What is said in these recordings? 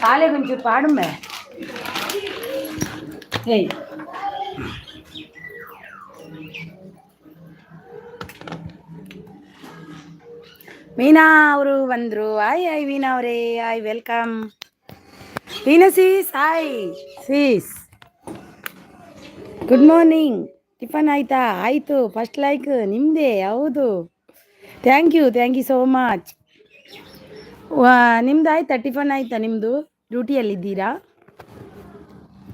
காலை கொஞ்சம் பாடுமே. ஏய் ವೀಣಾ ಅವರು ಬಂದರು. ಹಾಯ್ ವೀಣಾ ಅವರೇ, hi welcome. Veena sis, hi sis, good morning. Tiffin ಆಯ್ತಾ? ಆಯಿತು. ಫಸ್ಟ್ ಲೈಕ್ ನಿಮ್ಮದೇ. ಹೌದು, ಥ್ಯಾಂಕ್ ಯು ಸೋ ಮಚ್. ನಿಮ್ದು ಆಯ್ತಾ? ಟಿಫನ್ ಆಯ್ತಾ ನಿಮ್ಮದು? ಡ್ಯೂಟಿಯಲ್ಲಿದ್ದೀರಾ?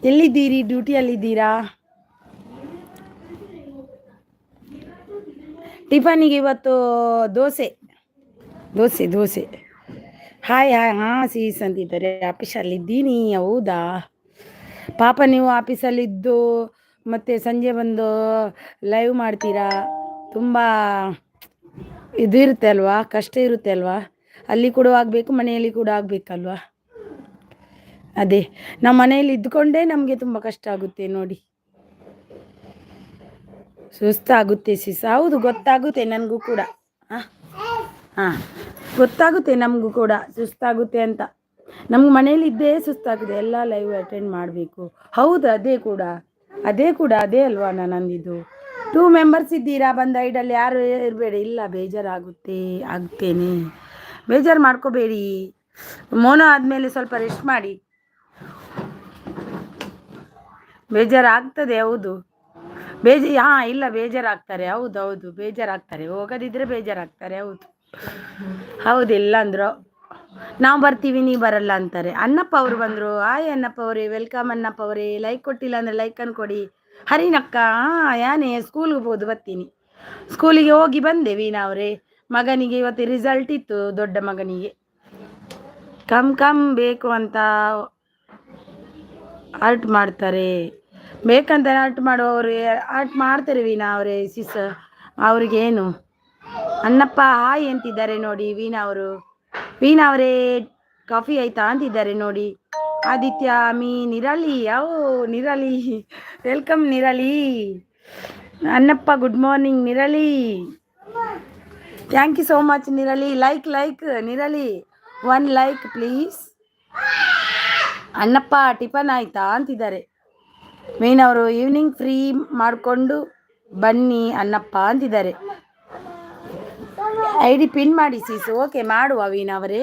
ಎಲ್ಲಿದ್ದೀರಿ? ಡ್ಯೂಟಿಯಲ್ಲಿದ್ದೀರಾ? ಟಿಫನಿಗೆ ಇವತ್ತು ದೋಸೆ. ಹಾಯ್ ಹಾಂ ಸೀಸ್ ಅಂತಿದ್ದಾರೆ. ಆಫೀಸಲ್ಲಿದ್ದೀನಿ. ಹೌದಾ ಪಾಪ, ನೀವು ಆಫೀಸಲ್ಲಿದ್ದು ಮತ್ತು ಸಂಜೆ ಬಂದು ಲೈವ್ ಮಾಡ್ತೀರಾ, ತುಂಬ ಇದು ಇರುತ್ತೆ ಅಲ್ವಾ, ಕಷ್ಟ ಇರುತ್ತೆ ಅಲ್ವಾ. ಅಲ್ಲಿ ಕೂಡ ಆಗಬೇಕು, ಮನೆಯಲ್ಲಿ ಕೂಡ ಆಗಬೇಕಲ್ವಾ. ಅದೇ ನಮ್ಮ ಮನೆಯಲ್ಲಿ ಇದ್ದುಕೊಂಡೇ ನಮಗೆ ತುಂಬ ಕಷ್ಟ ಆಗುತ್ತೆ ನೋಡಿ, ಸುಸ್ತಾಗುತ್ತೆ ಸೀಸ್. ಹೌದು, ಗೊತ್ತಾಗುತ್ತೆ ನನಗೂ ಕೂಡ. ಹಾಂ ಗೊತ್ತಾಗುತ್ತೆ ನಮಗೂ ಕೂಡ ಸುಸ್ತಾಗುತ್ತೆ ಅಂತ. ನಮ್ಗೆ ಮನೇಲಿ ಇದ್ದೇ ಸುಸ್ತಾಗುತ್ತೆ, ಎಲ್ಲ ಲೈವ್ ಅಟೆಂಡ್ ಮಾಡಬೇಕು. ಹೌದು, ಅದೇ ಅಲ್ವಾ ನಾನು ಅಂದಿದ್ದು. 2 ಮೆಂಬರ್ಸ್ ಇದ್ದೀರಾ, ಬಂದು ಐಡಲ್ಲಿ ಯಾರು ಇರಬೇಡಿ. ಇಲ್ಲ, ಆಗ್ತೇನೆ, ಬೇಜಾರು ಮಾಡ್ಕೋಬೇಡಿ. ಮೋನೋ ಆದಮೇಲೆ ಸ್ವಲ್ಪ ರೆಸ್ಟ್ ಮಾಡಿ. ಬೇಜಾರಾಗ್ತದೆ, ಹೌದು. ಇಲ್ಲ ಬೇಜಾರಾಗ್ತಾರೆ. ಹೌದು ಬೇಜಾರಾಗ್ತಾರೆ. ಹೋಗೋದಿದ್ರೆ ಬೇಜಾರಾಗ್ತಾರೆ. ಹೌದಿಲ್ಲ ಅಂದರು. ನಾವು ಬರ್ತೀವಿ, ನೀವು ಬರಲ್ಲ ಅಂತಾರೆ. ಅನ್ನಪ್ಪ ಅವರು ಬಂದರು. ಹಾಯ್ ಅನ್ನಪ್ಪ ಅವರೇ, ವೆಲ್ಕಮ್ ಅನ್ನಪ್ಪ ಅವರೇ. ಲೈಕ್ ಕೊಟ್ಟಿಲ್ಲ ಅಂದರೆ ಲೈಕನ್ನು ಕೊಡಿ. ಹರಿನಕ್ಕ, ಯಾನೇ ಸ್ಕೂಲ್ಗೆ ಹೋಗ್ಬೋದು, ಬರ್ತೀನಿ. ಸ್ಕೂಲಿಗೆ ಹೋಗಿ ಬಂದೆ ವೀಣಾ ಅವರೇ. ಮಗನಿಗೆ ಇವತ್ತು ರಿಸಲ್ಟ್ ಇತ್ತು, ದೊಡ್ಡ ಮಗನಿಗೆ. ಕಮ್ ಬೇಕು ಅಂತ ಆರ್ಟ್ ಮಾಡ್ತಾರೆ, ಬೇಕಂತ ಆರ್ಟ್ ಮಾಡುವವರು ಆರ್ಟ್ ಮಾಡ್ತಾರೆ ವೀಣಾ ಅವರೇ. ಸಿಸ್ ಅವ್ರಿಗೇನು. ಅನ್ನಪ್ಪ ಹಾಯ್ ಅಂತಿದ್ದಾರೆ ನೋಡಿ ವೀಣಾ ಅವರು. ವೀಣಾ ಅವರೇ, ಕಾಫಿ ಆಯ್ತಾ ಅಂತಿದ್ದಾರೆ ನೋಡಿ. Aditya Nirali, Nirali welcome Nirali. Annappa good morning Nirali. Thank you so much Nirali. Like Nirali, 1 like please. Annappa tiffin ಆಯ್ತಾ ಅಂತಿದ್ದಾರೆ. ವೀಣಾ ಅವರು ಈವ್ನಿಂಗ್ ಫ್ರೀ ಮಾಡಿಕೊಂಡು ಬನ್ನಿ ಅನ್ನಪ್ಪ ಅಂತಿದ್ದಾರೆ. ID ಪಿನ್ ಮಾಡಿ ಸೀಸು. ಓಕೆ, ಮಾಡುವ ವೀಣಾ ಅವರೇ,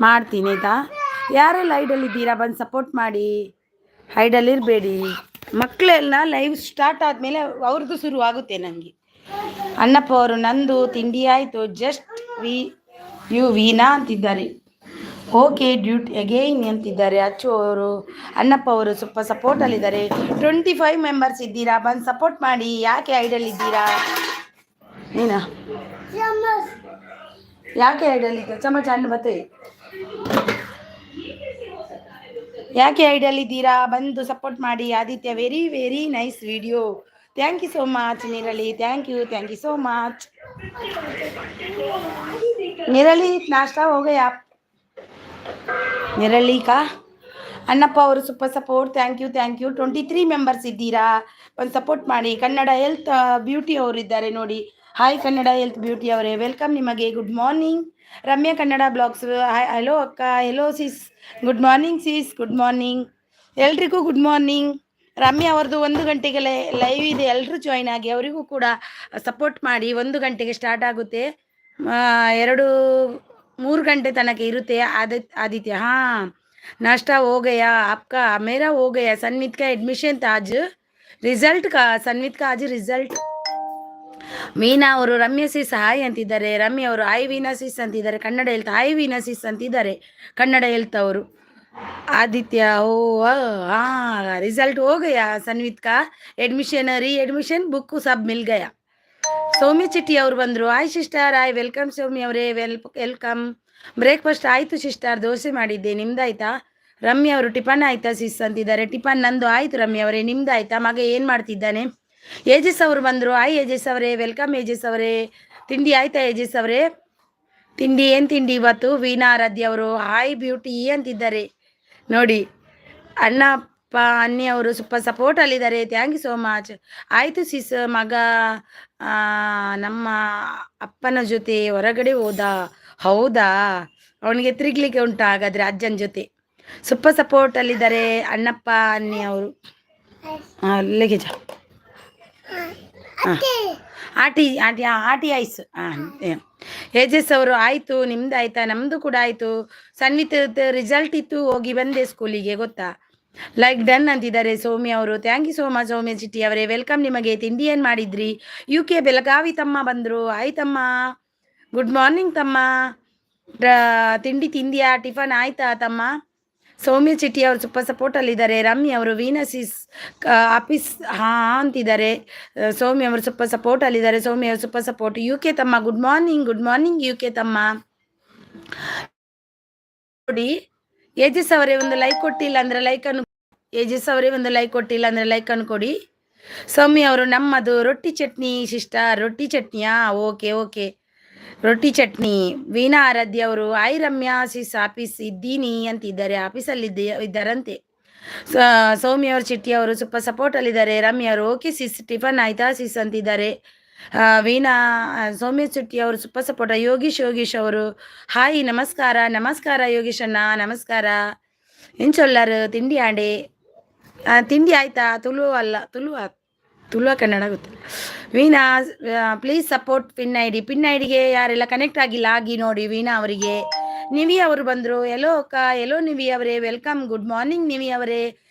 ಮಾಡ್ತೀನಿ ಆಯಿತಾ. ಯಾರೆಲ್ಲ ಐಡಲ್ಲಿದ್ದೀರಾ ಬಂದು ಸಪೋರ್ಟ್ ಮಾಡಿ. ಐಡಲ್ಲಿರಬೇಡಿ. ಮಕ್ಕಳೆಲ್ಲ ಲೈವ್ ಸ್ಟಾರ್ಟ್ ಆದಮೇಲೆ ಅವ್ರದ್ದು ಶುರು ಆಗುತ್ತೆ ನನಗೆ. ಅನ್ನಪ್ಪ ಅವರು, ನಂದು ತಿಂಡಿ ಆಯಿತು, ಜಸ್ಟ್ ವೀಣಾ ಅಂತಿದ್ದಾರೆ. ಓಕೆ, ಡ್ಯೂಟಿ ಅಗೈನ್ ಅಂತಿದ್ದಾರೆ ಅಚ್ಚು ಅವರು. ಅನ್ನಪ್ಪ ಅವರು ಸ್ವಲ್ಪ ಸಪೋರ್ಟಲ್ಲಿದ್ದಾರೆ. 25 ಮೆಂಬರ್ಸ್ ಇದ್ದೀರಾ, ಬಂದು ಸಪೋರ್ಟ್ ಮಾಡಿ. ಯಾಕೆ ಐಡಲ್ಲಿದ್ದೀರಾ ನೀನಾ? ಯಾಕೆ ಐಡಲ್ಲಿದ್ದೀರಾ? ಚಮಚ ಹಣ್ಣು ಬತ್ತೆ. ಯಾಕೆ ಐಡಲ್ಲಿದ್ದೀರಾ? ಬಂದು ಸಪೋರ್ಟ್ ಮಾಡಿ. Aditya, very very nice video. Thank you so much Nirali. Thank you so much Nirali. ನಾಷ್ಟ हो गया ನಿರಳಿ ಕಾ? ಅನ್ನಪ್ಪ ಅವರು ಸ್ವಲ್ಪ ಸಪೋರ್ಟ್. ಥ್ಯಾಂಕ್ ಯು 23 ಮೆಂಬರ್ಸ್ ಇದ್ದೀರಾ, ಒಂದು ಸಪೋರ್ಟ್ ಮಾಡಿ. ಕನ್ನಡ ಹೆಲ್ತ್ ಬ್ಯೂಟಿ ಅವರು ಇದ್ದಾರೆ ನೋಡಿ. ಹಾಯ್ ಕನ್ನಡ ಹೆಲ್ತ್ ಬ್ಯೂಟಿ ಅವರೇ, ವೆಲ್ಕಮ್ ನಿಮಗೆ. Good morning. Ramya Kannada blogs, hi. Hello ಅಕ್ಕ, hello sis, good morning sis. Good morning ಎಲ್ರಿಗೂ, ಗುಡ್ ಮಾರ್ನಿಂಗ್. ರಮ್ಯಾ ಅವ್ರದ್ದು 1 ಗಂಟೆಗೆ ಲೈವ್ ಇದೆ, ಎಲ್ಲರೂ ಜಾಯ್ನ್ ಆಗಿ. ಅವರಿಗೂ ಕೂಡ ಸಪೋರ್ಟ್ ಮಾಡಿ. 1 ಗಂಟೆಗೆ ಸ್ಟಾರ್ಟ್ ಆಗುತ್ತೆ, 2-3 ಗಂಟೆ ತನಕ ಇರುತ್ತೆ. ಆದಿತ್ಯ, ಹಾಂ नाश्ता हो गया आपका? मेरा हो गया. सन्वित का एडमिशन था आज, रिजल्ट का. सन्वित का आज रिजल्ट. ವೀಣಾ ಅವರು ರಮ್ಯಾ ಸಿಸ್ ಹಾಯ್ ಅಂತಿದ್ದಾರೆ. ರಮ್ಯಾ ಅವರು ಹಾಯ್ ವೀಣಾ ಸಿಸ್ ಅಂತಿದ್ದಾರೆ. ಕನ್ನಡ ಹೆಲ್ತ್ ಹಾಯ್ ವೀಣಾ ಸಿಸ್ ಅಂತಿದ್ದಾರೆ, ಕನ್ನಡ ಹೆಲ್ತ್ ಅವರು. ಆದಿತ್ಯ, ಓ ಹಾಂ, रिजल्ट हो गया सन्वित का. एडमिशन री एडमिशन बुक सब मिल गया. ಸೌಮ್ಯ ಚಿಟ್ಟಿ ಅವರು ಬಂದರು. ಹಾಯ್ ಸಿಸ್ಟರ್, ಹಾಯ್ ವೆಲ್ಕಮ್ ಸೌಮ್ಯ ಅವರೇ, ವೆಲ್ಕಮ್. ಬ್ರೇಕ್ಫಾಸ್ಟ್ ಆಯಿತು ಸಿಸ್ಟರ್, ದೋಸೆ ಮಾಡಿದ್ದೆ. ನಿಮ್ದಾಯ್ತಾ? ರಮ್ಯ ಅವರು ಟಿಫನ್ ಆಯ್ತಾ ಸಿಸ್ ಅಂತಿದ್ದಾರೆ. ಟಿಫನ್ ನಂದು ಆಯ್ತು ರಮ್ಯ ಅವರೇ, ನಿಮ್ದು ಆಯ್ತಾ? ಮಗ ಏನು ಮಾಡ್ತಿದ್ದಾನೆ? ಏಜಸ್ ಅವರು ಬಂದರು. ಹಾಯ್ ಏಜಸ್ ಅವರೇ, ವೆಲ್ಕಮ್ ಏಜಸ್ ಅವರೇ. ತಿಂಡಿ ಆಯ್ತಾ ಏಜಸ್ ಅವರೇ? ತಿಂಡಿ ಏನು ತಿಂಡಿ ಇವತ್ತು? ವೀಣಾ ಆರಾಧ್ಯ ಅವರು ಹಾಯ್ ಬ್ಯೂಟಿ ಅಂತಿದ್ದಾರೆ ನೋಡಿ. ಅಣ್ಣಪ್ಪ ಅನ್ನಿ ಅವರು ಸ್ವಲ್ಪ ಸಪೋರ್ಟಲ್ಲಿದ್ದಾರೆ. Thank you so much. ಆಯಿತು ಸಿಸ್, ಮಗ ನಮ್ಮ ಅಪ್ಪನ ಜೊತೆ ಹೊರಗಡೆ ಹೋದ. ಹೌದಾ, ಅವನಿಗೆ ತಿರುಗ್ಲಿಕ್ಕೆ ಉಂಟು ಹಾಗಾದರೆ ಅಜ್ಜನ ಜೊತೆ. ಸ್ವಲ್ಪ ಸಪೋರ್ಟಲ್ಲಿದ್ದಾರೆ ಅಣ್ಣಪ್ಪ ಅನ್ನಿ ಅವರು. ಲಗೇಜ ಆಟಿ ಆಟಿ ಆಟಿ ಐಸ್. ಏಜಸ್ ಅವರು ಆಯಿತು, ನಿಮ್ದು ಆಯಿತಾ? ನಮ್ಮದು ಕೂಡ ಆಯಿತು. ಸನ್ವಿತ್ ರಿಸಲ್ಟ್ ಇತ್ತು, ಹೋಗಿ ಬಂದೆ ಸ್ಕೂಲಿಗೆ ಗೊತ್ತಾ. ಲೈಕ್ ಡನ್ ಅಂತಿದ್ದಾರೆ ಸೌಮ್ಯ ಅವರು. ಥ್ಯಾಂಕ್ ಯು ಸೋ ಮಚ್ ಸೌಮ್ಯ ಚಿಟ್ಟಿ ಅವರೇ, ವೆಲ್ಕಮ್ ನಿಮಗೆ. ತಿಂಡಿ ಏನು ಮಾಡಿದ್ರಿ? UK ಬೆಳಗಾವಿ ತಮ್ಮ ಬಂದರು. ಆಯ್ತಮ್ಮ, ಗುಡ್ ಮಾರ್ನಿಂಗ್ ತಮ್ಮ. ತಿಂಡಿ ತಿಂದಿಯಾ? ಟಿಫನ್ ಆಯ್ತಾ ತಮ್ಮ? ಸೌಮ್ಯ ಚಿಟ್ಟಿ ಅವರು ಸ್ವಲ್ಪ ಸಪೋರ್ಟಲ್ಲಿದ್ದಾರೆ. ರಮ್ಯ ಅವರು ವೀನಸಿಸ್ ಆಫೀಸ್ ಅಂತಿದ್ದಾರೆ. ಸೌಮ್ಯ ಅವರು ಸ್ವಲ್ಪ ಸಪೋರ್ಟಲ್ಲಿದ್ದಾರೆ. ಸೌಮ್ಯ ಅವರು ಸ್ವಲ್ಪ ಸಪೋರ್ಟ್. UK ತಮ್ಮ good morning. Good morning UK ತಮ್ಮ. ನೋಡಿ ಏಜಸ್ ಅವರೇ ಒಂದು ಲೈಕ್ ಕೊಟ್ಟಿಲ್ಲ ಅಂದರೆ ಲೈಕನ್ನು, ಏಜಸ್ ಅವರೇ ಒಂದು ಲೈಕ್ ಕೊಟ್ಟಿಲ್ಲ ಅಂದರೆ ಲೈಕನ್ನು ಕೊಡಿ. ಸೌಮ್ಯ ಅವರು ನಮ್ಮದು ರೊಟ್ಟಿ ಚಟ್ನಿ ಸಿಸ್ಟರ್. ರೊಟ್ಟಿ ಚಟ್ನಿಯಾ? ಓಕೆ ಓಕೆ, ರೊಟ್ಟಿ ಚಟ್ನಿ. ವೀಣಾ ಆರಾಧ್ಯ ಅವರು ಆಯ್ ರಮ್ಯಾ ಸಿಸ್ ಆಫೀಸ್ ಇದ್ದೀನಿ ಅಂತಿದ್ದಾರೆ. ಆಫೀಸಲ್ಲಿ ಇದ್ದಾರಂತೆ. ಸೌಮ್ಯ ಅವರು ಚಿಟ್ಟಿ ಅವರು ಸ್ವಲ್ಪ ಸಪೋರ್ಟಲ್ಲಿದ್ದಾರೆ. ರಮ್ಯ ಅವರು ಓಕೆ ಸಿಸ್, ಟಿಫನ್ ಆಯ್ತಾ ಸಿಸ್ ಅಂತಿದ್ದಾರೆ. ವೀಣಾ ಸೌಮ್ಯ ಚಿಟ್ಟಿ ಅವರು ಸ್ವಲ್ಪ ಸಪೋರ್ಟ. ಯೋಗೀಶ್ ಅವರು ಹಾಯ್ ನಮಸ್ಕಾರ. ನಮಸ್ಕಾರ ಯೋಗೀಶ್ ಅಣ್ಣ, ನಮಸ್ಕಾರ. ಎಂಚೊಲ್ಲರು ತಿಂಡಿ ಆಂಡೆ? ತಿಂಡಿ ಆಯ್ತಾ? ತುಳು ಅಲ್ಲ, ತುಳುವ ಕನ್ನಡ ಗೊತ್ತಿಲ್ಲ. Veena please support pin I D. Pin I ಡಿಗೆ ಯಾರೆಲ್ಲ ಕನೆಕ್ಟ್ ಆಗಿಲ್ಲ ಆಗಿ ನೋಡಿ ವೀಣಾ ಅವರಿಗೆ. ನಿವಿ ಅವರು ಬಂದರು. ಎಲ್ಲೋ ಅಕ್ಕ, ಎಲ್ಲೋ ನಿವಿ ಅವರೇ, ವೆಲ್ಕಮ್. ಗುಡ್ ಮಾರ್ನಿಂಗ್ ನಿವಿ ಅವರೇ.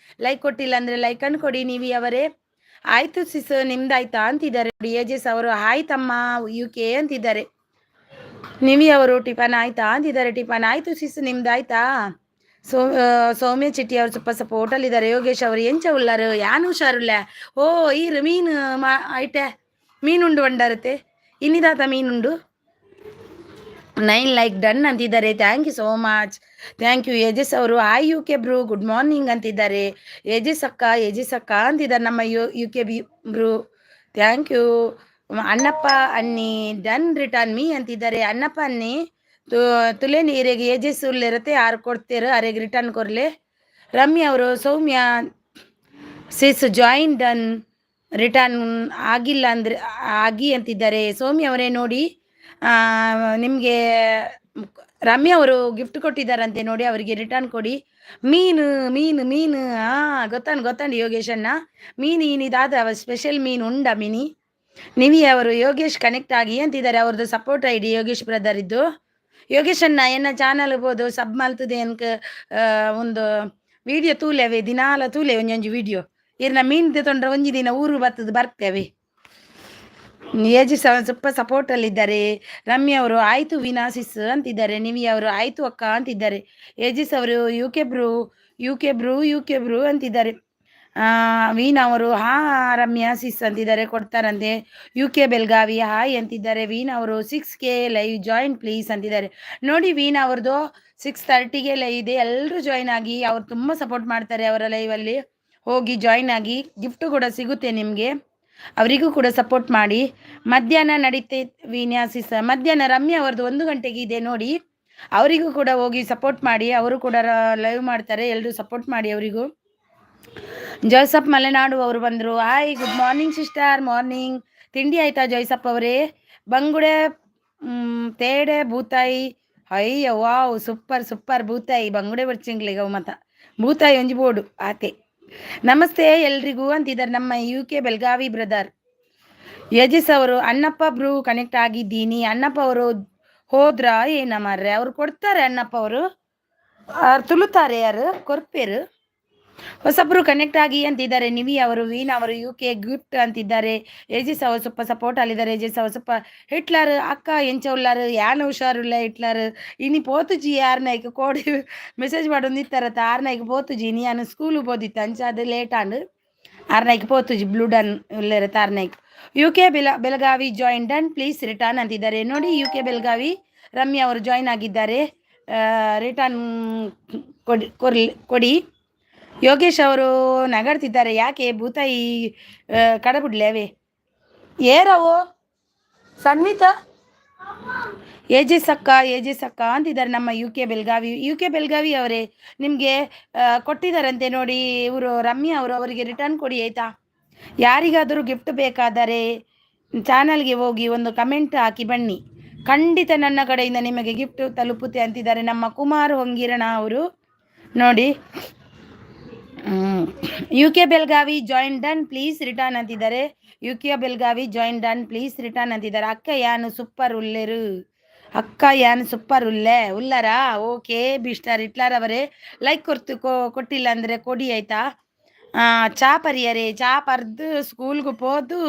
ಲೈಕ್ ಕೊಟ್ಟಿಲ್ಲ ಅಂದರೆ ಲೈಕನ್ನು ಕೊಡಿ ನಿವಿ ಅವರೇ. ಆಯಿತು ಸಿಸ್, ನಿಮ್ದಾಯ್ತಾ ಅಂತಿದ್ದಾರೆ ನೋಡಿ. ಏಜಸ್ ಅವರು ಹಾಯ್ ತಮ್ಮ UK ಅಂತಿದ್ದಾರೆ. ನಿವಿ ಅವರು ಟಿಫನ್ ಆಯ್ತಾ ಅಂತಿದ್ದಾರೆ. ಟಿಫನ್ ಆಯಿತು ಸಿಸ್, ನಿಮ್ದಾಯ್ತಾ? ಸೌಮ್ಯ ಚಿಟ್ಟಿ ಅವರು ಸ್ವಲ್ಪ ಸಪೋರ್ಟಲ್ಲಿದ್ದಾರೆ. ಯೋಗೇಶ್ ಅವರು ಎಂಚ ಉಳ್ಳಾರು ಯಾನು ಹುಷಾರುಲ್ಲ. ಓ ಈರು ಮೀನು ಐಟೆ ಮೀನುಂಡು ಬಂಡಾರತ್ತೆ ಇನ್ನಿದಾತ ಮೀನುಂಡು. 9 ಲೈಕ್ ಡನ್ ಅಂತಿದ್ದಾರೆ. Thank you so much. Thank you. ಏಜಸ್ ಅವರು hi UK bro good morning ಅಂತಿದ್ದಾರೆ. ಏಜಸ್ ಅಕ್ಕ ಅಂತಿದ್ದಾರೆ ನಮ್ಮ UK bro. Thank you. Annappa ಅನ್ನಿ ಡನ್ ರಿಟರ್ನ್ ಮೀ ಅಂತಿದ್ದಾರೆ. ಅಣ್ಣಪ್ಪ ಅನ್ನಿ ತುಲೆ ನೀರಿಗೆ ಏಜಸ್ ಉಳ್ಳಿರುತ್ತೆ ಯಾರು ಕೊಡ್ತೀರ ಅರೆಗೆ ರಿಟರ್ನ್ ಕೊರ್ಲೆ. ರಮ್ಯ ಅವರು ಸೌಮ್ಯ ಸಿಸ್ ಜಾಯಿನ್ ಡನ್ ರಿಟರ್ನ್ ಆಗಿಲ್ಲ ಅಂದರೆ ಆಗಿ ಅಂತಿದ್ದಾರೆ. ಸೌಮ್ಯ ಅವರೇ ನೋಡಿ, ನಿಮಗೆ ರಮ್ಯ ಅವರು ಗಿಫ್ಟ್ ಕೊಟ್ಟಿದ್ದಾರಂತೆ ನೋಡಿ, ಅವರಿಗೆ ರಿಟರ್ನ್ ಕೊಡಿ. ಮೀನು ಮೀನು ಮೀನು ಗೊತ್ತಾನು ಯೋಗೇಶನ್ನ. ಮೀನು ಇದಾದ ಸ್ಪೆಷಲ್ ಮೀನು ಉಂಡ ಮಿನಿ. ನಿವಿ ಅವರು ಯೋಗೇಶ್ ಕನೆಕ್ಟ್ ಆಗಿ ಅಂತಿದ್ದಾರೆ. ಅವ್ರದ್ದು support I D Yogesh brother ಇದ್ದು. ಯೋಗೇಶ್ ಅಣ್ಣ ಎನ್ನ ಚಾನಲ್ ಬೋದು ಸಬ್ ಮಲ್ತದೆ ಅನ್ಕ ಒಂದು ವಿಡಿಯೋ ತೂಲೆವೆ ದಿನಾಲ ತೂಲೆ ಒಂಜೊಂಜಿ ವಿಡಿಯೋ ಇರ್ನ ಮೀನು ತೊಂಡ್ರೆ ಒಂಜಿ ದಿನ ಊರು ಬರ್ತೇವೆ. ಏಜಿ ಸ್ವಲ್ಪ ಸಪೋರ್ಟಲ್ಲಿದ್ದಾರೆ. ರಮ್ಯ ಅವರು ಆಯಿತು ವಿನಾಸಿಸ್ ಅಂತಿದ್ದಾರೆ. ನಿವಿ ಅವರು ಆಯಿತು ಅಕ್ಕ ಅಂತಿದ್ದಾರೆ. ಏಜಿಸ್ ಅವರು UK ಬ್ರೂ ಅಂತಿದ್ದಾರೆ. ವೀಣಾ ಅವರು ರಮ್ಯಾ ಸಿಸ್ ಅಂತಿದ್ದಾರೆ, ಕೊಡ್ತಾರಂತೆ. UK ಬೆಳಗಾವಿ ಹಾಯ್ ಅಂತಿದ್ದಾರೆ. ವೀಣಾ ಅವರು 6K ಲೈವ್ ಜಾಯಿನ್ ಪ್ಲೀಸ್ ಅಂತಿದ್ದಾರೆ. ನೋಡಿ ವೀಣಾ ಅವ್ರದ್ದು 6:30ಗೆ ಲೈವ್ ಇದೆ, ಎಲ್ಲರೂ ಜಾಯಿನ್ ಆಗಿ. ಅವ್ರು ತುಂಬ ಸಪೋರ್ಟ್ ಮಾಡ್ತಾರೆ. ಅವರ ಲೈವಲ್ಲಿ ಹೋಗಿ ಜಾಯಿನ್ ಆಗಿ, ಗಿಫ್ಟು ಕೂಡ ಸಿಗುತ್ತೆ ನಿಮಗೆ. ಅವರಿಗೂ ಕೂಡ ಸಪೋರ್ಟ್ ಮಾಡಿ. ಮಧ್ಯಾಹ್ನ ನಡೀತೆ ವಿನ್ಯಾಸಿಸ. ಮಧ್ಯಾಹ್ನ ರಮ್ಯಾ ಅವ್ರದ್ದು 1 ಗಂಟೆಗೆ ಇದೆ ನೋಡಿ, ಅವರಿಗೂ ಕೂಡ ಹೋಗಿ ಸಪೋರ್ಟ್ ಮಾಡಿ. ಅವರು ಕೂಡ ಲೈವ್ ಮಾಡ್ತಾರೆ, ಎಲ್ಲರೂ ಸಪೋರ್ಟ್ ಮಾಡಿ ಅವರಿಗೂ. ಜೋಸಫ್ ಮಲೆನಾಡು ಅವರು ಬಂದರು. Hi good morning sister. Morning. ತಿಂಡಿ ಆಯ್ತಾ ಜೋಸಫ್ ಅವರೇ? ಬಂಗುಡೆ ತೇಡೆ ಬೂತಾಯಿ. ಅಯ್ಯ ವಾವ್ ಸೂಪರ್ ಬೂತಾಯಿ ಬಂಗುಡೆ ಬರ್ಚಿಂಗ್ಲಿಗ ಮತ ಬೂತಾಯಿ ಒಂಜಿ ಬೋಡು ಆತೆ. ನಮಸ್ತೆ ಎಲ್ರಿಗೂ ಅಂತಿದ್ದಾರೆ ನಮ್ಮ UK ಬೆಳಗಾವಿ ಬ್ರದರ್. ಯಜಿಸ್ ಅವರು ಅಣ್ಣಪ್ಪ ಬ್ರೂ ಕನೆಕ್ಟ್ ಆಗಿದ್ದೀನಿ. ಅಣ್ಣಪ್ಪ ಅವರು ಹೋದ್ರ ಏನ ಮಾರ್ರೆ, ಅವ್ರು ಕೊಡ್ತಾರೆ. ಅಣ್ಣಪ್ಪ ಅವರು ತುಳುತ್ತಾರೆ, ಯಾರು ಕೊರ್ಪೇರು ಹೊಸಬ್ರು ಕನೆಕ್ಟ್ ಆಗಿ ಅಂತಿದ್ದಾರೆ. ನಿವಿ ಅವರು ವೀಣಾ ಅವರು UK ಗಿಫ್ಟ್ ಅಂತಿದ್ದಾರೆ. ಏಜಿಸ್ ಅವರು ಸ್ವಲ್ಪ ಸಪೋರ್ಟ್ ಅಲ್ಲಿದ್ದಾರೆ. ಏಜಿಸ್ ಅವರು ಸ್ವಲ್ಪ ಹಿಟ್ಲರ್ ಅಕ್ಕ ಎಂಚ ಉಳ್ಳಾರು ಯಾನ ಹುಷಾರುಲ್ಲ ಹಿಟ್ಲರ್ ಇನಿ ಪೋತುಜಿ ಯಾರನಾಯ್ಕ ಕೋಡಿ ಮೆಸೇಜ್ ಮಾಡೋದಿತ್ತಾರತ್ತ ಆರ್ನಾಯ್ಕ ಪೋತುಜಿ ನೀನು ಸ್ಕೂಲು ಬೋದಿತ್ತು ಅಂಚ ಅದು ಲೇಟ್ ಆಂಡ್ ಆರ್ನಾಯ್ಕ ಪೋತುಜಿ ಬ್ಲೂ ಡನ್ ಉಳ್ಳೇರತ್ತ ಆರ್ನಾಯ್ಕ. UK Belagavi join done please return ಅಂತಿದ್ದಾರೆ ನೋಡಿ. UK ಬೆಳಗಾವಿ ರಮ್ಯಾ ಅವರು ಜಾಯಿನ್ ಆಗಿದ್ದಾರೆ. ರಿಟರ್ನ್ ಕೊಡಿ. ಯೋಗೇಶ್ ಅವರು ನಗಾಡ್ತಿದ್ದಾರೆ, ಯಾಕೆ ಭೂತಾಯಿ ಕಡಬಿಡ್ಲೇವೆ ಏರವು ಸನ್ಮಿತ ಏಜೆಸ್ ಅಕ್ಕ ಅಂತಿದ್ದಾರೆ ನಮ್ಮ ಯು ಕೆ ಬೆಲ್ಗಾವಿ ಅವರೇ. ನಿಮಗೆ ಕೊಟ್ಟಿದ್ದಾರಂತೆ ನೋಡಿ ಇವರು ರಮ್ಯಾ ಅವರು, ಅವರಿಗೆ ರಿಟರ್ನ್ ಕೊಡಿ ಆಯಿತಾ. ಯಾರಿಗಾದರೂ ಗಿಫ್ಟ್ ಬೇಕಾದರೆ ಚಾನಲ್ಗೆ ಹೋಗಿ ಒಂದು ಕಮೆಂಟ್ ಹಾಕಿ ಬನ್ನಿ, ಖಂಡಿತ ನನ್ನ ಕಡೆಯಿಂದ ನಿಮಗೆ ಗಿಫ್ಟ್ ತಲುಪುತ್ತೆ ಅಂತಿದ್ದಾರೆ ನಮ್ಮ ಕುಮಾರ್ ಹೊಂಗಿರಣ ಅವರು ನೋಡಿ. U K Belagavi join done please return ಅಂತಿದ್ದಾರೆ. U K Belagavi join done please return ಅಂತಿದ್ದಾರೆ. ಅಕ್ಕ ಯಾನು ಸೂಪರ್ ಉಲ್ಲರಾ ಓಕೆ ಬಿಸ್ಟರ್ ಹಿಟ್ಲರ್ ಅವರೇ. ಲೈಕ್ ಕೊಟ್ಟಿಲ್ಲ ಅಂದರೆ ಕೊಡಿ ಆಯಿತಾ. ಚಾ ಪರಿಯರೇ ಚಾ ಪರ್ದು ಸ್ಕೂಲ್ಗೆ ಹೋದು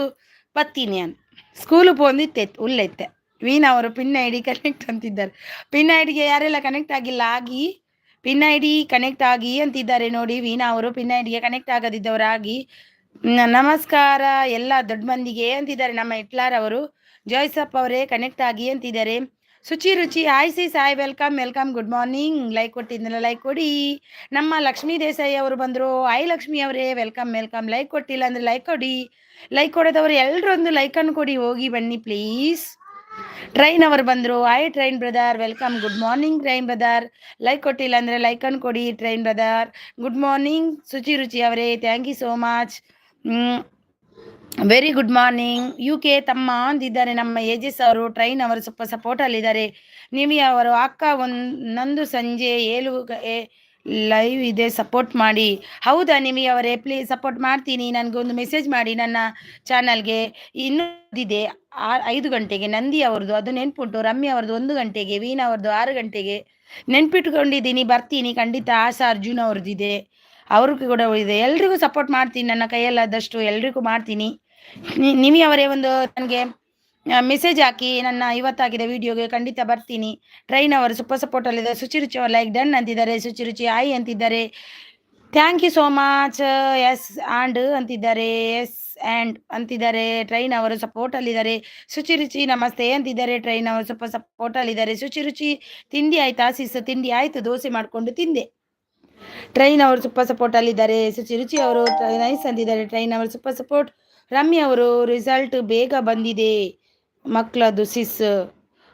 ಬತ್ತೀನಿ ನಾನು ಸ್ಕೂಲು ಹೋದಿತ್ತೆ ಉಲ್ಲೈತೆ. ವೀಣಾ ಅವರು ಪಿನ್ ಐ ಡಿ ಕನೆಕ್ಟ್ ಅಂತಿದ್ದಾರೆ. ಪಿನ್ ಐ ಡಿಗೆ ಯಾರೆಲ್ಲ ಕನೆಕ್ಟ್ ಆಗಿಲ್ಲ ಪಿನ್ ಐ ಡಿ ಕನೆಕ್ಟ್ ಆಗಿ ಅಂತಿದ್ದಾರೆ ನೋಡಿ. ವೀಣಾ ಅವರು ಪಿನ್ ಐ ಡಿಗೆ ಕನೆಕ್ಟ್ ಆಗದಿದ್ದವರಾಗಿ. ನಮಸ್ಕಾರ ಎಲ್ಲ ದೊಡ್ಡ ಮಂದಿಗೆ ಅಂತಿದ್ದಾರೆ ನಮ್ಮ ಹಿಟ್ಲರ್ ಅವರು. ಜಾಯ್ಸಪ್ ಅವರೇ ಕನೆಕ್ಟ್ ಆಗಿ ಅಂತಿದ್ದಾರೆ. ರುಚಿ ಹಾಯ್ ಸಾಯ್ ವೆಲ್ಕಮ್ ಗುಡ್ ಮಾರ್ನಿಂಗ್. ಲೈಕ್ ಕೊಟ್ಟಿದ್ನಲ್ಲ ಲೈಕ್ ಕೊಡಿ. ನಮ್ಮ ಲಕ್ಷ್ಮೀ ದೇಸಾಯಿ ಅವರು ಬಂದರು. ಹಾಯ್ ಲಕ್ಷ್ಮಿ ಅವರೇ ವೆಲ್ಕಮ್. ಲೈಕ್ ಕೊಟ್ಟಿಲ್ಲ ಅಂದರೆ ಲೈಕ್ ಕೊಡಿ. ಲೈಕ್ ಕೊಡೋದವರು ಎಲ್ಲರೂ ಒಂದು ಲೈಕನ್ನು ಕೊಡಿ, ಹೋಗಿ ಬನ್ನಿ ಪ್ಲೀಸ್. ಟ್ರೈನ್ ಅವರು ಬಂದರು. Hi train brother welcome good morning train brother. Like ಕೊಟ್ಟಿಲ್ಲ ಅಂದರೆ ಲೈಕನ್ನು ಕೊಡಿ train brother. Good morning Ruchi ಅವರೇ, thank you so much. Very good morning. U K ತಮ್ಮ ಅಂದಿದ್ದಾರೆ ನಮ್ಮ ಏಜೆಸ್ ಅವರು. ಟ್ರೈನ್ ಅವರು ಸ್ವಲ್ಪ ಸಪೋರ್ಟಲ್ಲಿದ್ದಾರೆ. ನಿಮಿ ಅವರು ಅಕ್ಕ ನಂದು ಸಂಜೆ 7 ಲೈವ್ ಇದೆ ಸಪೋರ್ಟ್ ಮಾಡಿ. ಹೌದಾ ನಿಮಿ ಅವರೇ, ಪ್ಲೀಸ್ ಸಪೋರ್ಟ್ ಮಾಡ್ತೀನಿ. ನನಗೊಂದು ಮೆಸೇಜ್ ಮಾಡಿ ನನ್ನ ಚಾನಲ್ಗೆ. ಇನ್ನೊಂದಿದೆ 5 ಗಂಟೆಗೆ ನಂದಿ ಅವ್ರದ್ದು, ಅದು ನೆನ್ಪುಂಟು. ರಮ್ಯಾ ಅವ್ರದ್ದು 1 ಗಂಟೆಗೆ, ವೀಣಾ ಅವ್ರದ್ದು 6 ಗಂಟೆಗೆ ನೆನ್ಪಿಟ್ಕೊಂಡಿದ್ದೀನಿ, ಬರ್ತೀನಿ ಖಂಡಿತ. ಆಶಾ ಅರ್ಜುನ್ ಅವ್ರದ್ದಿದೆ, ಅವ್ರಿಗೂ ಕೂಡ ಇದೆ. ಎಲ್ರಿಗೂ ಸಪೋರ್ಟ್ ಮಾಡ್ತೀನಿ, ನನ್ನ ಕೈಯಲ್ಲಾದಷ್ಟು ಎಲ್ರಿಗೂ ಮಾಡ್ತೀನಿ. ನಿಮಿ ಅವರೇ ಒಂದು ನನಗೆ ಮೆಸೇಜ್ ಹಾಕಿ, ನನ್ನ ಇವತ್ತಾಗಿದೆ ವಿಡಿಯೋಗೆ ಖಂಡಿತ ಬರ್ತೀನಿ. ಟ್ರೈನ್ ಅವರು ಸೂಪರ್ ಸಪೋರ್ಟಲ್ಲಿದ್ದಾರೆ. ರುಚಿ ಅವರು ಲೈಕ್ ಡನ್ ಅಂತಿದ್ದಾರೆ. ರುಚಿ ಆಯ್ ಅಂತಿದ್ದಾರೆ. Thank you so much. S and ಅಂತಿದ್ದಾರೆ. ಎಸ್ ಆ್ಯಂಡ್ ಅಂತಿದ್ದಾರೆ. ಟ್ರೈನ್ ಅವರು ಸಪೋರ್ಟಲ್ಲಿದ್ದಾರೆ. ರುಚಿ ನಮಸ್ತೆ ಅಂತಿದ್ದಾರೆ. ಟ್ರೈನ್ ಅವರು ಸ್ವಲ್ಪ ಸಪೋರ್ಟಲ್ಲಿದ್ದಾರೆ. ರುಚಿ ತಿಂಡಿ ಆಯ್ತಾ ಸಿಸ್? ತಿಂಡಿ ಆಯಿತು, ದೋಸೆ ಮಾಡಿಕೊಂಡು ತಿಂದೆ. ಟ್ರೈನ್ ಅವರು ಸೂಪರ್ ಸಪೋರ್ಟಲ್ಲಿದ್ದಾರೆ. ರುಚಿ ಅವರು ನೈಸ್ ಅಂತಿದ್ದಾರೆ. ಟ್ರೈನ್ ಅವರು ಸೂಪರ್ ಸಪೋರ್ಟ್. ರಮ್ಯಾ ಅವರು ರಿಸಲ್ಟ್ ಬೇಗ ಬಂದಿದೆ ಮಕ್ಕಳದು ಸಿಸ್.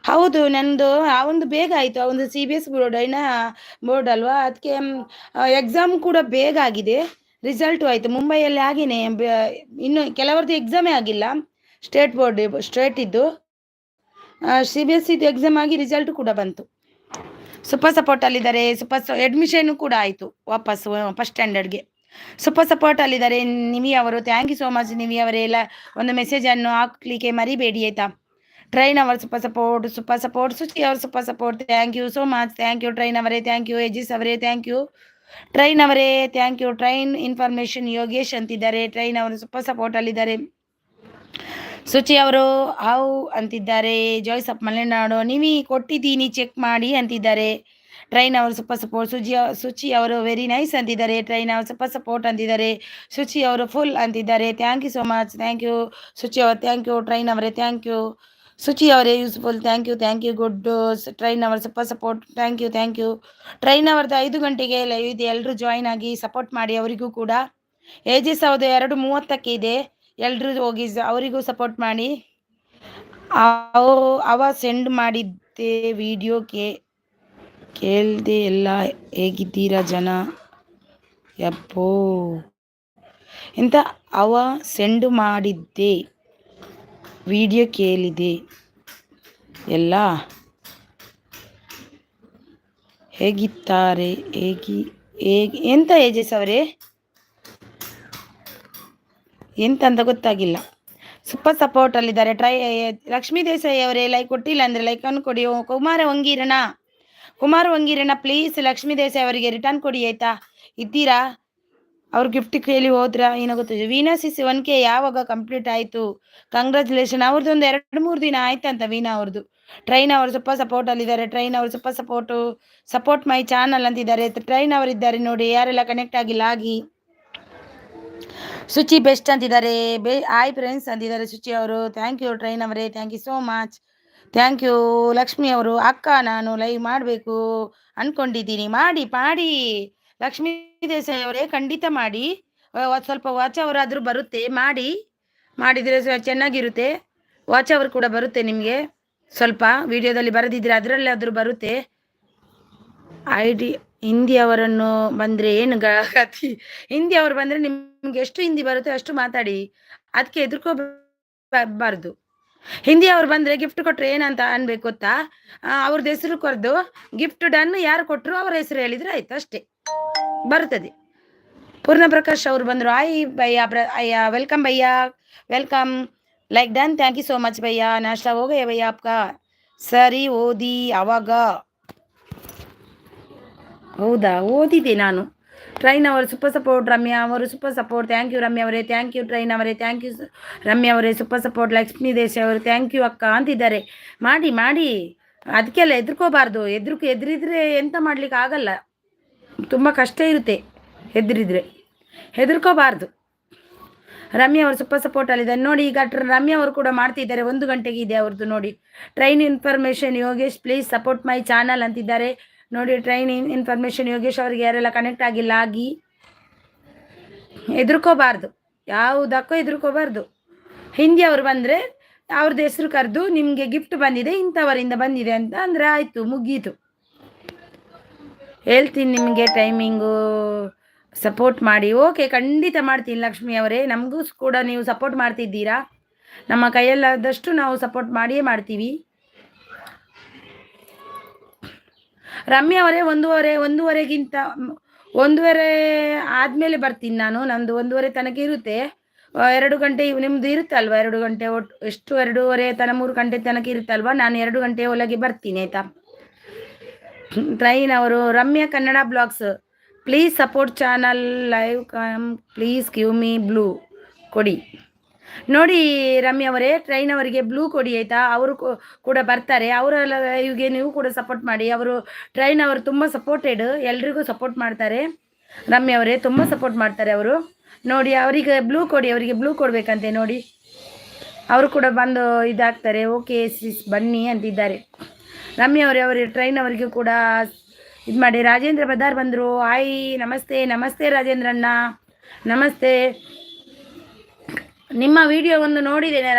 ಹೌದು, ನಂದು ಅವನು ಬೇಗ ಆಯಿತು. ಅವನು CBSE ಬೋರ್ಡ್ ಅಲ್ವಾ, ಅದಕ್ಕೆ ಎಕ್ಸಾಮ್ ಕೂಡ ಬೇಗ ಆಗಿದೆ. ರಿಸಲ್ಟು ಆಯಿತು. ಮುಂಬೈಯಲ್ಲಿ ಹಾಗೇನೆ ಇನ್ನು ಕೆಲವರದ್ದು ಎಕ್ಸಾಮೇ ಆಗಿಲ್ಲ. ಸ್ಟೇಟ್ ಇದ್ದು CBSE ಎಕ್ಸಾಮ್ ಆಗಿ ರಿಸಲ್ಟ್ ಕೂಡ ಬಂತು. ಸೂಪರ್ ಸಪೋರ್ಟಲ್ಲಿದ್ದಾರೆ. ಅಡ್ಮಿಷನ್ ಕೂಡ ಆಯಿತು ವಾಪಸ್ ಫಸ್ಟ್ ಸ್ಟ್ಯಾಂಡರ್ಡ್ಗೆ. ಸೂಪರ್ ಸಪೋರ್ಟಲ್ಲಿದ್ದಾರೆ ನಿಮಿ ಅವರು. Thank you so much Nimi ಅವರೆಲ್ಲ. ಒಂದು ಮೆಸೇಜನ್ನು ಹಾಕ್ಲಿಕ್ಕೆ ಮರಿಬೇಡಿ ಆಯಿತಾ. ಟ್ರೈನ್ ಅವರ್ ಸೂಪರ್ ಸಪೋರ್ಟ್. ಸುಚಿ ಅವರು super support. Thank you so much. Thank you train ಅವರೇ. ಥ್ಯಾಂಕ್ ಯು ಎಜಿಸ್ ಅವರೇ. ಥ್ಯಾಂಕ್ ಯು ಟ್ರೈನ್ ಅವರೇ. Thank you Train information Yogesh ಅಂತಿದ್ದಾರೆ. ಟ್ರೈನ್ ಅವರು ಸೂಪರ್ ಸಪೋರ್ಟಲ್ಲಿದ್ದಾರೆ. ಸುಚಿ ಅವರು ಹೌ ಅಂತಿದ್ದಾರೆ. ಜಾಯ್ಸ್ ಅಪ್ ಮಲೆನಾಡು ನಿಮಿ ಕೊಟ್ಟಿದ್ದೀನಿ ಚೆಕ್ ಮಾಡಿ ಅಂತಿದ್ದಾರೆ. ಟ್ರೈನ್ ಅವರು ಸೂಪರ್ ಸಪೋರ್ಟ್. ಸುಚಿ ಅವರು ವೆರಿ ನೈಸ್ ಅಂತಿದ್ದಾರೆ. ಟ್ರೈನ್ ಅವರು ಸೂಪರ್ ಸಪೋರ್ಟ್ ಅಂತಿದ್ದಾರೆ. ಸುಚಿ ಅವರು ಫುಲ್ ಅಂತಿದ್ದಾರೆ. Thank you so much. Thank you Suchi ಅವರು. ಥ್ಯಾಂಕ್ ಯು ಟ್ರೈನ್ ಅವರೇ. ಥ್ಯಾಂಕ್ ಯು ಸುಚಿ ಅವರೇ. Useful. Thank you good. Train ಅವರ್ super support. Thank you Train ಅವರದ್ದು 5 ಗಂಟೆಗೆ ಲೈವ್ ಇದೆ. ಎಲ್ಲರೂ ಜಾಯಿನ್ ಆಗಿ ಸಪೋರ್ಟ್ ಮಾಡಿ. ಅವರಿಗೂ ಕೂಡ ಏಜಸ್ ಅವ್ರದ್ದು 2:30 ಇದೆ. ಎಲ್ಲರೂ ಹೋಗಿ ಅವರಿಗೂ ಸಪೋರ್ಟ್ ಮಾಡಿ. ಅವ ಸೆಂಡ್ ಮಾಡಿದ್ದೆ ವಿಡಿಯೋ ಕೇಳ್ದೆ ಎಲ್ಲ ಹೇಗಿದ್ದೀರಾ ಜನ ಯಪ್ಪೋ ಎಂತ. ಅವ ಸೆಂಡ್ ಮಾಡಿದ್ದೆ ವಿಡಿಯೋ ಕೇಳಿದೆ ಎಲ್ಲ ಹೇಗಿದ್ದಾರೆ ಎಂತ ಏಜಸ್ ಅವರೇ ಎಂತ ಅಂತ ಗೊತ್ತಾಗಿಲ್ಲ. ಸೂಪರ್ ಸಪೋರ್ಟಲ್ಲಿದ್ದಾರೆ. ಲಕ್ಷ್ಮೀ ದೇಸಾಯಿ ಅವರೇ ಲೈಕ್ ಕೊಟ್ಟಿಲ್ಲ ಅಂದರೆ ಲೈಕನ್ನು ಕೊಡಿ. ಕುಮಾರ ವಂಗೀರಣ್ಣ ಪ್ಲೀಸ್ ಲಕ್ಷ್ಮೀ ದೇಸಾಯಿ ಅವರಿಗೆ ರಿಟರ್ನ್ ಕೊಡಿ ಆಯಿತಾ. ಇದ್ದೀರಾ? ಅವ್ರು ಗಿಫ್ಟ್ ಕೇಳಿ ಹೋದ್ರಾ ಏನೋ ಗೊತ್ತಿದೆ. ವೀಣಾ ಸಿಸ್ 1K ಯಾವಾಗ ಕಂಪ್ಲೀಟ್ ಆಯಿತು? ಕಂಗ್ರ್ಯಾಚುಲೇಷನ್. ಅವ್ರದ್ದು ಒಂದು 2-3 ದಿನ ಆಯ್ತಂತ ವೀಣಾ ಅವ್ರದ್ದು. ಟ್ರೈನ್ ಅವರು ಸೂಪರ್ ಸಪೋರ್ಟಲ್ಲಿದ್ದಾರೆ. ಟ್ರೈನ್ ಅವರು ಸೂಪರ್ ಸಪೋರ್ಟ್ ಮೈ ಚಾನಲ್ ಅಂತಿದ್ದಾರೆ. ಟ್ರೈನ್ ಅವರಿದ್ದಾರೆ ನೋಡಿ. ಯಾರೆಲ್ಲ ಕನೆಕ್ಟ್ ಆಗಿಲ್ಲ ಆಗಿ. ಸುಚಿ ಬೆಸ್ಟ್ ಅಂತಿದ್ದಾರೆ. ಹಾಯ್ ಫ್ರೆಂಡ್ಸ್ ಅಂತಿದ್ದಾರೆ ಸುಚಿ ಅವರು. ಥ್ಯಾಂಕ್ ಯು ಟ್ರೈನ್ ಅವರೇ. Thank you so much. Thank you Lakshmi ಅವರು. ಅಕ್ಕ ನಾನು ಲೈವ್ ಮಾಡಬೇಕು ಅಂದ್ಕೊಂಡಿದ್ದೀನಿ. ಮಾಡಿ ಮಾಡಿ ಲಕ್ಷ್ಮೀ ದೇಸಾಯಿ ಅವರೇ, ಖಂಡಿತ ಮಾಡಿ. ಸ್ವಲ್ಪ ವಾಚ್ ಅವರ್ ಆದರೂ ಬರುತ್ತೆ, ಮಾಡಿದರೆ ಚೆನ್ನಾಗಿರುತ್ತೆ. ವಾಚ್ ಅವರ್ ಕೂಡ ಬರುತ್ತೆ ನಿಮಗೆ. ಸ್ವಲ್ಪ ವಿಡಿಯೋದಲ್ಲಿ ಬರದಿದ್ರೆ ಅದರಲ್ಲಾದರೂ ಬರುತ್ತೆ. ID ಹಿಂದಿ ಅವರನ್ನು ಬಂದರೆ ಏನು ಗತಿ. ಹಿಂದಿ ಅವರು ಬಂದರೆ ನಿಮ್ಗೆ ಎಷ್ಟು ಹಿಂದಿ ಬರುತ್ತೆ ಅಷ್ಟು ಮಾತಾಡಿ, ಅದಕ್ಕೆ ಹೆದರ್ಕೋಬಾರ್ದು. ಹಿಂದಿ ಅವ್ರು ಬಂದರೆ ಗಿಫ್ಟ್ ಕೊಟ್ಟರೆ ಏನಂತ ಅನ್ಬೇಕು ಗೊತ್ತಾ? ಅವ್ರದ್ದು ಹೆಸರು ಕರೆದು ಗಿಫ್ಟ್ ಡನ್, ಯಾರು ಕೊಟ್ಟರು ಅವರ ಹೆಸರು ಹೇಳಿದರೆ ಆಯ್ತು, ಅಷ್ಟೇ ಬರುತ್ತದೆ. ಪೂರ್ಣ ಪ್ರಕಾಶ್ ಅವರು ಬಂದರು. ಆಯ್ ಭಯ್ಯ ಅಯ್ಯ, ವೆಲ್ಕಮ್ ಭಯ್ಯ, welcome. Like done, thank you so much ಭಯ್ಯ. ನಾಷ್ಟ ಹೋಗಯ್ಯ ಭಯ್ಯ ಆಪ್ಕಾ? ಸರಿ ಓದಿ ಅವಾಗ. ಹೌದಾ, ಓದಿದೆ ನಾನು. ಟ್ರೈನ್ ಅವರು ಸೂಪರ್ ಸಪೋರ್ಟ್. ರಮ್ಯಾ ಅವರು super support. Thank you Ramya ಅವರೇ, ಥ್ಯಾಂಕ್ ಯು ಟ್ರೈನ್ ಅವರೇ, ಥ್ಯಾಂಕ್ ಯು ರಮ್ಯಾ ಅವರೇ, ಸೂಪರ್ ಸಪೋರ್ಟ್. ಲಕ್ಷ್ಮೀ ದೇಶಾಯಿ ಅವರು ಥ್ಯಾಂಕ್ ಯು ಅಕ್ಕ ಅಂತಿದ್ದಾರೆ. ಮಾಡಿ ಅದಕ್ಕೆಲ್ಲ ಹೆದರ್ಕೋಬಾರ್ದು. ಎದುರಿದ್ರೆ ಎಂತ ಮಾಡ್ಲಿಕ್ಕೆ ಆಗಲ್ಲ, ತುಂಬ ಕಷ್ಟ ಇರುತ್ತೆ ಹೆದರಿದ್ರೆ. ಹೆದರ್ಕೋಬಾರ್ದು. ರಮ್ಯಾ ಅವರು ಸೂಪರ್ ಸಪೋರ್ಟಲ್ಲಿದ್ದಾರೆ ನೋಡಿ. ಈಗ ರಮ್ಯಾ ಅವರು ಕೂಡ ಮಾಡ್ತಿದ್ದಾರೆ. 1 ಗಂಟೆಗೆ ಇದೆ ಅವ್ರದ್ದು ನೋಡಿ. Train information Yogesh please support my channel ಅಂತಿದ್ದಾರೆ ನೋಡಿ. ಟ್ರೈನ್ ಇನ್ಫಾರ್ಮೇಷನ್ ಯೋಗೇಶ್ ಅವರಿಗೆ ಯಾರೆಲ್ಲ ಕನೆಕ್ಟ್ ಆಗಿಲ್ಲ ಆಗಿ. ಹೆದರ್ಕೋಬಾರ್ದು, ಯಾವುದಕ್ಕೂ ಹೆದರ್ಕೋಬಾರ್ದು. ಹಿಂದಿ ಅವರು ಬಂದರೆ ಅವ್ರದ್ದು ಹೆಸರು ಕರೆದು ನಿಮಗೆ ಗಿಫ್ಟ್ ಬಂದಿದೆ, ಇಂಥವರಿಂದ ಬಂದಿದೆ ಅಂತ ಅಂದರೆ ಆಯಿತು, ಮುಗೀತು. ಹೇಳ್ತೀನಿ ನಿಮಗೆ ಟೈಮಿಂಗು. ಸಪೋರ್ಟ್ ಮಾಡಿ. ಓಕೆ, ಖಂಡಿತ ಮಾಡ್ತೀನಿ ಲಕ್ಷ್ಮಿ ಅವರೇ. ನಮಗೂ ಕೂಡ ನೀವು ಸಪೋರ್ಟ್ ಮಾಡ್ತಿದ್ದೀರಾ. ನಮ್ಮ ಕೈಯಲ್ಲಾದಷ್ಟು ನಾವು ಸಪೋರ್ಟ್ ಮಾಡಿಯೇ ಮಾಡ್ತೀವಿ. ರಮ್ಯಾ ಅವರೇ, ಒಂದೂವರೆಗಿಂತ 1:30 ಆದಮೇಲೆ ಬರ್ತೀನಿ ನಾನು. ನಂದು 1:30 ತನಕ ಇರುತ್ತೆ. 2 ಗಂಟೆ ನಿಮ್ಮದು ಇರುತ್ತಲ್ವ? 2 ಗಂಟೆ ಒಟ್ಟು ಎಷ್ಟು? 2:30 ತನಕ 3 ಗಂಟೆ ತನಕ ಇರುತ್ತಲ್ವ? ನಾನು 2 ಗಂಟೆ ಒಳಗೆ ಬರ್ತೀನಿ ಆಯಿತಾ? ಟ್ರೈನ್ ಅವರು Ramya Kannada blogs please support channel live come please give me blue ಕೊಡಿ ನೋಡಿ. ರಮ್ಯಾ ಅವರೇ, ಟ್ರೈನ್ ಅವರಿಗೆ ಬ್ಲೂ ಕೊಡಿ ಆಯಿತಾ? ಅವರು ಕೂಡ ಬರ್ತಾರೆ. ಅವರ ಲೈವ್ಗೆ ನೀವು ಕೂಡ ಸಪೋರ್ಟ್ ಮಾಡಿ. ಅವರು ಟ್ರೈನ್ ಅವರು ತುಂಬ ಸಪೋರ್ಟೆಡ್, ಎಲ್ರಿಗೂ ಸಪೋರ್ಟ್ ಮಾಡ್ತಾರೆ. ರಮ್ಯಾ ಅವರೇ ತುಂಬ ಸಪೋರ್ಟ್ ಮಾಡ್ತಾರೆ ಅವರು ನೋಡಿ. ಅವರಿಗೆ ಬ್ಲೂ ಕೊಡಿ, ಅವರಿಗೆ ಬ್ಲೂ ಕೊಡಬೇಕಂತೆ ನೋಡಿ. ಅವರು ಕೂಡ ಬಂದು ಇದಾಗ್ತಾರೆ. ಓಕೆ ಸಿಸ್ ಬನ್ನಿ ಅಂತಿದ್ದಾರೆ ರಮ್ಯಾ ಅವರೇ. ಅವರ ಟ್ರೈನ್ ಅವರಿಗೂ ಕೂಡ ಇದು ಮಾಡಿ. ರಾಜೇಂದ್ರ ಬದಾರ್ ಬಂದರು. ಆಯ್ ನಮಸ್ತೆ ರಾಜೇಂದ್ರಣ್ಣ, ನಮಸ್ತೆ. ನಿಮ್ಮ ವಿಡಿಯೋ ಒಂದು ನೋಡಿದ್ದೇನೆ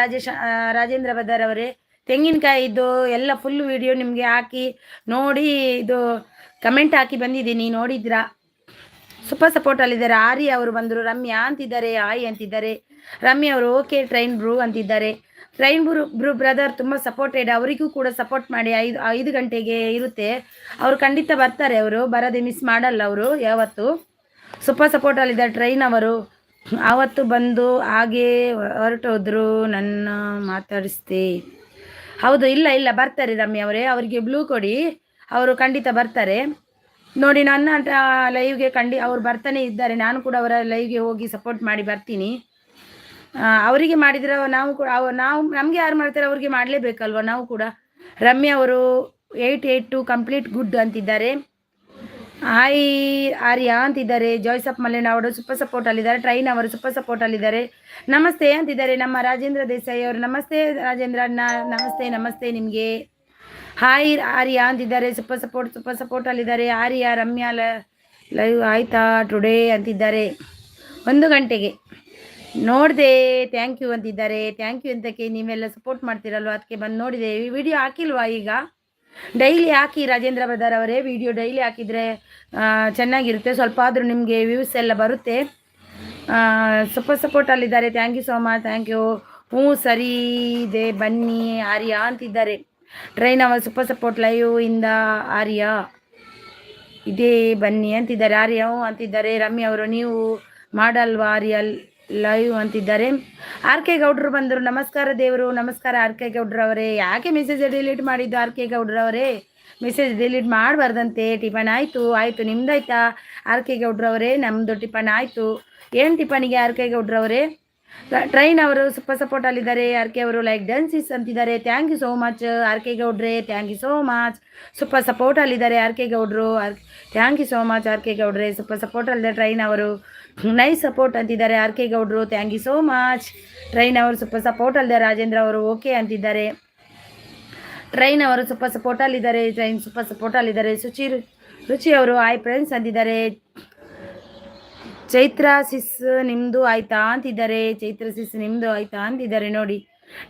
ರಾಜೇಂದ್ರ ಬದಾರ್ ಅವರೇ. ತೆಂಗಿನಕಾಯಿ ಇದ್ದು ಎಲ್ಲ ಫುಲ್ ವಿಡಿಯೋ ನಿಮಗೆ ಹಾಕಿ ನೋಡಿ, ಇದು ಕಮೆಂಟ್ ಹಾಕಿ ಬಂದಿದ್ದೀನಿ, ನೋಡಿದ್ರಾ? ಸೂಪರ್ ಸಪೋರ್ಟಲ್ಲಿದ್ದಾರೆ. ಆರ್ಯ ಅವರು ಬಂದರು. ರಮ್ಯಾ ಅಂತಿದ್ದಾರೆ, ಆಯ್ ಅಂತಿದ್ದಾರೆ. ರಮ್ಯಾ ಅವರು ಓಕೆ ಟ್ರೈನ್ ಬ್ರೂ ಅಂತಿದ್ದಾರೆ. ಟ್ರೈನ್ ಬ್ರೂ ಬ್ರದರ್ ತುಂಬ ಸಪೋರ್ಟೆಡ್, ಅವರಿಗೂ ಕೂಡ ಸಪೋರ್ಟ್ ಮಾಡಿ. 5 ಗಂಟೆಗೆ ಇರುತ್ತೆ, ಅವರು ಖಂಡಿತ ಬರ್ತಾರೆ. ಅವರು ಬರೋದೇ ಮಿಸ್ ಮಾಡಲ್ಲ ಅವರು ಯಾವತ್ತು. ಸೂಪರ್ ಸಪೋರ್ಟಲ್ಲಿದ್ದಾರೆ ಟ್ರೈನ್ ಅವರು. ಆವತ್ತು ಬಂದು ಹಾಗೇ ಹೊರಟೋದ್ರು, ನನ್ನ ಮಾತಾಡಿಸ್ದೆ. ಹೌದು, ಇಲ್ಲ ಬರ್ತಾರೆ ರಮ್ಯಾ ಅವರೇ. ಅವರಿಗೆ ಬ್ಲೂ ಕೊಡಿ, ಅವರು ಖಂಡಿತ ಬರ್ತಾರೆ ನೋಡಿ. ನನ್ನ ಲೈವ್ಗೆ ಅವ್ರು ಬರ್ತಾನೆ ಇದ್ದಾರೆ. ನಾನು ಕೂಡ ಅವರ ಲೈವ್ಗೆ ಹೋಗಿ ಸಪೋರ್ಟ್ ಮಾಡಿ ಬರ್ತೀನಿ. ಅವರಿಗೆ ಮಾಡಿದರೆ ನಾವು ಕೂಡ ನಮಗೆ ಯಾರು ಮಾಡ್ತಾರೆ ಅವ್ರಿಗೆ ಮಾಡಲೇಬೇಕಲ್ವ ನಾವು ಕೂಡ. ರಮ್ಯಾ ಅವರು 882 ಕಂಪ್ಲೀಟ್ ಗುಡ್ ಅಂತಿದ್ದಾರೆ. ಹಾಯ್ ಆರ್ಯ ಅಂತಿದ್ದಾರೆ. ಜಾಯ್ಸಪ್ ಮಲ್ಲೇನ ಅವರು ಸೂಪರ್ ಸಪೋರ್ಟಲ್ಲಿದ್ದಾರೆ. ಟ್ರೈನ್ ಅವರು ಸೂಪರ್ ಸಪೋರ್ಟಲ್ಲಿದ್ದಾರೆ. ನಮಸ್ತೆ ಅಂತಿದ್ದಾರೆ ನಮ್ಮ ರಾಜೇಂದ್ರ ದೇಸಾಯಿ ಅವರು. ನಮಸ್ತೆ ರಾಜೇಂದ್ರ ಅಣ್ಣ, ನಮಸ್ತೆ ನಿಮಗೆ. ಹಾಯ್ ಆರ್ಯ ಅಂತಿದ್ದಾರೆ. ಸೂಪರ್ ಸಪೋರ್ಟಲ್ಲಿದ್ದಾರೆ ಆರ್ಯ. ರಮ್ಯಾ ಲೈವ್ ಆಯ್ತಾ ಟುಡೇ ಅಂತಿದ್ದಾರೆ. 1 ಗಂಟೆಗೆ ನೋಡಿದೆ, ಥ್ಯಾಂಕ್ ಯು ಅಂತಿದ್ದಾರೆ. ಥ್ಯಾಂಕ್ ಯು ಅಂತಕ್ಕೆ ನೀವೆಲ್ಲ ಸಪೋರ್ಟ್ ಮಾಡ್ತೀರಲ್ವ, ಅದಕ್ಕೆ ಬಂದು ನೋಡಿದೆ. ವಿಡಿಯೋ ಹಾಕಿಲ್ವಾ? ಈಗ ಡೈಲಿ ಹಾಕಿ ರಾಜೇಂದ್ರ ಬದಾರ್ ಅವರೇ. ವಿಡಿಯೋ ಡೈಲಿ ಹಾಕಿದರೆ ಚೆನ್ನಾಗಿರುತ್ತೆ, ಸ್ವಲ್ಪ ಆದರೂ ನಿಮಗೆ ವ್ಯೂಸ್ ಎಲ್ಲ ಬರುತ್ತೆ. ಸೂಪರ್ ಸಪೋರ್ಟಲ್ಲಿದ್ದಾರೆ. Thank you so much, thank you. ಹ್ಞೂ ಸರಿ ಇದೆ ಬನ್ನಿ ಆರ್ಯ ಅಂತಿದ್ದಾರೆ. ಟ್ರೈನ್ ಅವರ್ ಸೂಪರ್ ಸಪೋರ್ಟ್ ಲೈವ್ ಇಂದ ಆರ್ಯ ಇದೇ ಬನ್ನಿ ಅಂತಿದ್ದಾರೆ. ಆರ್ಯ ಅಂತಿದ್ದಾರೆ. ರಮ್ಯಾ ಅವರು ನೀವು ಮಾಡಲ್ವಾ ಆರ್ಯ ಲೈವ್ ಅಂತಿದ್ದಾರೆ. ಆರ್ ಕೆ ಗೌಡ್ರು ಬಂದರು. ನಮಸ್ಕಾರ ದೇವರು, ನಮಸ್ಕಾರ ಆರ್ ಕೆ ಗೌಡ್ರವರೇ. ಯಾಕೆ ಮೆಸೇಜ್ ಡಿಲೀಟ್ ಮಾಡಿದ್ದು ಆರ್ ಕೆ ಗೌಡ್ರವರೇ? ಮೆಸೇಜ್ ಡಿಲೀಟ್ ಮಾಡಬಾರ್ದಂತೆ. ಟಿಫನ್ ಆಯಿತು ನಿಮ್ದಾಯ್ತಾ ಆರ್ ಕೆ ಗೌಡ್ರವರೇ? ನಮ್ಮದು ಟಿಫನ್ ಆಯಿತು. ಏನು ಟಿಫನಿಗೆ ಆರ್ ಕೆ ಗೌಡ್ರವರೇ? ಟ್ರೈನ್ ಅವರು ಸೂಪರ್ ಸಪೋರ್ಟಲ್ಲಿದ್ದಾರೆ. ಆರ್ ಕೆ ಅವರು ಲೈಕ್ ಡನ್ಸಿಸ್ ಅಂತಿದ್ದಾರೆ. Thank you so much R K ಗೌಡ್ರೆ, thank you so much. Super ಸಪೋರ್ಟಲ್ಲಿದ್ದಾರೆ ಆರ್ ಕೆ ಗೌಡ್ರು. Thank you so much R K ಗೌಡ್ರೆ. ಸೂಪರ್ ಸಪೋರ್ಟಲ್ಲಿದ್ದಾರೆ ಟ್ರೈನ್ ಅವರು. ನೈಸ್ ಸಪೋರ್ಟ್ ಅಂತಿದ್ದಾರೆ ಆರ್ ಕೆ ಗೌಡ್ರು. Thank you so much. Train ಅವರು ಸೂಪರ್ ಸಪೋರ್ಟಲ್ಲಿದ್ದಾರೆ. ರಾಜೇಂದ್ರ ಅವರು ಓಕೆ ಅಂತಿದ್ದಾರೆ. ಟ್ರೈನ್ ಅವರು ಸೂಪರ್ ಸಪೋರ್ಟಲ್ಲಿದ್ದಾರೆ. ಟ್ರೈನ್ ಸೂಪರ್ ಸಪೋರ್ಟಲ್ಲಿದ್ದಾರೆ. ರುಚಿ ಅವರು ಹಾಯ್ ಫ್ರೆಂಡ್ಸ್ ಅಂತಿದ್ದಾರೆ. ಚೈತ್ರ ಸಿಸ್ ನಿಮ್ಮದು ಆಯ್ತಾ ಅಂತಿದ್ದಾರೆ. ಚೈತ್ರ ಸಿಸ್ ನಿಮ್ಮದು ಆಯ್ತಾ ಅಂತಿದ್ದಾರೆ ನೋಡಿ.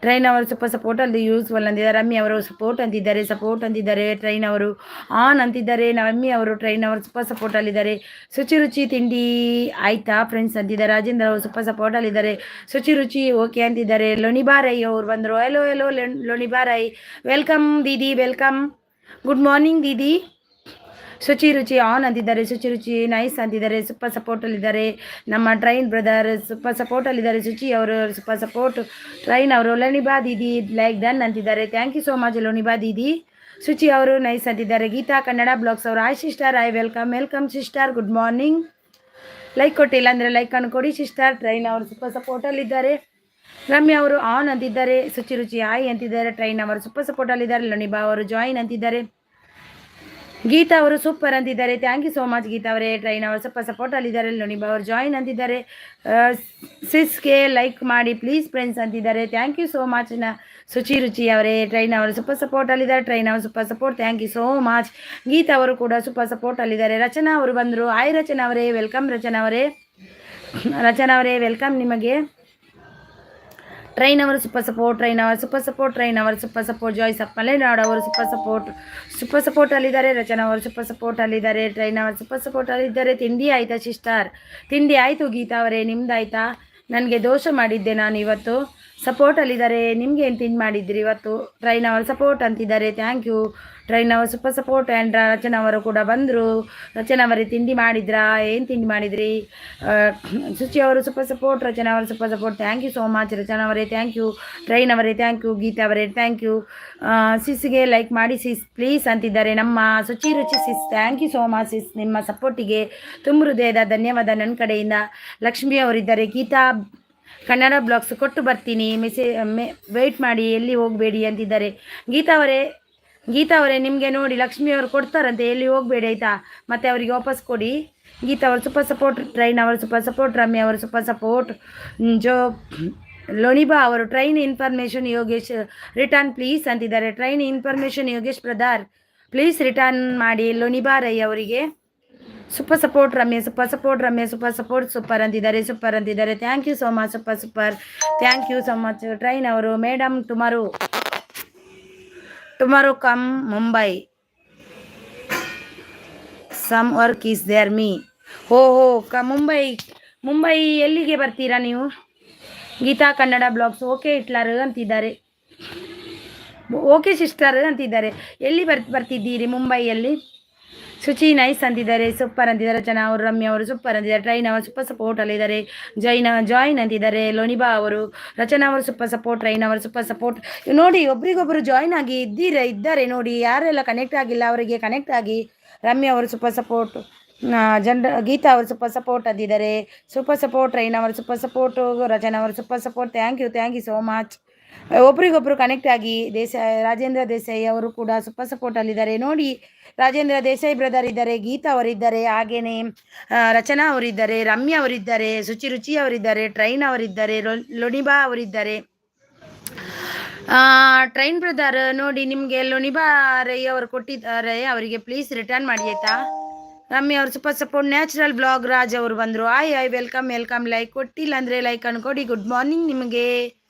ಟ್ರೈನ್ ಅವರು ಸೂಪರ್ ಸಪೋರ್ಟ್ ಅಲ್ಲಿ ಯೂಸ್ಫುಲ್ ಅಂತಿದ್ದಾರೆ. ರಮ್ಮಿ ಅವರು ಸಪೋರ್ಟ್ ಅಂತಿದ್ದಾರೆ. ಟ್ರೈನ್ ಅವರು ಆನ್ ಅಂತಿದ್ದಾರೆ. ರಮ್ಮಿ ಅವರು ಟ್ರೈನ್ ಅವರು ಸೂಪರ್ ಸಪೋರ್ಟಲ್ಲಿದ್ದಾರೆ. ರುಚಿ ತಿಂಡಿ ಆಯ್ತಾ ಫ್ರೆಂಡ್ಸ್ ಅಂತಿದ್ದಾರೆ. ರಾಜೇಂದ್ರ ಅವರು ಸೂಪರ್ ಸಪೋರ್ಟಲ್ಲಿದ್ದಾರೆ. ರುಚಿ ಓಕೆ ಅಂತಿದ್ದಾರೆ. ಲೋಣಿಬಾರೈ ಅವರು ಬಂದರು. ಹೆಲೋ ಲೋಣಿಬಾರೈ, ವೆಲ್ಕಮ್ ದೀದಿ, ವೆಲ್ಕಮ್, ಗುಡ್ ಮಾರ್ನಿಂಗ್ ದೀದಿ. ರುಚಿ ಆನ್ ಅಂತಿದ್ದಾರೆ. ರುಚಿ ನೈಸ್ ಅಂತಿದ್ದಾರೆ. ಸೂಪರ್ ಸಪೋರ್ಟಲ್ಲಿದ್ದಾರೆ. ನಮ್ಮ ಟ್ರೈನ್ ಬ್ರದರ್ ಸೂಪರ್ ಸಪೋರ್ಟಲ್ಲಿದ್ದಾರೆ. ಶುಚಿ ಅವರು ಸೂಪರ್ ಸಪೋರ್ಟ್. ಟ್ರೈನ್ ಅವರು ಲೋಣಿಬಾ ದೀದಿ ಲೈಕ್ ಡನ್ ಅಂತಿದ್ದಾರೆ. Thank you so much Loniba ದೀದಿ. ಶುಚಿ ಅವರು ನೈಸ್ ಅಂತಿದ್ದಾರೆ. ಗೀತಾ ಕನ್ನಡ ಬ್ಲಾಗ್ಸ್ ಅವರು hi sister, hi welcome sister, good morning. Like ಕೊಟ್ಟಿಲ್ಲ ಅಂದರೆ ಲೈಕ್ ಕೊಡಿ ಸಿಸ್ಟರ್. ಟ್ರೈನ್ ಅವರು ಸೂಪರ್ ಸಪೋರ್ಟಲ್ಲಿದ್ದಾರೆ. ರಮ್ಯಾ ಅವರು ಆನ್ ಅಂತಿದ್ದಾರೆ. ರುಚಿ ಹಾಯ್ ಅಂತಿದ್ದಾರೆ. ಟ್ರೈನ್ ಅವರು ಸೂಪರ್ ಸಪೋರ್ಟಲ್ಲಿದ್ದಾರೆ. ಲೋಣಿಬಾ ಅವರು ಜಾಯಿನ್ ಅಂತಿದ್ದಾರೆ. ಗೀತಾ ಅವರು ಸೂಪರ್ ಅಂತಿದ್ದಾರೆ. Thank you so much Geeta ಅವರೇ. ಟ್ರೈನ್ ಅವರು ಸೂಪರ್ ಸಪೋರ್ಟಲ್ಲಿದ್ದಾರೆ. ಲೋಣಿಬಾ ಅವರು ಜಾಯಿನ್ ಅಂತಿದ್ದಾರೆ. ಸಿಸ್ಗೆ ಲೈಕ್ ಮಾಡಿ ಪ್ಲೀಸ್ ಫ್ರೆಂಡ್ಸ್ ಅಂತಿದ್ದಾರೆ. Thank you so much Ruchi ಅವರೇ. ಟ್ರೈನ್ ಅವರು ಸೂಪರ್ ಸಪೋರ್ಟಲ್ಲಿದ್ದಾರೆ. ಟ್ರೈನ್ ಅವರು super support. Thank you so much. Geeta ಅವರು ಕೂಡ ಸೂಪರ್ ಸಪೋರ್ಟಲ್ಲಿದ್ದಾರೆ. ರಚನಾ ಅವರು ಬಂದರು. ಹಾಯ್ ರಚನಾ ಅವರೇ, ವೆಲ್ಕಮ್ ರಚನಾ ಅವರೇ ವೆಲ್ಕಮ್ ನಿಮಗೆ. ಟ್ರೈನ್ ಅವರು ಸೂಪರ್ ಸಪೋರ್ಟ್. ಜಾಯ್ಸ್ ಅಪ್ ಮಲೆನಾಡು ಅವರು ಸೂಪರ್ ಸಪೋರ್ಟಲ್ಲಿದ್ದಾರೆ. ರಚನಾ ಅವರು ಸೂಪರ್ ಸಪೋರ್ಟಲ್ಲಿದ್ದಾರೆ. ಟ್ರೈನ್ ಅವರು ಸೂಪರ್ ಸಪೋರ್ಟಲ್ಲಿದ್ದಾರೆ. ತಿಂಡಿ ಆಯಿತಾ ಸಿಸ್ಟರ್? ತಿಂಡಿ ಆಯಿತು ಗೀತಾ ಅವರೇ, ನಿಮ್ದಾಯ್ತಾ? ನನಗೆ ದೋಸೆ ಮಾಡಿದ್ದೆ ನಾನು ಇವತ್ತು. ಸಪೋರ್ಟಲ್ಲಿದ್ದಾರೆ. ನಿಮಗೆ ಏನು ತಿಂಡಿ ಮಾಡಿದ್ರಿ ಇವತ್ತು? ಟ್ರೈನ್ ಅವರು ಸಪೋರ್ಟ್ ಅಂತಿದ್ದಾರೆ. Thank you. ಟ್ರೈನ್ ಅವರು ಸೂಪರ್ ಸಪೋರ್ಟ್. ಆ್ಯಂಡ್ ರಚನಾ ಅವರು ಕೂಡ ಬಂದರು. ರಚನಾ ಅವರೇ ತಿಂಡಿ ಮಾಡಿದ್ರಾ? ಏನು ತಿಂಡಿ ಮಾಡಿದ್ರಿ? ಶುಚಿ ಅವರು ಸೂಪರ್ ಸಪೋರ್ಟ್. ರಚನಾ ಅವರು super support. Thank you so much Rachana ಅವರೇ, ಥ್ಯಾಂಕ್ ಯು. ಟ್ರೈನ್ ಅವರೇ ಥ್ಯಾಂಕ್ ಯು. ಗೀತಾ ಅವರೇ ಥ್ಯಾಂಕ್ ಯು. ಸಿಸ್ಗೆ ಲೈಕ್ ಮಾಡಿ ಸಿಸ್ ಪ್ಲೀಸ್ ಅಂತಿದ್ದಾರೆ ನಮ್ಮ Ruchi sis. Thank you so much sis. ನಿಮ್ಮ ಸಪೋರ್ಟಿಗೆ ತುಂಬ ಹೃದಯದ ಧನ್ಯವಾದ ನನ್ನ ಕಡೆಯಿಂದ. ಲಕ್ಷ್ಮಿ ಅವರಿದ್ದಾರೆ. ಗೀತಾ ಕನ್ನಡ ಬ್ಲಾಗ್ಸ್ ಕೊಟ್ಟು ಬರ್ತೀನಿ, ವೆಯ್ಟ್ ಮಾಡಿ, ಎಲ್ಲಿ ಹೋಗಬೇಡಿ ಅಂತಿದ್ದಾರೆ. ಗೀತಾ ಅವರೇ ನಿಮಗೆ ನೋಡಿ ಲಕ್ಷ್ಮಿ ಅವರು ಕೊಡ್ತಾರಂತೆ, ಎಲ್ಲಿ ಹೋಗಬೇಡಿ ಆಯಿತಾ, ಮತ್ತು ಅವರಿಗೆ ವಾಪಸ್ ಕೊಡಿ. ಗೀತಾ ಅವರು ಸೂಪರ್ ಸಪೋರ್ಟ್. ಟ್ರೈನ್ ಅವರು ಸೂಪರ್ ಸಪೋರ್ಟ್. ರಮ್ಯಾ ಅವರು ಸೂಪರ್ ಸಪೋರ್ಟ್. ಲೋಣಿಬಾ ಅವರು train information Yogesh return please ಅಂತಿದ್ದಾರೆ. Train information Yogesh brother please return ಮಾಡಿ ಲೋಣಿಬಾ ರೈ ಅವರಿಗೆ. ಸೂಪರ್ ಸಪೋರ್ಟ್ ರಮ್ಯಾ ಸೂಪರ್ ಅಂತಿದ್ದಾರೆ. Thank you so much super. Thank you so much. Train ಅವರು madam tomorrow come Mumbai, some work is there me. Mumbai ಎಲ್ಲಿಗೆ ಬರ್ತೀರಾ ನೀವು? Geetha Kannada blogs okay ಇಟ್ಲಾರು ಅಂತಿದ್ದಾರೆ. ಓಕೆ ಸಿಸ್ಟರ್ ಅಂತಿದ್ದಾರೆ. ಎಲ್ಲಿ ಬರ್ತಿದ್ದೀರಿ ಮುಂಬೈಯಲ್ಲಿ? ಶುಚಿ ನೈಸ್ ಅಂತಿದ್ದಾರೆ. ಸೂಪರ್ ಅಂತಿದ್ದಾರೆ. ರಚನಾ ಅವರು ರಮ್ಯಾ ಅವರು ಸೂಪರ್ ಅಂತಿದ್ದಾರೆ. ಟ್ರೈನ್ ಅವರು ಸೂಪರ್ ಸಪೋರ್ಟಲ್ಲಿದ್ದಾರೆ. ಜಾಯಿನ್ ಅಂತಿದ್ದಾರೆ. ಲೋಣಿಬಾ ಅವರು. ರಚನಾ ಅವರು ಸೂಪರ್ ಸಪೋರ್ಟ್. ಟ್ರೈನ್ ಅವರು ಸೂಪರ್ ಸಪೋರ್ಟ್. ನೋಡಿ ಒಬ್ರಿಗೊಬ್ಬರು ಜಾಯಿನ್ ಆಗಿ ಇದ್ದಾರೆ ನೋಡಿ. ಯಾರೆಲ್ಲ ಕನೆಕ್ಟ್ ಆಗಿಲ್ಲ ಅವರಿಗೆ ಕನೆಕ್ಟ್ ಆಗಿ. ರಮ್ಯಾ ಅವರು ಸೂಪರ್ ಸಪೋರ್ಟ್. ಗೀತಾ ಅವರು ಸೂಪರ್ ಸಪೋರ್ಟ್ ಅಂತಿದ್ದಾರೆ. Super support. ಟ್ರೈನ್ ಅವರು ಸೂಪರ್ ಸಪೋರ್ಟು. ರಚನಾ ಅವರು super support. Thank you so much. ಒಬ್ರಿಗೊಬ್ಬರು ಕನೆಕ್ಟ್ ಆಗಿ. ರಾಜೇಂದ್ರ ದೇಸಾಯಿ ಅವರು ಕೂಡ ಸೂಪರ್ ಸಪೋರ್ಟಲ್ಲಿದ್ದಾರೆ ನೋಡಿ. ರಾಜೇಂದ್ರ ದೇಸಾಯಿ ಬ್ರದರ್ ಇದ್ದಾರೆ. ಗೀತಾ ಅವರಿದ್ದಾರೆ. ಹಾಗೇನೆ ರಚನಾ ಅವರಿದ್ದಾರೆ. ರಮ್ಯಾ ಅವರಿದ್ದಾರೆ. ರುಚಿ ಅವರಿದ್ದಾರೆ. ಟ್ರೈನ್ ಅವರಿದ್ದಾರೆ. ಲೋಣಿಬಾ ಅವರಿದ್ದಾರೆ. ಟ್ರೈನ್ ಬ್ರದರ್ ನೋಡಿ ನಿಮಗೆ ಲೋಣಿಬಾ ರೈ ಅವರು ಕೊಟ್ಟಿದ್ದಾರೆ, ಅವರಿಗೆ ಪ್ಲೀಸ್ ರಿಟರ್ನ್ ಮಾಡಿ ಆಯಿತಾ. ರಮ್ಯಾ ಅವರು super support. Natural blog Raj ಅವರು ಬಂದರು. Hi welcome. ಲೈಕ್ ಕೊಟ್ಟಿಲ್ಲ ಅಂದರೆ ಲೈಕ್ ಅನ್ಕೊಡಿ. ಗುಡ್ ಮಾರ್ನಿಂಗ್ ನಿಮಗೆ.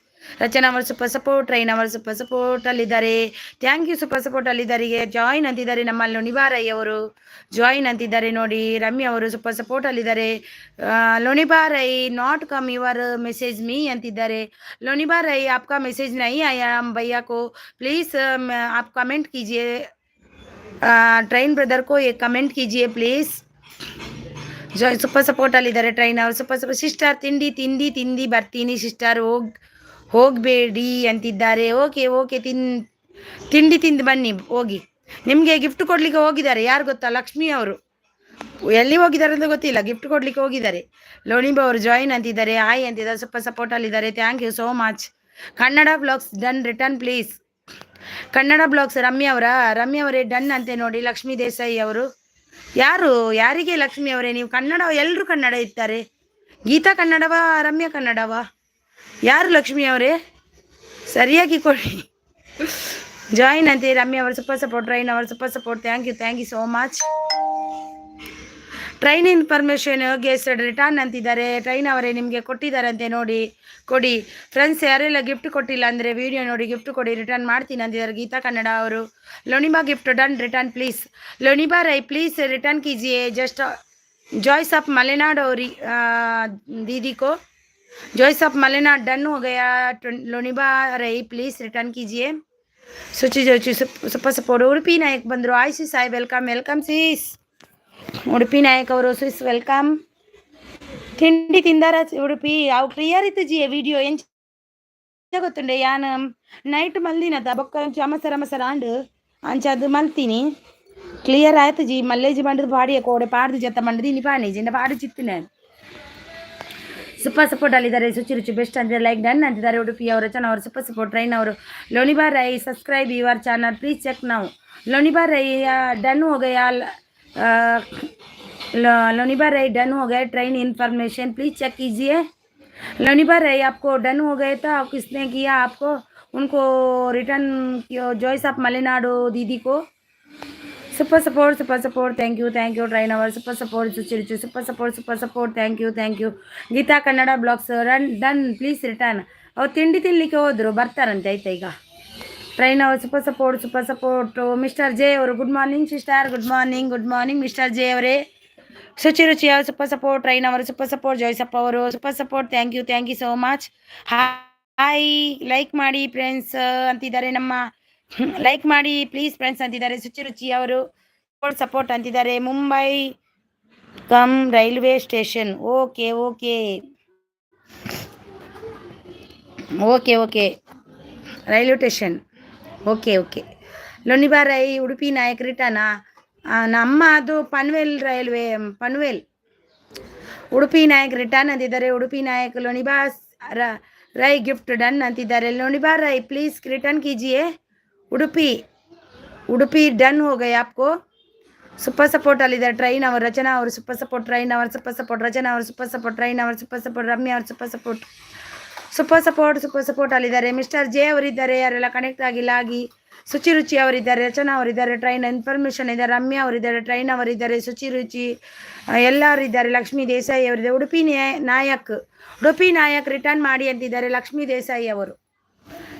ರಚನಾ ಅವರು ಸೂಪರ್ ಸಪೋರ್ಟ್. ಟ್ರೈನ್ ಅವರು ಸೂಪರ್ ಸಪೋರ್ಟಲ್ಲಿದ್ದಾರೆ. ಥ್ಯಾಂಕ್ ಯು ಸೂಪರ್ ಸಪೋರ್ಟಲ್ಲಿದ್ದಾರೆ. ಜಾಯಿನ್ ಅಂತಿದ್ದಾರೆ. ನಮ್ಮ ಲೋಣಿಬಾ ರೈ ಅವರು ಜಾಯಿನ್ ಅಂತಿದ್ದಾರೆ ನೋಡಿ. ರಮ್ಯಾ ಅವರು ಸೂಪರ್ ಸಪೋರ್ಟಲ್ಲಿದ್ದಾರೆ. Loniba Rai not come your message me ಅಂತಿದ್ದಾರೆ. ಲೋಣಿಬಾ ರೈ आपका मैसेज नहीं आया भैया को, प्लीज़ आप कमेंट कीजिए. ट्रेन ब्रदर को ये कमेंट कीजिए प्लीज़. ಸೂಪರ್ ಸಪೋರ್ಟಲ್ಲಿದ್ದಾರೆ. ಟ್ರೈನ್ ಅವರು ಸೂಪರ್ ಸಿಸ್ಟರ್. ತಿಂಡಿ ಬರ್ತೀನಿ ಸಿಸ್ಟರ್, ಹೋಗಬೇಡಿ ಅಂತಿದ್ದಾರೆ. ಓಕೆ ತಿಂಡಿ ತಿಂದು ಬನ್ನಿ ಹೋಗಿ. ನಿಮಗೆ ಗಿಫ್ಟ್ ಕೊಡಲಿಕ್ಕೆ ಹೋಗಿದ್ದಾರೆ. ಯಾರು ಗೊತ್ತಾ? ಲಕ್ಷ್ಮಿ ಅವರು. ಎಲ್ಲಿ ಹೋಗಿದ್ದಾರೆ ಅಂತ ಗೊತ್ತಿಲ್ಲ, ಗಿಫ್ಟ್ ಕೊಡಲಿಕ್ಕೆ ಹೋಗಿದ್ದಾರೆ. ಲೋಣಿಬಾ ಅವರು ಜಾಯಿನ್ ಅಂತಿದ್ದಾರೆ. ಹಾಯ್ ಅಂತಿದ್ದಾರೆ. ಸೂಪರ್ ಸಪೋರ್ಟಲ್ಲಿದ್ದಾರೆ. Thank you so much. Kannada blogs done return please. Kannada blogs Ramya ಅವರೇ ಡನ್ ಅಂತೆ ನೋಡಿ. ಲಕ್ಷ್ಮೀ ದೇಸಾಯಿ ಅವರು ಯಾರಿಗೆ ಲಕ್ಷ್ಮಿ ಅವರೇ? ನೀವು ಕನ್ನಡ, ಎಲ್ಲರೂ ಕನ್ನಡ ಇರ್ತಾರೆ. ಗೀತಾ ಕನ್ನಡವಾ? ರಮ್ಯಾ ಕನ್ನಡವಾ? ಯಾರು ಲಕ್ಷ್ಮಿ ಅವರೇ? ಸರಿಯಾಗಿ ಕೊಡಿ. ಜಾಯಿನ್ ಅಂತೆ ರಮ್ಯ ಅವರು ಸೂಪರ್ ಸಪೋರ್ಟ್, ಟ್ರೈನ್ ಅವರು super support, thank you so much. Train information guest return ಅಂತಿದ್ದಾರೆ. ಟ್ರೈನ್ ಅವರೇ ನಿಮಗೆ ಕೊಟ್ಟಿದ್ದಾರಂತೆ, ನೋಡಿ ಕೊಡಿ ಫ್ರೆಂಡ್ಸ್. ಯಾರೆಲ್ಲ ಗಿಫ್ಟ್ ಕೊಟ್ಟಿಲ್ಲ ಅಂದರೆ ವಿಡಿಯೋ ನೋಡಿ ಗಿಫ್ಟ್ ಕೊಡಿ, ರಿಟರ್ನ್ ಮಾಡ್ತೀನಿ ಅಂತಿದ್ದಾರೆ. ಗೀತಾ ಕನ್ನಡ ಅವರು Loniba gift done, return please. Loniba Rai please return कीजिए. जस्ट जॉयस ऑफ मलेनाड और दीदी को जॉयस ऑफ मलेनाड डन हो गया. लोनिबा राय प्लीज़ रिटर्न कीजिए. सुचि जोची सुपर सपोर्ट. उडुपी नायक बंदरू. आई सी साई वेलकम सीस. उडुपी नायक ಅವರು ಸ್ವಿಸ್ ವೆಲ್ಕಮ್. ತಿಂಡಿ ತಿಂದಾರ ಉಡುಪಿ? ಅವು ಕ್ಲಿಯರ್ ಇತ್ತು ಜಿ ವಿಡಿಯೋ ಎಂಚ ಗೊತ್ತುಂಡೆ ಯಾನ್ ನೈಟ್ ಮಲ್ದಿನದ ಬೊಕ್ಕ ಅಮಸರ ಮಸರ ಆಂಡ್ ಅಂಚದು ಮಲ್ತೀನಿ ಕ್ಲಿಯರ್ ಆಯ್ತು ಜಿ. ಮಲ್ಲೇಜಿ ಬಂಡದು ಪಾಡಿಯ ಕೋಡೆ ಪಾಡ್ದು ಜತ್ತ ಬಂಡದು ಇನಿ ಪಾಣೇಜಿ ಇಂದ ಪಾಡು ಚಿತ್ತಿನ ಸೂಪರ್ ಸಪೋರ್ಟ್ ಅಲ್ಲಿದ್ದಾರೆ. ಶುಚಿ ರುಚಿ ಬೆಸ್ಟ್ ಅಂತಿದ್ದಾರೆ, ಲೈಕ್ ಡನ್ ಅಂತಿದ್ದಾರೆ. ಉಡುಪಿ ಅವರು ರಚನಾ ಅವರು ಸೂಪರ್ ಸಪೋರ್ಟ್. ಟ್ರೈನ್ ಅವರು Loniba Rai subscribe your channel please check now. Loniba Rai done हो गया. लोनिबा राय डन हो गया. ट्रेन इन्फॉर्मेशन प्लीज चेक कीजिए. लोनिबा राय आपको डन हो गए था, किसने किया आपको? उनको रिटर्न जॉयस ऑफ मलेनाडो दीदी को super support thank you train अवर super support. Shuchiruchi super support thank you. Geetha Kannada blogs run done please return. ಅವ್ರು ತಿಂಡಿ ತಿನ್ನಲಿಕ್ಕೆ ಹೋದರು, ಬರ್ತಾರಂತೆ ಆಯ್ತಾ ಈಗ. ಟ್ರೈನ್ ಅವರು ಸೂಪರ್ ಸಪೋರ್ಟ್. ಮಿಸ್ಟರ್ ಜೆ ಅವರು good morning sister. Good morning mister J ಅವರೇ. ಶುಚಿರುಚಿ ಅವರು ಸೂಪರ್ ಸಪೋರ್ಟ್. ಟ್ರೈನ್ ಅವರು ಸೂಪರ್ ಸಪೋರ್ಟ್. ಜೋಯ್ಸಪ್ಪ ಅವರು super support. Thank you so much. Hi like ಮಾಡಿ ಫ್ರೆಂಡ್ಸ್ ಅಂತಿದ್ದಾರೆ. ನಮ್ಮ ಲೈಕ್ ಮಾಡಿ ಪ್ಲೀಸ್ ಫ್ರೆಂಡ್ಸ್ ಅಂತಿದ್ದಾರೆ. ಶುಚಿರುಚಿ ಅವರು ಸಪೋರ್ಟ್ ಅಂತಿದ್ದಾರೆ. Mumbai come railway station. Okay railway station. Okay. Loniba Rai Udupi Nayak रिटर्ना. ನಮ್ಮ ಅದು ಪನ್ವೇಲ್ ಉಡುಪಿ ನಾಯಕ್ ರಿಟರ್ನ್ ಅಂತಿದ್ದಾರೆ. ಉಡುಪಿ ನಾಯಕ್ लोनिबा राय गिफ्ट डन अंतिದ್ದಾರೆ. लोनिबा राय प्लीज़ रिटर्न कीजिए. उडुपी डन हो गए आपको. Super support अಲ್ಲಿದ್ದಾರೆ. ಟ್ರೈನ್ ಅವರು ರಚನಾ ಅವರು ಸೂಪರ್ ಸಪೋರ್ಟ್. ಟ್ರೈನ್ ಅವರು ಸೂಪರ್ ಸಪೋರ್ಟ್. ರಚನಾ ಅವರು ಸೂಪರ್ ಸಪೋರ್ಟ್. ಟ್ರೈನ್ ಅವರು ಸೂಪರ್ ಸಪೋರ್ಟ್. ರಮ್ಯಾ ಅವರು ಸೂಪರ್ ಸಪೋರ್ಟ್ ಅಲ್ಲಿದ್ದಾರೆ. ಮಿಸ್ಟರ್ ಜೆ ಅವರಿದ್ದಾರೆ. ಯಾರೆಲ್ಲ ಕನೆಕ್ಟ್ ಆಗಿಲ್ಲ ಆಗಿ. ಶುಚಿರುಚಿ ಅವರಿದ್ದಾರೆ. ರಚನಾ ಅವರಿದ್ದಾರೆ. ಟ್ರೈನ್ ಇನ್ಫಾರ್ಮೇಷನ್ ಇದ್ದಾರೆ. ರಮ್ಯಾ ಅವರಿದ್ದಾರೆ. ಟ್ರೈನ್ ಅವರಿದ್ದಾರೆ. ಶುಚಿರುಚಿ ಎಲ್ಲರಿದ್ದಾರೆ. ಲಕ್ಷ್ಮೀ ದೇಸಾಯಿ ಅವರಿದ್ದಾರೆ. ಉಡುಪಿ ನಾಯಕ್ ರಿಟರ್ನ್ ಮಾಡಿ ಅಂತಿದ್ದಾರೆ. ಲಕ್ಷ್ಮೀ ದೇಸಾಯಿ ಅವರು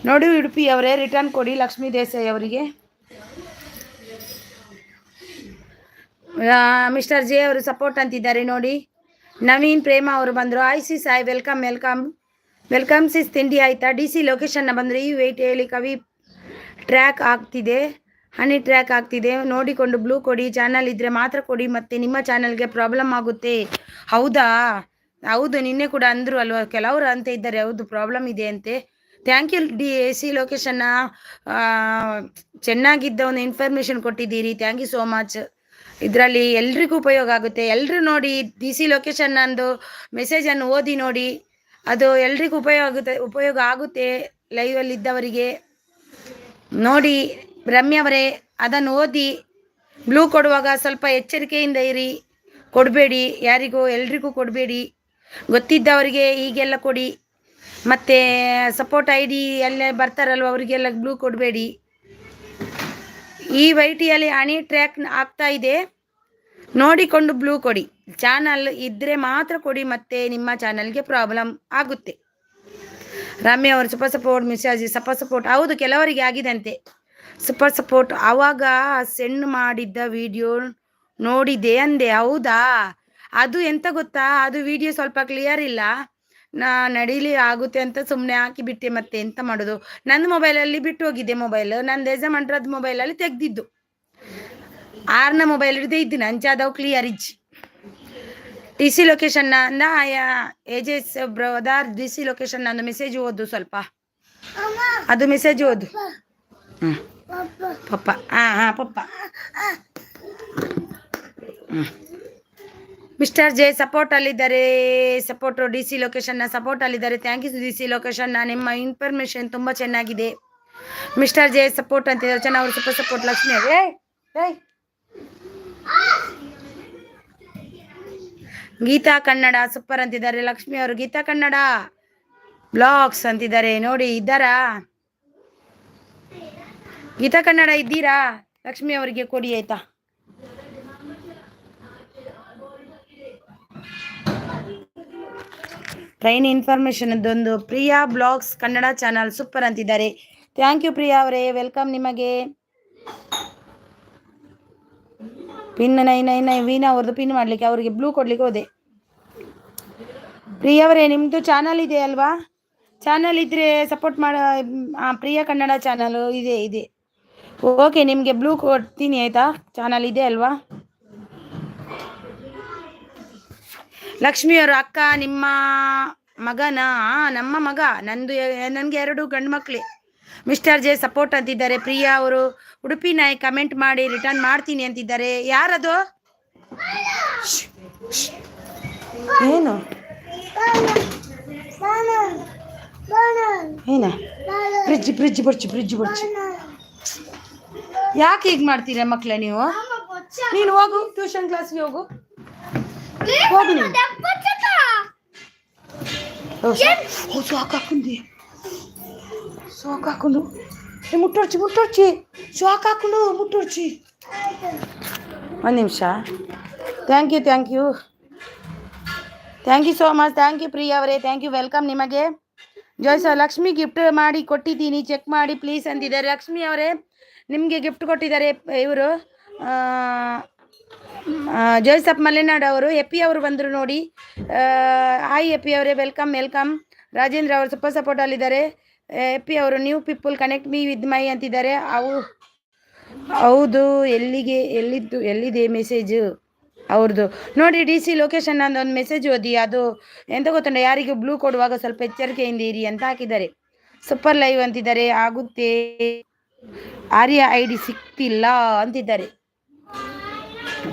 ನೋಡಿ. ಉಡುಪಿ ಅವರೇ ರಿಟರ್ನ್ ಕೊಡಿ ಲಕ್ಷ್ಮೀ ದೇಸಾಯಿ ಅವರಿಗೆ. ಮಿಸ್ಟರ್ ಜೆ ಅವರು ಸಪೋರ್ಟ್ ಅಂತಿದ್ದಾರೆ ನೋಡಿ. ನವೀನ್ ಪ್ರೇಮ ಅವರು ಬಂದರು. I see Sai welcome sis. ತಿಂಡಿ ಆಯಿತಾ? ಡಿ ಸಿ ಲೊಕೇಶನ್ನ ಬಂದರೆ ಈ ವೆಯ್ಟ್ ಹೇಳಿ. ಕವಿ ಟ್ರ್ಯಾಕ್ ಆಗ್ತಿದೆ, ಹನಿ ಟ್ರ್ಯಾಕ್ ಆಗ್ತಿದೆ, ನೋಡಿಕೊಂಡು ಬ್ಲೂ ಕೊಡಿ. ಚಾನಲ್ ಇದ್ದರೆ ಮಾತ್ರ ಕೊಡಿ, ಮತ್ತು ನಿಮ್ಮ ಚಾನಲ್ಗೆ ಪ್ರಾಬ್ಲಮ್ ಆಗುತ್ತೆ. ಹೌದಾ? ಹೌದು, ನಿನ್ನೆ ಕೂಡ ಅಂದರು ಅಲ್ವಾ ಕೆಲವರು ಅಂತ ಇದ್ದಾರೆ. ಹೌದು, ಪ್ರಾಬ್ಲಮ್ ಇದೆ ಅಂತೆ. ಥ್ಯಾಂಕ್ ಯು ಡಿ ಸಿ ಲೊಕೇಶನ್ನ ಚೆನ್ನಾಗಿದ್ದ ಒಂದು ಇನ್ಫಾರ್ಮೇಷನ್ ಕೊಟ್ಟಿದ್ದೀರಿ. Thank you so much. ಇದರಲ್ಲಿ ಎಲ್ರಿಗೂ ಉಪಯೋಗ ಆಗುತ್ತೆ. ಎಲ್ಲರೂ ನೋಡಿ ಡಿ ಸಿ ಲೊಕೇಶನ್ ಅಂದು ಮೆಸೇಜನ್ನು ಓದಿ ನೋಡಿ. ಅದು ಎಲ್ರಿಗೂ ಉಪಯೋಗ ಆಗುತ್ತೆ. ಲೈವಲ್ಲಿ ಇದ್ದವರಿಗೆ ನೋಡಿ. ರಮ್ಯವರೇ ಅದನ್ನು ಓದಿ ಬ್ಲೂ ಕೊಡುವಾಗ ಸ್ವಲ್ಪ ಎಚ್ಚರಿಕೆಯಿಂದ ಇರಿ. ಕೊಡಬೇಡಿ, ಎಲ್ರಿಗೂ ಕೊಡಬೇಡಿ. ಗೊತ್ತಿದ್ದವರಿಗೆ ಹೀಗೆಲ್ಲ ಕೊಡಿ. ಮತ್ತು ಸಪೋರ್ಟ್ ಐ ಡಿ ಎಲ್ಲ ಬರ್ತಾರಲ್ವ ಅವರಿಗೆಲ್ಲ ಬ್ಲೂ ಕೊಡಬೇಡಿ. ಈ ವೈಟಿಯಲ್ಲಿ ಹನಿ ಟ್ರ್ಯಾಕ್ ಆಗ್ತಾ ಇದೆ, ನೋಡಿಕೊಂಡು ಬ್ಲೂ ಕೊಡಿ. ಚಾನಲ್ ಇದ್ದರೆ ಮಾತ್ರ ಕೊಡಿ, ಮತ್ತು ನಿಮ್ಮ ಚಾನಲ್ಗೆ ಪ್ರಾಬ್ಲಮ್ ಆಗುತ್ತೆ. ರಮ್ಯ ಅವರು ಸೂಪರ್ ಸಪೋರ್ಟ್. ಮಿಸಾಜಿ ಸೂಪರ್ ಸಪೋರ್ಟ್. ಹೌದು, ಕೆಲವರಿಗೆ ಆಗಿದಂತೆ ಸೂಪರ್ ಸಪೋರ್ಟ್. ಆವಾಗ ಸೆಂಡ್ ಮಾಡಿದ್ದ ವಿಡಿಯೋ ನೋಡಿದೆ ಅಂದೆ. ಹೌದಾ? ಅದು ಎಂತ ಗೊತ್ತಾ, ಅದು ವಿಡಿಯೋ ಸ್ವಲ್ಪ ಕ್ಲಿಯರ್ ಇಲ್ಲ. ನಡೀಲಿ ಆಗುತ್ತೆ ಅಂತ ಸುಮ್ಮನೆ ಹಾಕಿಬಿಟ್ಟೆ. ಮತ್ತೆ ಎಂತ ಮಾಡೋದು? ನನ್ನ ಮೊಬೈಲಲ್ಲಿ ಬಿಟ್ಟು ಹೋಗಿದ್ದೆ. ನಂದು ಯಜಮಾನ್ರದ್ದು ಮೊಬೈಲಲ್ಲಿ ತೆಗೆದಿದ್ದು. 6ನ ಮೊಬೈಲ್ ಹಿಡಿದೇ ಇದ್ದೀನಿ. ಅಂಚಾದವು ಕ್ಲಿಯರ್ ಇಜ್ಜಿ. ಡಿ ಸಿ ಲೊಕೇಶನ್ನ AJS brother. D C location ಒಂದು ಮೆಸೇಜ್ ಓದು ಸ್ವಲ್ಪ. ಅದು ಮೆಸೇಜ್ ಓದು. ಪಪ್ಪ. ಪಪ್ಪ. ಮಿಸ್ಟರ್ ಜೆ ಸಪೋರ್ಟ್ ಅಲ್ಲಿದ್ದಾರೆ. ಸಪೋರ್ಟು ಡಿ ಸಿ ಲೊಕೇಶನ್ನ ಸಪೋರ್ಟ್ ಅಲ್ಲಿದ್ದಾರೆ. ಥ್ಯಾಂಕ್ ಯು ಡಿ ಸಿ ಲೊಕೇಶನ್ನ. ನಿಮ್ಮ ಇನ್ಫಾರ್ಮೇಷನ್ ತುಂಬ ಚೆನ್ನಾಗಿದೆ. ಮಿಸ್ಟರ್ ಜೆ ಸಪೋರ್ಟ್ ಅಂತಿದ್ದಾರೆ. ಚೆನ್ನಾಗಿ ಅವರು super support. Lakshmi Geeta Kannada super ಅಂತಿದ್ದಾರೆ. ಲಕ್ಷ್ಮಿ ಅವರು ಗೀತಾ ಕನ್ನಡ ಬ್ಲಾಗ್ಸ್ ಅಂತಿದ್ದಾರೆ ನೋಡಿ. ಇದ್ದಾರಾ? ಗೀತಾ ಕನ್ನಡ ಇದ್ದೀರಾ? ಲಕ್ಷ್ಮಿ ಅವರಿಗೆ ಕೊಡಿ ಆಯ್ತಾ. ಟ್ರೈನ್ ಇನ್ಫಾರ್ಮೇಶನ್ ಅದೊಂದು Priya blogs Kannada channel super ಅಂತಿದ್ದಾರೆ. ಥ್ಯಾಂಕ್ ಯು ಪ್ರಿಯಾ ಅವರೇ, ವೆಲ್ಕಮ್ ನಿಮಗೆ. ಪಿನ್ 999 ವೀಣಾ ಅವ್ರದ್ದು ಪಿನ್ ಮಾಡ್ಲಿಕ್ಕೆ ಅವರಿಗೆ ಬ್ಲೂ ಕೊಡ್ಲಿಕ್ಕೆ ಹೋದೆ. ಪ್ರಿಯಾ ಅವರೇ, ನಿಮ್ಮದು ಚಾನಲ್ ಇದೆ ಅಲ್ವಾ? ಚಾನಲ್ ಇದ್ರೆ ಸಪೋರ್ಟ್ ಮಾಡ. ಪ್ರಿಯಾ ಕನ್ನಡ ಚಾನಲ್ ಇದೆ. ಓಕೆ, ನಿಮಗೆ ಬ್ಲೂ ಕೊಡ್ತೀನಿ ಆಯ್ತಾ. ಚಾನಲ್ ಇದೆ ಅಲ್ವಾ? ಲಕ್ಷ್ಮಿ ಅವರು, ಅಕ್ಕ ನಿಮ್ಮ ಮಗನಾ? ನಮ್ಮ ಮಗ, ನನಗೆ 2 ಗಂಡು ಮಕ್ಕಳೇ. ಮಿಸ್ಟರ್ ಜೆ ಸಪೋರ್ಟ್ ಅಂತಿದ್ದಾರೆ. ಪ್ರಿಯಾ ಅವರು ಉಡುಪಿ ನಾಯಕ್ ಕಮೆಂಟ್ ಮಾಡಿ ರಿಟರ್ನ್ ಮಾಡ್ತೀನಿ ಅಂತಿದ್ದಾರೆ. ಯಾರದು? ಏನು ಏನ? ಫ್ರಿಜ್ ಬರ್ಚಿ. ಯಾಕೆ ಹೀಗೆ ಮಾಡ್ತೀರಾ ಮಕ್ಕಳೇ ನೀವು? ನೀನು ಹೋಗು, ಟ್ಯೂಷನ್ ಕ್ಲಾಸ್ಗೆ ಹೋಗು. ನೀನು ಸೋಕಾಕೊಂಡು ಮುಟ್ಟೋರ್ಚಿ ಸೋಕಾಕೊಂಡು ಮುಟ್ಟೋರ್ಚಿ. ಒಂದು ನಿಮಿಷ. Thank you so much. Thank you Priya ಅವರೇ, ಥ್ಯಾಂಕ್ ಯು, ವೆಲ್ಕಮ್ ನಿಮಗೆ. ಲಕ್ಷ್ಮಿ ಗಿಫ್ಟ್ ಮಾಡಿ ಕೊಟ್ಟಿದ್ದೀನಿ, ಚೆಕ್ ಮಾಡಿ ಪ್ಲೀಸ್ ಅಂತಿದ್ದಾರೆ. ಲಕ್ಷ್ಮಿ ಅವರೇ, ನಿಮಗೆ ಗಿಫ್ಟ್ ಕೊಟ್ಟಿದ್ದಾರೆ ಇವರು ಜೋಯ್ಸಪ್ ಮಲೆನಾಡು ಅವರು. ಎಪ್ಪಿ ಅವರು ಬಂದರು ನೋಡಿ. ಹಾಯ್ ಎಪ್ಪಿ ಅವರೇ, ವೆಲ್ಕಮ್. ರಾಜೇಂದ್ರ ಅವರು ಸೂಪರ್ ಸಪೋರ್ಟಲ್ಲಿದ್ದಾರೆ. ಎಪ್ಪಿ ಅವರು new people connect me with my ಅಂತಿದ್ದಾರೆ. ಹೌದು, ಎಲ್ಲಿದೆ ಮೆಸೇಜು ಅವ್ರದ್ದು ನೋಡಿ. DC ಲೊಕೇಶನ್ ಅಂತ ಒಂದು ಮೆಸೇಜ್ ಓದಿ. ಅದು ಎಂತ ಗೊತ್ತುಂಟ, ಯಾರಿಗೂ ಬ್ಲೂ ಕೊಡುವಾಗ ಸ್ವಲ್ಪ ಎಚ್ಚರಿಕೆಯಿಂದ ಇರಿ ಅಂತ ಹಾಕಿದ್ದಾರೆ. ಸೂಪರ್ ಲೈವ್ ಅಂತಿದ್ದಾರೆ. ಆಗುತ್ತೆ, ಆರ್ಯ ID ಸಿಕ್ತಿಲ್ಲ ಅಂತಿದ್ದಾರೆ.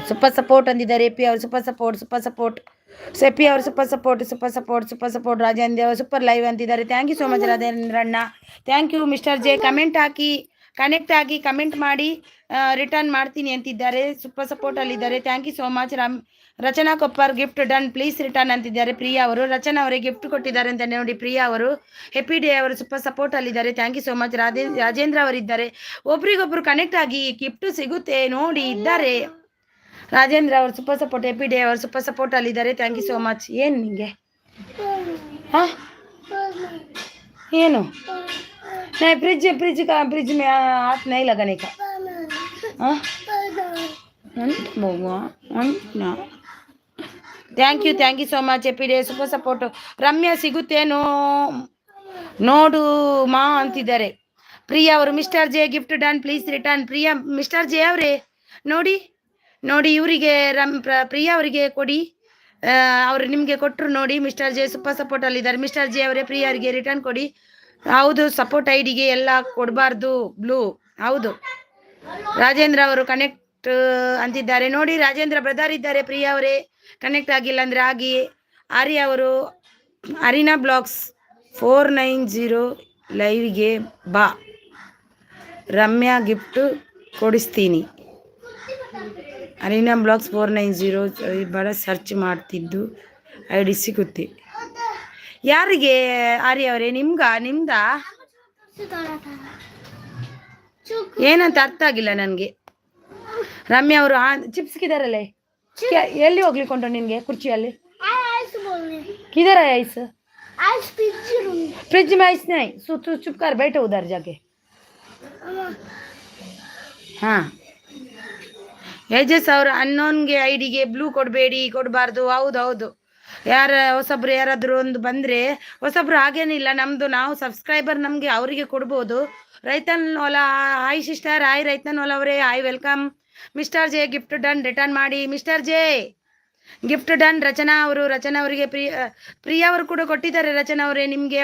Super support ಅಂದಿದ್ದಾರೆ. ಎಪ್ಪಿ ಅವರು ಸೂಪರ್ ಸಪೋರ್ಟ್. ಎಪ್ಪಿ ಅವರು ಸೂಪರ್ ಸಪೋರ್ಟ್. ರಾಜೇಂದ್ರ ಅವರು ಸೂಪರ್ ಲೈವ್ ಅಂತಿದ್ದಾರೆ. Thank you so much Rajendra ಅಣ್ಣ. Thank you mister J. Connect ಆಗಿ ಕಮೆಂಟ್ ಮಾಡಿ ರಿಟರ್ನ್ ಮಾಡ್ತೀನಿ ಅಂತಿದ್ದಾರೆ. ಸೂಪರ್ ಸಪೋರ್ಟಲ್ಲಿದ್ದಾರೆ. Thank you so much. Rachana Koppar gift done, please return ಅಂತಿದ್ದಾರೆ. ಪ್ರಿಯಾ ಅವರು, ರಚನಾ ಅವರಿಗೆ ಗಿಫ್ಟ್ ಕೊಟ್ಟಿದ್ದಾರೆ ಅಂತ ನೋಡಿ. ಪ್ರಿಯಾ ಅವರು ಹ್ಯಾಪಿ ಡೇ ಅವರು ಸೂಪರ್ ಸಪೋರ್ಟಲ್ಲಿದ್ದಾರೆ. Thank you so much. Rajendra ಅವರಿದ್ದಾರೆ. ಒಬ್ರಿಗೊಬ್ರು ಕನೆಕ್ಟ್ ಆಗಿ ಗಿಫ್ಟ್ ಸಿಗುತ್ತೆ ನೋಡಿ ಇದ್ದಾರೆ. ರಾಜೇಂದ್ರ ಅವರು ಸೂಪರ್ ಸಪೋರ್ಟ್, ಹ್ಯಾಪಿ ಡೇ ಅವರು ಸೂಪರ್ ಸಪೋರ್ಟಲ್ಲಿದ್ದಾರೆ. Thank you so much. ಏನು ನಿಮಗೆ ಏನು फ्रिज में हाथ नहीं लगाने का. Thank you so much. Happy day super support. Ramya ಸಿಗುತ್ತೇನೋ ನೋಡು ಮಾ ಅಂತಿದ್ದಾರೆ. ಪ್ರಿಯಾ ಅವರು mister J gift done, please return. Priya mister J ಅವರೇ ನೋಡಿ ಇವರಿಗೆ ಪ್ರಿಯಾ ಅವರಿಗೆ ಕೊಡಿ. ಅವರು ನಿಮಗೆ ಕೊಟ್ಟರು ನೋಡಿ. ಮಿಸ್ಟರ್ ಜೆ ಸೂಪರ್ ಸಪೋರ್ಟಲ್ಲಿದ್ದಾರೆ. ಮಿಸ್ಟರ್ ಜೆ ಅವರೇ ಪ್ರಿಯಾ ಅವರಿಗೆ ರಿಟರ್ನ್ ಕೊಡಿ. ಹೌದು, ಸಪೋರ್ಟ್ ಐಡಿಗೆ ಎಲ್ಲ ಕೊಡಬಾರ್ದು ಬ್ಲೂ. ಹೌದು, ರಾಜೇಂದ್ರ ಅವರು ಕನೆಕ್ಟ್ ಅಂತಿದ್ದಾರೆ ನೋಡಿ. ರಾಜೇಂದ್ರ ಬ್ರದರ್ ಇದ್ದಾರೆ. ಪ್ರಿಯಾ ಅವರೇ ಕನೆಕ್ಟ್ ಆಗಿಲ್ಲ ಅಂದರೆ ಆಗಿ. ಆರ್ಯ ಅವರು ಅರಿನಾ ಬ್ಲಾಗ್ಸ್ 490 ಲೈವ್ಗೆ ಬಾ, ರಮ್ಯಾ ಗಿಫ್ಟ್ ಕೊಡಿಸ್ತೀನಿ. ಅರಿನಾ ಬ್ಲಾಗ್ಸ್ 490 ಬಡ ಸರ್ಚ್ ಮಾಡ್ತಿದ್ದು ID ಸಿಗುತ್ತೆ. ಯಾರಿಗೆ ಆರ್ಯ ಅವರೇ? ನಿಮ್ದ ಏನಂತ ಅರ್ಥ ಆಗಿಲ್ಲ ನನಗೆ. ರಮ್ಯಾ ಅವರು ಚಿಪ್ಸ್ಗಿದಾರಲ್ಲೇ, ಎಲ್ಲಿ ಹೋಗ್ಲಿಕ್ಕೊಂಡ ನಿನ್ಗೆ ಕುರ್ಚಿಯಲ್ಲಿ? किधर है आइस? फ्रिज में आइस नहीं. तू चुप कर, बैठो उधर जाके. हाँ, ಯಜಸ್ ಅವರು ಅನ್ನೋನ್ಗೆ ಐಡಿಗೆ ಬ್ಲೂ ಕೊಡಬಾರ್ದು. ಹೌದು, ಹೊಸಬ್ರು ಯಾರಾದರೂ ಒಂದು ಬಂದರೆ, ಹೊಸಬ್ರು ಹಾಗೇನಿಲ್ಲ. ನಾವು ಸಬ್ಸ್ಕ್ರೈಬರ್ ನಮಗೆ ಅವರಿಗೆ ಕೊಡ್ಬೋದು. ರೈತನ್ ಹೊಲ, ಹಾಯ್ ಸಿಸ್ಟರ್, ಹಾಯ್ ರೈತನ್ ಹೊಲ ಅವರೇ, hi welcome. Mister J gift done, return ಮಾಡಿ. Mister J gift done. Rachana ಅವರಿಗೆ ಪ್ರಿಯಾ ಅವರು ಕೂಡ ಕೊಟ್ಟಿದ್ದಾರೆ. ರಚನಾ ಅವರೇ ನಿಮಗೆ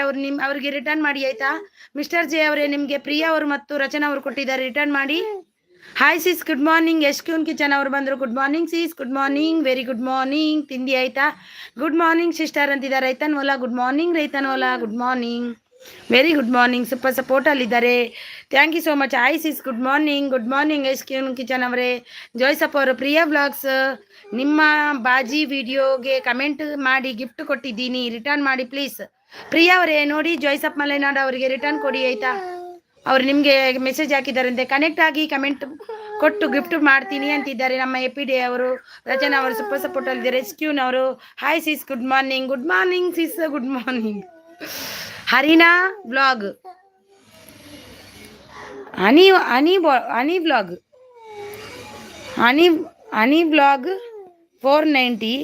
ಅವರಿಗೆ ರಿಟರ್ನ್ ಮಾಡಿ ಆಯ್ತಾ. ಮಿಸ್ಟರ್ ಜೆ ಅವರೇ ನಿಮಗೆ ಪ್ರಿಯಾ ಅವರು ಮತ್ತು ರಚನಾ ಅವರು ಕೊಟ್ಟಿದ್ದಾರೆ, ರಿಟರ್ನ್ ಮಾಡಿ. Hi sis, good morning. ಎಸ್ಕ್ಯೂನ್ ಕಿಚನ್ ಅವರು ಬಂದರು. Good morning sis, good morning, very good morning. ತಿಂಡಿ ಆಯ್ತಾ? ಗುಡ್ ಮಾರ್ನಿಂಗ್ ಸಿಸ್ಟರ್ ಅಂತಿದ್ದಾರೆ. ರೈತನ್ ಓಲಾ, ಗುಡ್ ಮಾರ್ನಿಂಗ್. ರೈತನ್ ಓಲಾ, good morning, very good morning. Super ಸಪೋರ್ಟಲ್ಲಿದ್ದಾರೆ. Thank you so much. Hi sis, good morning. ಎಸ್ಕ್ಯೂನ್ ಕಿಚನ್ ಅವರೇ, ಜಾಯ್ಸಪ್ ಅವರು ಪ್ರಿಯಾ ಬ್ಲಾಗ್ಸ್ ನಿಮ್ಮ ಬಾಜಿ ವಿಡಿಯೋಗೆ ಕಮೆಂಟ್ ಮಾಡಿ ಗಿಫ್ಟ್ ಕೊಟ್ಟಿದ್ದೀನಿ, ರಿಟರ್ನ್ ಮಾಡಿ ಪ್ಲೀಸ್. ಪ್ರಿಯಾ ಅವರೇ ನೋಡಿ, ಜಾಯ್ಸಪ್ ಮಲೆನಾಡು ಅವರಿಗೆ ರಿಟರ್ನ್ ಕೊಡಿ ಆಯ್ತಾ. ಅವ್ರು ನಿಮಗೆ ಮೆಸೇಜ್ ಹಾಕಿದ್ದಾರಂತೆ, ಕನೆಕ್ಟ್ ಆಗಿ ಕಮೆಂಟ್ ಕೊಟ್ಟು ಗಿಫ್ಟ್ ಮಾಡ್ತೀನಿ ಅಂತಿದ್ದಾರೆ. ನಮ್ಮ ಎಪಿಡಿ ಅವರು, ರಚನಾ ಅವರು ಸೂಪರ್ ಸಪೋರ್ಟ್ ಅಲ್ಲಿದ್ದಾರೆ. ಎಸ್ಕ್ಯೂನ್ ಅವರು hi sis, good morning sis, good morning. ಹರಿನಾ ಬ್ಲಾಗ್, ಹನಿ ಬ್ಲಾಗ್ 490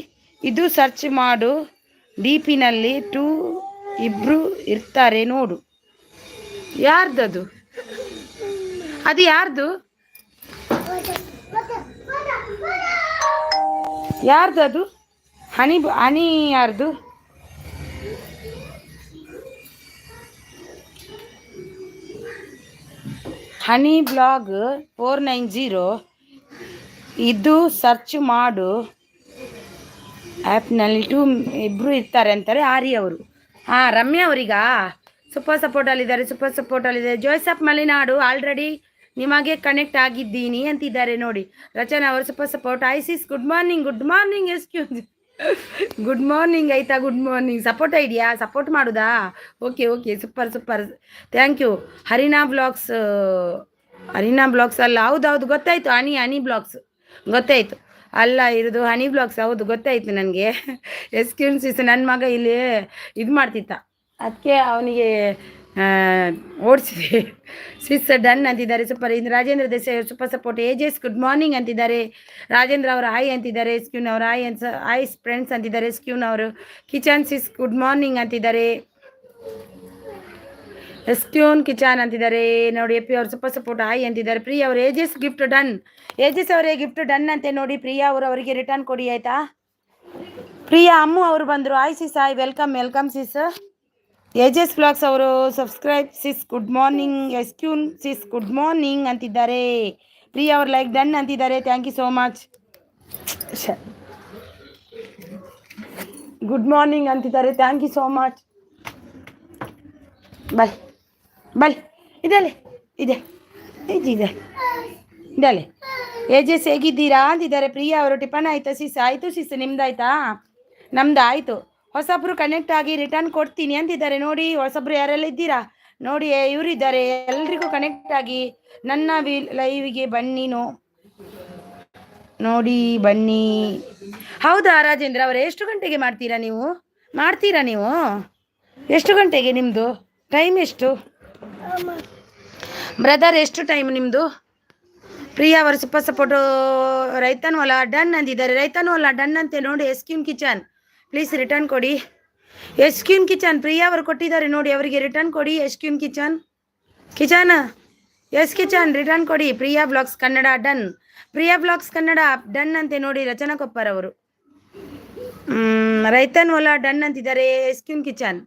ಇದು ಸರ್ಚ್ ಮಾಡು, ಡಿಪಿನಲ್ಲಿ 2 ಇಬ್ರು ಇರ್ತಾರೆ ನೋಡು. ಯಾರ್ದದು? ಅದು ಯಾರ್ದು? ಹನಿ ಯಾರ್ದು? ಹನಿ ಬ್ಲಾಗ್ 490 ಇದು ಸರ್ಚ್ ಮಾಡು ಆ್ಯಪ್ನಲ್ಲಿ 2 ಇಬ್ಬರು ಇರ್ತಾರೆ ಅಂತಾರೆ ಆರಿ ಅವರು. ಹಾಂ, ರಮ್ಯಾ ಅವರಿಗಾ ಸೂಪರ್ ಸಪೋರ್ಟಲ್ಲಿದ್ದಾರೆ. ಜೋಯ್ಸಪ್ ಮಲೆನಾಡು ಆಲ್ರೆಡಿ ನಿಮಗೆ ಕನೆಕ್ಟ್ ಆಗಿದ್ದೀನಿ ಅಂತಿದ್ದಾರೆ ನೋಡಿ. ರಚನಾ ಅವರು super support. Hi sis good morning ಎಸ್ಕ್ಯೂಸ್, ಗುಡ್ ಮಾರ್ನಿಂಗ್ ಆಯಿತಾ? Good morning. ಸಪೋರ್ಟ್ ಇದೆಯಾ? ಸಪೋರ್ಟ್ ಮಾಡೋದಾ? Okay super thank you. ಹರಿನಾ ಬ್ಲಾಗ್ಸ್ ಅಲ್ಲ, ಹೌದು ಗೊತ್ತಾಯಿತು. ಹನಿ ಬ್ಲಾಗ್ಸ್ ಗೊತ್ತಾಯಿತು, ಅಲ್ಲ ಇರೋದು ಹನಿ ಬ್ಲಾಗ್ಸ್. ಹೌದು ಗೊತ್ತಾಯಿತು ನನಗೆ. ಎಕ್ಸ್ಕ್ಯೂನ್ಸಿಸ್, ನನ್ನ ಮಗ ಇಲ್ಲಿ ಇದು ಮಾಡ್ತಿತ್ತ, ಅದಕ್ಕೆ ಅವನಿಗೆ ಓಡಿಸಿದೆ. ಸಿಸ್ ಡನ್ ಅಂತಿದ್ದಾರೆ. ಸೂಪರ್. ಇನ್ನು ರಾಜೇಂದ್ರ ದೇಸಾಯಿ ಅವರು ಸೂಪರ್ ಸಪೋರ್ಟ್. ಏಜೆಸ್ ಗುಡ್ ಮಾರ್ನಿಂಗ್ ಅಂತಿದ್ದಾರೆ. ರಾಜೇಂದ್ರ ಅವರು ಹಾಯ್ ಅಂತಿದ್ದಾರೆ. ಎಸ್ಕ್ಯೂನ್ ಅವರು ಹಾಯ್ ಫ್ರೆಂಡ್ಸ್ ಅಂತಿದ್ದಾರೆ. ಎಸ್ಕ್ಯೂನ್ ಅವರು ಕಿಚನ್ ಸಿಸ್ ಗುಡ್ ಮಾರ್ನಿಂಗ್ ಅಂತಿದ್ದಾರೆ. ಎಸ್ಕ್ಯೂನ್ ಕಿಚನ್ ಅಂತಿದ್ದಾರೆ ನೋಡಿ. ಎಪಿ ಅವರು ಸೂಪರ್ ಸಪೋರ್ಟ್ ಹಾಯ್ ಅಂತಿದ್ದಾರೆ. ಪ್ರಿಯಾ ಅವರು ಏಜೆಸ್ ಅವರೇ ಗಿಫ್ಟ್ ಡನ್ ಅಂತೆ ನೋಡಿ. ಪ್ರಿಯಾ ಅವರು ಅವರಿಗೆ ರಿಟರ್ನ್ ಕೊಡಿ ಆಯಿತಾ? ಪ್ರಿಯಾ ಅಮ್ಮು ಅವರು ಬಂದರು. Hi sis, hi welcome sis. AJS blogs ಅವರು ಸಬ್ಸ್ಕ್ರೈಬ್ ಸಿಸ್, ಗುಡ್ ಮಾರ್ನಿಂಗ್. ಎಸ್ಕ್ಯೂನ್ ಸಿಸ್ ಗುಡ್ ಮಾರ್ನಿಂಗ್ ಅಂತಿದ್ದಾರೆ. ಪ್ರಿಯಾ ಅವರು ಲೈಕ್ ಡನ್ ಅಂತಿದ್ದಾರೆ. Thank you so much. Good morning ಅಂತಿದ್ದಾರೆ. Thank you so much. ಬಲ್ ಇದೆ ಏಜೆಸ್ ಹೇಗಿದ್ದೀರಾ ಅಂತಿದ್ದಾರೆ. ಪ್ರಿಯಾ ಅವರು ಟಿಫನ್ ಆಯಿತಾ ಸಿಸ್? ಆಯಿತು ಸಿಸ್, ನಿಮ್ದಾಯ್ತಾ? ನಮ್ದು ಆಯಿತು. ಹೊಸಬ್ರು ಕನೆಕ್ಟ್ ಆಗಿ ರಿಟರ್ನ್ ಕೊಡ್ತೀನಿ ಅಂತಿದ್ದಾರೆ ನೋಡಿ. ಹೊಸಬ್ರು ಯಾರೆಲ್ಲ ಇದ್ದೀರಾ ನೋಡಿ, ಇವರಿದ್ದಾರೆ. ಎಲ್ರಿಗೂ ಕನೆಕ್ಟ್ ಆಗಿ ನನ್ನ ಲೈವ್ಗೆ ಬನ್ನಿ ನೋಡಿ ಬನ್ನಿ. ಹೌದಾ ರಾಜೇಂದ್ರ ಅವರೇ, ಎಷ್ಟು ಗಂಟೆಗೆ ಮಾಡ್ತೀರಾ ನೀವು? ಎಷ್ಟು ಗಂಟೆಗೆ ನಿಮ್ಮದು ಟೈಮ್? ಎಷ್ಟು ಬ್ರದರ್, ಎಷ್ಟು ಟೈಮ್ ನಿಮ್ಮದು? ಪ್ರಿಯಾ ಅವರು ಸೂಪರ್ ಸಪೋರ್ಟು. ರೈತನ್ ಹೊಲ ಡನ್ ಅಂದಿದ್ದಾರೆ. ರೈತನ್ ಹೊಲ ಡನ್ ಅಂತೆ ನೋಡಿ. ಎಸ್ಕ್ಯೂನ್ ಕಿಚನ್ ಪ್ಲೀಸ್ ರಿಟರ್ನ್ ಕೊಡಿ. ಎಸ್ಕ್ಯೂನ್ ಕಿಚನ್ ಪ್ರಿಯಾ ಅವರು ಕೊಟ್ಟಿದ್ದಾರೆ ನೋಡಿ, ಅವರಿಗೆ ರಿಟರ್ನ್ ಕೊಡಿ. ಎಸ್ಕ್ಯೂನ್ ಕಿಚನ್ ರಿಟರ್ನ್ ಕೊಡಿ. ಪ್ರಿಯಾ ಬ್ಲಾಗ್ಸ್ ಕನ್ನಡ ಡನ್ ಅಂತೆ ನೋಡಿ. ರಚನಾ ಕೊಪ್ಪರ್ ಅವರು ರೈತನ್ ಹೊಲ ಡನ್ ಅಂತಿದ್ದಾರೆ. ಎಸ್ಕ್ಯೂನ್ ಕಿಚನ್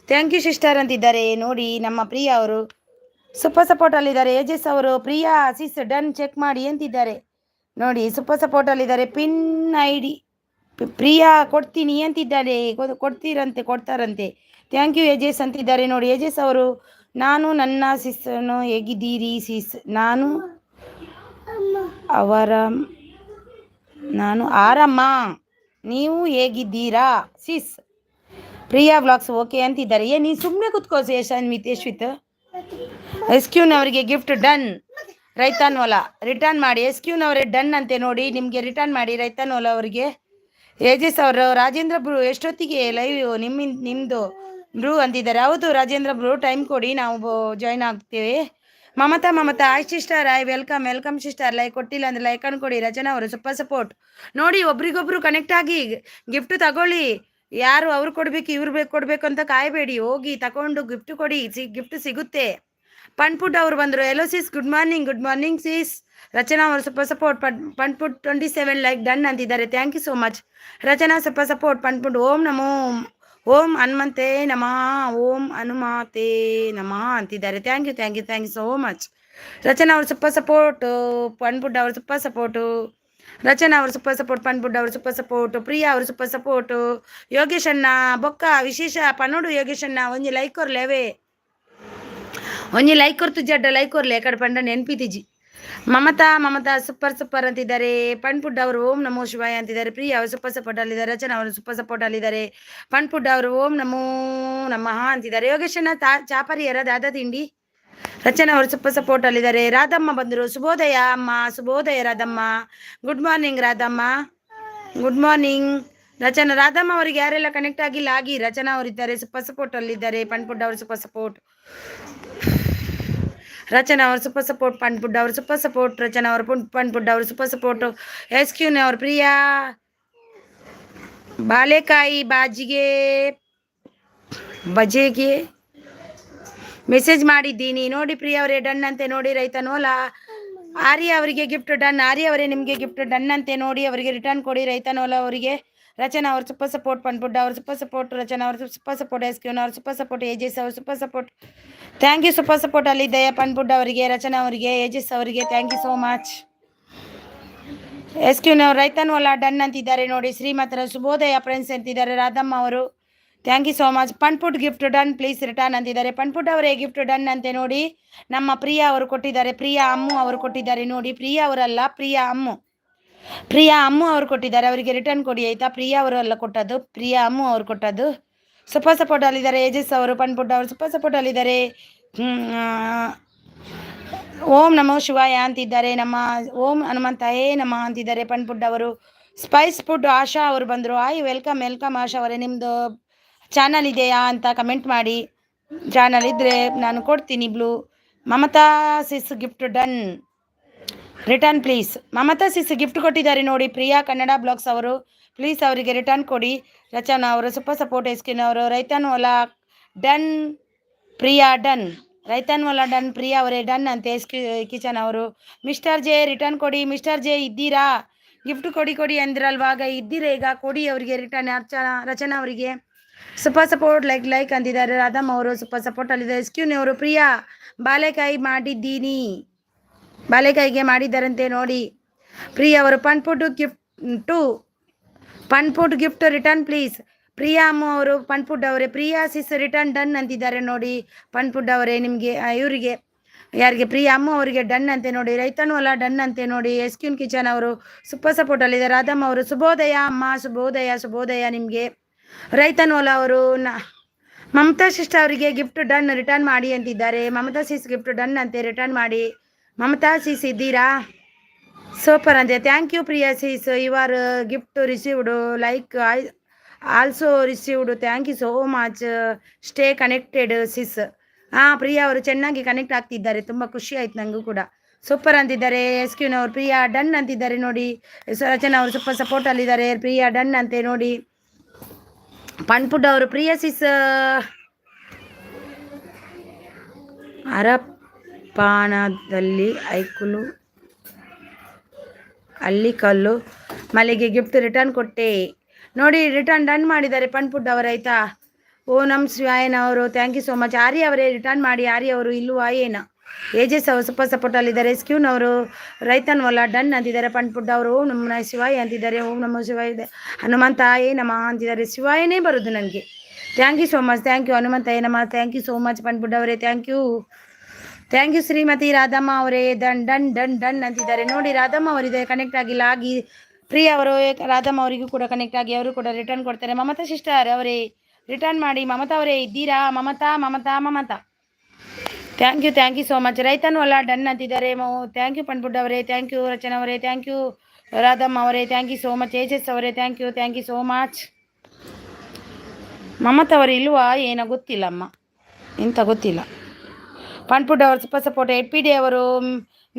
ಥ್ಯಾಂಕ್ ಯು ಸಿಸ್ಟರ್ ಅಂತಿದ್ದಾರೆ ನೋಡಿ. ನಮ್ಮ ಪ್ರಿಯಾ ಅವರು ಸೂಪರ್ ಸಪೋರ್ಟಲ್ಲಿದ್ದಾರೆ. ಏಜೆಸ್ ಅವರು ಪ್ರಿಯಾ ಸಿಸ್ ಡನ್ ಚೆಕ್ ಮಾಡಿ ಅಂತಿದ್ದಾರೆ ನೋಡಿ. ಸೂಪರ್ ಸಪೋರ್ಟಲ್ಲಿದ್ದಾರೆ. ಪಿನ್ ID ಪ್ರಿಯಾ ಕೊಡ್ತೀನಿ ಅಂತಿದ್ದಾರೆ. ಕೊಡ್ತಾರಂತೆ. ಥ್ಯಾಂಕ್ ಯು ಏಜೆಸ್ ಅಂತಿದ್ದಾರೆ ನೋಡಿ. ಏಜೆಸ್ ಅವರು ನಾನು ನನ್ನ ಸಿಸ್ಸನ್ನು ಹೇಗಿದ್ದೀರಿ ಸಿಸ್? ನಾನು ಆರಾಮ, ನೀವು ಹೇಗಿದ್ದೀರಾ ಸಿಸ್? ಪ್ರಿಯಾ ಬ್ಲಾಗ್ಸ್ ಓಕೆ ಅಂತಿದ್ದಾರೆ. ನೀನು ಸುಮ್ಮನೆ ಕುತ್ಕೋ ಯಶ್ವಿತ್. ಎಸ್ಕ್ಯೂನ್ ಅವರಿಗೆ ಗಿಫ್ಟ್ ಡನ್. ರೈತನ್ ಹೊಲ ರಿಟರ್ನ್ ಮಾಡಿ. ಎಸ್ಕ್ಯೂನ್ ಅವರೇ ಡನ್ ಅಂತೆ ನೋಡಿ. ನಿಮಗೆ ರಿಟರ್ನ್ ಮಾಡಿ ರೈತನ್ ಹೊಲ ಅವರಿಗೆ. ಏಜೆಸ್ ಅವರು ರಾಜೇಂದ್ರ ಬ್ರೂ ಎಷ್ಟೊತ್ತಿಗೆ ಲೈವ್ ನಿಮ್ಮದು ಬ್ರೂ ಅಂತಿದ್ದಾರೆ. ಹೌದು ರಾಜೇಂದ್ರ ಬ್ರೂ, ಟೈಮ್ ಕೊಡಿ, ನಾವು ಜಾಯ್ನ್ ಆಗ್ತೇವೆ. Mamata hi sister, hi welcome sister. Like ಕೊಟ್ಟಿಲ್ಲ ಅಂದರೆ ಲೈಕ್ ಅನ್ಕೊಡಿ. ರಚನಾ ಅವರು ಸೂಪರ್ ಸಪೋರ್ಟ್ ನೋಡಿ. ಒಬ್ರಿಗೊಬ್ರು ಕನೆಕ್ಟ್ ಆಗಿ ಗಿಫ್ಟ್ ತಗೊಳ್ಳಿ. ಯಾರು ಅವ್ರು ಕೊಡಬೇಕು ಇವ್ರು ಕೊಡಬೇಕು ಅಂತ ಕಾಯಬೇಡಿ, ಹೋಗಿ ತಗೊಂಡು ಗಿಫ್ಟ್ ಕೊಡಿ. ಗಿಫ್ಟ್ ಸಿಗುತ್ತೆ. ಪಣ್ಪುಟ್ ಅವರು ಬಂದರು. ಎಲ್ಲೋ ಸಿಸ್, ಗುಡ್ ಮಾರ್ನಿಂಗ್ ಸಿಸ್. ರಚನಾ ಅವರು super support. Fun food 27 like done ಅಂತಿದ್ದಾರೆ. Thank you so much. Rachana super support. Fun food ಓಂ ಹನುಮಂತೆ ನಮಃ, ಓಂ ಹನುಮಾತೆ ನಮಃ ಅಂತಿದ್ದಾರೆ. Thank you so much. Rachana ಅವರು ಸೂಪರ್ ಸಪೋರ್ಟು. ಪಣ್ಪುಟ್ ಅವರು ಸೂಪರ್ ಸಪೋರ್ಟು. ರಚನಾ ಅವರು ಸೂಪರ್ ಸಪೋರ್ಟ್. ಪಣ್ಪುಟ್ ಅವರು ಸೂಪರ್ ಸಪೋರ್ಟು. ಪ್ರಿಯಾ ಅವರು ಸೂಪರ್ ಸಪೋರ್ಟು. ಯೋಗೇಶ್ ಅಣ್ಣ ಬೊಕ್ಕ ವಿಶೇಷ ಪನ್ನೋಡು. ಯೋಗೇಶ್ ಅಣ್ಣ ಒಂಜಿ ಲೈಕ್ ಕೊರ್ಲೇವೇ, ಒಂಜಿ ಲೈಕ್ ಕೊರ್ತು ಜಡ್ಡ ಲೈಕ್ ಕೊರ್ಲೆ ಕಡೆ ಪಂಡ ನೆನ್ಪಿತಿಜಿ. ಮಮತಾ ಸೂಪರ್ ಅಂತಿದ್ದಾರೆ. ಪಣ್ಪುಡ್ ಅವರು ಓಂ ನಮೋ ಶಿವಾಯ ಅಂತಿದ್ದಾರೆ. ಪ್ರಿಯಾ ಅವರು ಸೂಪರ್ ಸಪೋರ್ಟ್ ಅಲ್ಲಿದ್ದಾರೆ. ರಚನಾ ಅವರು ಸೂಪರ್ ಸಪೋರ್ಟ್ ಅಲ್ಲಿದ್ದಾರೆ. ಪಣ್ಪುಡ್ ಅವರು ಓಂ ನಮೋ ನಮಃ ಅಂತಿದ್ದಾರೆ. ಯೋಗೇಶ್ ಅಣ್ಣ ಚಾಪರಿಯರ ದಾದಾ ತಿಂಡಿ. ರಚನಾ ಅವರು ಸೂಪರ್ ಸಪೋರ್ಟ್ ಅಲ್ಲಿದ್ದಾರೆ. ರಾಧಮ್ಮ ಬಂದರು. ಶುಭೋದಯ ಅಮ್ಮ, ಶುಭೋದಯ Radhamma. Good morning Radhamma, good morning. Radhamma ಅವರಿಗೆ ಯಾರೆಲ್ಲ ಕನೆಕ್ಟ್ ಆಗಿಲ್ಲ ಆಗಿ. ರಚನಾ ಅವರಿದ್ದಾರೆ, ಸೂಪರ್ ಸಪೋರ್ಟ್ ಅಲ್ಲಿದ್ದಾರೆ. ಪಣ್ಪುಡ್ಡ ಅವರು ಸೂಪರ್ ಸಪೋರ್ಟ್. ರಚನಾ ಅವರು ಸೂಪರ್ ಸಪೋರ್ಟ್. ಪಣ್ಪುಡ್ಡ ಅವರು ಸೂಪರ್ ಸಪೋರ್ಟ್. ರಚನಾ ಅವರು ಪಣ್ಪುಡ್ಡ ಅವರು ಸೂಪರ್ ಸಪೋರ್ಟ್. SQ ಅವರು ಪ್ರಿಯಾ ಬಾಳೆಕಾಯಿ ಬಜೆಗೆ ಮೆಸೇಜ್ ಮಾಡಿದ್ದೀನಿ ನೋಡಿ. ಪ್ರಿಯಾ ಅವರೇ ಡನ್ ಅಂತೆ ನೋಡಿ. ರೈತನೋಲ ಆರ್ಯ ಅವರಿಗೆ ಗಿಫ್ಟ್ ಡನ್. ಆರ್ಯ ಅವರೇ ನಿಮಗೆ ಗಿಫ್ಟ್ ಡನ್ ಅಂತೆ ನೋಡಿ. ಅವರಿಗೆ ರಿಟರ್ನ್ ಕೊಡಿ. ರೈತನೋಲ ಅವರಿಗೆ. ರಚನಾ ಅವರು ಸೂಪರ್ ಸಪೋರ್ಟ್. ಪಣ್ಪುಡ್ಡ ಅವರು ಸೂಪರ್ ಸಪೋರ್ಟ್. ರಚನಾ ಅವರು ಸೂಪರ್ ಸಪೋರ್ಟ್. SQ ಅವರು ಸೂಪರ್ ಸಪೋರ್ಟ್. AJS ಅವರು super support. Thank you super support ಅಲ್ಲಿದ್ದೆಯ ಪಣ್ಪುಡ್ಡ ಅವರಿಗೆ, ರಚನಾ ಅವರಿಗೆ, AJS ಅವರಿಗೆ thank you so much. SQ ಅವರು ರೈತನೋಲ ಡನ್ ಅಂತಿದ್ದಾರೆ ನೋಡಿ. ಶ್ರೀಮತರ ಶುಭೋದಯ ಫ್ರೆಂಡ್ಸ್ ಅಂತಿದ್ದಾರೆ ರಾಧಮ್ಮ ಅವರು. Thank you so much. Fun food gift done please return ಅಂತಿದ್ದಾರೆ. ಪಣ್ಪುಡ್ ಅವರೇ ಗಿಫ್ಟ್ ಡನ್ ಅಂತೆ ನೋಡಿ. ನಮ್ಮ ಪ್ರಿಯಾ ಅವರು ಕೊಟ್ಟಿದ್ದಾರೆ. ಪ್ರಿಯಾ ಅಮ್ಮು ಅವರು ಕೊಟ್ಟಿದ್ದಾರೆ ನೋಡಿ. ಪ್ರಿಯಾ ಅವರಲ್ಲ, ಪ್ರಿಯಾ ಅಮ್ಮು ಅವರು ಕೊಟ್ಟಿದ್ದಾರೆ. ಅವರಿಗೆ ರಿಟರ್ನ್ ಕೊಡಿ ಆಯಿತಾ. ಪ್ರಿಯಾ ಅವರು ಅಲ್ಲ ಕೊಟ್ಟದ್ದು, ಪ್ರಿಯಾ ಅಮ್ಮು ಅವರು ಕೊಟ್ಟದ್ದು. ಸೂಪರ್ ಸಪೋರ್ಟ್ ಅಲ್ಲಿದ್ದಾರೆ AJS ಅವರು. ಪಣ್ಪುಡ್ಡ ಅವರು ಸೂಪರ್ ಸಪೋರ್ಟ್ ಅಲ್ಲಿದ್ದಾರೆ. ಓಂ ನಮೋ ಶಿವಾಯ ಅಂತಿದ್ದಾರೆ. ನಮ್ಮ ಓಂ ಹನುಮಂತಾಯೇ ನಮ ಅಂತಿದ್ದಾರೆ ಪಣ್ಪುಡ್ಡ ಅವರು. ಸ್ಪೈಸ್ ಫುಡ್ ಆಶಾ ಅವರು ಬಂದರು. ವೆಲ್ಕಮ್ ಆಶಾ ಅವರೇ. ನಿಮ್ಮದು ಚಾನಲ್ ಇದೆಯಾ ಅಂತ ಕಮೆಂಟ್ ಮಾಡಿ. ಚಾನಲ್ ಇದ್ದರೆ ನಾನು ಕೊಡ್ತೀನಿ. Mamata sis gift done return please. Mamata sis gift ಕೊಟ್ಟಿದ್ದಾರೆ ನೋಡಿ. ಪ್ರಿಯಾ ಕನ್ನಡ ಬ್ಲಾಗ್ಸ್ ಅವರು ಪ್ಲೀಸ್ ಅವರಿಗೆ ರಿಟರ್ನ್ ಕೊಡಿ. ರಚನಾ ಅವರು ಸೂಪರ್ ಸಪೋರ್ಟ್. SQ ಅವರು ರೈತನ್ ಹೊಲ ಡನ್. ಪ್ರಿಯಾ ಡನ್. ರೈತನ್ ಹೊಲ ಡನ್. ಪ್ರಿಯಾ ಅವರೇ ಡನ್ ಅಂತೆ. ಕಿಚನ್ ಅವರು. ಮಿಸ್ಟರ್ ಜೆ ರಿಟರ್ನ್ ಕೊಡಿ. ಮಿಸ್ಟರ್ ಜೆ ಇದ್ದೀರಾ? ಗಿಫ್ಟ್ ಕೊಡಿ ಅಂದ್ರಲ್ವಾಗ, ಇದ್ದೀರಾ ಈಗ? ಕೊಡಿ ಅವರಿಗೆ ರಿಟರ್ನ್. ರಚನಾ ಅವರಿಗೆ ಸೂಪರ್ ಸಪೋರ್ಟ್. ಲೈಕ್ ಅಂತಿದ್ದಾರೆ. ರಾಧಮ್ಮ ಅವರು ಸೂಪರ್ ಸಪೋರ್ಟ್ ಅಲ್ಲಿದ್ದಾರೆ. SQ ಅವರು ಪ್ರಿಯಾ ಬಾಳೆಕಾಯಿ ಮಾಡಿದ್ದೀನಿ. ಬಾಳೆಕಾಯಿಗೆ ಮಾಡಿದ್ದಾರಂತೆ ನೋಡಿ. ಪ್ರಿಯಾ ಅವರು ಪಣ್ಪುಡ್ ಗಿಫ್ಟ್ ರಿಟರ್ನ್ ಪ್ಲೀಸ್. ಪ್ರಿಯಾ ಅಮ್ಮ ಅವರು ಪಣ್ಪುಡ್ ಅವರೇ. ಪ್ರಿಯಾ ಸಿಸ್ ರಿಟರ್ನ್ ಡನ್ ಅಂತಿದ್ದಾರೆ ನೋಡಿ. ಪಣ್ಪುಡ್ ಅವರೇ ನಿಮಗೆ ಇವರಿಗೆ ಯಾರಿಗೆ? ಪ್ರಿಯಾ ಅಮ್ಮ ಅವರಿಗೆ ಡನ್ ಅಂತೆ ನೋಡಿ. ರೈತನೂ ಅಲ್ಲ ಡನ್ ಅಂತೆ ನೋಡಿ. SQ ಕಿಚನ್ ಅವರು ಸೂಪರ್ ಸಪೋರ್ಟ್ ಅಲ್ಲಿದ್ದಾರೆ. ರಾಧಮ್ಮ ಅವರು ಶುಭೋದಯ ಅಮ್ಮ, ಶುಭೋದಯ ನಿಮಗೆ. ರೈತನೂ ಅಲ್ಲ ಅವರು ಮಮತಾ ಸಿಸ್ಟರ್ ಅವರಿಗೆ ಗಿಫ್ಟ್ ಡನ್ ರಿಟರ್ನ್ ಮಾಡಿ ಅಂತಿದ್ದಾರೆ. ಮಮತಾ ಸಿಸ್ ಗಿಫ್ಟ್ ಡನ್ ಅಂತೆ ರಿಟರ್ನ್ ಮಾಡಿ. ಮಮತಾ ಸಿಸ್ ಇದ್ದೀರಾ? ಸೂಪರ್ ಅಂತೆ. Thank you Priya sis. Your gift received like also received. Thank you so much. Stay connected sis. Priya ಅವರು ಚೆನ್ನಾಗಿ ಕನೆಕ್ಟ್ ಆಗ್ತಿದ್ದಾರೆ. ತುಂಬ ಖುಷಿ ಆಯ್ತು ನನಗೂ ಕೂಡ. ಸೂಪರ್ ಅಂತಿದ್ದಾರೆ. SQ ಅವರು ಪ್ರಿಯಾ ಡನ್ ಅಂತಿದ್ದಾರೆ ನೋಡಿ. ರಚನಾ ಅವರು ಸೂಪರ್ ಸಪೋರ್ಟ್ ಅಲ್ಲಿದ್ದಾರೆ. ಪ್ರಿಯಾ ಡನ್ ಅಂತೆ ನೋಡಿ. ಪಣ್ಪುಡ್ ಅವರು ಪ್ರಿಯಾ ಸಿಸ್ ಅರಪಾಣದಲ್ಲಿ ಐಕುಲು ಅಲ್ಲಿ ಕಲ್ಲು ಮಲೆಗೆ ಗಿಫ್ಟ್ ರಿಟರ್ನ್ ಕೊಟ್ಟೆ ನೋಡಿ. ರಿಟರ್ನ್ ಡನ್ ಮಾಡಿದ್ದಾರೆ ಪಣ್ಪುಡ್ ಅವರು ಆಯಿತಾ. ಓ ನಮ್ ಶಿವಾಯನ ಅವರು ಥ್ಯಾಂಕ್ ಯು ಸೋ ಮಚ್. ಆರ್ಯ ಅವರೇ ರಿಟರ್ನ್ ಮಾಡಿ. ಆರ್ಯ ಅವರು ಇಲ್ಲವಾ ಏನ? AJS ಅವರು ಸೂಪರ್ ಸಪೋರ್ಟ್ ಅಲ್ಲಿದ್ದಾರೆ. SQ ಅವರು ರೈತನ್ ಹೊಲ ಡನ್ ಅಂತಿದ್ದಾರೆ. ಪಣ್ಪುಡ್ ಅವರು ಓಂ ನಮ ಶಿವಾಯ ಅಂತಿದ್ದಾರೆ. ಓಂ ನಮೋ ಶಿವಾಯ ಹನುಮಂತಾಯೇ ನಮ ಅಂತಿದ್ದಾರೆ. ಶಿವಾಯನೇ ಬರೋದು ನನಗೆ. Thank you so much. Thank you ಹನುಮಂತಾಯೇ ನಮ. Thank you so much fun food ಅವರೇ. ಥ್ಯಾಂಕ್ ಯು ಶ್ರೀಮತಿ ರಾಧಮ್ಮ ಅವರೇ. ಡನ್ ಅಂತಿದ್ದಾರೆ ನೋಡಿ. ರಾಧಮ್ಮ ಅವರಿದ್ದಾರೆ ಕನೆಕ್ಟ್ ಆಗಿಲ್ಲ ಆಗಿ. ಪ್ರಿಯಾ ಅವರು ರಾಧಮ್ಮ ಅವರಿಗೂ ಕೂಡ ಕನೆಕ್ಟ್ ಆಗಿ ಅವರು ಕೂಡ ರಿಟರ್ನ್ ಕೊಡ್ತಾರೆ. ಮಮತಾ ಸಿಸ್ಟರ್ ಅವರೇ ರಿಟರ್ನ್ ಮಾಡಿ. ಮಮತಾ ಅವರೇ ಇದ್ದೀರಾ? Mamata. Thank you so much. ರೈತನು ಅಲ್ಲ ಡನ್ ಅಂತಿದ್ದಾರೆ. ಥ್ಯಾಂಕ್ ಯು ಪಣ್ಪುಡ್ ಅವರೇ. ಥ್ಯಾಂಕ್ ಯು ರಚನಾ ಅವರೇ. ಥ್ಯಾಂಕ್ ಯು ರಾಧಮ್ಮ ಅವರೇ. Thank you so much. AJS ಅವರೇ thank you so much. Mamata ಅವರು ಇಲ್ವಾ ಏನೋ ಗೊತ್ತಿಲ್ಲಮ್ಮ, ಎಂತ ಗೊತ್ತಿಲ್ಲ. ಪಣ್ಪುಡ್ ಅವರು ಸೂಪರ್ ಸಪೋರ್ಟ್. PD ಅವರು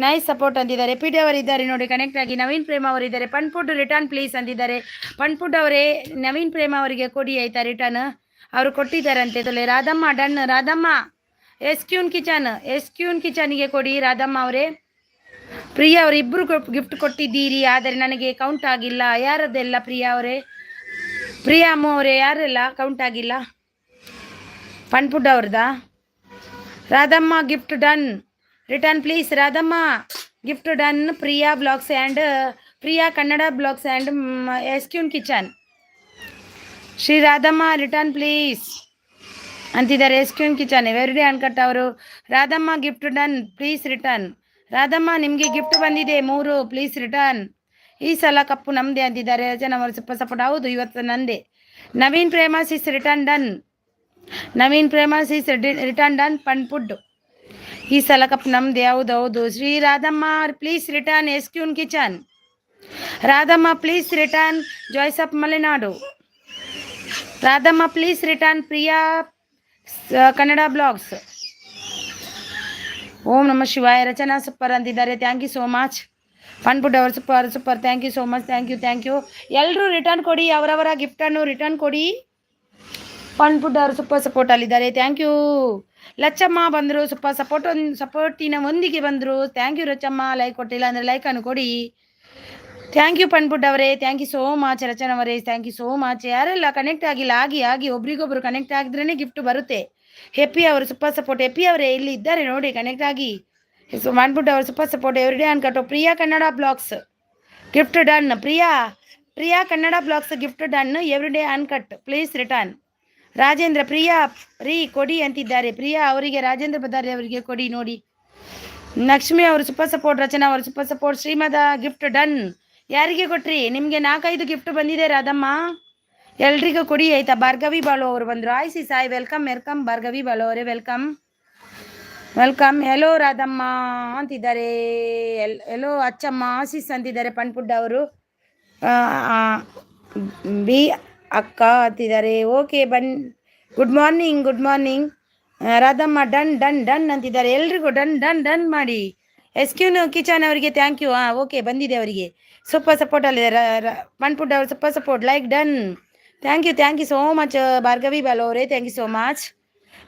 ನೈಸ್ ಸಪೋರ್ಟ್ ಅಂತಿದ್ದಾರೆ. PD ಅವರು ಇದ್ದಾರೆ ನೋಡಿ ಕನೆಕ್ಟ್ ಆಗಿ. ನವೀನ್ ಪ್ರೇಮ ಅವರಿದ್ದಾರೆ. ಪಣ್ಪುಡ್ ರಿಟರ್ನ್ ಪ್ಲೀಸ್ ಅಂತಿದ್ದಾರೆ. ಪಣ್ಪುಡ್ ಅವರೇ ನವೀನ್ ಪ್ರೇಮ ಅವರಿಗೆ ಕೊಡಿ ಆಯಿತಾ ರಿಟರ್ನ್. ಅವರು ಕೊಟ್ಟಿದ್ದಾರಂತೆ. ರಾಧಮ್ಮ ಡನ್. ರಾಧಮ್ಮ SQ ಕಿಚನ್ಗೆ ಕೊಡಿ ರಾಧಮ್ಮ ಅವರೇ. ಪ್ರಿಯಾ ಅವರು ಇಬ್ಬರು ಗಿಫ್ಟ್ ಕೊಟ್ಟಿದ್ದೀರಿ, ಆದರೆ ನನಗೆ ಕೌಂಟ್ ಆಗಿಲ್ಲ. ಯಾರದ್ದೆಲ್ಲ ಪ್ರಿಯಾ ಅವರೇ? ಪ್ರಿಯಾ ಅಮ್ಮ ಅವರೇ ಯಾರೆಲ್ಲ ಕೌಂಟ್ ಆಗಿಲ್ಲ? ಪಣ್ಪುಡ್ ಅವ್ರದಾ? Radhamma gift done return please. Radhamma gift done. Priya blogs and Priya Kannada blogs and SQ kitchen. Shri Radhamma return please ಅಂತಿದ್ದಾರೆ. SQ ಕಿಚನ್ ಎವ್ರಿಡೇ ಅನ್ಕಟ್ ಅವರು. Radhamma gift done please return. Radhamma ನಿಮಗೆ ಗಿಫ್ಟ್ ಬಂದಿದೆ 3 ಪ್ಲೀಸ್ ರಿಟರ್ನ್. ಈ ಸಲ ಕಪ್ಪು ನಮ್ಮದೇ ಅಂತಿದ್ದಾರೆ. ರಚನಾ ಅವರು ಸೂಪರ್ ಸಪೋರ್ಟ್. ಹೌದು ಇವತ್ತು ನಂದೇ. Naveen Prema sis return done. Return done. Fun food ಈ ಸಲ ಕಪ್ ನಮ್ದು ಹೌದು ಶ್ರೀ ರಾಧಮ್ಮ ಪ್ಲೀಸ್ ರಿಟರ್ನ್ ಎಸ್ಕ್ಯೂನ್ kitchen. Radhamma please return joys of Malenadu. Radhamma please return Priya Kannada blogs. ಓಂ ನಮ ಶಿವಾಯ. ರಚನಾ ಸೂಪರ್ ಅಂತಿದ್ದಾರೆ, thank you so much. Fun food ಅವರು super thank you so much, thank you. ಎಲ್ಲರೂ ರಿಟರ್ನ್ ಕೊಡಿ, ಅವರವರ ಗಿಫ್ಟನ್ನು ರಿಟರ್ನ್ ಕೊಡಿ. ಫನ್ಫುಡ್ ಅವರು ಸೂಪರ್ ಅಲ್ಲಿದ್ದಾರೆ, ಥ್ಯಾಂಕ್ ಯು. ಲಚ್ಚಮ್ಮ ಬಂದರು, ಸೂಪರ್ ಸಪೋರ್ಟಿನ ಒಂದಿಗೆ ಬಂದರು, ಥ್ಯಾಂಕ್ ಯು ರಚಮ್ಮ. ಲೈಕ್ ಕೊಟ್ಟಿಲ್ಲ ಅಂದರೆ ಲೈಕನ್ನು ಕೊಡಿ. ಥ್ಯಾಂಕ್ ಯು ಪನ್ಪುಡ್ ಅವರೇ, thank you so much. Rachana ಅವರೇ ಥ್ಯಾಂಕ್ ಯು ಸೋ ಮಚ್. ಯಾರೆಲ್ಲ ಕನೆಕ್ಟ್ ಆಗಿಲ್ಲ ಆಗಿ ಒಬ್ರಿಗೊಬ್ರು ಕನೆಕ್ಟ್ ಆಗಿದ್ರೇ ಗಿಫ್ಟ್ ಬರುತ್ತೆ. ಹೆಪ್ಪಿ ಅವರು ಸೂಪರ್ ಸಪೋರ್ಟ್. ಹೆಪ್ಪಿ ಅವರೇ ಇಲ್ಲಿ ಇದ್ದಾರೆ ನೋಡಿ, ಕನೆಕ್ಟ್ ಆಗಿ. ಪನ್ಪುಡ್ ಅವರು super support everyday uncut. Priya Kannada blogs gift done. Priya Kannada blogs gift done. Everyday uncut please return. Rajendra Priya ಕೊಡಿ ಅಂತಿದ್ದಾರೆ. ಪ್ರಿಯಾ ಅವರಿಗೆ ರಾಜೇಂದ್ರ ಬದಾರಿ ಅವರಿಗೆ ಕೊಡಿ ನೋಡಿ. ಲಕ್ಷ್ಮಿ ಅವರು ಸೂಪರ್ ಸಪೋರ್ಟ್. ರಚನಾ ಅವರು ಸೂಪರ್ ಸಪೋರ್ಟ್. ಶ್ರೀಮದ ಗಿಫ್ಟ್ ಡನ್. ಯಾರಿಗೆ ಕೊಟ್ರಿ? ನಿಮಗೆ 4-5 ಗಿಫ್ಟ್ ಬಂದಿದೆ ರಾಧಮ್ಮ, ಎಲ್ರಿಗೂ ಕೊಡಿ ಆಯ್ತಾ. ಭಾರ್ಗವಿ ಬಾಳು ಅವರು ಬಂದರು. ಆಯ್ಸಿ ಸಾಯ್ ವೆಲ್ಕಮ್ ಭಾರ್ಗವಿ ಬಾಳು ಅವರೇ ವೆಲ್ಕಮ್. ಹೆಲೋ ರಾಧಮ್ಮ ಅಂತಿದ್ದಾರೆ. ಹೆಲೋ ಅಚ್ಚಮ್ಮ ಆಶೀಸ್ ಅಂತಿದ್ದಾರೆ. ಪನ್ಪುಡ್ಡ ಅವರು ಬಿ ಅಕ್ಕ ಅಂತಿದ್ದಾರೆ. Okay good morning Radhamma done ಅಂತಿದ್ದಾರೆ. ಎಲ್ರಿಗೂ ಡನ್ ಮಾಡಿ. ಎಸ್ಕ್ಯೂನ್ ಕಿಚನ್ ಅವರಿಗೆ ಥ್ಯಾಂಕ್ ಯು. ಓಕೆ ಬಂದಿದೆ ಅವರಿಗೆ ಸೂಪರ್ ಸಪೋರ್ಟ್ ಅಲ್ಲಿದೆ. ಪನ್ಪುಡ್ ಅವರು super support like done. Thank you so much Bhargavi Balu ಅವರೇ, thank you so much.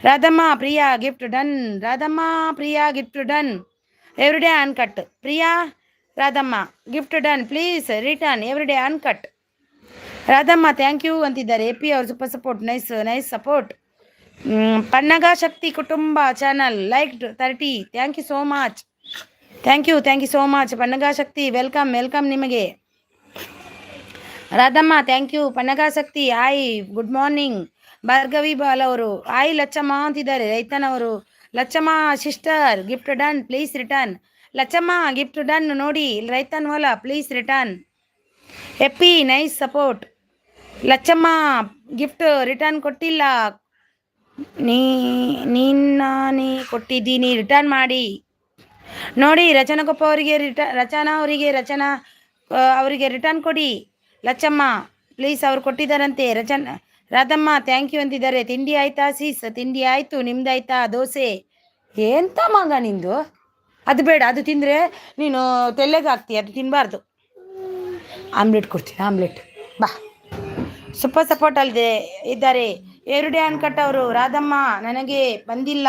Radhamma Priya gift done. Everyday uncut. Priya Radhamma gift done. Please return everyday uncut. Radhamma thank you ಅಂತಿದ್ದಾರೆ. AP ಅವರು super support nice support. Pannaga Shakti ಕುಟುಂಬ channel like 30. Thank you so much. Thank you so much Pannaga Shakti. Welcome ನಿಮಗೆ. Radhamma thank you. Pannaga Shakti hi good morning. Bhargavi Bal ಅವರು hi. Lachamma ಅಂತಿದ್ದಾರೆ. ರೈತನವರು Lachamma sister gift done please return. Lachamma gift done ನೋಡಿ. ರೈತನ್ ವಾಲ please return. Happy nice support. Lachamma gift return ಕೊಟ್ಟಿಲ್ಲ. ನೀ ಕೊಟ್ಟಿದ್ದೀನಿ, ರಿಟರ್ನ್ ಮಾಡಿ ನೋಡಿ. ರಚನಾ ಅವರಿಗೆ ರಿಟರ್ನ್ ಕೊಡಿ. ಲಚ್ಚಮ್ಮ ಪ್ಲೀಸ್ ಅವ್ರು ಕೊಟ್ಟಿದ್ದಾರಂತೆ. ರಾಧಮ್ಮ ಥ್ಯಾಂಕ್ ಯು ಅಂತಿದ್ದಾರೆ. ತಿಂಡಿ ಆಯ್ತಾ ಸೀಸ್? ತಿಂಡಿ ಆಯಿತು, ನಿಮ್ದಾಯ್ತಾ? ದೋಸೆ. ಎಂತ ಮಗ ನಿಂದು? ಅದು ಬೇಡ, ಅದು ತಿಂದರೆ ನೀನು ತೆಳ್ಳೆಗಾಗ್ತೀಯ, ಅದು ತಿನ್ನಬಾರ್ದು. ಆಮ್ಲೆಟ್ ಕೊಡ್ತೀನಿ, ಆಮ್ಲೆಟ್ ಬಾ. ಸೂಪರ್ ಸಪೋರ್ಟ್ ಅಲ್ಲಿದೆ ಇದ್ದಾರೆ. ಎವ್ರಿಡೇ ಅನ್ಕಟ್ ಅವರು. ರಾಧಮ್ಮ ನನಗೆ ಬಂದಿಲ್ಲ.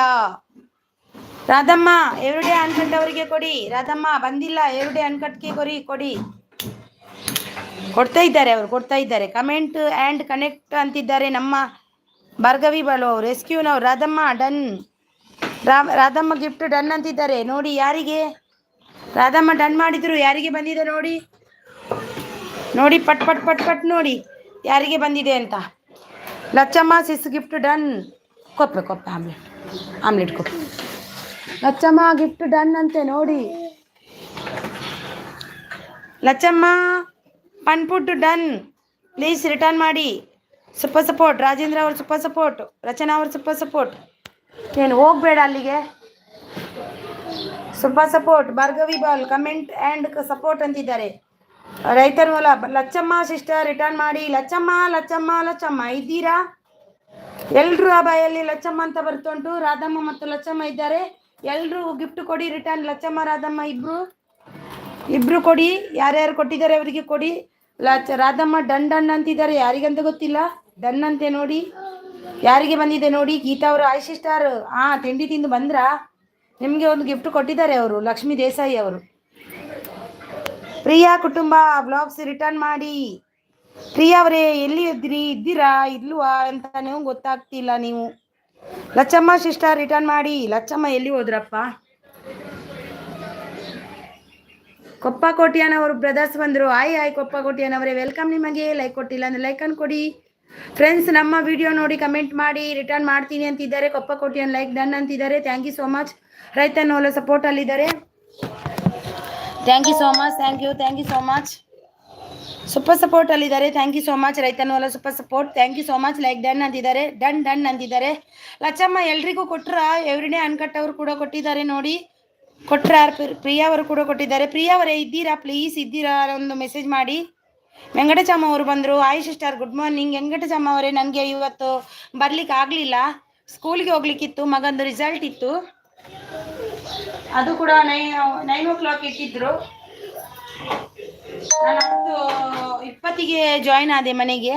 ರಾಧಮ್ಮ ಎವ್ರಿಡೇ ಅನ್ಕಟ್ ಅವರಿಗೆ ಕೊಡಿ. ರಾಧಮ್ಮ ಬಂದಿಲ್ಲ, ಎವ್ರಿಡೇ ಅನ್ಕಟ್ಗೆ ಕೊಡಿ. ಕೊಡ್ತಾ ಇದ್ದಾರೆ. ಕಮೆಂಟ್ ಆ್ಯಂಡ್ ಕನೆಕ್ಟ್ ಅಂತಿದ್ದಾರೆ ನಮ್ಮ ಭಾರ್ಗವಿ ಬಾಳು ಅವರು. ಎಸ್ಕ್ಯೂನವ್ರು Radhamma done. Radhamma gift done ಅಂತಿದ್ದಾರೆ ನೋಡಿ. ಯಾರಿಗೆ ರಾಧಮ್ಮ ಡನ್ ಮಾಡಿದ್ರು, ಯಾರಿಗೆ ಬಂದಿದೆ ನೋಡಿ ಪಟ್ ನೋಡಿ ಯಾರಿಗೆ ಬಂದಿದೆ ಅಂತ. Lachamma sis gift done. ಕೊಪ್ಪೆ ಆಮ್ಲೆಟ್ ಕೊಪ್ಪೆ. ಲಚ್ಚಮ್ಮ ಗಿಫ್ಟ್ ಡನ್ ಅಂತೆ ನೋಡಿ. ಲಚ್ಚಮ್ಮ ಪನ್ಪುಟ್ ಡನ್ ಪ್ಲೀಸ್ ರಿಟರ್ನ್ ಮಾಡಿ. Super support. ರಾಜೇಂದ್ರ ಅವರು ಸೂಪರ್ ಸಪೋರ್ಟ್. ರಚನಾ ಅವರು ಸೂಪರ್ ಸಪೋರ್ಟ್. ಏನು ಹೋಗಬೇಡ ಅಲ್ಲಿಗೆ. Super support. Bhargavi ball comment and support ಅಂತಿದ್ದಾರೆ. ರೈತರ ಮೂಲ ಲಚ್ಚಮ್ಮ ಸಿಸ್ಟರ್ ರಿಟರ್ನ್ ಮಾಡಿ. ಲಚ್ಚಮ್ಮ ಇದ್ದೀರಾ? ಎಲ್ಲರೂ ಆ ಬಾಯಲ್ಲಿ ಲಚ್ಚಮ್ಮ ಅಂತ ಬರ್ತುಂಟು. ರಾಧಮ್ಮ ಮತ್ತು ಲಚ್ಚಮ್ಮ ಇದ್ದಾರೆ. ಎಲ್ಲರೂ ಗಿಫ್ಟ್ ಕೊಡಿ ರಿಟರ್ನ್. ಲಚ್ಚಮ್ಮ ರಾಧಮ್ಮ ಇಬ್ರು ಕೊಡಿ. ಯಾರ್ಯಾರು ಕೊಟ್ಟಿದ್ದಾರೆ ಅವರಿಗೆ ಕೊಡಿ. ರಾಧಮ್ಮ ಡನ್ ಅಂತಿದ್ದಾರೆ. ಯಾರಿಗಂತ ಗೊತ್ತಿಲ್ಲ. ಡನ್ ಅಂತೆ ನೋಡಿ. ಯಾರಿಗೆ ಬಂದಿದೆ ನೋಡಿ. ಗೀತಾ ಅವರು ಆಯ್ ಸಿಸ್ಟರ್ ತಿಂಡಿ ತಿಂದು ಬಂದ್ರಾ? ನಿಮಗೆ ಒಂದು ಗಿಫ್ಟ್ ಕೊಟ್ಟಿದ್ದಾರೆ ಅವರು, ಲಕ್ಷ್ಮೀ ದೇಸಾಯಿ ಅವರು. ಪ್ರಿಯಾ ಕುಟುಂಬ ಬ್ಲಾಗ್ಸ್ ರಿಟರ್ನ್ ಮಾಡಿ. ಪ್ರಿಯಾ ಅವರೇ ಎಲ್ಲಿ ಇದ್ದೀರಾ ಇಲ್ವಾ ಅಂತ ನೀವು ಗೊತ್ತಾಗ್ತಿಲ್ಲ ನೀವು. ಲಚ್ಚಮ್ಮ ಸಿಸ್ಟರ್ ರಿಟರ್ನ್ ಮಾಡಿ. ಲಚ್ಚಮ್ಮ ಎಲ್ಲಿ ಹೋದ್ರಪ್ಪ? ಕೊಪ್ಪ ಕೋಟಿಯನವರು ಬ್ರದರ್ಸ್ ಬಂದರು. ಆಯ್ ಕೊಪ್ಪ ಕೋಟಿಯನವರೇ ವೆಲ್ಕಮ್ ನಿಮಗೆ. ಲೈಕ್ ಕೊಟ್ಟಿಲ್ಲ ಅಂದರೆ ಲೈಕನ್ನು ಕೊಡಿ. ಫ್ರೆಂಡ್ಸ್ ನಮ್ಮ ವಿಡಿಯೋ ನೋಡಿ ಕಮೆಂಟ್ ಮಾಡಿ. ರಿಟರ್ನ್ ಮಾಡ್ತೀನಿ ಅಂತಿದ್ದಾರೆ. ಕೊಪ್ಪ ಕೋಟಿಯನ್ ಲೈಕ್ ಡನ್ ಅಂತಿದ್ದಾರೆ. Thank you so much. ರೈತನ ಒಳ್ಳೆ ಸಪೋರ್ಟ್ ಅಲ್ಲಿದ್ದಾರೆ. Thank you so much. Super support ಅಲ್ಲಿದ್ದಾರೆ. Thank you so much. ರೈತನು ಅಲ್ಲ super support. Thank you so much. Like done ಅಂತಿದ್ದಾರೆ. ಡನ್ ಡನ್ ಅಂತಿದ್ದಾರೆ. ಲಚ್ಚಮ್ಮ ಎಲ್ರಿಗೂ ಕೊಟ್ರ. ಎವ್ರಿಡೇ ಅನ್ಕಟ್ ಅವರು ಕೂಡ ಕೊಟ್ಟಿದ್ದಾರೆ ನೋಡಿ. ಕೊಟ್ರ ಪ್ರಿಯಾ ಅವರು ಕೂಡ ಕೊಟ್ಟಿದ್ದಾರೆ. ಪ್ರಿಯಾ ಅವರೇ ಇದ್ದೀರಾ? ಪ್ಲೀಸ್ ಇದ್ದೀರಾ? ಒಂದು ಮೆಸೇಜ್ ಮಾಡಿ. ವೆಂಕಟಚಮ್ಮ ಅವರು ಬಂದರು. ಆಯ್ ಸಿಸ್ಟರ್ ಗುಡ್ ಮಾರ್ನಿಂಗ್. ವೆಂಕಟಚಮ್ಮ ಅವರೇ ನನಗೆ ಇವತ್ತು ಬರ್ಲಿಕ್ಕೆ ಆಗಲಿಲ್ಲ. ಸ್ಕೂಲ್ಗೆ ಹೋಗ್ಲಿಕ್ಕಿತ್ತು. ಮಗಂದು ರಿಸಲ್ಟ್ ಇತ್ತು. ಅದು ಕೂಡ 9 o'clock ಇಟ್ಟಿದ್ರು. ನಾನು 10:20ಗೆ ಜಾಯ್ನ್ ಆದೆ ಮನೆಗೆ.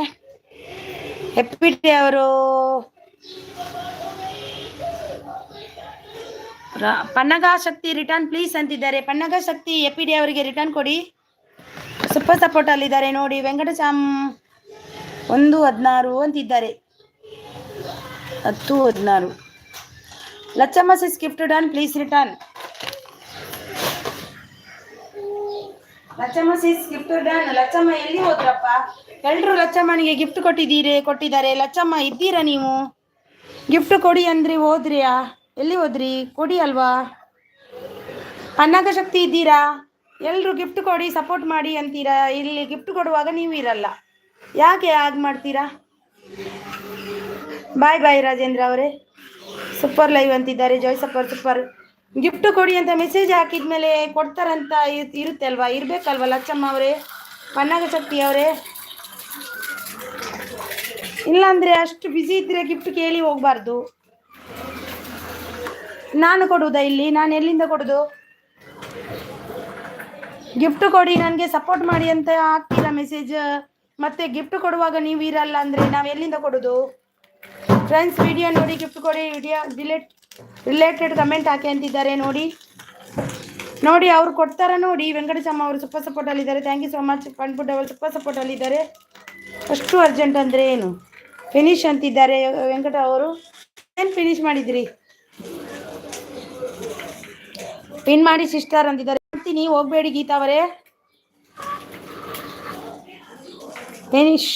ಹೆಪ್ಪಿಟ್ಟೆ ಅವರು ಪನ್ನಗ ಶಕ್ತಿ ರಿಟರ್ನ್ ಪ್ಲೀಸ್ ಅಂತಿದ್ದಾರೆ. ಪನ್ನಗ ಶಕ್ತಿ ಎಪಿಡಿ ಅವರಿಗೆ ರಿಟರ್ನ್ ಕೊಡಿ. ಸೂಪರ್ ಸಪೋರ್ಟ್ ಅಲ್ಲಿದ್ದಾರೆ ನೋಡಿ. ವೆಂಕಟಚಾಮ್ 1:16 ಅಂತಿದ್ದಾರೆ. 10:16. Lachamma sis gift done please return. Lachamma sis gift done. Lachamma ಎಲ್ಲಿ ಹೋದ್ರಪ್ಪ? ಎಲ್ರು ಲಚ್ಚಮ್ಮನಿಗೆ ಗಿಫ್ಟ್ ಕೊಟ್ಟಿದ್ದಾರೆ. ಲಚ್ಚಮ್ಮ ಇದ್ದೀರಾ ನೀವು? ಗಿಫ್ಟ್ ಕೊಡಿ ಅಂದ್ರಿ, ಹೋದ್ರಿಯಾ? ಎಲ್ಲಿ ಹೋದ್ರಿ? ಕೊಡಿ ಅಲ್ವಾ? ಪನ್ನಗ ಶಕ್ತಿ ಇದ್ದೀರಾ? ಎಲ್ರು ಗಿಫ್ಟ್ ಕೊಡಿ, ಸಪೋರ್ಟ್ ಮಾಡಿ ಅಂತೀರಾ. ಇಲ್ಲಿ ಗಿಫ್ಟ್ ಕೊಡುವಾಗ ನೀವು ಇರಲ್ಲ. ಯಾಕೆ ಹಾಗೆ ಮಾಡ್ತೀರಾ? ಬಾಯ್ ಬಾಯ್ ರಾಜೇಂದ್ರ ಅವರೇ. ಸೂಪರ್ ಲೈವ್ ಅಂತಿದ್ದಾರೆ. ಜಾಯ್ ಸೂಪರ್. ಗಿಫ್ಟ್ ಕೊಡಿ ಅಂತ ಮೆಸೇಜ್ ಹಾಕಿದ್ಮೇಲೆ ಕೊಡ್ತಾರಂತ ಇರುತ್ತೆ ಅಲ್ವಾ? ಇರ್ಬೇಕಲ್ವ ಲಚ್ಚಮ್ಮ ಅವರೇ, ಪನ್ನಗ ಶಕ್ತಿ ಅವರೇ? ಇಲ್ಲಾಂದ್ರೆ ಅಷ್ಟು ಬ್ಯುಸಿ ಇದ್ರೆ ಗಿಫ್ಟ್ ಕೇಳಿ ಹೋಗ್ಬಾರ್ದು. ನಾನು ಕೊಡುವುದಾ ಇಲ್ಲಿ? ನಾನು ಎಲ್ಲಿಂದ ಕೊಡೋದು? ಗಿಫ್ಟ್ ಕೊಡಿ, ನನಗೆ ಸಪೋರ್ಟ್ ಮಾಡಿ ಅಂತ ಹಾಕ್ತೀರಾ ಮೆಸೇಜ್. ಮತ್ತೆ ಗಿಫ್ಟ್ ಕೊಡುವಾಗ ನೀವು ಇರಲ್ಲ ಅಂದರೆ ನಾವು ಎಲ್ಲಿಂದ ಕೊಡೋದು? ಫ್ರೆಂಡ್ಸ್ ವಿಡಿಯೋ ನೋಡಿ ಗಿಫ್ಟ್ ಕೊಡಿ. ವಿಡಿಯೋ ರಿಲೇಟೆಡ್ ಕಮೆಂಟ್ ಹಾಕಿ ಅಂತಿದ್ದಾರೆ ನೋಡಿ. ಅವ್ರು ಕೊಡ್ತಾರ ನೋಡಿ. ವೆಂಕಟಚಮ್ಮ ಅವರು ಸೂಪರ್ ಸಪೋರ್ಟಲ್ಲಿದ್ದಾರೆ. Thank you so much. ಪಂಡ್ಪುಡ್ ಅವರು ಸೂಪರ್ ಸಪೋರ್ಟಲ್ಲಿದ್ದಾರೆ. ಅಷ್ಟು ಅರ್ಜೆಂಟ್ ಅಂದರೆ ಏನು? ಫಿನಿಶ್ ಅಂತಿದ್ದಾರೆ ವೆಂಕಟ ಅವರು. ಏನು ಫಿನಿಶ್ ಮಾಡಿದ್ರಿ? ಪಿನ್ ಮಾಡಿ ಸಿಸ್ಟರ್ ಅಂತಿದ್ದಾರೆ. ಮಾಡ್ತೀನಿ, ಹೋಗಬೇಡಿ ಗೀತಾ ಅವರೇ. ಫಿನಿಶ್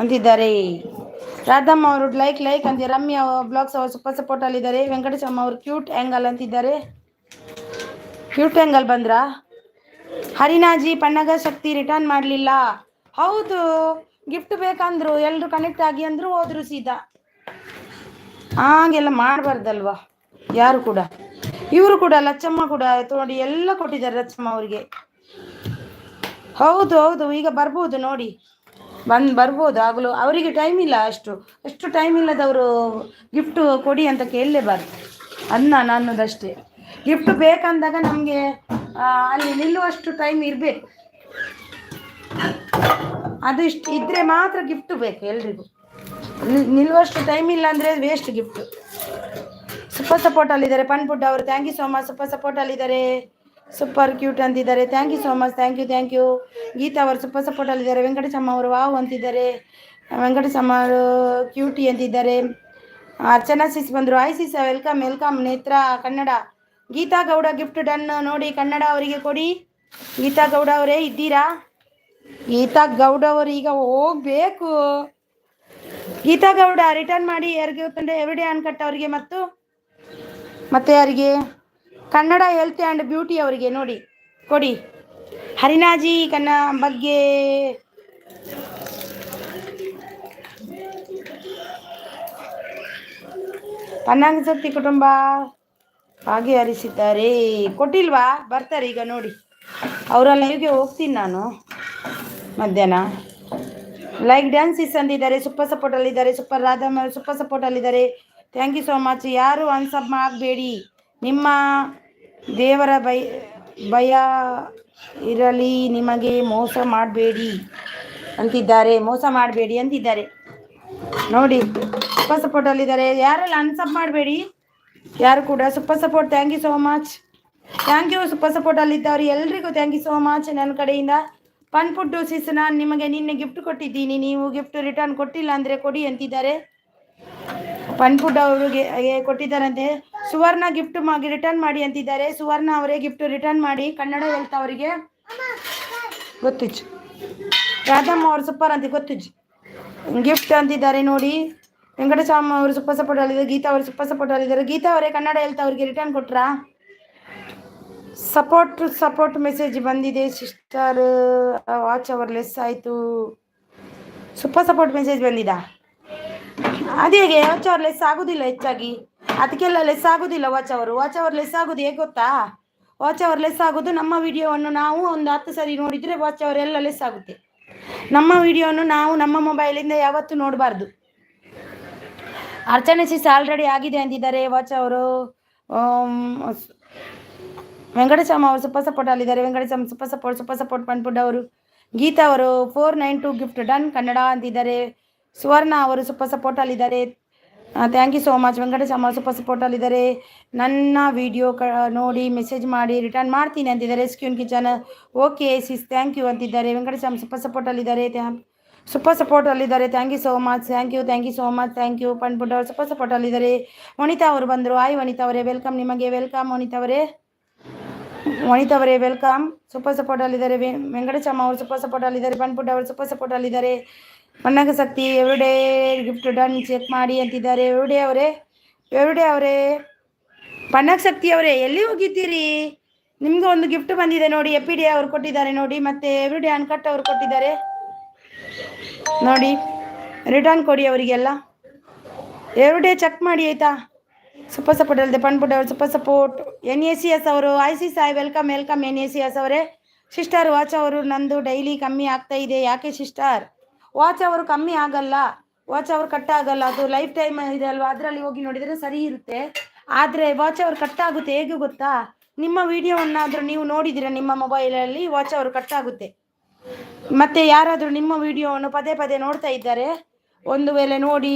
ಅಂತಿದ್ದಾರೆ. ರಾಧಮ್ಮ ಅವರು ಲೈಕ್ ಅಂತಿದ್ದಾರೆ. ರಮ್ಯಾ ಬ್ಲಾಗ್ಸ್ ಅವರು ಸೂಪರ್ ಸಪೋರ್ಟ್ ಅಲ್ಲಿದ್ದಾರೆ. ವೆಂಕಟೇಶಮ್ಮ ಅವರು ಕ್ಯೂಟ್ ಆ್ಯಂಗಲ್ ಅಂತಿದ್ದಾರೆ. ಕ್ಯೂಟ್ ಆ್ಯಂಗಲ್ ಬಂದ್ರಾ? ಹರಿನಾಜಿ ಪನ್ನಗ ಶಕ್ತಿ ರಿಟರ್ನ್ ಮಾಡಲಿಲ್ಲ. ಹೌದು, ಗಿಫ್ಟ್ ಬೇಕಂದ್ರು, ಎಲ್ಲರೂ ಕನೆಕ್ಟ್ ಆಗಿ ಅಂದ್ರು, ಹೋದ್ರು ಸೀದಾ. ಹಾಗೆಲ್ಲ ಮಾಡಬಾರ್ದಲ್ವಾ ಯಾರು ಕೂಡ. ಇವರು ಕೂಡ ಲಚ್ಚಮ್ಮ ಕೂಡ ನೋಡಿ ಎಲ್ಲ ಕೊಟ್ಟಿದ್ದಾರೆ ಲಚ್ಚಮ್ಮ ಅವರಿಗೆ. ಹೌದು, ಈಗ ಬರ್ಬೋದು ನೋಡಿ, ಬರ್ಬೋದು. ಆಗಲು ಅವರಿಗೆ ಟೈಮ್ ಇಲ್ಲ. ಅಷ್ಟು ಟೈಮ್ ಇಲ್ಲದವರು ಗಿಫ್ಟ್ ಕೊಡಿ ಅಂತ ಕೇಳಲೇಬಾರ್ದು. ಅನ್ನೋದಷ್ಟೇ. ಗಿಫ್ಟ್ ಬೇಕಂದಾಗ ನಮಗೆ ಅಲ್ಲಿ ನಿಲ್ಲುವಷ್ಟು ಟೈಮ್ ಇರಬೇಕು. ಅದು ಇದ್ರೆ ಮಾತ್ರ ಗಿಫ್ಟ್ ಬೇಕು ಎಲ್ರಿಗೂ. ನಿಲ್ಲುವಷ್ಟು ಟೈಮ್ ಇಲ್ಲ ಅಂದರೆ ವೇಸ್ಟ್ ಗಿಫ್ಟ್. ಸೂಪರ್ ಸಪೋರ್ಟ್ ಅಲ್ಲಿದ್ದಾರೆ. ಪನ್ಪುಡ್ ಅವರು thank you so much. Super support ಅಲ್ಲಿದ್ದಾರೆ. ಸೂಪರ್ ಕ್ಯೂಟ್ ಅಂತಿದ್ದಾರೆ. Thank you so much. Thank you. Geetha ಅವರು ಸೂಪರ್ ಸಪೋರ್ಟ್ ಅಲ್ಲಿದ್ದಾರೆ. ವೆಂಕಟೇಶಮ್ಮ ಅವರು ವಾವ್ ಅಂತಿದ್ದಾರೆ. ವೆಂಕಟೇಶಮ್ಮ ಅವರು ಕ್ಯೂಟಿ ಅಂತಿದ್ದಾರೆ. ಅರ್ಚನಾ ಸಿಸ್ ಬಂದರು. Hi sis, welcome. Netra Kannada. Geetha Gowda gift done ನೋಡಿ. ಕನ್ನಡ ಅವರಿಗೆ ಕೊಡಿ. ಗೀತಾ ಗೌಡ ಅವರೇ ಇದ್ದೀರಾ? ಗೀತಾ ಗೌಡ ಅವರು ಈಗ ಹೋಗ್ಬೇಕು. ಗೀತಾ ಗೌಡ ರಿಟರ್ನ್ ಮಾಡಿ. ಯಾರಿಗೆ ಗೊತ್ತಂದ್ರೆ ಎವ್ರಿಡೇ ಅನ್ಕಟ್ ಅವರಿಗೆ ಮತ್ತೆ ಯಾರಿಗೆ? ಕನ್ನಡ ಹೆಲ್ತ್ ಆ್ಯಂಡ್ ಬ್ಯೂಟಿ ಅವರಿಗೆ ನೋಡಿ ಕೊಡಿ. ಹರಿನಾಜಿ ಬಗ್ಗೆ ಪನ್ನಗ ಶಕ್ತಿ ಕುಟುಂಬ ಭಾಗಿಹರಿಸಿದ್ದಾರೆ. ಕೊಟ್ಟಿಲ್ವಾ? ಬರ್ತಾರೆ ಈಗ ನೋಡಿ. ಅವರ ಲೈವ್ಗೆ ಹೋಗ್ತೀನಿ ನಾನು ಮಧ್ಯಾಹ್ನ. ಲೈಕ್ ಡ್ಯಾನ್ಸಿಸ್ ಅಂದಿದ್ದಾರೆ. ಸೂಪರ್ ಸಪೋರ್ಟ್ ಅಲ್ಲಿದ್ದಾರೆ. ಸೂಪರ್ ರಾಧಮ್ಮ ಸೂಪರ್ ಸಪೋರ್ಟ್ ಅಲ್ಲಿದ್ದಾರೆ. Thank you so much. ಯಾರು ಅನ್ಸಬ್ ಆಗಬೇಡಿ. ನಿಮ್ಮ ದೇವರ ಭಯ ಇರಲಿ. ನಿಮಗೆ ಮೋಸ ಮಾಡಬೇಡಿ ಅಂತಿದ್ದಾರೆ ನೋಡಿ. ಸೂಪರ್ ಸಪೋರ್ಟ್ ಅಲ್ಲಿದ್ದಾರೆ. ಯಾರೆಲ್ಲ ಅನ್ಸಬ್ ಮಾಡಬೇಡಿ ಯಾರು ಕೂಡ. Super support. Thank you so much. Thank you. Super support ಅಲ್ಲಿದ್ದವ್ರು ಎಲ್ರಿಗೂ ಥ್ಯಾಂಕ್ ಯು ಸೋ ಮಚ್ ನನ್ನ ಕಡೆಯಿಂದ. ಪನ್ಪುಡ್ಡು ಸಿಸ್, ನಾನು ನಿಮಗೆ ನಿನ್ನೆ ಗಿಫ್ಟ್ ಕೊಟ್ಟಿದ್ದೀನಿ, ನೀವು ಗಿಫ್ಟ್ ರಿಟರ್ನ್ ಕೊಟ್ಟಿಲ್ಲ ಅಂದರೆ ಕೊಡಿ ಅಂತಿದ್ದಾರೆ. ಪನ್ಪುಡ್ ಅವರಿಗೆ ಕೊಟ್ಟಿದ್ದಾರಂತೆ. ಸುವರ್ಣ ಗಿಫ್ಟ್ ರಿಟರ್ನ್ ಮಾಡಿ ಅಂತಿದ್ದಾರೆ. ಸುವರ್ಣ ಅವರೇ ಗಿಫ್ಟ್ ರಿಟರ್ನ್ ಮಾಡಿ. ಕನ್ನಡ ಹೆಲ್ತ್ ಅವರಿಗೆ ಗೊತ್ತಿಚ್ಚು. ರಾಧಮ್ಮ ಅವರು ಸೂಪರ್ ಅಂತ ಗೊತ್ತಿಚ್ಚು ಗಿಫ್ಟ್ ಅಂತಿದ್ದಾರೆ ನೋಡಿ. ವೆಂಕಟಸ್ವಾಮಿ ಅವರು ಸೂಪರ್ ಸಪೋರ್ಟ್ ಅಲ್ಲಿದ್ದಾರೆ. ಗೀತಾ ಅವರು ಸೂಪರ್ ಸಪೋರ್ಟ್ ಅಲ್ಲಿದ್ದಾರೆ. ಗೀತಾ ಅವರೇ ಕನ್ನಡ ಹೆಲ್ತ್ ಅವರಿಗೆ ರಿಟರ್ನ್ ಕೊಟ್ರಾ? ಸಪೋರ್ಟ್ ಮೆಸೇಜ್ ಬಂದಿದೆ ಸಿಸ್ಟರ್. ವಾಚ್ ಅವರ್ ಲೆಸ್ ಆಯಿತು. ಸೂಪರ್ ಸಪೋರ್ಟ್ ಮೆಸೇಜ್ ಬಂದಿದಾ? ಅದೇಗೆ ವಾಚ್ ಅವರ್ ಲೆಸ್ ಆಗೋದಿಲ್ಲ ಹೆಚ್ಚಾಗಿ, ಅದಕ್ಕೆಲ್ಲ ಲೆಸ್ ಆಗೋದಿಲ್ಲ. ವಾಚ್ ಅವರ್ ಲೆಸ್ ಆಗೋದು ಹೇಗೆ ಗೊತ್ತಾ? ವಾಚ್ ಅವರ್ ಲೆಸ್ ಆಗೋದು ನಮ್ಮ ವಿಡಿಯೋವನ್ನು ನಾವು ಒಂದು 10 ಸರಿ ನೋಡಿದರೆ ವಾಚ್ ಅವರ್ ಎಲ್ಲ ಲೆಸ್ ಆಗುತ್ತೆ. ನಮ್ಮ ವಿಡಿಯೋವನ್ನು ನಾವು ನಮ್ಮ ಮೊಬೈಲಿಂದ ಯಾವತ್ತೂ ನೋಡಬಾರ್ದು. ಅರ್ಚನೆ ಸಿಸ್ ಆಲ್ರೆಡಿ ಆಗಿದೆ ಅಂತಿದ್ದಾರೆ ವಾಚ್ ಅವರು. ವೆಂಕಟೇಶಮ್ಮ ಅವರು ಸೂಪರ್ ಸಪೋರ್ಟ್ ಅಲ್ಲಿದ್ದಾರೆ. ವೆಂಕಟೇಶಮ್ಮ ಸೂಪರ್ ಸಪೋರ್ಟ್ ಪನ್ಪುಡ್ ಅವರು. ಗೀತಾ ಅವರು 492 ಗಿಫ್ಟ್ ಡನ್ ಕನ್ನಡ ಅಂತಿದ್ದಾರೆ. ಸುವರ್ಣ ಅವರು ಸೂಪರ್ ಸಪೋರ್ಟ್ ಅಲ್ಲಿದ್ದಾರೆ. Thank you so much. Venkateshamma super support ಅಲ್ಲಿದ್ದಾರೆ. ನನ್ನ ವಿಡಿಯೋ ನೋಡಿ ಮೆಸೇಜ್ ಮಾಡಿ ರಿಟರ್ನ್ ಮಾಡ್ತೀನಿ ಅಂತಿದ್ದಾರೆ. SQN kitchen okay sis thank you ಅಂತಿದ್ದಾರೆ. ವೆಂಕಟೇಶಮ್ಮ ಸೂಪರ್ ಸಪೋರ್ಟ್ ಅಲ್ಲಿದ್ದಾರೆ. ಸೂಪರ್ ಸಪೋರ್ಟ್ ಅಲ್ಲಿದ್ದಾರೆ. Thank you so much. Thank you so much. Thank you ಪನ್ಪುಡ್ ಅವರು ಸೂಪರ್ ಸಪೋರ್ಟ್ ಅಲ್ಲಿದ್ದಾರೆ. ವನಿತಾ ಅವರು ಬಂದರು. ಹಾಯ್ ವನಿತಾ ಅವರೇ, ವೆಲ್ಕಮ್ ನಿಮಗೆ. ವೆಲ್ಕಮ್ ವನಿತಾ ಅವರೇ ವೆಲ್ಕಮ್. ಸೂಪರ್ ಸಪೋರ್ಟ್ ಅಲ್ಲಿದ್ದಾರೆ. ವೆಂಕಟೇಶಮ್ಮ ಅವರು ಸೂಪರ್ ಸಪೋರ್ಟ್ ಅಲ್ಲಿದ್ದಾರೆ. ಪನ್ಪುಡ್ ಅವರು ಸೂಪರ್ ಸಪೋರ್ಟ್ ಅಲ್ಲಿದ್ದಾರೆ. Pannaga Shakti everyday gift done check ಮಾಡಿ ಅಂತಿದ್ದಾರೆ. ಎವ್ರಿಡೇ ಅವರೇ ಪನ್ನಗ ಶಕ್ತಿ ಅವರೇ ಎಲ್ಲಿ ಹೋಗಿದ್ದೀರಿ? ನಿಮ್ಗೆ ಒಂದು ಗಿಫ್ಟ್ ಬಂದಿದೆ ನೋಡಿ. ಎಪಿಡಿ ಅವರು ಕೊಟ್ಟಿದ್ದಾರೆ ನೋಡಿ, ಮತ್ತೆ ಎವ್ರಿಡೇ ಅನ್ಕಟ್ ಅವರು ಕೊಟ್ಟಿದ್ದಾರೆ ನೋಡಿ. ರಿಟರ್ನ್ ಕೊಡಿ ಅವರಿಗೆಲ್ಲ. ಎವ್ರಿಡೇ ಚೆಕ್ ಮಾಡಿ ಆಯಿತಾ? ಸೂಪರ್ ಸಪೋರ್ಟ್ ಅಲ್ಲಿದೆ. ಪನ್ಪುಡ್ ಅವರು ಸೂಪರ್ ಸಪೋರ್ಟ್. NACS ಅವರು ಐಸಿ ಸಾಯ್ ವೆಲ್ಕಮ್ NACS ಅವರೇ. ಸಿಸ್ಟರ್ ವಾಚ್ ಅವರು ನಂದು ಡೈಲಿ ಕಮ್ಮಿ ಆಗ್ತಾ ಇದೆ, ಯಾಕೆ ಸಿಸ್ಟರ್? ವಾಚ್ ಅವರು ಕಮ್ಮಿ ಆಗಲ್ಲ, ವಾಚ್ ಅವರು ಕಟ್ ಆಗಲ್ಲ. ಅದು ಲೈಫ್ ಟೈಮ್ ಇದೆ ಅಲ್ವಾ, ಅದರಲ್ಲಿ ಹೋಗಿ ನೋಡಿದರೆ ಸರಿ ಇರುತ್ತೆ. ಆದರೆ ವಾಚ್ ಅವರು ಕಟ್ ಆಗುತ್ತೆ. ಹೇಗೆ ಗೊತ್ತಾ? ನಿಮ್ಮ ವಿಡಿಯೋವನ್ನಾದರೂ ನೀವು ನೋಡಿದ್ದೀರ ನಿಮ್ಮ ಮೊಬೈಲಲ್ಲಿ ವಾಚ್ ಅವರು ಕಟ್ ಆಗುತ್ತೆ. ಮತ್ತು ಯಾರಾದರೂ ನಿಮ್ಮ ವಿಡಿಯೋವನ್ನು ಪದೇ ನೋಡ್ತಾ ಇದ್ದಾರೆ, ಒಂದು ವೇಳೆ ನೋಡಿ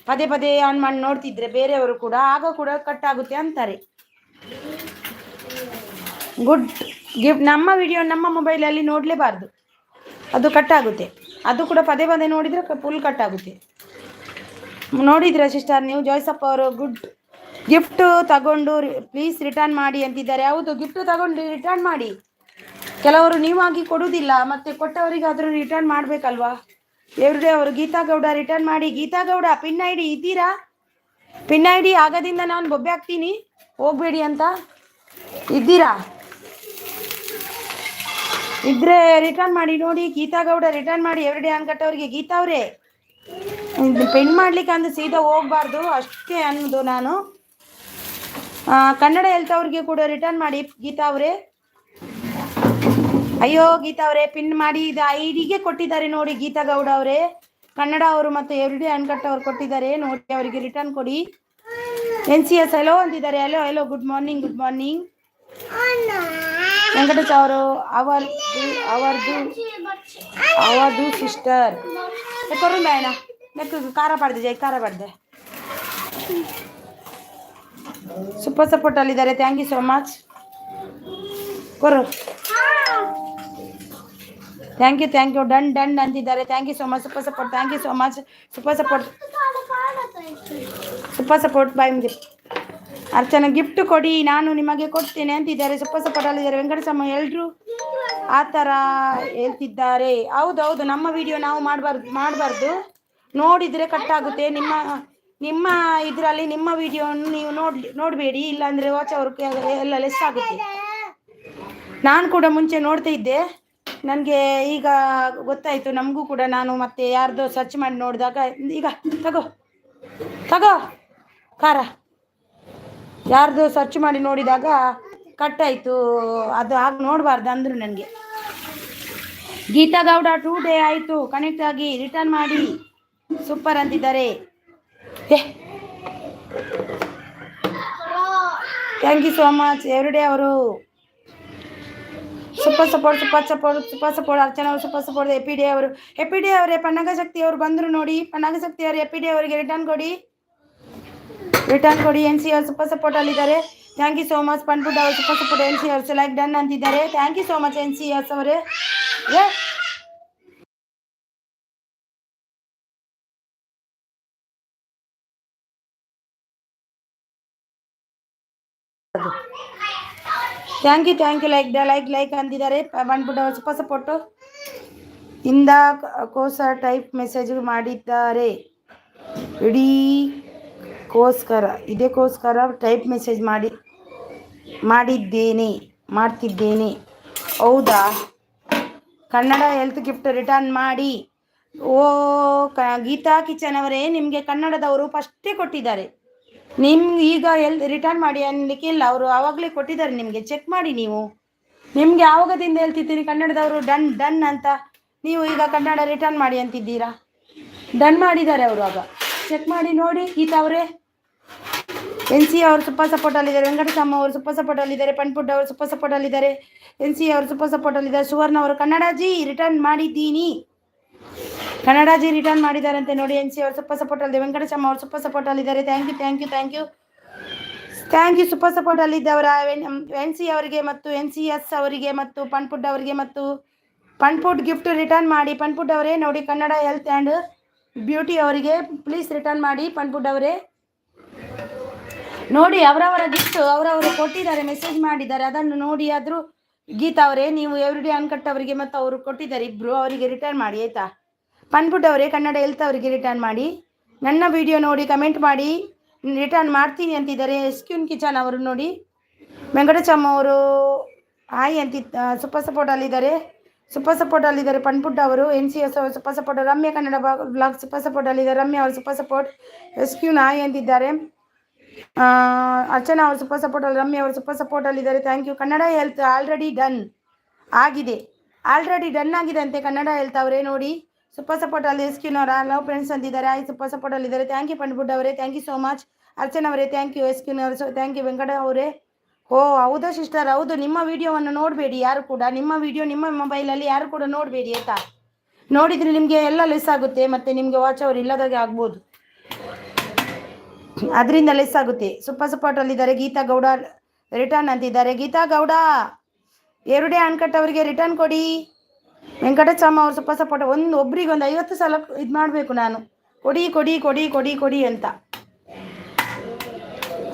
ಪದೇ ಆನ್ ಮಾಡಿ ನೋಡ್ತಿದ್ರೆ ಬೇರೆಯವರು ಕೂಡ, ಆಗ ಕೂಡ ಕಟ್ ಆಗುತ್ತೆ ಅಂತಾರೆ. Good gift. ನಮ್ಮ ವಿಡಿಯೋ ನಮ್ಮ ಮೊಬೈಲಲ್ಲಿ ನೋಡಲೇಬಾರ್ದು, ಅದು ಕಟ್ ಆಗುತ್ತೆ. ಅದು ಕೂಡ ಪದೇ ನೋಡಿದರೆ ಫುಲ್ ಕಟ್ ಆಗುತ್ತೆ. ನೋಡಿದ್ರೆ ಸಿಸ್ಟರ್ ನೀವು? ಜಾಯ್ಸಪ್ಪ ಅವರು ಗುಡ್. ಗಿಫ್ಟ್ ತಗೊಂಡು ಪ್ಲೀಸ್ ರಿಟರ್ನ್ ಮಾಡಿ ಅಂತಿದ್ದಾರೆ. ಹೌದು, ಗಿಫ್ಟ್ ತಗೊಂಡು ರಿಟರ್ನ್ ಮಾಡಿ. ಕೆಲವರು ನೀವಾಗಿ ಕೊಡುವುದಿಲ್ಲ, ಮತ್ತು ಕೊಟ್ಟವರಿಗಾದರೂ ರಿಟರ್ನ್ ಮಾಡಬೇಕಲ್ವಾ? ಎವ್ರಿಡೇ ಅವರು ಗೀತಾ ಗೌಡ ರಿಟರ್ನ್ ಮಾಡಿ. ಗೀತಾ ಗೌಡ ಪಿನ್ ID ಇದ್ದೀರಾ? ಪಿನ್ ID ಆಗದಿಂದ ನಾನು ಬೊಬ್ಬೆ ಹಾಕ್ತೀನಿ, ಹೋಗಬೇಡಿ ಅಂತ. ಇದ್ದೀರಾ? ಇದ್ರೆ ರಿಟರ್ನ್ ಮಾಡಿ ನೋಡಿ. ಗೀತಾ ಗೌಡ ರಿಟರ್ನ್ ಮಾಡಿ ಎವ್ರಿಡೇ ಅನ್ಕಟ್ಟವ್ರಿಗೆ. ಗೀತಾ ಅವರೇ ಪಿನ್ ಮಾಡ್ಲಿಕ್ಕೆ ಅಂದ್ರೆ ಸೀದಾ ಹೋಗಬಾರ್ದು ಅಷ್ಟೇ ಅನ್ನೋದು ನಾನು. ಕನ್ನಡ ಹೇಳ್ತವ್ರಿಗೆ ಕೂಡ ರಿಟರ್ನ್ ಮಾಡಿ ಗೀತಾ ಅವರೇ. ಅಯ್ಯೋ ಗೀತಾ ಅವರೇ ಪಿನ್ ಮಾಡಿ ಇದು ID ಕೊಟ್ಟಿದ್ದಾರೆ ನೋಡಿ. ಗೀತಾ ಗೌಡ ಅವರೇ ಕನ್ನಡ ಅವರು ಮತ್ತು ಎವ್ರಿಡೇ ಅನ್ಕಟ್ ಅವ್ರು ಕೊಟ್ಟಿದ್ದಾರೆ ನೋಡಿ, ಅವರಿಗೆ ರಿಟರ್ನ್ ಕೊಡಿ. NCS ಹೆಲೋ ಅಂತಿದ್ದಾರೆ. Hello good morning. ವೆಂಕಟೇಶ್ ಅವರು ಅವರದು ಸಿಸ್ಟರ್ ಕೊರು ಮೇಣ ನೆಕ್ಕು ಖಾರ ಪಡೆದೆ. ಸೂಪರ್ ಸಪೋರ್ಟ್ ಅಲ್ಲಿದ್ದಾರೆ. Thank you so much. ಕೊರು ಥ್ಯಾಂಕ್ ಯು ಡನ್ ಅಂತಿದ್ದಾರೆ. Thank you so much. Super support. Thank you so much. Super support bye Archana gift ಕೊಡಿ, ನಾನು ನಿಮಗೆ ಕೊಡ್ತೇನೆ ಅಂತಿದ್ದಾರೆ. ಸೂಪರ್ ಸಪೋರ್ಟ್ ಅಲ್ಲಿದ್ದಾರೆ. ವೆಂಕಟೇಶಮ್ಮ ಎಲ್ಲರೂ ಆ ಥರ ಹೇಳ್ತಿದ್ದಾರೆ. ಹೌದು, ನಮ್ಮ ವಿಡಿಯೋ ನಾವು ಮಾಡಬಾರ್ದು. ನೋಡಿದರೆ ಕಟ್ಟಾಗುತ್ತೆ. ನಿಮ್ಮ ಇದರಲ್ಲಿ ನಿಮ್ಮ ವಿಡಿಯೋವನ್ನು ನೀವು ನೋಡಬೇಡಿ, ಇಲ್ಲಾಂದರೆ ವಾಚ್ ಅವ್ರಿಗೆ ಎಲ್ಲ ಲೆಸ್ ಆಗುತ್ತೆ. ನಾನು ಕೂಡ ಮುಂಚೆ ನೋಡ್ತಾ ಇದ್ದೆ, ನನಗೆ ಈಗ ಗೊತ್ತಾಯಿತು. ನಮಗೂ ಕೂಡ ನಾನು ಮತ್ತೆ ಯಾರ್ದೋ ಸರ್ಚ್ ಮಾಡಿ ನೋಡಿದಾಗ ಈಗ ತಗೋ ಖಾರ ಯಾರ್ದು ಸರ್ಚ್ ಮಾಡಿ ನೋಡಿದಾಗ ಕಟ್ಟಾಯಿತು. ಅದು ಆಗ ನೋಡಬಾರ್ದು ಅಂದರು ನನಗೆ. ಗೀತಾ ಗೌಡ 2 ಡೇ ಆಯಿತು ಕನೆಕ್ಟ್ ಆಗಿ, ರಿಟರ್ನ್ ಮಾಡಿ ಸೂಪರ್ ಅಂತಿದ್ದಾರೆ. Thank you so much everyday ಅವರು. ಸೂಪರ್ ಸಪೋರ್ಟ್ ಅರ್ಚನಾ ಅವರು ಸೂಪರ್ ಸಪೋರ್ಟ್. ಎಪಿಡಿ ಅವರೇ ಪನ್ನಗ ಶಕ್ತಿ ಅವರು ಬಂದರು ನೋಡಿ. ಪನ್ನಗ ಶಕ್ತಿ ಅವರು ಎಪಿಡಿ ಅವರಿಗೆ ರಿಟರ್ನ್ ಕೊಡಿ. NC ಅವರು ಸೂಪರ್ ಸಪೋರ್ಟ್ ಅಲ್ಲಿದ್ದಾರೆ. Thank you so much. ಪನ್ಪುಡ್ ಅವರು ಸೂಪರ್ ಸಪೋರ್ಟ್. NC ಅವರು ಲೈಕ್ ಡನ್ ಅಂತಿದ್ದಾರೆ. Thank you so much NCS ಅವರೇ. ಥ್ಯಾಂಕ್ ಯು ಲೈಕ್ ಅಂತಿದ್ದಾರೆ. ಪನ್ಪುಡ್ ಅವರು ಸೂಪರ್ ಸಪೋರ್ಟು ಇಂದ ಕೋಸ ಟೈಪ್ ಮೆಸೇಜ್ ಮಾಡಿದ್ದಾರೆ. ಇದಕ್ಕೋಸ್ಕರ ಟೈಪ್ ಮೆಸೇಜ್ ಮಾಡಿ. ಮಾಡ್ತಿದ್ದೇನೆ. ಹೌದಾ? ಕನ್ನಡ ಹೆಲ್ತ್ ಗಿಫ್ಟ್ ರಿಟರ್ನ್ ಮಾಡಿ. ಓ ಗೀತಾ ಕಿಚನ್ ಅವರೇ, ನಿಮಗೆ ಕನ್ನಡದವರು ಫಸ್ಟೇ ಕೊಟ್ಟಿದ್ದಾರೆ. ನಿಮ್ಗೆ ಈಗ ರಿಟರ್ನ್ ಮಾಡಿ ಅನ್ಲಿಕ್ಕೆ ಇಲ್ಲ, ಅವರು ಆವಾಗಲೇ ಕೊಟ್ಟಿದ್ದಾರೆ ನಿಮಗೆ. ಚೆಕ್ ಮಾಡಿ ನೀವು. ನಿಮಗೆ ಆವಾಗದಿಂದ ಹೇಳ್ತಿದ್ದೀನಿ ಕನ್ನಡದವರು ಡನ್ ಡನ್ ಅಂತ, ನೀವು ಈಗ ಕನ್ನಡ ರಿಟರ್ನ್ ಮಾಡಿ ಅಂತಿದ್ದೀರಾ. ಡನ್ ಮಾಡಿದ್ದಾರೆ ಅವರು. ಆಗ ಚೆಕ್ ಮಾಡಿ ನೋಡಿ. ಗೀತಾ ಅವರೇ, NC ಅವರು ಸೂಪರ್ ಸಪೋರ್ಟಲ್ಲಿದ್ದಾರೆ. ವೆಂಕಟಸ್ವಾಮಿ ಅವರು ಸೂಪರ್ ಸಪೋರ್ಟಲ್ಲಿದ್ದಾರೆ. ಪನ್ಪುಡ್ ಅವರು ಸೂಪರ್ ಸಪೋರ್ಟಲ್ಲಿದ್ದಾರೆ. NC ಅವರು ಸೂಪರ್ ಸಪೋರ್ಟಲ್ಲಿದ್ದಾರೆ. ಸುವರ್ಣ ಅವರು ಕನ್ನಡಜಿ ರಿಟರ್ನ್ ಮಾಡಿದ್ದೀನಿ. ಕನ್ನಡಜಿ ರಿಟರ್ನ್ ಮಾಡಿದ್ದಾರಂತೆ ನೋಡಿ. NC ಅವರು ಸೂಪರ್ ಸಪೋರ್ಟಲ್ಲಿದೆ. ವೆಂಕಟಸ್ವಾಮಿ ಅವರು ಸೂಪರ್ ಸಪೋರ್ಟಲ್ಲಿದ್ದಾರೆ. ಥ್ಯಾಂಕ್ ಯು ಸೂಪರ್ ಸಪೋರ್ಟಲ್ಲಿದ್ದವರ NC ಅವರಿಗೆ ಮತ್ತು NCS ಅವರಿಗೆ ಮತ್ತು ಪನ್ಪುಡ್ ಅವರಿಗೆ ಮತ್ತು ಪನ್ಪುಡ್ ಗಿಫ್ಟ್ ರಿಟರ್ನ್ ಮಾಡಿ. ಪನ್ಪುಡ್ ಅವರೇ ನೋಡಿ, ಕನ್ನಡ ಹೆಲ್ತ್ ಆ್ಯಂಡ್ ಬ್ಯೂಟಿ ಅವರಿಗೆ ಪ್ಲೀಸ್ ರಿಟರ್ನ್ ಮಾಡಿ. ಪನ್ಪುಡ್ ಅವರೇ ನೋಡಿ, ಅವರವರ ಗಿಫ್ಟ್ ಅವರವರು ಕೊಟ್ಟಿದ್ದಾರೆ, ಮೆಸೇಜ್ ಮಾಡಿದ್ದಾರೆ, ಅದನ್ನು ನೋಡಿ. ಆದರೂ ಗೀತಾ ಅವರೇ, ನೀವು ಎವ್ರಿಡೇ ಅನ್ಕಟ್ ಅವರಿಗೆ ಮತ್ತು ಅವರು ಕೊಟ್ಟಿದ್ದಾರೆ ಇಬ್ಬರು, ಅವರಿಗೆ ರಿಟರ್ನ್ ಮಾಡಿ ಆಯಿತಾ. ಪನ್ಪುಟ್ ಅವರೇ ಕನ್ನಡ ಹೆಲ್ತ್ ಅವರಿಗೆ ರಿಟರ್ನ್ ಮಾಡಿ. ನನ್ನ ವಿಡಿಯೋ ನೋಡಿ ಕಮೆಂಟ್ ಮಾಡಿ ರಿಟರ್ನ್ ಮಾಡ್ತೀನಿ ಅಂತಿದ್ದಾರೆ. SQN ಕಿಚನ್ ಅವರು ನೋಡಿ. ವೆಂಕಟಚಮ್ಮ ಅವರು ಹಾಯ್ ಸೂಪರ್ ಸಪೋರ್ಟಲ್ಲಿದ್ದಾರೆ. ಪನ್ಪುಡ್ ಅವರು. NCS ಅವರು super support. Ramya Kannada blog super ಸಪೋರ್ಟಲ್ಲಿದ್ದಾರೆ. ರಮ್ಯಾ ಅವರು ಸೂಪರ್ ಸಪೋರ್ಟ್. SQN ಹಾಯ್ ಅಂತಿದ್ದಾರೆ. ಅರ್ಚನಾ ಅವರು ಸೂಪರ್ ಸಪೋರ್ಟ್ ಅಲ್ಲಿ. ರಮ್ಯಾ ಅವರು ಸೂಪರ್ ಸಪೋರ್ಟಲ್ಲಿದ್ದಾರೆ. Thank you. Kannada health already done ಆಗಿದೆ ಅಂತೆ. ಕನ್ನಡ ಹೆಲ್ತ್ ಅವರೇ ನೋಡಿ ಸೂಪರ್ ಸಪೋರ್ಟಲ್ಲಿ. SQN ಅವರ ಲವ್ ಫ್ರೆಂಡ್ಸ್ ಅಂತಿದ್ದಾರೆ. ಹಾಯ್ ಸೂಪರ್ ಸಪೋರ್ಟಲ್ಲಿದ್ದಾರೆ. ಥ್ಯಾಂಕ್ ಯು ಪನ್ಪುಡ್ ಅವರೇ, thank you so much. Archana ಅವರೇ ಥ್ಯಾಂಕ್ ಯು. SQN ಅವರು ಥ್ಯಾಂಕ್ ಯು. ವೆಂಕಟ ಅವರೇ ಓ ಹೌದಾ ಸಿಸ್ಟರ್, ಹೌದು. ನಿಮ್ಮ ವಿಡಿಯೋವನ್ನು ನೋಡಬೇಡಿ ಯಾರು ಕೂಡ. ನಿಮ್ಮ ವಿಡಿಯೋ ನಿಮ್ಮ ಮೊಬೈಲಲ್ಲಿ ಯಾರು ಕೂಡ ನೋಡಬೇಡಿ ಆಯಿತಾ. ನೋಡಿದರೆ ನಿಮಗೆ ಎಲ್ಲ ಲೆಸ್ ಆಗುತ್ತೆ, ಮತ್ತು ನಿಮಗೆ ವಾಚ್ ಅವರ್ ಇಲ್ಲದಾಗೆ ಆಗ್ಬೋದು, ಅದರಿಂದ ಲೆಸ್ ಆಗುತ್ತೆ. ಸೂಪರ್ ಸಪೋರ್ಟಲ್ಲಿದ್ದಾರೆ. ಗೀತಾ ಗೌಡ ರಿಟರ್ನ್ ಅಂತಿದ್ದಾರೆ. ಗೀತಾ ಗೌಡ ಎವ್ರಿಡೇ ಅನ್ಕಟ್ ಅವರಿಗೆ ರಿಟರ್ನ್ ಕೊಡಿ. ವೆಂಕಟಸ್ವಾಮಿ ಅವರು ಸೂಪರ್ ಸಪೋರ್ಟ್. ಒಬ್ರಿಗೆ 50 ಸಲ ಇದು ಮಾಡಬೇಕು ನಾನು, ಕೊಡಿ ಅಂತ.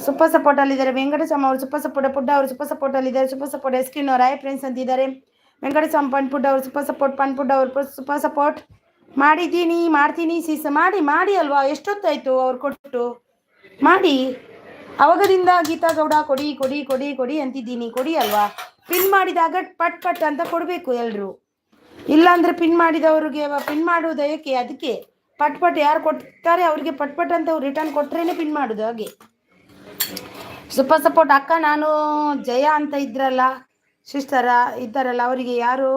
ಸೂಪರ್ ಸಪೋರ್ಟಲ್ಲಿದ್ದಾರೆ. ವೆಂಕಟಸ್ವಾಮಿ ಅವರು ಸೂಪರ್ ಸಪೋರ್ಟ್. ಪುಡ್ಡ ಅವರು ಸೂಪರ್ ಸಪೋರ್ಟಲ್ಲಿದ್ದಾರೆ. Super support. SQN ಅವರು ಹಾಯ್ ಫ್ರೆಂಡ್ಸ್ ಅಂತಿದ್ದಾರೆ. ವೆಂಕಟಸ್ವಾಮಿ ಪನ್ಪುಡ್ ಅವರು ಸೂಪರ್ ಸಪೋರ್ಟ್. ಪನ್ಪುಡ್ ಅವರು ಸೂಪರ್ ಸಪೋರ್ಟ್. ಮಾಡ್ತೀನಿ ಸೀಸ ಮಾಡಿ ಅಲ್ವಾ, ಎಷ್ಟೊತ್ತಾಯಿತು ಅವ್ರು ಕೊಟ್ಟು ಮಾಡಿ. ಅವಾಗದಿಂದ ಗೀತಾ ಗೌಡ ಕೊಡಿ ಅಂತಿದ್ದೀನಿ. ಕೊಡಿ ಅಲ್ವಾ. ಪಿನ್ ಮಾಡಿದಾಗ ಪಟ್ ಅಂತ ಕೊಡಬೇಕು ಎಲ್ಲರೂ. ಇಲ್ಲಾಂದರೆ ಪಿನ್ ಮಾಡಿದವ್ರಿಗೆ ಪಿನ್ ಮಾಡೋದು ಏಕೆ, ಅದಕ್ಕೆ ಪಟ್ ಯಾರು ಕೊಡ್ತಾರೆ ಅವ್ರಿಗೆ ಪಟ್ ಅಂತ ರಿಟರ್ನ್ ಕೊಟ್ಟರೇನೆ ಪಿನ್ ಮಾಡೋದು. ಹಾಗೆ ಸೂಪರ್ ಸಪೋರ್ಟ್. ಅಕ್ಕ ನಾನು ಜಯ ಅಂತ ಇದ್ರಲ್ಲ ಸಿಸ್ಟರ ಇದ್ದಾರಲ್ಲ, ಅವರಿಗೆ ಯಾರು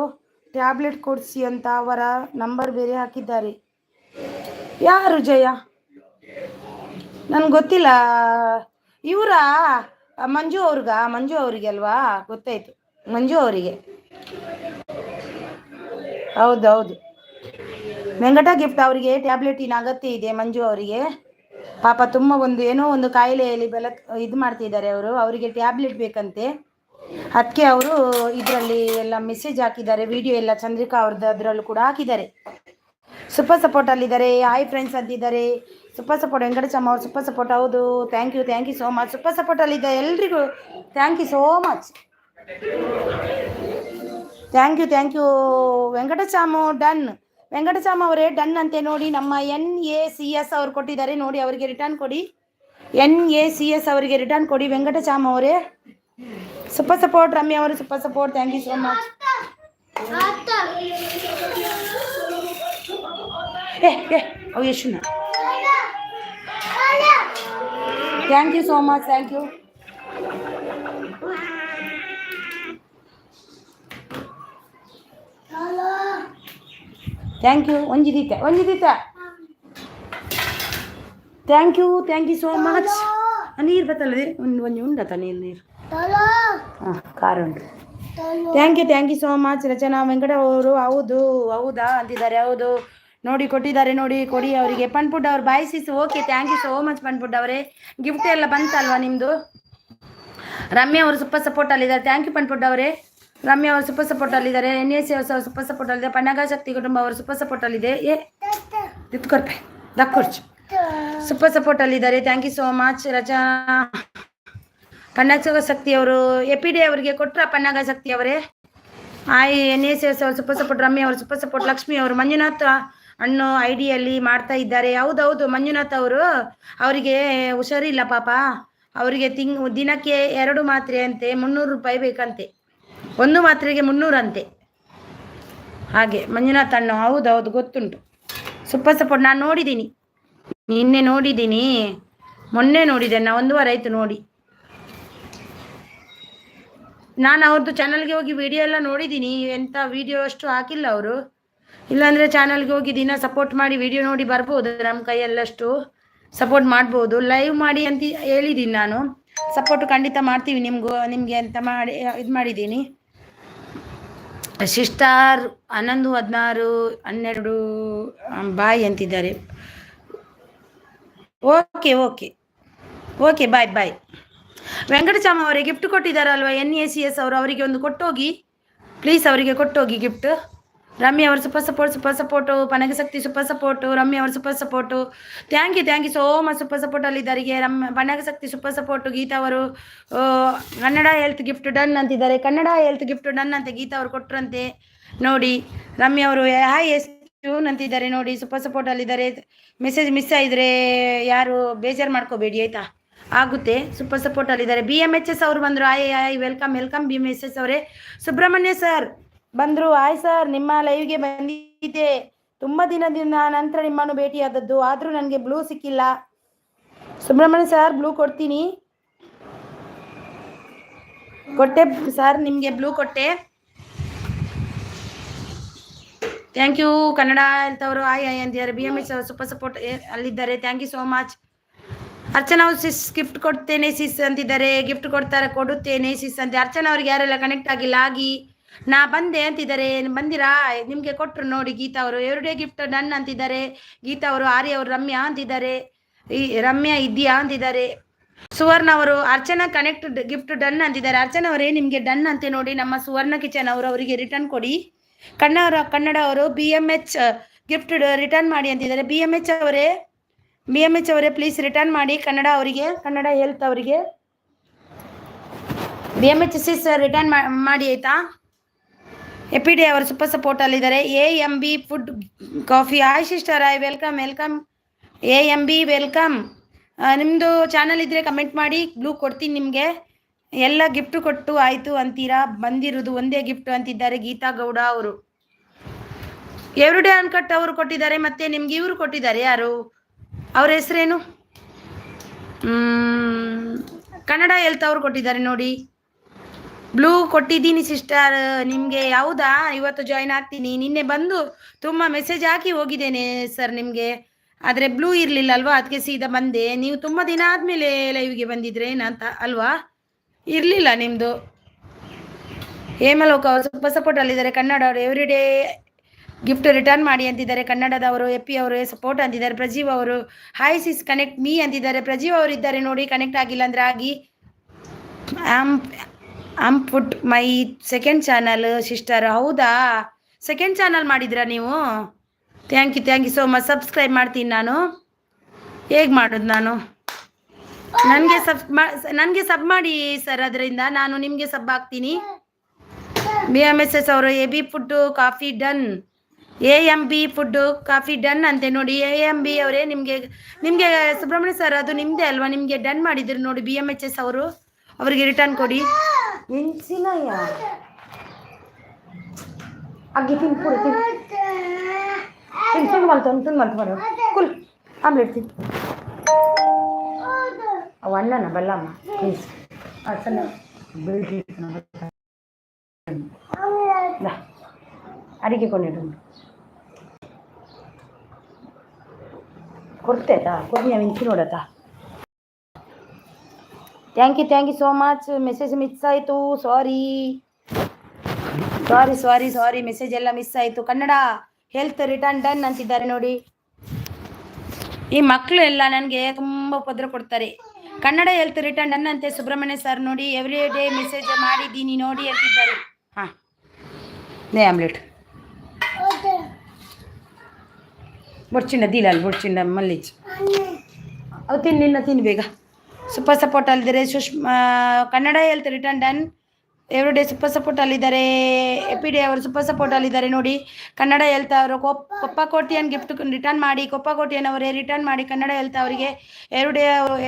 ಟ್ಯಾಬ್ಲೆಟ್ ಕೊಡಿಸಿ ಅಂತ ಅವರ ನಂಬರ್ ಬೇರೆ ಹಾಕಿದ್ದಾರೆ. ಯಾರು ಜಯ? ನನಗೆ ಗೊತ್ತಿಲ್ಲ. ಇವರ ಮಂಜು ಅವರಿಗೆ ಅಲ್ವಾ, ಗೊತ್ತಾಯ್ತು. ಮಂಜು ಅವರಿಗೆ ಹೌದು. ವೆಂಕಟ ಗಿಫ್ಟ್ ಅವರಿಗೆ ಟ್ಯಾಬ್ಲೆಟಿನ ಅಗತ್ಯ ಇದೆ. ಮಂಜು ಅವರಿಗೆ ಪಾಪ ತುಂಬ ಏನೋ ಒಂದು ಕಾಯಿಲೆಯಲ್ಲಿ ಇದು ಮಾಡ್ತಿದ್ದಾರೆ ಅವರು. ಅವರಿಗೆ ಟ್ಯಾಬ್ಲೆಟ್ ಬೇಕಂತೆ, ಅದಕ್ಕೆ ಅವರು ಇದರಲ್ಲಿ ಎಲ್ಲ ಮೆಸೇಜ್ ಹಾಕಿದ್ದಾರೆ. ವಿಡಿಯೋ ಎಲ್ಲ ಚಂದ್ರಿಕಾ ಅವ್ರದ್ದು ಅದರಲ್ಲೂ ಕೂಡ ಹಾಕಿದ್ದಾರೆ. ಸೂಪರ್ ಸಪೋರ್ಟಲ್ಲಿದ್ದಾರೆ. ಹಾಯ್ ಫ್ರೆಂಡ್ಸ್ ಅಂತಿದ್ದಾರೆ. Super support. ವೆಂಕಟಸ್ವಾಮಿ ಅವರು ಸೂಪರ್ ಸಪೋರ್ಟ್. ಹೌದು, thank you so much. Super ಸಪೋರ್ಟಲ್ಲಿದ್ದ ಎಲ್ರಿಗೂ thank you so much. Thank you. Venkataswamy done. Venkataswamy ಅವರೇ ಡನ್ ಅಂತೆ ನೋಡಿ. ನಮ್ಮ NACS ಅವರು ಕೊಟ್ಟಿದ್ದಾರೆ ನೋಡಿ, ಅವರಿಗೆ ರಿಟರ್ನ್ ಕೊಡಿ. NACS ಅವರಿಗೆ ರಿಟರ್ನ್ ಕೊಡಿ. ವೆಂಕಟಸ್ವಾಮಿ ಅವರೇ ಸೂಪರ್ ಸಪೋರ್ಟ್. ರಮ್ಯಾ ಅವರು super support. Thank you so much. ಯಶುನ thank you so much. Thank you. ಒಂಜಿದೀತ ಥ್ಯಾಂಕ್ ಯು ಸೋ ಮಚ್. ನೀರು ಬತ್ತಲ್ಲದೆ ಒಂದು ಉಂಡತ ನೀರು ಹಾಂ ಖಾರ ಉಂಟು. Thank you so much. Rachana Venkata ಅವರು ಹೌದಾ ಅಂತಿದ್ದಾರೆ. ಹೌದು ನೋಡಿ ಕೊಟ್ಟಿದ್ದಾರೆ ನೋಡಿ, ಕೊಡಿ ಅವರಿಗೆ. ಪನ್ಪುಡ್ ಅವ್ರು bye sis. Okay, thank you so much ಪನ್ಪುಡ್ ಅವರೇ. ಗಿಫ್ಟ್ ಎಲ್ಲ ಬಂತಲ್ವಾ ನಿಮ್ಮದು? ರಮ್ಯಾ ಅವರು ಸೂಪರ್ ಸಪೋರ್ಟಲ್ಲಿದ್ದಾರೆ. ಥ್ಯಾಂಕ್ ಯು ಪನ್ಪುಡ್ ಅವರೇ. ರಮ್ಯಾ ಅವರು ಸೂಪರ್ ಸಪೋರ್ಟಲ್ಲಿದ್ದಾರೆ. NAC ಅವರು ಸೂಪರ್ ಸಪೋರ್ಟಲ್ಲಿದೆ. ಪನ್ನಗ ಶಕ್ತಿ ಕುಟುಂಬ ಅವರು ಸೂಪರ್ ಸಪೋರ್ಟಲ್ಲಿದೆ. ದಕ್ಕರ್ಚು ಸೂಪರ್ ಸಪೋರ್ಟಲ್ಲಿದ್ದಾರೆ. Thank you so much. Rachana Pannaga Shakti ಅವರು ಎಪಿಡೆ ಅವರಿಗೆ ಕೊಟ್ಟರ. ಪನ್ನಗ ಶಕ್ತಿ ಅವರೇ ಹಾಯ್. NAC ಅವರು ಸೂಪರ್ ಸಪೋರ್ಟ್. ರಮ್ಯಾ ಅವರು ಸೂಪರ್ ಸಪೋರ್ಟ್. ಲಕ್ಷ್ಮಿ ಅವರು ಮಂಜುನಾಥ್ ಅನ್ನೋ ಐಡಿಯಲ್ಲಿ ಮಾಡ್ತಾ ಇದ್ದಾರೆ. ಹೌದು ಮಂಜುನಾಥ್ ಅವರು, ಅವರಿಗೆ ಹುಷಾರಿಲ್ಲ ಪಾಪ, ಅವರಿಗೆ ದಿನಕ್ಕೆ 2 ಮಾತ್ರೆ ಅಂತೆ 300 ರೂಪಾಯಿ ಬೇಕಂತೆ, 1 ಮಾತ್ರೆಗೆ 300 ಅಂತೆ. ಹಾಗೆ ಮಂಜುನಾಥ್ ಅಣ್ಣ, ಹೌದೌದು ಗೊತ್ತುಂಟು. ಸೂಪರ್ ಸಪೋರ್ಟ್ ನಾನು ನೋಡಿದ್ದೀನಿ, ನಿನ್ನೆ ನೋಡಿದ್ದೀನಿ, ಮೊನ್ನೆ ನೋಡಿದೆ, ನಾ 1 ವಾರ ಆಯಿತು ನೋಡಿ. ನಾನು ಅವ್ರದ್ದು ಚಾನಲ್ಗೆ ಹೋಗಿ ವಿಡಿಯೋ ಎಲ್ಲ ನೋಡಿದ್ದೀನಿ, ಎಂಥ ವಿಡಿಯೋ ಅಷ್ಟು ಹಾಕಿಲ್ಲ ಅವರು. ಇಲ್ಲಾಂದರೆ ಚಾನಲ್ಗೆ ಹೋಗಿ ದಿನ ಸಪೋರ್ಟ್ ಮಾಡಿ ವಿಡಿಯೋ ನೋಡಿ ಬರ್ಬೋದು, ನಮ್ಮ ಕೈಯಲ್ಲಷ್ಟು ಸಪೋರ್ಟ್ ಮಾಡ್ಬೋದು. ಲೈವ್ ಮಾಡಿ ಅಂತ ಹೇಳಿದ್ದೀನಿ ನಾನು, ಸಪೋರ್ಟ್ ಖಂಡಿತ ಮಾಡ್ತೀವಿ ನಿಮಗೆ ಅಂತ ಮಾಡಿ ಇದು ಮಾಡಿದ್ದೀನಿ. ಸಿಸ್ಟಾರ್ 11, 16, 12 ಬಾಯ್ ಅಂತಿದ್ದಾರೆ. ಓಕೆ ಓಕೆ ಓಕೆ, ಬಾಯ್ ಬಾಯ್. ವೆಂಕಟಚಾಮ ಅವರೇ ಗಿಫ್ಟ್ ಕೊಟ್ಟಿದ್ದಾರಲ್ವ NACS ಅವರು, ಅವರಿಗೆ ಒಂದು ಕೊಟ್ಟೋಗಿ ಪ್ಲೀಸ್, ಅವರಿಗೆ ಕೊಟ್ಟೋಗಿ ಗಿಫ್ಟ್. ರಮ್ಯ ಅವರು ಸೂಪರ್ ಸಪೋರ್ಟು, ಪನಗಶಕ್ತಿ ಸೂಪರ್ ಸಪೋರ್ಟು, ರಮ್ಯ ಅವರು super support, thank you so much super support ಅಲ್ಲಿದ್ದಾರಿಗೆ. ಪನಗಶಕ್ತಿ ಸೂಪರ್ ಸಪೋರ್ಟು. ಗೀತಾ ಅವರು ಕನ್ನಡ ಹೆಲ್ತ್ ಗಿಫ್ಟ್ ಡನ್ ಅಂತಿದ್ದಾರೆ, ಕನ್ನಡ ಹೆಲ್ತ್ ಗಿಫ್ಟ್ ಡನ್ ಅಂತ ಗೀತಾ ಅವರು ಕೊಟ್ಟರಂತೆ ನೋಡಿ. ರಮ್ಯ ಅವರು ಹಾಯ್ ಎಷ್ಟು ಅಂತಿದ್ದಾರೆ ನೋಡಿ, ಸೂಪರ್ ಸಪೋರ್ಟ್ ಅಲ್ಲಿದ್ದಾರೆ. ಮೆಸೇಜ್ ಮಿಸ್ ಆಗಿದ್ರೆ ಯಾರು ಬೇಜಾರು ಮಾಡ್ಕೋಬೇಡಿ ಆಯಿತಾ, ಆಗುತ್ತೆ. Super support ಅಲ್ಲಿದ್ದಾರೆ. BMHS ಅವರು ಬಂದರು, ಆಯ್ ವೆಲ್ಕಮ್ BMHS ಅವರೇ. ಸುಬ್ರಹ್ಮಣ್ಯ ಸರ್ ಬಂದರು, ಆಯ್ ಸರ್ ನಿಮ್ಮ ಲೈವ್ಗೆ ಬಂದಿದ್ದೆ, ತುಂಬ ದಿನದಿಂದ ನಂತರ ನಿಮ್ಮನ್ನು ಭೇಟಿಯಾದದ್ದು, ಆದರೂ ನನಗೆ ಬ್ಲೂ ಸಿಕ್ಕಿಲ್ಲ. ಸುಬ್ರಹ್ಮಣ್ಯ ಸರ್ ಬ್ಲೂ ಕೊಡ್ತೀನಿ, ಕೊಟ್ಟೆ ಸರ್, ನಿಮಗೆ ಬ್ಲೂ ಕೊಟ್ಟೆ. Thank you. ಕನ್ನಡ ಅಂತವರು ಆಯ್ ಅಂತಿದ್ದಾರೆ. BMHS ಅವರು ಸೂಪರ್ ಸಪೋರ್ಟ್ ಅಲ್ಲಿದ್ದಾರೆ, thank you so much. Archana ಅವ್ರು ಸಿಸ್ ಗಿಫ್ಟ್ ಕೊಡ್ತೇನೆ ಸಿಸ್ ಅಂತಿದ್ದಾರೆ, ಗಿಫ್ಟ್ ಕೊಡುತ್ತೇನೆ ಸಿಸ್ ಅಂತ. ಅರ್ಚನಾ ಅವ್ರಿಗೆ ಯಾರೆಲ್ಲ ಕನೆಕ್ಟ್ ಆಗಿಲ್ಲ ಆಗಿ, ನಾ ಬಂದೆ ಅಂತಿದ್ದಾರೆ, ಬಂದಿರಾ? ನಿಮಗೆ ಕೊಟ್ಟರು ನೋಡಿ ಗೀತಾ ಅವರು. ಎವ್ರಿಡೇ ಗಿಫ್ಟ್ ಡನ್ ಅಂತಿದ್ದಾರೆ ಗೀತಾ ಅವರು. ಆರ್ಯ ಅವರು ರಮ್ಯಾ ಅಂತಿದ್ದಾರೆ, ರಮ್ಯಾ ಇದೆಯಾ ಅಂತಿದ್ದಾರೆ. ಸುವರ್ಣ ಅವರು ಅರ್ಚನಾ ಕನೆಕ್ಟ್ ಗಿಫ್ಟ್ ಡನ್ ಅಂತಿದ್ದಾರೆ. ಅರ್ಚನಾ ಅವರೇ ನಿಮಗೆ ಡನ್ ಅಂತೆ ನೋಡಿ. ನಮ್ಮ ಸುವರ್ಣ ಕಿಚನ್ ಅವರು, ಅವರಿಗೆ ರಿಟರ್ನ್ ಕೊಡಿ. ಕನ್ನಡ ಅವರು BMH ಗಿಫ್ಟ್ ರಿಟರ್ನ್ ಮಾಡಿ ಅಂತಿದ್ದಾರೆ. BMH ಅವರೇ ಪ್ಲೀಸ್ ರಿಟರ್ನ್ ಮಾಡಿ ಕನ್ನಡ ಅವರಿಗೆ, ಕನ್ನಡ ಹೆಲ್ತ್ ಅವರಿಗೆ. BMHS ರಿಟರ್ನ್ ಮಾಡಿ ಆಯಿತಾ. ಎಪಿಡೆ ಅವರು ಸೂಪರ್ ಸಪೋರ್ಟ್ ಅಲ್ಲಿದ್ದಾರೆ. AMB food coffee, hi sister, hi welcome AMB welcome. ನಿಮ್ಮದು ಚಾನಲ್ ಇದ್ದರೆ ಕಮೆಂಟ್ ಮಾಡಿ, ಬ್ಲೂ ಕೊಡ್ತೀನಿ ನಿಮಗೆ. ಎಲ್ಲ ಗಿಫ್ಟ್ ಕೊಟ್ಟು ಆಯಿತು ಅಂತೀರಾ, ಬಂದಿರೋದು ಒಂದೇ ಗಿಫ್ಟ್ ಅಂತಿದ್ದಾರೆ ಗೀತಾ ಗೌಡ ಅವರು. ಎವ್ರಿಡೇ ಅನ್ಕಟ್ ಅವರು ಕೊಟ್ಟಿದ್ದಾರೆ, ಮತ್ತು ನಿಮ್ಗೆ ಇವರು ಕೊಟ್ಟಿದ್ದಾರೆ, ಯಾರು ಅವ್ರ ಹೆಸರೇನು? ಕನ್ನಡ ಹೆಲ್ತ್ ಅವರು ಕೊಟ್ಟಿದ್ದಾರೆ ನೋಡಿ. ಬ್ಲೂ ಕೊಟ್ಟಿದ್ದೀನಿ ಸಿಸ್ಟರ್, ನಿಮಗೆ ಯಾವುದಾ? ಇವತ್ತು ಜಾಯ್ನ್ ಆಗ್ತೀನಿ. ನಿನ್ನೆ ಬಂದು ತುಂಬ ಮೆಸೇಜ್ ಹಾಕಿ ಹೋಗಿದ್ದೇನೆ ಸರ್ ನಿಮಗೆ, ಆದರೆ ಬ್ಲೂ ಇರಲಿಲ್ಲ ಅಲ್ವಾ, ಅದಕ್ಕೆ ಸೀದಾ ಬಂದೆ. ನೀವು ತುಂಬ ದಿನ ಆದಮೇಲೆ ಲೈವ್ಗೆ ಬಂದಿದ್ರೆ ಏನಂತ ಅಲ್ವಾ, ಇರಲಿಲ್ಲ ನಿಮ್ಮದು. ಹೇಮಲೋಕ ಅವರು ಸೂಪರ್ ಸಪೋರ್ಟ್ ಅಲ್ಲಿದ್ದಾರೆ. ಕನ್ನಡ ಅವರು ಎವ್ರಿಡೇ ಗಿಫ್ಟ್ ರಿಟರ್ನ್ ಮಾಡಿ ಅಂತಿದ್ದಾರೆ. ಕನ್ನಡದವರು ಎಪ್ಪಿ ಅವರು ಸಪೋರ್ಟ್ ಅಂತಿದ್ದಾರೆ. ಪ್ರಜೀವ್ ಅವರು ಹಾಯ್ ಸಿಸ್ ಕನೆಕ್ಟ್ ಮೀ ಅಂತಿದ್ದಾರೆ. ಪ್ರಜೀವ್ ಅವರು ಇದ್ದಾರೆ ನೋಡಿ, ಕನೆಕ್ಟ್ ಆಗಿಲ್ಲ ಅಂದರೆ ಆಗಿ. Put my second channel sister, ಹೌದಾ ಸೆಕೆಂಡ್ ಚಾನಲ್ ಮಾಡಿದ್ರಾ ನೀವು? Thank you so much. Subscribe ಮಾಡ್ತೀನಿ ನಾನು. ಹೇಗೆ ಮಾಡೋದು ನಾನು? ನನಗೆ ಸಬ್ ಮಾಡಿ ಸರ್, ಅದರಿಂದ ನಾನು ನಿಮಗೆ ಸಬ್ ಹಾಕ್ತೀನಿ. BMHS ಅವರು AB food coffee done, AMB food coffee done ಅಂತೆ ನೋಡಿ. AMB ಅವರೇ ನಿಮಗೆ ಸುಬ್ರಹ್ಮಣ್ಯ ಸರ್ ಅದು ನಿಮ್ಮದೇ ಅಲ್ವಾ, ನಿಮಗೆ ಡನ್ ಮಾಡಿದ್ರು ನೋಡಿ BMHS ಅವರು. ಅವರಿಗೆ ರಿಟರ್ನ್ ಕೊಡಿ. ಎನ್ಸಿನಯ್ಯ ಅಗ್ಗಿ ತಿನ್ಕೊಡು, ತಿನ್ಮಲ್ತು ಬರೋ ಕುಲ್ ಆಮ್ಲೆಟ್ ತಿನ್. ಅವು ಅಣ್ಣನ ಬಲ್ಲಮ್ಮ ಪ್ಲೀಸ್, ಸಣ್ಣ ಬೆಳ್ಳಿ ಅಡಿಗೆ ಕೊಂಡಿಡು ಕೊಡ್ತೇತಾ ಕೊಡಿ, ನಾವು ಇಂಚಿ ನೋಡತ್ತಾ. Thank you so much. Message miss ಆಯಿತು, ಸಾರಿ, ಮೆಸೇಜ್ ಎಲ್ಲ ಮಿಸ್ ಆಯಿತು. ಕನ್ನಡ ಹೆಲ್ತ್ ರಿಟರ್ನ್ ಡನ್ ಅಂತಿದ್ದಾರೆ ನೋಡಿ. ಈ ಮಕ್ಕಳು ಎಲ್ಲ ನನಗೆ ತುಂಬ ಉಪದ್ರ ಕೊಡ್ತಾರೆ. ಕನ್ನಡ ಹೆಲ್ತ್ ರಿಟರ್ನ್ ಡನ್ ಅಂತೆ ಸುಬ್ರಹ್ಮಣ್ಯ ಸರ್ ನೋಡಿ. ಎವ್ರಿ ಡೇ ಮೆಸೇಜ್ ಮಾಡಿದ್ದೀನಿ ನೋಡಿ ಅಂತಿದ್ದಾರೆ. ಹಾಂ ನೇ ಆಮ್ಲೆಟ್ ಬೊಡ್ಚಿಂಡ ದೀಲಲ್ಲಿ ಬೊಡ್ಚಿಂಡ ಮಲ್ಲಿಜ್ ಅವು ತಿನ್ನು ಬೇಗ. ಸೂಪರ್ ಸಪೋರ್ಟ್ ಅಲ್ಲಿದ್ದಾರೆ. Kannada health return done. Every day super support ಅಲ್ಲಿದ್ದಾರೆ. ಎಪಿ ಡೇ ಅವರು ಸೂಪರ್ ಸಪೋರ್ಟ್ ಅಲ್ಲಿದ್ದಾರೆ ನೋಡಿ. ಕನ್ನಡ ಹೇಳ್ತಾ ಅವರು ಕೊಪ್ಪ ಕೋಟಿಯನ್ ಗಿಫ್ಟ್ ರಿಟರ್ನ್ ಮಾಡಿ. ಕೊಪ್ಪ ಕೋಟಿಯನ್ ಅವರೇ ರಿಟರ್ನ್ ಮಾಡಿ ಕನ್ನಡ ಹೇಳ್ತಾ ಅವರಿಗೆ.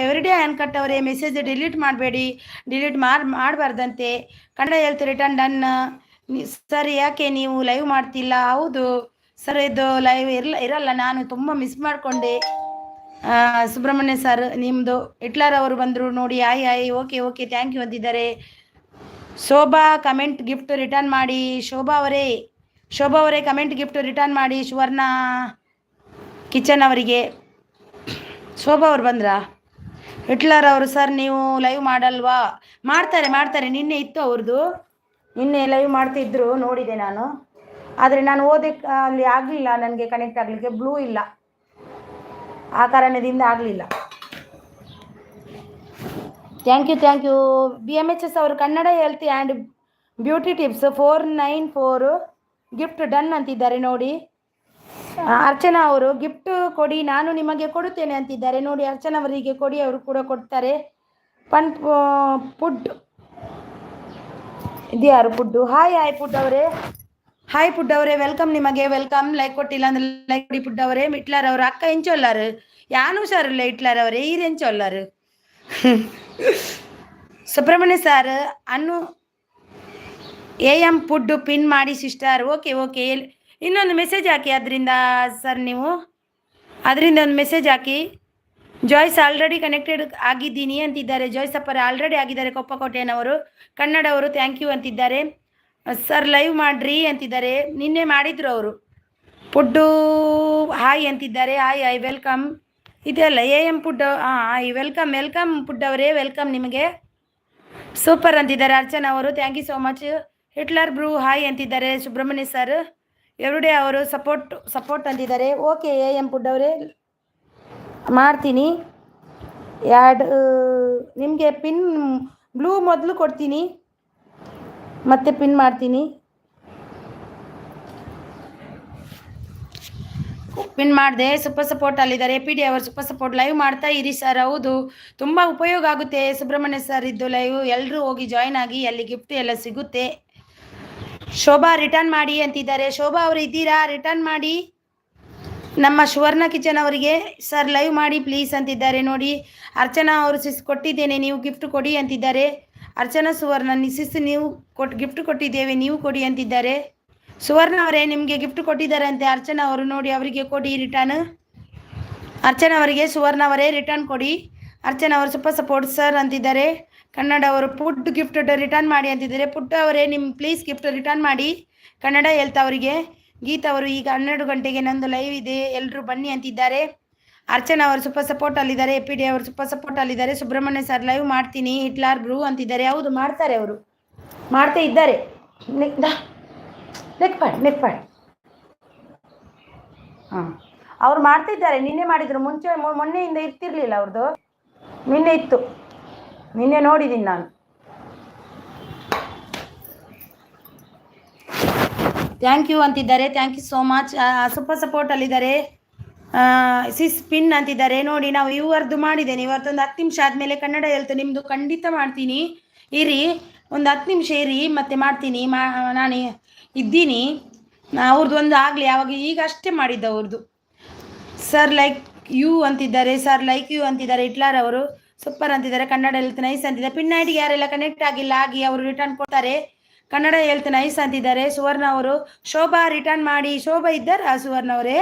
ಎವ್ರಿ ಡೇ ಅನ್ಕಟ್ ಅವರೇ ಮೆಸೇಜ್ ಡಿಲೀಟ್ ಮಾಡಬೇಡಿ, ಡಿಲೀಟ್ ಮಾಡಬಾರ್ದಂತೆ. ಕನ್ನಡ ಹೇಳ್ತಾ ರಿಟರ್ನ್ ಡನ್. ಸರ್ ಯಾಕೆ ನೀವು ಲೈವ್ ಮಾಡ್ತಿಲ್ಲ? ಹೌದು ಸರ್, ಇದು ಲೈವ್ ಇರಲ್ಲ, ನಾನು ತುಂಬ ಮಿಸ್ ಮಾಡಿಕೊಂಡೆ. ಸುಬ್ರಹ್ಮಣ್ಯ ಸರ್ ನಿಮ್ಮದು ಹಿಟ್ಲರ್ ಅವರು ಬಂದರು ನೋಡಿ. ಆಯ್ ಓಕೆ ಓಕೆ ಥ್ಯಾಂಕ್ ಯು ಅಂತಿದ್ದಾರೆ. ಶೋಭಾ ಕಮೆಂಟ್ ಗಿಫ್ಟ್ ರಿಟರ್ನ್ ಮಾಡಿ. ಶೋಭಾ ಅವರೇ ಕಮೆಂಟ್ ಗಿಫ್ಟ್ ರಿಟರ್ನ್ ಮಾಡಿ ಸುವರ್ಣ ಕಿಚನ್ ಅವರಿಗೆ. ಶೋಭಾ ಅವ್ರು ಬಂದ್ರಾ? ಹಿಟ್ಲರ್ ಅವರು ಸರ್ ನೀವು ಲೈವ್ ಮಾಡಲ್ವಾ? ಮಾಡ್ತಾರೆ. ನಿನ್ನೆ ಇತ್ತು ಅವ್ರದ್ದು, ನಿನ್ನೆ ಲೈವ್ ಮಾಡ್ತಿದ್ರು ನೋಡಿದೆ ನಾನು. ಆದರೆ ನಾನು ಓದಕ್ಕೆ ಅಲ್ಲಿ ಆಗಲಿಲ್ಲ, ನನಗೆ ಕನೆಕ್ಟ್ ಆಗಲಿಕ್ಕೆ ಬ್ಲೂ ಇಲ್ಲ, ಆ ಕಾರಣದಿಂದ ಆಗಲಿಲ್ಲ. Thank you. BMHS ಅವರು Kannada healthy and beauty tips 494 gift done ಅಂತಿದ್ದಾರೆ ನೋಡಿ. ಅರ್ಚನಾ ಅವರು ಗಿಫ್ಟ್ ಕೊಡಿ, ನಾನು ನಿಮಗೆ ಕೊಡುತ್ತೇನೆ ಅಂತಿದ್ದಾರೆ ನೋಡಿ. ಅರ್ಚನಾ ಅವರಿಗೆ ಕೊಡಿ, ಅವರು ಕೂಡ ಕೊಡ್ತಾರೆ. ಫುಡ್ ಇದ್ಯಾರು ಫುಡ್ಡು? ಹಾಯ್ ಫುಡ್ ಅವರೇ ವೆಲ್ಕಮ್, ನಿಮಗೆ ವೆಲ್ಕಮ್. ಲೈಕ್ ಕೊಟ್ಟಿಲ್ಲ ಅಂದ್ರೆ ಲೈಕ್ ಕೊಡಿ ಫುಡ್ ಅವರೇ. ಹಿಟ್ಲರ್ ಅವರು ಅಕ್ಕ ಎಂಚೊಲ್ಲಾರು ಯಾನು ಹುಷಾರಿಲ್ಲ ಹಿಟ್ಲರ್ ಅವರೇ, ಈರೆಂಚೊಲ್ಲಾರು. ಸುಬ್ರಹ್ಮಣ್ಯ ಸರ್ ಅನ್ನು AM ಫುಡ್ ಪಿನ್ ಮಾಡಿ ಸಿಸ್ಟರ್. ಓಕೆ ಇನ್ನೊಂದು ಮೆಸೇಜ್ ಹಾಕಿ ಅದರಿಂದ ಸರ್, ನೀವು ಅದರಿಂದ ಒಂದು ಮೆಸೇಜ್ ಹಾಕಿ. ಜಾಯ್ಸ್ ಆಲ್ರೆಡಿ ಕನೆಕ್ಟೆಡ್ ಆಗಿದ್ದೀನಿ ಅಂತಿದ್ದಾರೆ. ಜಾಯ್ಸ್ ಅಪ್ಪರ ಆಲ್ರೆಡಿ ಆಗಿದ್ದಾರೆ. ಕೊಪ್ಪಕೋಟೆಯನವರು ಕನ್ನಡವರು ಥ್ಯಾಂಕ್ ಯು ಅಂತಿದ್ದಾರೆ. ಸರ್ ಲೈವ್ ಮಾಡ್ರಿ ಅಂತಿದ್ದಾರೆ. ನಿನ್ನೆ ಮಾಡಿದ್ರು ಅವರು. ಫುಡ್ಡು ಹಾಯ್ ಅಂತಿದ್ದಾರೆ. Hi welcome. ಇದೆಲ್ಲ AM ಫುಡ್. ವೆಲ್ಕಮ್ ಫುಡ್ ಅವರೇ, ವೆಲ್ಕಮ್ ನಿಮಗೆ. ಸೂಪರ್ ಅಂತಿದ್ದಾರೆ ಅರ್ಚನಾ ಅವರು. Thank you so much. Hitler bro hi ಅಂತಿದ್ದಾರೆ ಸುಬ್ರಹ್ಮಣ್ಯ ಸರ್. ಎವ್ರಿಡೇ ಅವರು ಸಪೋರ್ಟ್ ಅಂತಿದ್ದಾರೆ. ಓಕೆ AM ಫುಡ್ ಅವರೇ ಮಾಡ್ತೀನಿ. ನಿಮಗೆ ಪಿನ್ ಬ್ಲೂ ಮೊದಲು ಕೊಡ್ತೀನಿ, ಮತ್ತೆ ಪಿನ್ ಮಾಡ್ತೀನಿ. ಪಿನ್ ಮಾಡಿದೆ. ಸೂಪರ್ ಸಪೋರ್ಟ್ ಅಲ್ಲಿದ್ದಾರೆ. PD ಅವರು ಸೂಪರ್ ಸಪೋರ್ಟ್ ಲೈವ್ ಮಾಡ್ತಾ ಇರಿ ಸರ್. ಹೌದು, ತುಂಬ ಉಪಯೋಗ ಆಗುತ್ತೆ ಸುಬ್ರಹ್ಮಣ್ಯ ಸರ್ ಇದ್ದು ಲೈವ್. ಎಲ್ಲರೂ ಹೋಗಿ ಜಾಯ್ನ್ ಆಗಿ, ಅಲ್ಲಿ ಗಿಫ್ಟ್ ಎಲ್ಲ ಸಿಗುತ್ತೆ. ಶೋಭಾ ರಿಟರ್ನ್ ಮಾಡಿ ಅಂತಿದ್ದಾರೆ. ಶೋಭಾ ಅವರು ಇದ್ದೀರಾ? ರಿಟರ್ನ್ ಮಾಡಿ ನಮ್ಮ ಸುವರ್ಣ ಕಿಚನ್ ಅವರಿಗೆ. ಸರ್ ಲೈವ್ ಮಾಡಿ ಪ್ಲೀಸ್ ಅಂತಿದ್ದಾರೆ ನೋಡಿ. ಅರ್ಚನಾ ಅವರು ಕೊಟ್ಟಿದ್ದೇನೆ, ನೀವು ಗಿಫ್ಟ್ ಕೊಡಿ ಅಂತಿದ್ದಾರೆ. ಅರ್ಚನಾ ಸುವರ್ಣ ನೀವು ಗಿಫ್ಟ್ ಕೊಟ್ಟಿದ್ದೇವೆ, ನೀವು ಕೊಡಿ ಅಂತಿದ್ದಾರೆ. ಸುವರ್ಣ ಅವರೇ ನಿಮಗೆ ಗಿಫ್ಟ್ ಕೊಟ್ಟಿದ್ದಾರೆ ಅಂತೆ ಅರ್ಚನಾ ಅವರು ನೋಡಿ. ಅವರಿಗೆ ಕೊಡಿ ರಿಟರ್ನ್. ಅರ್ಚನಾ ಅವರಿಗೆ ಸುವರ್ಣ ಅವರೇ ರಿಟರ್ನ್ ಕೊಡಿ. ಅರ್ಚನಾ ಅವರು ಸೂಪರ್ ಸಪೋರ್ಟ್ ಸರ್ ಅಂತಿದ್ದಾರೆ. ಕನ್ನಡ ಅವರು ಫುಡ್ ಗಿಫ್ಟ್ ರಿಟರ್ನ್ ಮಾಡಿ ಅಂತಿದ್ದಾರೆ. ಪುಟ್ಟ ಅವರೇ ನಿಮ್ಮ ಪ್ಲೀಸ್ ಗಿಫ್ಟ್ ರಿಟರ್ನ್ ಮಾಡಿ. ಕನ್ನಡ ಹೇಳ್ತಾ ಅವರಿಗೆ. ಗೀತಾ ಅವರು ಈಗ 12 ಗಂಟೆಗೆ ನಂದು ಲೈವ್ ಇದೆ, ಎಲ್ಲರೂ ಬನ್ನಿ ಅಂತಿದ್ದಾರೆ. ಅರ್ಚನಾ ಅವರು ಸೂಪರ್ ಸಪೋರ್ಟ್ ಅಲ್ಲಿದ್ದಾರೆ. PD ಅವರು ಸೂಪರ್ ಸಪೋರ್ಟ್ ಅಲ್ಲಿದ್ದಾರೆ. ಸುಬ್ರಹ್ಮಣ್ಯ ಸರ್ ಲೈವ್ ಮಾಡ್ತೀನಿ ಹಿಟ್ಲರ್ ಬ್ರೂ ಅಂತಿದ್ದಾರೆ. ಹೌದು ಮಾಡ್ತಾರೆ, ಅವರು ಮಾಡ್ತಾ ಇದ್ದಾರೆ. ನೆಕ್ ಪಾಡ್ ಹಾಂ, ಅವ್ರು ಮಾಡ್ತಿದ್ದಾರೆ. ನಿನ್ನೆ ಮಾಡಿದರು, ಮೊನ್ನೆಯಿಂದ ಇರ್ತಿರ್ಲಿಲ್ಲ ಅವ್ರದ್ದು. ನಿನ್ನೆ ಇತ್ತು, ನಿನ್ನೆ ನೋಡಿದ್ದೀನಿ ನಾನು. ಥ್ಯಾಂಕ್ ಯು ಅಂತಿದ್ದಾರೆ. Thank you so much. Super support ಅಲ್ಲಿದ್ದಾರೆ. ಪಿನ್ ಅಂತಿದ್ದಾರೆ ನೋಡಿ. ನಾವು ಇವರದ್ದು ಮಾಡಿದ್ದೇನೆ. ಇವತ್ತೊಂದು 10 ನಿಮಿಷ ಆದಮೇಲೆ ಕನ್ನಡ ಹೇಳ್ತು ನಿಮ್ಮದು ಖಂಡಿತ ಮಾಡ್ತೀನಿ. ಇರಿ ಒಂದು 10 ನಿಮಿಷ ಇರಿ, ಮತ್ತೆ ಮಾಡ್ತೀನಿ. ನಾನು ಇದ್ದೀನಿ. ಅವ್ರದ್ದು ಒಂದು ಆಗಲಿ, ಯಾವಾಗ ಈಗ ಅಷ್ಟೇ ಮಾಡಿದ್ದು ಅವ್ರದ್ದು. ಸರ್ ಲೈಕ್ ಯು ಅಂತಿದ್ದಾರೆ. ಸರ್ ಲೈಕ್ ಯು ಅಂತಿದ್ದಾರೆ. ಹಿಟ್ಲರ್ ಅವರು ಸೂಪರ್ ಅಂತಿದ್ದಾರೆ. ಕನ್ನಡ ಹೆಲ್ತ್ ನೈಸ್ ಅಂತಿದ್ದಾರೆ. ಪಿನ್ ಐಡಿಗೆ ಯಾರೆಲ್ಲ ಕನೆಕ್ಟ್ ಆಗಿಲ್ಲ ಆಗಿ ಅವರು ರಿಟರ್ನ್ ಕೊಡ್ತಾರೆ. ಕನ್ನಡ ಹೆಲ್ತ್ ನೈಸ್ ಅಂತಿದ್ದಾರೆ. ಸುವರ್ಣ ಅವರು. ಶೋಭಾ ರಿಟರ್ನ್ ಮಾಡಿ. ಶೋಭಾ ಇದ್ದಾರಾ ಸುವರ್ಣ ಅವರೇ?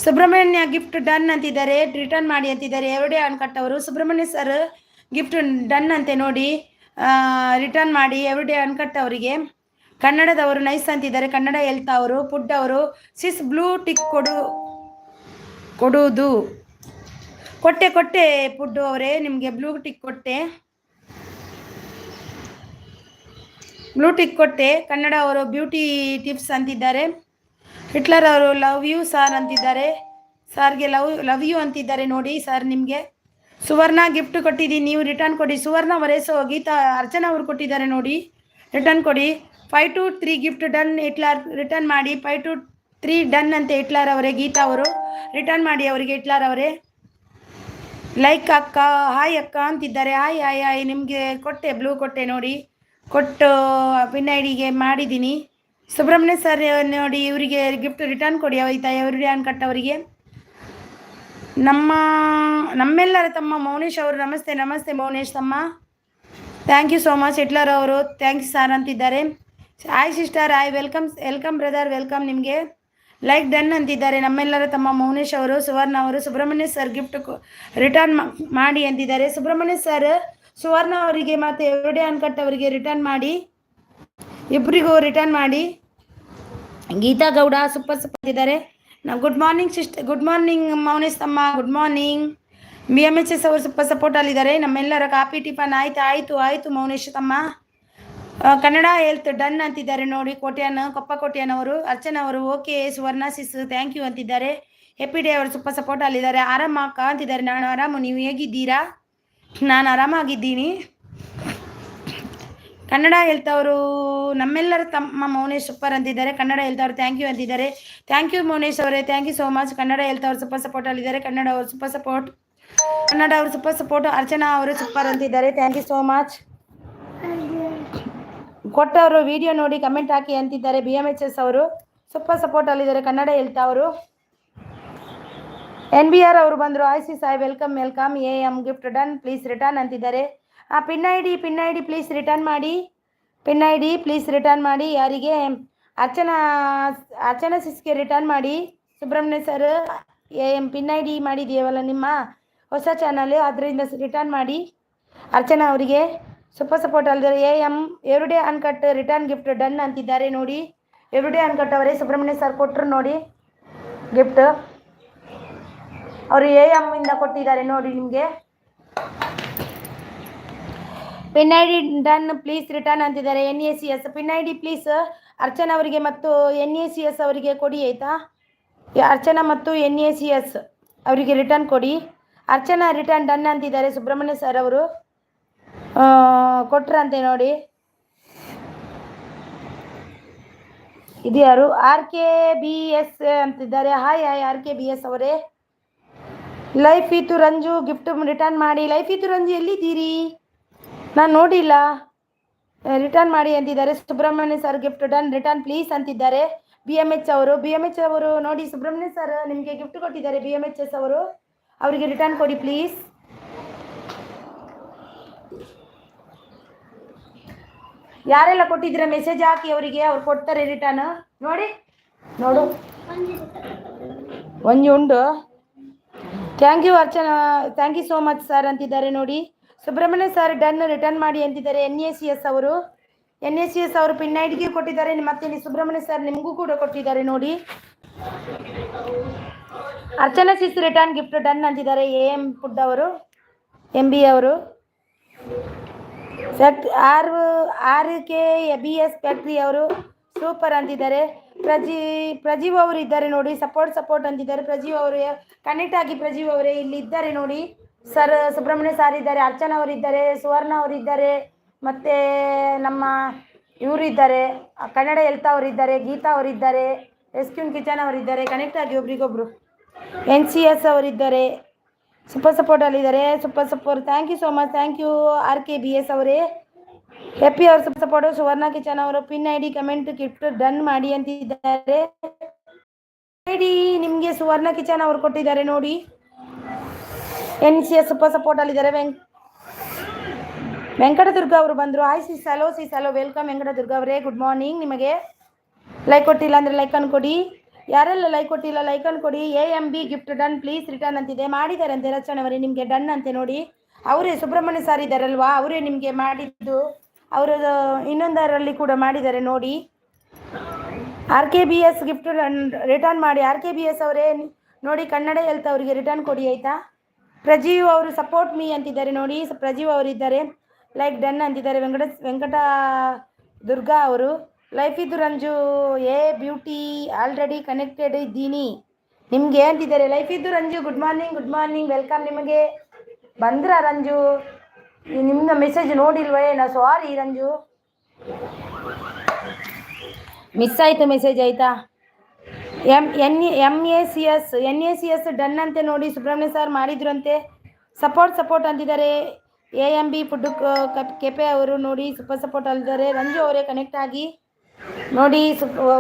ಸುಬ್ರಹ್ಮಣ್ಯ ಗಿಫ್ಟ್ ಡನ್ ಅಂತಿದ್ದಾರೆ. ರಿಟರ್ನ್ ಮಾಡಿ ಅಂತಿದ್ದಾರೆ. ಎವ್ರಿಡೇ ಅನ್ಕಟ್ ಅವರು. ಸುಬ್ರಹ್ಮಣ್ಯ ಸರ್ ಗಿಫ್ಟ್ ಡನ್ ಅಂತೆ ನೋಡಿ. ರಿಟರ್ನ್ ಮಾಡಿ ಎವ್ರಿಡೇ ಅನ್ಕಟ್ ಅವರಿಗೆ. ಕನ್ನಡದವರು ನೈಸ್ ಅಂತಿದ್ದಾರೆ. ಕನ್ನಡ ಹೆಲ್ತ್ ಅವರು. ಫುಡ್ ಅವರು ಬ್ಲೂ ಟಿಕ್ ಕೊಡುವುದು ಕೊಟ್ಟೆ ಫುಡ್ ಅವರೇ, ನಿಮಗೆ ಬ್ಲೂ ಟಿಕ್ ಕೊಟ್ಟೆ. ಕನ್ನಡ ಅವರು ಬ್ಯೂಟಿ ಟಿಪ್ಸ್ ಅಂತಿದ್ದಾರೆ. ಹಿಟ್ಲರ್ ಅವರು ಲವ್ ಯು ಸರ್ ಅಂತಿದ್ದಾರೆ. ಸರ್ಗೆ ಲವ್ ಯು ಅಂತಿದ್ದಾರೆ ನೋಡಿ. ಸರ್ ನಿಮಗೆ ಸುವರ್ಣ ಗಿಫ್ಟ್ ಕೊಟ್ಟಿದ್ದೀನಿ, ನೀವು ರಿಟರ್ನ್ ಕೊಡಿ. ಸುವರ್ಣ ಅವರೇ. ಗೀತಾ ಅರ್ಚನಾ ಅವರು ಕೊಟ್ಟಿದ್ದಾರೆ ನೋಡಿ, ರಿಟರ್ನ್ ಕೊಡಿ. 5 to 3 gift done. Hitler return ಮಾಡಿ. 5 to 3 ಡನ್ ಅಂತೆ ಹಿಟ್ಲರ್ ಅವರೇ. ಗೀತಾ ಅವರು ರಿಟರ್ನ್ ಮಾಡಿ ಅವರಿಗೆ. ಹಿಟ್ಲರ್ ಅವರೇ ಲೈಕ್ ಅಕ್ಕ ಹಾಯ್ ಅಕ್ಕ ಅಂತಿದ್ದಾರೆ. ಹಾಯ್ ನಿಮಗೆ ಕೊಟ್ಟೆ, ಬ್ಲೂ ಕೊಟ್ಟೆ ನೋಡಿ. ಕೊಟ್ಟು ಪಿನ್ ಐ ಡಿಗೆ ಮಾಡಿದ್ದೀನಿ. ಸುಬ್ರಹ್ಮಣ್ಯ ಸರ್ ನೋಡಿ ಇವರಿಗೆ ಗಿಫ್ಟ್ ರಿಟರ್ನ್ ಕೊಡಿ ಆಯ್ತಾ, ಎವ್ರಿ ಆನ್ ಕಟ್ ಅವರಿಗೆ. ನಮ್ಮೆಲ್ಲರ ತಮ್ಮ ಮೌನೇಶ್ ಅವರು ನಮಸ್ತೆ. ನಮಸ್ತೆ ಮೌನೇಶ್ ತಮ್ಮ, thank you so much. Hitler ಅವರು ಥ್ಯಾಂಕ್ ಯು ಸರ್ ಅಂತಿದ್ದಾರೆ. Hi sister, hi, welcome brother, welcome. ನಿಮಗೆ ಲೈಕ್ ಡನ್ ಅಂತಿದ್ದಾರೆ ನಮ್ಮೆಲ್ಲರ ತಮ್ಮ ಮೌನೇಶ್ ಅವರು. ಸುವರ್ಣ ಅವರು ಸುಬ್ರಹ್ಮಣ್ಯ ಸರ್ ಗಿಫ್ಟ್ ರಿಟರ್ನ್ ಮಾಡಿ ಅಂತಿದ್ದಾರೆ. ಸುಬ್ರಹ್ಮಣ್ಯ ಸರ್ ಸುವರ್ಣ ಅವರಿಗೆ ಮತ್ತು ಎವ್ರಿಡೇ ಅನ್ಕಟ್ ಅವರಿಗೆ ರಿಟರ್ನ್ ಮಾಡಿ, ಇಬ್ಬರಿಗೂ ರಿಟರ್ನ್ ಮಾಡಿ. ಗೀತಾ ಗೌಡ ಸೂಪರ್ ಅಂತಿದ್ದಾರೆ. ನಾವು good morning sister, good morning Mounesh ತಮ್ಮ, ಗುಡ್ ಮಾರ್ನಿಂಗ್. BMHS ಅವರು ಸೂಪರ್ ಸಪೋರ್ಟಲ್ಲಿದ್ದಾರೆ. ನಮ್ಮೆಲ್ಲರ ಕಾಫಿ ಟಿಫನ್ ಆಯಿತು ಮೌನೇಶ್ ತಮ್ಮ. ಕನ್ನಡ ಹೆಲ್ತ್ ಡನ್ ಅಂತಿದ್ದಾರೆ ನೋಡಿ. ಕೊಪ್ಪ ಕೋಟ್ಯಾನವರು. ಅರ್ಚನಾ ಅವರು okay. Suvarna sis thank you ಅಂತಿದ್ದಾರೆ. ಹೆಪ್ಪಿ ಡೇ ಅವರು ಸೂಪರ್ ಸಪೋರ್ಟಲ್ಲಿದ್ದಾರೆ. ಆರಾಮ ಅಕ್ಕ ಅಂತಿದ್ದಾರೆ. ನಾನು ಆರಾಮು, ನೀವು ಹೇಗಿದ್ದೀರಾ? ನಾನು ಆರಾಮಾಗಿದ್ದೀನಿ. ಕನ್ನಡ ಹೆಲ್ತ್ ಅವರು ನಮ್ಮೆಲ್ಲರ ತಮ್ಮ ಮೌನೇಶ್ ಸೂಪರ್ ಅಂತಿದ್ದಾರೆ. ಕನ್ನಡ ಹೆಲ್ತ್ ಅವರು ಥ್ಯಾಂಕ್ ಯು ಅಂತಿದ್ದಾರೆ. ಥ್ಯಾಂಕ್ ಯು ಮೌನೇಶ್ ಅವರೇ, thank you so much. Kannada health ಅವರು ಸೂಪರ್ ಸಪೋರ್ಟಲ್ಲಿದ್ದಾರೆ. ಕನ್ನಡ ಅವರು ಸೂಪರ್ ಸಪೋರ್ಟ್. ಅರ್ಚನಾ ಅವರು ಸೂಪರ್ ಅಂತಿದ್ದಾರೆ. Thank you so much. ಕೊಟ್ಟವರು ವಿಡಿಯೋ ನೋಡಿ ಕಮೆಂಟ್ ಹಾಕಿ ಅಂತಿದ್ದಾರೆ. BMHS ಅವರು ಸೂಪರ್ ಸಪೋರ್ಟಲ್ಲಿದ್ದಾರೆ. ಕನ್ನಡ ಹೆಲ್ತ್ ಅವರು. NBR ಅವರು ಬಂದರು. ಐಸಿ ಸಾಯ್ welcome. AM gift done, please return ಅಂತಿದ್ದಾರೆ. Pin I D please return ಮಾಡಿ. Pin I D please return ಮಾಡಿ. ಯಾರಿಗೆ? ಅರ್ಚನಾ ಸಿಸ್ಗೆ ರಿಟರ್ನ್ ಮಾಡಿ. Subrahmanya sir AM pin I D ಮಾಡಿದೆಯವಲ್ಲ ನಿಮ್ಮ ಹೊಸ ಚಾನಲ್, ಅದರಿಂದ ರಿಟರ್ನ್ ಮಾಡಿ. ಅರ್ಚನಾ ಅವರಿಗೆ ಸೂಪರ್ ಸಪೋರ್ಟ್ ಅಲ್ಲಿದ್ದಾರೆ. AM everyday uncut return gift done ಅಂತಿದ್ದಾರೆ ನೋಡಿ. ಎವ್ರಿಡೇ ಅನ್ಕಟ್ ಅವರೇ ಸುಬ್ರಹ್ಮಣ್ಯ ಸರ್ ಕೊಟ್ಟರು ನೋಡಿ ಗಿಫ್ಟ್. ಅವರು AM ಇಂದ ಕೊಟ್ಟಿದ್ದಾರೆ ನೋಡಿ ನಿಮಗೆ. Pin I D done, please return ಅಂತಿದ್ದಾರೆ. NACS pin I D please Archana ಅವರಿಗೆ ಮತ್ತು NACS ಅವರಿಗೆ ಕೊಡಿ ಆಯಿತಾ. ಅರ್ಚನಾ ಮತ್ತು NACS ಅವರಿಗೆ ರಿಟರ್ನ್ ಕೊಡಿ. ಅರ್ಚನಾ ರಿಟರ್ನ್ ಡನ್ ಅಂತಿದ್ದಾರೆ. ಸುಬ್ರಹ್ಮಣ್ಯ ಸರ್ ಅವರು ಕೊಟ್ರಂತೆ ನೋಡಿ. ಇದು ಯಾರು? RKBS ಅಂತಿದ್ದಾರೆ. ಹಾಯ್ RKBS ಅವರೇ. ಲೈಫ್ ಇತ್ತು ರಂಜು ಗಿಫ್ಟ್ ರಿಟರ್ನ್ ಮಾಡಿ. ಲೈಫ್ ಇತ್ತು ರಂಜು ಎಲ್ಲಿದ್ದೀರಿ? ನಾನು ನೋಡಿಲ್ಲ. ರಿಟರ್ನ್ ಮಾಡಿ ಅಂತಿದ್ದಾರೆ. Subrahmanya sir gift done, return please ಅಂತಿದ್ದಾರೆ. BMH ಅವರು ನೋಡಿ ಸುಬ್ರಹ್ಮಣ್ಯ ಸರ್ ನಿಮಗೆ ಗಿಫ್ಟ್ ಕೊಟ್ಟಿದ್ದಾರೆ. BMHS ಅವರು ಅವರಿಗೆ ರಿಟರ್ನ್ ಕೊಡಿ ಪ್ಲೀಸ್. ಯಾರೆಲ್ಲ ಕೊಟ್ಟಿದ್ರೆ ಮೆಸೇಜ್ ಹಾಕಿ ಅವರಿಗೆ, ಅವ್ರು ಕೊಡ್ತಾರೆ ರಿಟರ್ನ್. ನೋಡು ಒಂದು ಉಂಡು. Thank you Archana, thank you so much sir ಅಂತಿದ್ದಾರೆ ನೋಡಿ. ಸುಬ್ರಹ್ಮಣ್ಯ ಸರ್ ಡನ್, ರಿಟರ್ನ್ ಮಾಡಿ ಅಂತಿದ್ದಾರೆ. NACS ಅವರು ಪಿನ್ ಐ ಡಿಗೆ ಕೊಟ್ಟಿದ್ದಾರೆ. ಮತ್ತೆ ಸುಬ್ರಹ್ಮಣ್ಯ ಸರ್ ನಿಮಗೂ ಕೂಡ ಕೊಟ್ಟಿದ್ದಾರೆ ನೋಡಿ. ಅರ್ಚನಾ ಸಿಸ್ ರಿಟರ್ನ್ ಗಿಫ್ಟ್ ಡನ್ ಅಂತಿದ್ದಾರೆ. AM ಫುಡ್ ಅವರು, MB ಅವರು. RKBS ಫ್ಯಾಕ್ಟ್ರಿ ಅವರು ಸೂಪರ್ ಅಂತಿದ್ದಾರೆ. ಪ್ರಜೀವ್ ಅವರು ಇದ್ದಾರೆ ನೋಡಿ. ಸಪೋರ್ಟ್ ಅಂತಿದ್ದಾರೆ. ಪ್ರಜೀವ್ ಅವರು ಕನೆಕ್ಟ್ ಆಗಿ. ಪ್ರಜೀವ್ ಅವರೇ ಇಲ್ಲಿ ಇದ್ದಾರೆ ನೋಡಿ. ಸರ್ ಸುಬ್ರಹ್ಮಣ್ಯ ಸರ್ ಇದ್ದಾರೆ. ಅರ್ಚನಾ ಅವರಿದ್ದಾರೆ. ಸುವರ್ಣ ಅವರಿದ್ದಾರೆ. ಮತ್ತು ನಮ್ಮ ಇವರಿದ್ದಾರೆ, ಕನ್ನಡ ಹೆಲ್ತ್ ಅವರಿದ್ದಾರೆ. ಗೀತಾ ಅವರಿದ್ದಾರೆ. ರೆಸ್ಕ್ಯೂನ್ ಕಿಚನ್ ಅವರಿದ್ದಾರೆ. ಕನೆಕ್ಟ್ ಆಗಿ ಒಬ್ರಿಗೊಬ್ರು. NCS ಅವರಿದ್ದಾರೆ. ಸೂಪರ್ ಸಪೋರ್ಟಲ್ಲಿದ್ದಾರೆ. Super thank you so much. Thank you RKBS ಅವರೇ. ಹೆಪ್ಪಿ ಅವರು ಸೂಪರ್ ಸಪೋರ್ಟು. ಸುವರ್ಣ ಕಿಚನ್ ಅವರು pin I D comment gift done ಮಾಡಿ ಅಂತಿದ್ದಾರೆ. ಐ ಡಿ ನಿಮಗೆ ಸುವರ್ಣ ಕಿಚನ್ ಅವರು ಕೊಟ್ಟಿದ್ದಾರೆ ನೋಡಿ. NCS super ಸಪೋರ್ಟಲ್ಲಿದ್ದಾರೆ. ವೆಂಕಟದುರ್ಗ ಅವರು ಬಂದರು. ಹಾಯ್ ಸಿಸ್, ಹಲೋ ವೆಲ್ಕಮ್ ವೆಂಕಟದುರ್ಗ ಅವರೇ. Good morning. ನಿಮಗೆ ಲೈಕ್ ಕೊಟ್ಟಿಲ್ಲ ಅಂದರೆ ಲೈಕ್ ಅನ್ಕೊಡಿ. ಯಾರೆಲ್ಲ ಲೈಕ್ ಕೊಟ್ಟಿಲ್ಲ ಲೈಕ್ ಅನ್ಕೊಡಿ. AMB gift done, please return ಅಂತಿದೆ. ಮಾಡಿದ್ದಾರೆ ಅಂತೆ ರಚನೆ ಅವರೇ, ನಿಮಗೆ ಡನ್ ಅಂತೆ ನೋಡಿ. ಅವರೇ ಸುಬ್ರಹ್ಮಣ್ಯ ಸರ್ ಇದ್ದಾರಲ್ವಾ, ಅವರೇ ನಿಮಗೆ ಮಾಡಿದ್ದು. ಅವರು ಇನ್ನೊಂದರಲ್ಲಿ ಕೂಡ ಮಾಡಿದ್ದಾರೆ ನೋಡಿ. RKBS ಗಿಫ್ಟ್ ರಿಟರ್ನ್ ಮಾಡಿ. RKBS ಅವರೇ ನೋಡಿ. ಕನ್ನಡ ಹೆಲ್ತ್ ಅವರಿಗೆ ರಿಟರ್ನ್ ಕೊಡಿ ಆಯಿತಾ. ಪ್ರಜೀವ್ ಅವರು ಸಪೋರ್ಟ್ ಮೀ ಅಂತಿದ್ದಾರೆ ನೋಡಿ. ಪ್ರಜೀವ್ ಅವರಿದ್ದಾರೆ. ಲೈಕ್ ಡನ್ ಅಂತಿದ್ದಾರೆ. ವೆಂಕಟ ದುರ್ಗಾ ಅವರು. ಲೈಫ್ ಇದು ರಂಜು ಬ್ಯೂಟಿ ಆಲ್ರೆಡಿ ಕನೆಕ್ಟೆಡ್ ಇದ್ದೀನಿ ನಿಮಗೆ ಅಂತಿದ್ದಾರೆ. ಲೈಫ್ ಇದ್ದು ರಂಜು ಗುಡ್ ಮಾರ್ನಿಂಗ್ ವೆಲ್ಕಮ್. ನಿಮಗೆ ಬಂದ್ರ ರಂಜು? ನಿಮ್ಮದು ಮೆಸೇಜ್ ನೋಡಿಲ್ವೇ? ನಾ ಸಾರಿ ರಂಜು, ಮಿಸ್ ಆಯಿತು ಮೆಸೇಜ್ ಆಯಿತಾ. NACS ಡನ್ ಅಂತೆ ನೋಡಿ. ಸುಬ್ರಹ್ಮಣ್ಯ ಸರ್ ಮಾಡಿದ್ರು ಅಂತೆ. ಸಪೋರ್ಟ್ ಅಂತಿದ್ದಾರೆ. AMB ಫುಡ್ ಕೆಪೆ ಅವರು ನೋಡಿ ಸೂಪರ್ ಸಪೋರ್ಟ್ ಅಲ್ಲಿದ್ದಾರೆ. ರಂಜು ಅವರೇ ಕನೆಕ್ಟ್ ಆಗಿ ನೋಡಿ.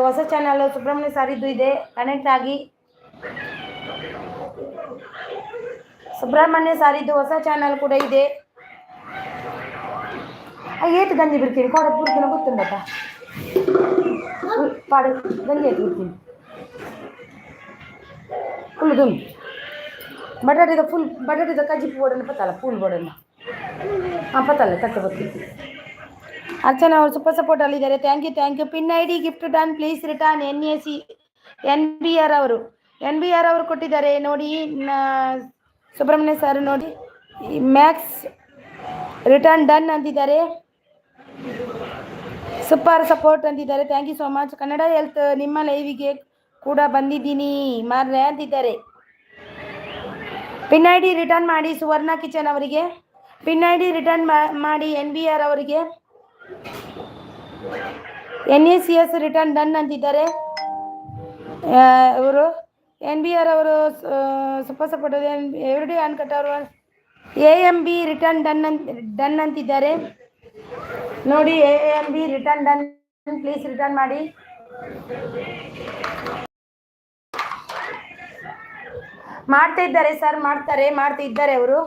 ಹೊಸ ಚಾನಲ್ ಸುಬ್ರಹ್ಮಣ್ಯ ಸಾರಿದ್ದು ಇದೆ, ಕನೆಕ್ಟ್ ಆಗಿ. ಸುಬ್ರಹ್ಮಣ್ಯ ಸಾರಿದ್ದು ಹೊಸ ಚಾನಲ್ ಕೂಡ ಇದೆ. ಏತು ಗಂಜಿ ಬಿಡ್ತೀನಿ ಕೋಡ ಪೂರ್ತಿನ ಗೊತ್ತುಂಡಪ್ಪ ಪಾಡು ಗಂಜಿ ಏತು ಬಿಡ್ತೀನಿ ಫುಲ್ ದುಮ್ ಬಟಾಟಿದ ಕಜ್ಜಿ ಬೋಡನ್ನು ಪತ್ತಲ್ಲ ಫುಲ್ ಬೋಡನ್ನು ಪತ್ತಲ್ಲ ತಟ್ಟೆ ಬರ್ತೀನಿ. ಅರ್ಚನಾ ಅವರು ಸೂಪರ್ ಸಪೋರ್ಟ್ ಅಲ್ಲಿದ್ದಾರೆ. Thank you. Pin ID gift done, please return. NBR ಅವರು ಕೊಟ್ಟಿದ್ದಾರೆ ನೋಡಿ. ಸುಬ್ರಹ್ಮಣ್ಯ ಸರ್ ನೋಡಿ ಮ್ಯಾಕ್ಸ್ ರಿಟರ್ನ್ ಡನ್ ಅಂತಿದ್ದಾರೆ. ಸೂಪರ್ ಸಪೋರ್ಟ್ ಅಂತಿದ್ದಾರೆ. Thank you so much. Kannada health ನಿಮ್ಮ ಲೈವಿಗೆ ಕೂಡ ಬಂದಿದ್ದೀನಿ ಮಾರ್ರೆ ಅಂತಿದ್ದಾರೆ. ಪಿನ್ ID ರಿಟರ್ನ್ ಮಾಡಿ ಸುವರ್ಣ ಕಿಚನ್ ಅವರಿಗೆ. ಪಿನ್ ID ರಿಟರ್ನ್ ಮಾಡಿ NBR ಅವರಿಗೆ. NACS ರಿಟರ್ನ್ ಡನ್ ಅಂತಿದ್ದಾರೆ ಇವರು. NBR ಅವರು ಸೂಪರ್ ಸಪೋರ್ಟ್ ಎವ್ರಿಡೇ ಅನ್ಕಟ್ ಅವರು. AMB ರಿಟರ್ನ್ ಡನ್ ಅಂತಿದ್ದಾರೆ ನೋಡಿ. AMB return done, please return ಮಾಡಿ. ಮಾಡ್ತಾ ಇದ್ದಾರೆ ಸರ್, ಮಾಡ್ತಾ ಇದ್ದಾರೆ ಅವರು.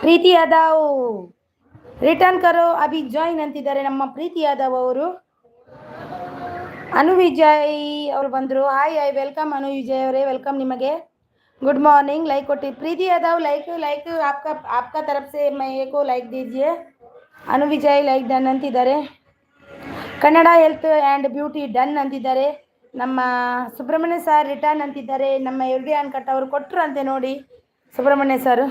ಪ್ರೀತಿ ಯಾದವ್ ರಿಟರ್ನ್ ಕರೋ ಅಭಿ ಜಾಯಿನ್ ಅಂತಿದ್ದಾರೆ ನಮ್ಮ ಪ್ರೀತಿ ಯಾದವ್ ಅವರು. ಅನು ವಿಜಯ್ ಅವರು ಬಂದರು. ಹಾಯ್ ವೆಲ್ಕಮ್ ಅನು ವಿಜಯ್ ಅವರೇ, ವೆಲ್ಕಮ್ ನಿಮಗೆ. Good morning. लाइक कोटी प्रीति यादव लाइक आपका तरफ से मैं को लाइक दीजिए. अनु विजय लाइक डन अंतिದ್ದಾರೆ. Kannada health and beauty done ಅಂತಿದ್ದಾರೆ. ನಮ್ಮ ಸುಬ್ರಹ್ಮಣ್ಯ ಸರ್ ರಿಟರ್ನ್ ಅಂತಿದ್ದಾರೆ. ನಮ್ಮ ಎವ್ರಿಡೇ ಅನ್ಕಟ್ ಅವರು ಕೊಟ್ಟರು ಅಂತೆ ನೋಡಿ Subrahmanya sir.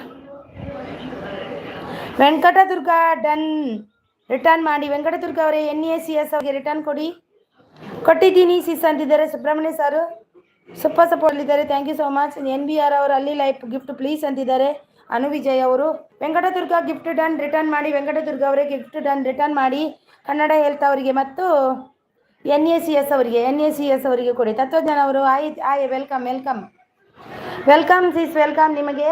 Venkatadurga done return ಮಾಡಿ. ವೆಂಕಟದುರ್ಗ ಅವರೇ NACS ಅವರಿಗೆ ರಿಟರ್ನ್ ಕೊಟ್ಟಿದ್ದೀನಿ ಸಿಸ್ ಅಂತಿದ್ದಾರೆ ಸುಬ್ರಹ್ಮಣ್ಯ ಸರ್. ಸೂಪರ್ ಸಪೋರ್ಟ್ ಇದ್ದಾರೆ. Thank you so much. NBR ಅವರು ಅಲ್ಲಿ ಲೈಫ್ ಗಿಫ್ಟ್ ಪ್ಲೀಸ್ ಅಂತಿದ್ದಾರೆ ಅನು ವಿಜಯ್ ಅವರು. ವೆಂಕಟದುರ್ಗ ಗಿಫ್ಟ್ ಡನ್ ರಿಟರ್ನ್ ಮಾಡಿ. ವೆಂಕಟದುರ್ಗ ಅವರೇ ಗಿಫ್ಟ್ ಡನ್ ರಿಟರ್ನ್ ಮಾಡಿ. ಕನ್ನಡ ಹೆಲ್ತ್ ಅವರಿಗೆ ಮತ್ತು NACS ಅವರಿಗೆ ಕೊಡಿ. ತತ್ವಜ್ಞಾನ ಅವರು ಆಯ್ ವೆಲ್ಕಮ್ ಸಿಸ್, ವೆಲ್ಕಮ್ ನಿಮಗೆ.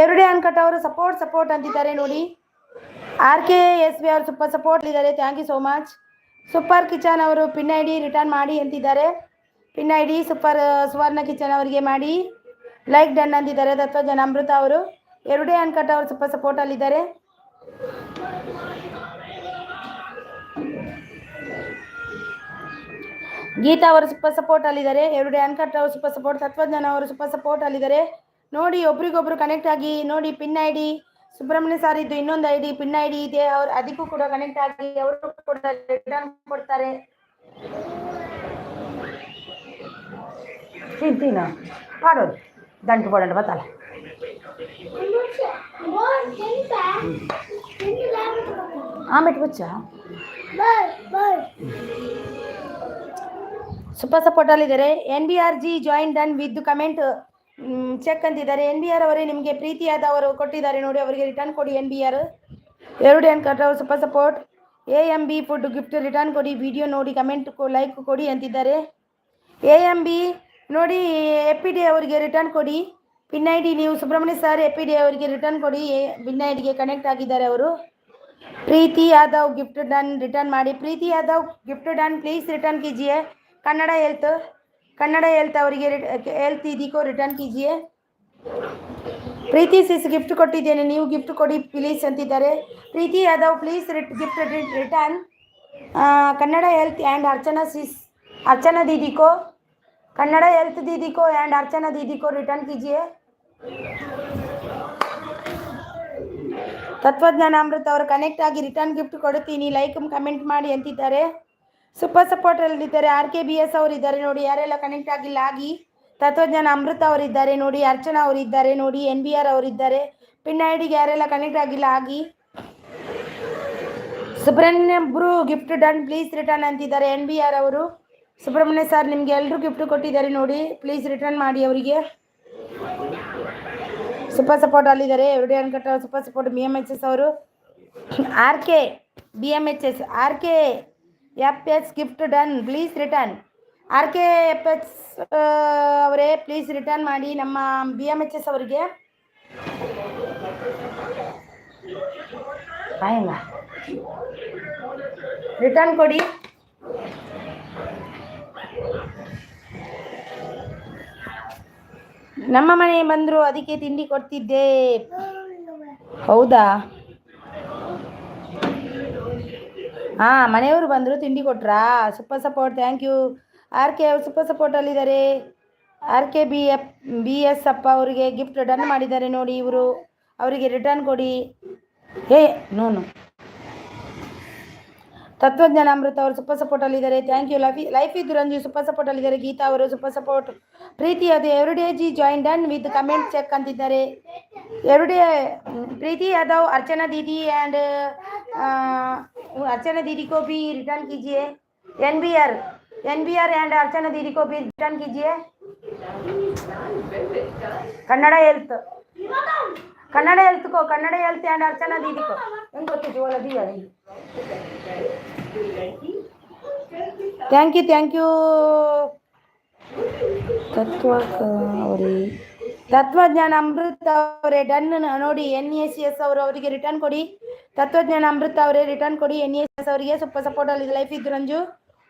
ಎವ್ರಿಡೇ ಅನ್ಕಟ್ ಅವರು ಸಪೋರ್ಟ್ ಅಂತಿದ್ದಾರೆ ನೋಡಿ. RKSV ಅವರು ಸೂಪರ್ ಸಪೋರ್ಟ್ ಇದ್ದಾರೆ. Thank you so much. Super kitchen ಅವರು ಪಿನ್ ID ರಿಟರ್ನ್ ಮಾಡಿ ಅಂತಿದ್ದಾರೆ. ಪಿನ್ ID ಸುವರ್ಣ ಕಿಚನ್ ಅವರಿಗೆ ಮಾಡಿ ಲೈಕ್ ಡನ್ ಅಂತಿದ್ದಾರೆ. ತತ್ವಜ್ಞಾನ ಅಮೃತ ಅವರು ಎವ್ರಿಡೇ ಅನ್ಕಟ್ ಅವರು ಸೂಪರ್ ಸಪೋರ್ಟ್ ಅಲ್ಲಿದ್ದಾರೆ. ಗೀತಾ ಅವರು ಸೂಪರ್ ಸಪೋರ್ಟ್ ಅಲ್ಲಿದ್ದಾರೆ. ಎವ್ರಿಡೇ ಅನ್ಕಟ್ ಅವರು ಸೂಪರ್ ಸಪೋರ್ಟ್. ತತ್ವಜ್ಞಾನ ಅವರು ಸೂಪರ್ ಸಪೋರ್ಟ್ ಅಲ್ಲಿದ್ದಾರೆ ನೋಡಿ. ಒಬ್ರಿಗೊಬ್ರು ಕನೆಕ್ಟ್ ಆಗಿ ನೋಡಿ. ಪಿನ್ ID ಸುಬ್ರಹ್ಮಣ್ಯ ಸರ್ ಇದ್ದು ಇನ್ನೊಂದು ID ಪಿನ್ ID ಇದೆ, ಅವ್ರು ಅದಕ್ಕೂ ಕೂಡ ಕನೆಕ್ಟ್ ಆಗಿ ಅವರು ಕೂಡ ರಿಟರ್ನ್ ಕೊಡ್ತಾರೆ. ತಿಂತೀನ ಮಾಡೋದು ದಂಟು ಕೊಡೋಣ ಬತ್ತಲ್ಲ. ಆಮೇಲೆ ಬಚ್ಚ ಸೂಪರ್ ಸಪೋರ್ಟ್ ಅಲ್ಲಿದ್ದಾರೆ. NBRG join done with comment check ಅಂತಿದ್ದಾರೆ. NBR ಅವರೇ ನಿಮಗೆ ಪ್ರೀತಿಯಾದ ಅವರು ಕೊಟ್ಟಿದ್ದಾರೆ ನೋಡಿ, ಅವರಿಗೆ ರಿಟರ್ನ್ ಕೊಡಿ. NBR ಎವ್ರಿಡೇ ಅನ್ಕಟ್ ಅವರು super support. AMB food gift return ಕೊಡಿ. ವಿಡಿಯೋ ನೋಡಿ ಕಮೆಂಟ್ ಲೈಕ್ ಕೊಡಿ ಅಂತಿದ್ದಾರೆ. AMB ನೋಡಿ EPD ಅವರಿಗೆ ರಿಟರ್ನ್ ಕೊಡಿ. ಪಿನ್ ID ನೀವು ಸುಬ್ರಹ್ಮಣ್ಯ ಸರ್ EPD ಅವರಿಗೆ ರಿಟರ್ನ್ ಕೊಡಿ. ಪಿನ್ IDಗೆ ಕನೆಕ್ಟ್ ಆಗಿದ್ದಾರೆ ಅವರು. Preeti Yadav gift done return ಮಾಡಿ. Preeti Yadav gift done please return कीजिए. ಕನ್ನಡ ಹೆಲ್ತ್ ಅವರಿಗೆ ಹೆಲ್ತ್ ಇದಕ್ಕೋ ರಿಟರ್ನ್ कीजिए. ಪ್ರೀತಿ ಸಿಸ್ ಗಿಫ್ಟ್ ಕೊಟ್ಟಿದ್ದೇನೆ, ನೀವು ಗಿಫ್ಟ್ ಕೊಡಿ ಪ್ಲೀಸ್ ಅಂತಿದ್ದಾರೆ. Preeti Yadav please gift return. Kannada health and Archana दीदी को कन्नड़ हेल्थ दीदी को एंड अर्चना दीदी को रिटर्न कीजिए. ತತ್ವಜ್ಞಾನ ಅಮೃತ ಅವರು ಕನೆಕ್ಟ್ ಆಗಿ ರಿಟರ್ನ್ ಗಿಫ್ಟ್ ಕೊಡುತ್ತೀನಿ, ಲೈಕ್ ಕಮೆಂಟ್ ಮಾಡಿ ಅಂತಿದ್ದಾರೆ. ಸೂಪರ್ ಸಪೋರ್ಟ್ ಅಲ್ಲಿದ್ದಾರೆ. RKBS ಅವರು ಇದ್ದಾರೆ ನೋಡಿ. ಯಾರೆಲ್ಲ ಕನೆಕ್ಟ್ ಆಗಿಲ್ಲ ಆಗಿ. ತತ್ವಜ್ಞಾನ ಅಮೃತ ಅವರಿದ್ದಾರೆ ನೋಡಿ. ಅರ್ಚನಾ ಅವರು ಇದ್ದಾರೆ ನೋಡಿ. NBR ಅವರಿದ್ದಾರೆ. ಪಿನ್ IDಗೆ ಯಾರೆಲ್ಲ ಕನೆಕ್ಟ್ ಆಗಿಲ್ಲ ಆಗಿ. ಸುಬ್ರಹ್ಮಣ್ಯ ಬ್ರೂ ಗಿಫ್ಟ್ ಡನ್ ಪ್ಲೀಸ್ ರಿಟರ್ನ್ ಅಂತಿದ್ದಾರೆ NBR ಅವರು. ಸುಬ್ರಹ್ಮಣ್ಯ ಸರ್ ನಿಮಗೆ ಎಲ್ಲರೂ ಗಿಫ್ಟ್ ಕೊಟ್ಟಿದ್ದಾರೆ ನೋಡಿ, ಪ್ಲೀಸ್ ರಿಟರ್ನ್ ಮಾಡಿ ಅವರಿಗೆ. ಸೂಪರ್ ಸಪೋರ್ಟ್ ಅಲ್ಲಿದ್ದಾರೆ. Everyday uncut super support. BMHS ಅವರು RK BMHS RK FS gift done please return. RKFX ಅವರೇ ಪ್ಲೀಸ್ ರಿಟರ್ನ್ ಮಾಡಿ ನಮ್ಮ BMHS ಅವರಿಗೆ. ರಿಟರ್ನ್ ಕೊಡಿ. ನಮ್ಮ ಮನೆ ಬಂದರು, ಅದಕ್ಕೆ ತಿಂಡಿ ಕೊಡ್ತಿದ್ದೆ. ಹೌದಾ? ಹಾಂ, ಮನೆಯವರು ಬಂದರು, ತಿಂಡಿ ಕೊಟ್ರಾ? Super support, thank you. RK ಅವರು ಸೂಪರ್ ಸಪೋರ್ಟಲ್ಲಿದ್ದಾರೆ. RKBS ಅಪ್ಪ ಅವರಿಗೆ ಗಿಫ್ಟ್ ಡನ್ ಮಾಡಿದ್ದಾರೆ ನೋಡಿ ಇವರು. ಅವರಿಗೆ ರಿಟರ್ನ್ ಕೊಡಿ. ನೋನು ತತ್ವಜ್ಞಾನ ಅಮೃತ ಅವರು ಸೂಪರ್ ಸಪೋರ್ಟಲ್ಲಿದ್ದಾರೆ, ಥ್ಯಾಂಕ್ ಯು. ಲೈಫ್ ಇದ್ದು ರಂಜು ಸೂಪರ್ ಸಪೋರ್ಟಲ್ಲಿದ್ದಾರೆ. ಗೀತಾ ಅವರು ಸೂಪರ್ ಸಪೋರ್ಟ್. ಪ್ರೀತಿ ಅದು everyday ji join done with comment check ಅಂತಿದ್ದಾರೆ. ಎವ್ರಿಡೇ प्रीति यादव, अर्चना दीदी एंड अर्चना दीदी को भी रिटर्न कीजिए. NBR एंड अर्चना दीदी को भी रिटर्न कीजिए. कन्नड़ हेल्थ को कन्नड़ हेल्थ एंड अर्चना दीदी को ಹೆಂಗೆ ಗೊತ್ತಿತ್ತು ಒಲ ದಿಯಾ. Thank you. ತತ್ವಜ್ಞಾನ ಅಮೃತ ಅವರೇ ಡನ್ ನೋಡಿ. NACS ಅವರು ಅವರಿಗೆ ರಿಟರ್ನ್ ಕೊಡಿ. ತತ್ವಜ್ಞಾನ ಅಮೃತ ಅವರೇ ರಿಟರ್ನ್ ಕೊಡಿ. NACS ಅವರಿಗೆ ಸೂಪರ್ ಸಪೋರ್ಟ್ ಅಲ್ಲಿ. ಲೈಫ್ ಇದ್ದು Ranju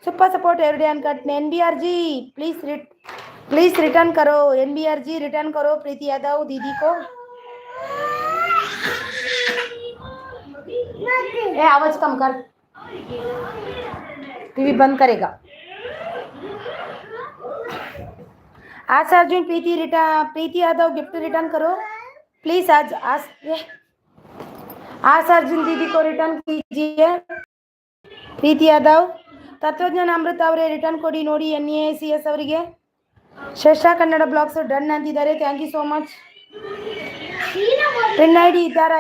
super support every day uncut. NBR ji please return करो. NBR जी रिटर्न करो प्रीति यादव दीदी को. आवाज कम कर, टीवी बंद करेगा. आज अर्जुन प्रीति यादव गिफ्ट रिटर्न करो प्लीज. आज अर्जुन दीदी को रिटर्न कीजिए. प्रीति यादव ತತ್ವಜ್ಞಾನ ಅಮೃತ ಅವರೇ ರಿಟರ್ನ್ ಕೊಡಿ ನೋಡಿ. NACS ಅವರಿಗೆ. ಶ್ರೇಷ್ಠ ಕನ್ನಡ ಬ್ಲಾಗ್ಸ್ ಡನ್ ಅಂತಿದ್ದಾರೆ, thank you so much. Pin ID ಇದ್ದಾರೆ.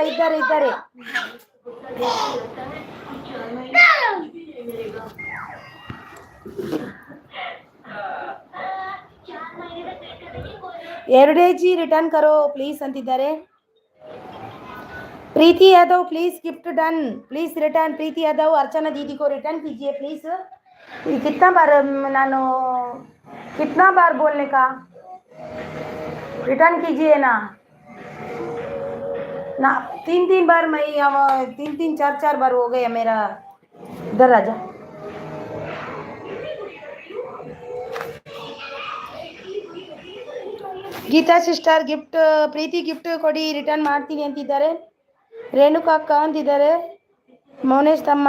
ಎವ್ರಿಡೇ ಜಿ ರಿಟರ್ನ್ ಕರೋ ಪ್ಲೀಸ್ ಅಂತಿದ್ದಾರೆ. Preeti Yadav please gift done please return. Preeti Yadav Archana दीदी को रिटर्न कीजिए प्लीज. कितना बार बोलने का? रिटर्न कीजिए ना 3 बार. मैं 3 4 बार हो गया मेरा. इधर राजा. ಗೀತಾ ಸಿಸ್ಟರ್ ಪ್ರೀತಿ ಗಿಫ್ಟ್ ಕೊಡಿ ರಿಟರ್ನ್ ಮಾಡ್ತೀನಿ ಅಂತಿದ್ದಾರೆ. ರೇಣುಕಾ ಅಕ್ಕ ಅಂತಿದ್ದಾರೆ. ಮೌನೇಶ್ ತಮ್ಮ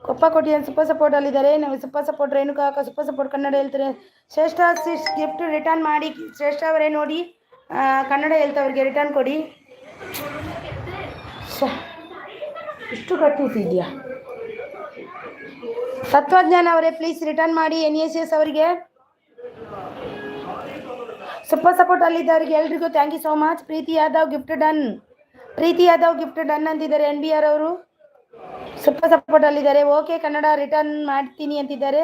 ಕೊಪ್ಪ ಕೊಟ್ಟಿ ಅಂತ ಸೂಪರ್ ಸಪೋರ್ಟಲ್ಲಿದ್ದಾರೆ. ನಾವು ಸೂಪರ್ ಸಪೋರ್ಟ್ ರೇಣುಕಾ ಅಕ್ಕ ಸೂಪರ್ ಸಪೋರ್ಟ್ ಕನ್ನಡ ಹೇಳ್ತಾರೆ. ಶ್ರೇಷ್ಠ ಗಿಫ್ಟ್ ರಿಟರ್ನ್ ಮಾಡಿ. ಶ್ರೇಷ್ಠ ಅವರೇ ನೋಡಿ ಕನ್ನಡ ಹೇಳ್ತವ್ರಿಗೆ ರಿಟರ್ನ್ ಕೊಡಿ. ಇಷ್ಟು ಕಟ್ಟಿಸಿದ್ಯಾ? ತತ್ವಜ್ಞಾನ ಅವರೇ ಪ್ಲೀಸ್ ರಿಟರ್ನ್ ಮಾಡಿ. NACS ಅವರಿಗೆ ಸೂಪರ್ ಸಪೋರ್ಟ್ ಅಲ್ಲಿದ್ದವರಿಗೆ ಎಲ್ರಿಗೂ thank you so much. Preeti Yadav gift done ಅಂತಿದ್ದಾರೆ. NBR ಅವರು ಸೂಪರ್ ಸಪೋರ್ಟ್ ಅಲ್ಲಿದ್ದಾರೆ. ಓಕೆ ಕನ್ನಡ ರಿಟರ್ನ್ ಮಾಡ್ತೀನಿ ಅಂತಿದ್ದಾರೆ.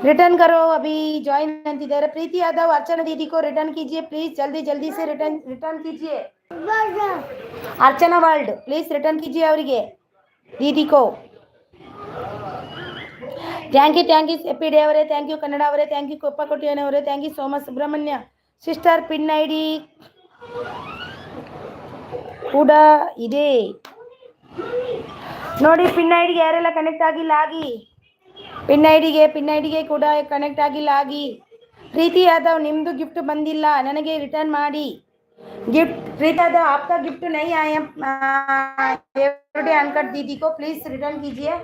ರಿಟರ್ನ್ ಕರೋ ಅಭಿ ಜಾಯಿನ್ ಅಂತಿದ್ದಾರೆ. ಪ್ರೀತಿ ಯಾದವ್ अर्चना दीदी को रिटर्न कीजिए प्लीज. जल्दी से रिटर्न कीजिए. अर्चना वर्ल्ड प्लीज रिटर्न कीजिए ಅವರಿಗೆ दीदी को. ಥ್ಯಾಂಕ್ ಯು ಎಪಿ ಡೇ ಅವರೇ, ಥ್ಯಾಂಕ್ ಯು ಕನ್ನಡ ಅವರೇ, ಥ್ಯಾಂಕ್ ಯು ಕೊಪ್ಪ ಕೊಟ್ಟಿಯನ್ ಅವರೇ, thank you so much. Subrahmanya sister pin ID ಕೂಡ ಇದೆ ನೋಡಿ. ಪಿನ್ ಐಡಿಗೆ ಯಾರೆಲ್ಲ ಕನೆಕ್ಟ್ ಆಗಿಲ್ಲ ಆಗಿ. ಪಿನ್ ಐಡಿಗೆ ಕೂಡ ಕನೆಕ್ಟ್ ಆಗಿಲ್ಲ ಆಗಿ. ಪ್ರೀತಿ ಯಾದವ್ ನಿಮ್ಮದು ಗಿಫ್ಟ್ ಬಂದಿಲ್ಲ, ನನಗೆ ರಿಟರ್ನ್ ಮಾಡಿ ಗಿಫ್ಟ್. प्रीति यादव आपका गिफ्ट नहीं आया एवरीडे अनकट दीदी को प्लीज रिटर्न कीजिए.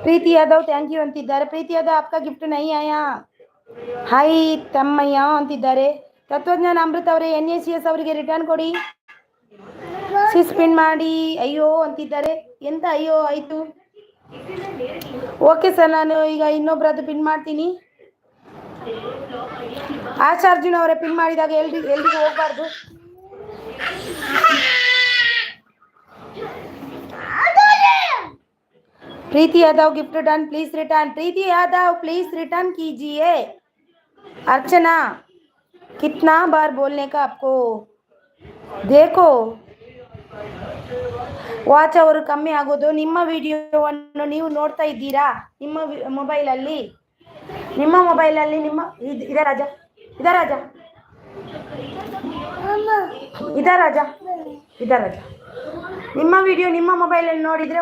प्रीति यादव थैंक यू अंतिದ್ದಾರೆ. प्रीति यादव आपका गिफ्ट नहीं आया. ಹಾಯ್ ತಮ್ಮಯ್ಯ ಅಂತಿದ್ದಾರೆ. ತತ್ವಜ್ಞಾನ ಅಮೃತ ಅವರೇ NACS ಅವರಿಗೆ ರಿಟರ್ನ್ ಕೊಡಿ. ಸ್ಪಿನ್ ಮಾಡಿ ಅಯ್ಯೋ ಅಂತಿದ್ದಾರೆ. ಎಂತ ಅಯ್ಯೋ ಆಯಿತು? ಓಕೆ ಸರ್, ನಾನು ಈಗ ಇನ್ನೊಬ್ರದ್ದು ಪಿನ್ ಮಾಡ್ತೀನಿ. ಅರ್ಜುನ್ ಅವರೇ ಪಿನ್ ಮಾಡಿದಾಗ ಎಲ್ರಿಗೂ ಹೋಗಬಾರ್ದು. Preeti Yadav gift done please return. Preeti Yadav please return कीजिए. अर्चना कितना बार बोलने का आपको देखो ವಾಚ್ ಅವರು ಕಮ್ಮಿ ಆಗೋದು ನಿಮ್ಮ ವಿಡಿಯೋವನ್ನು ನೀವು ನೋಡ್ತಾ ಇದ್ದೀರಾ ನಿಮ್ಮ ಮೊಬೈಲಲ್ಲಿ ಇದ ರಾಜ ಇದ ರಾಜ ಇದ ರಾಜ ಇದ ರಾಜ ನಿಮ್ಮ ವಿಡಿಯೋ ನಿಮ್ಮ ಮೊಬೈಲಲ್ಲಿ ನೋಡಿದರೆ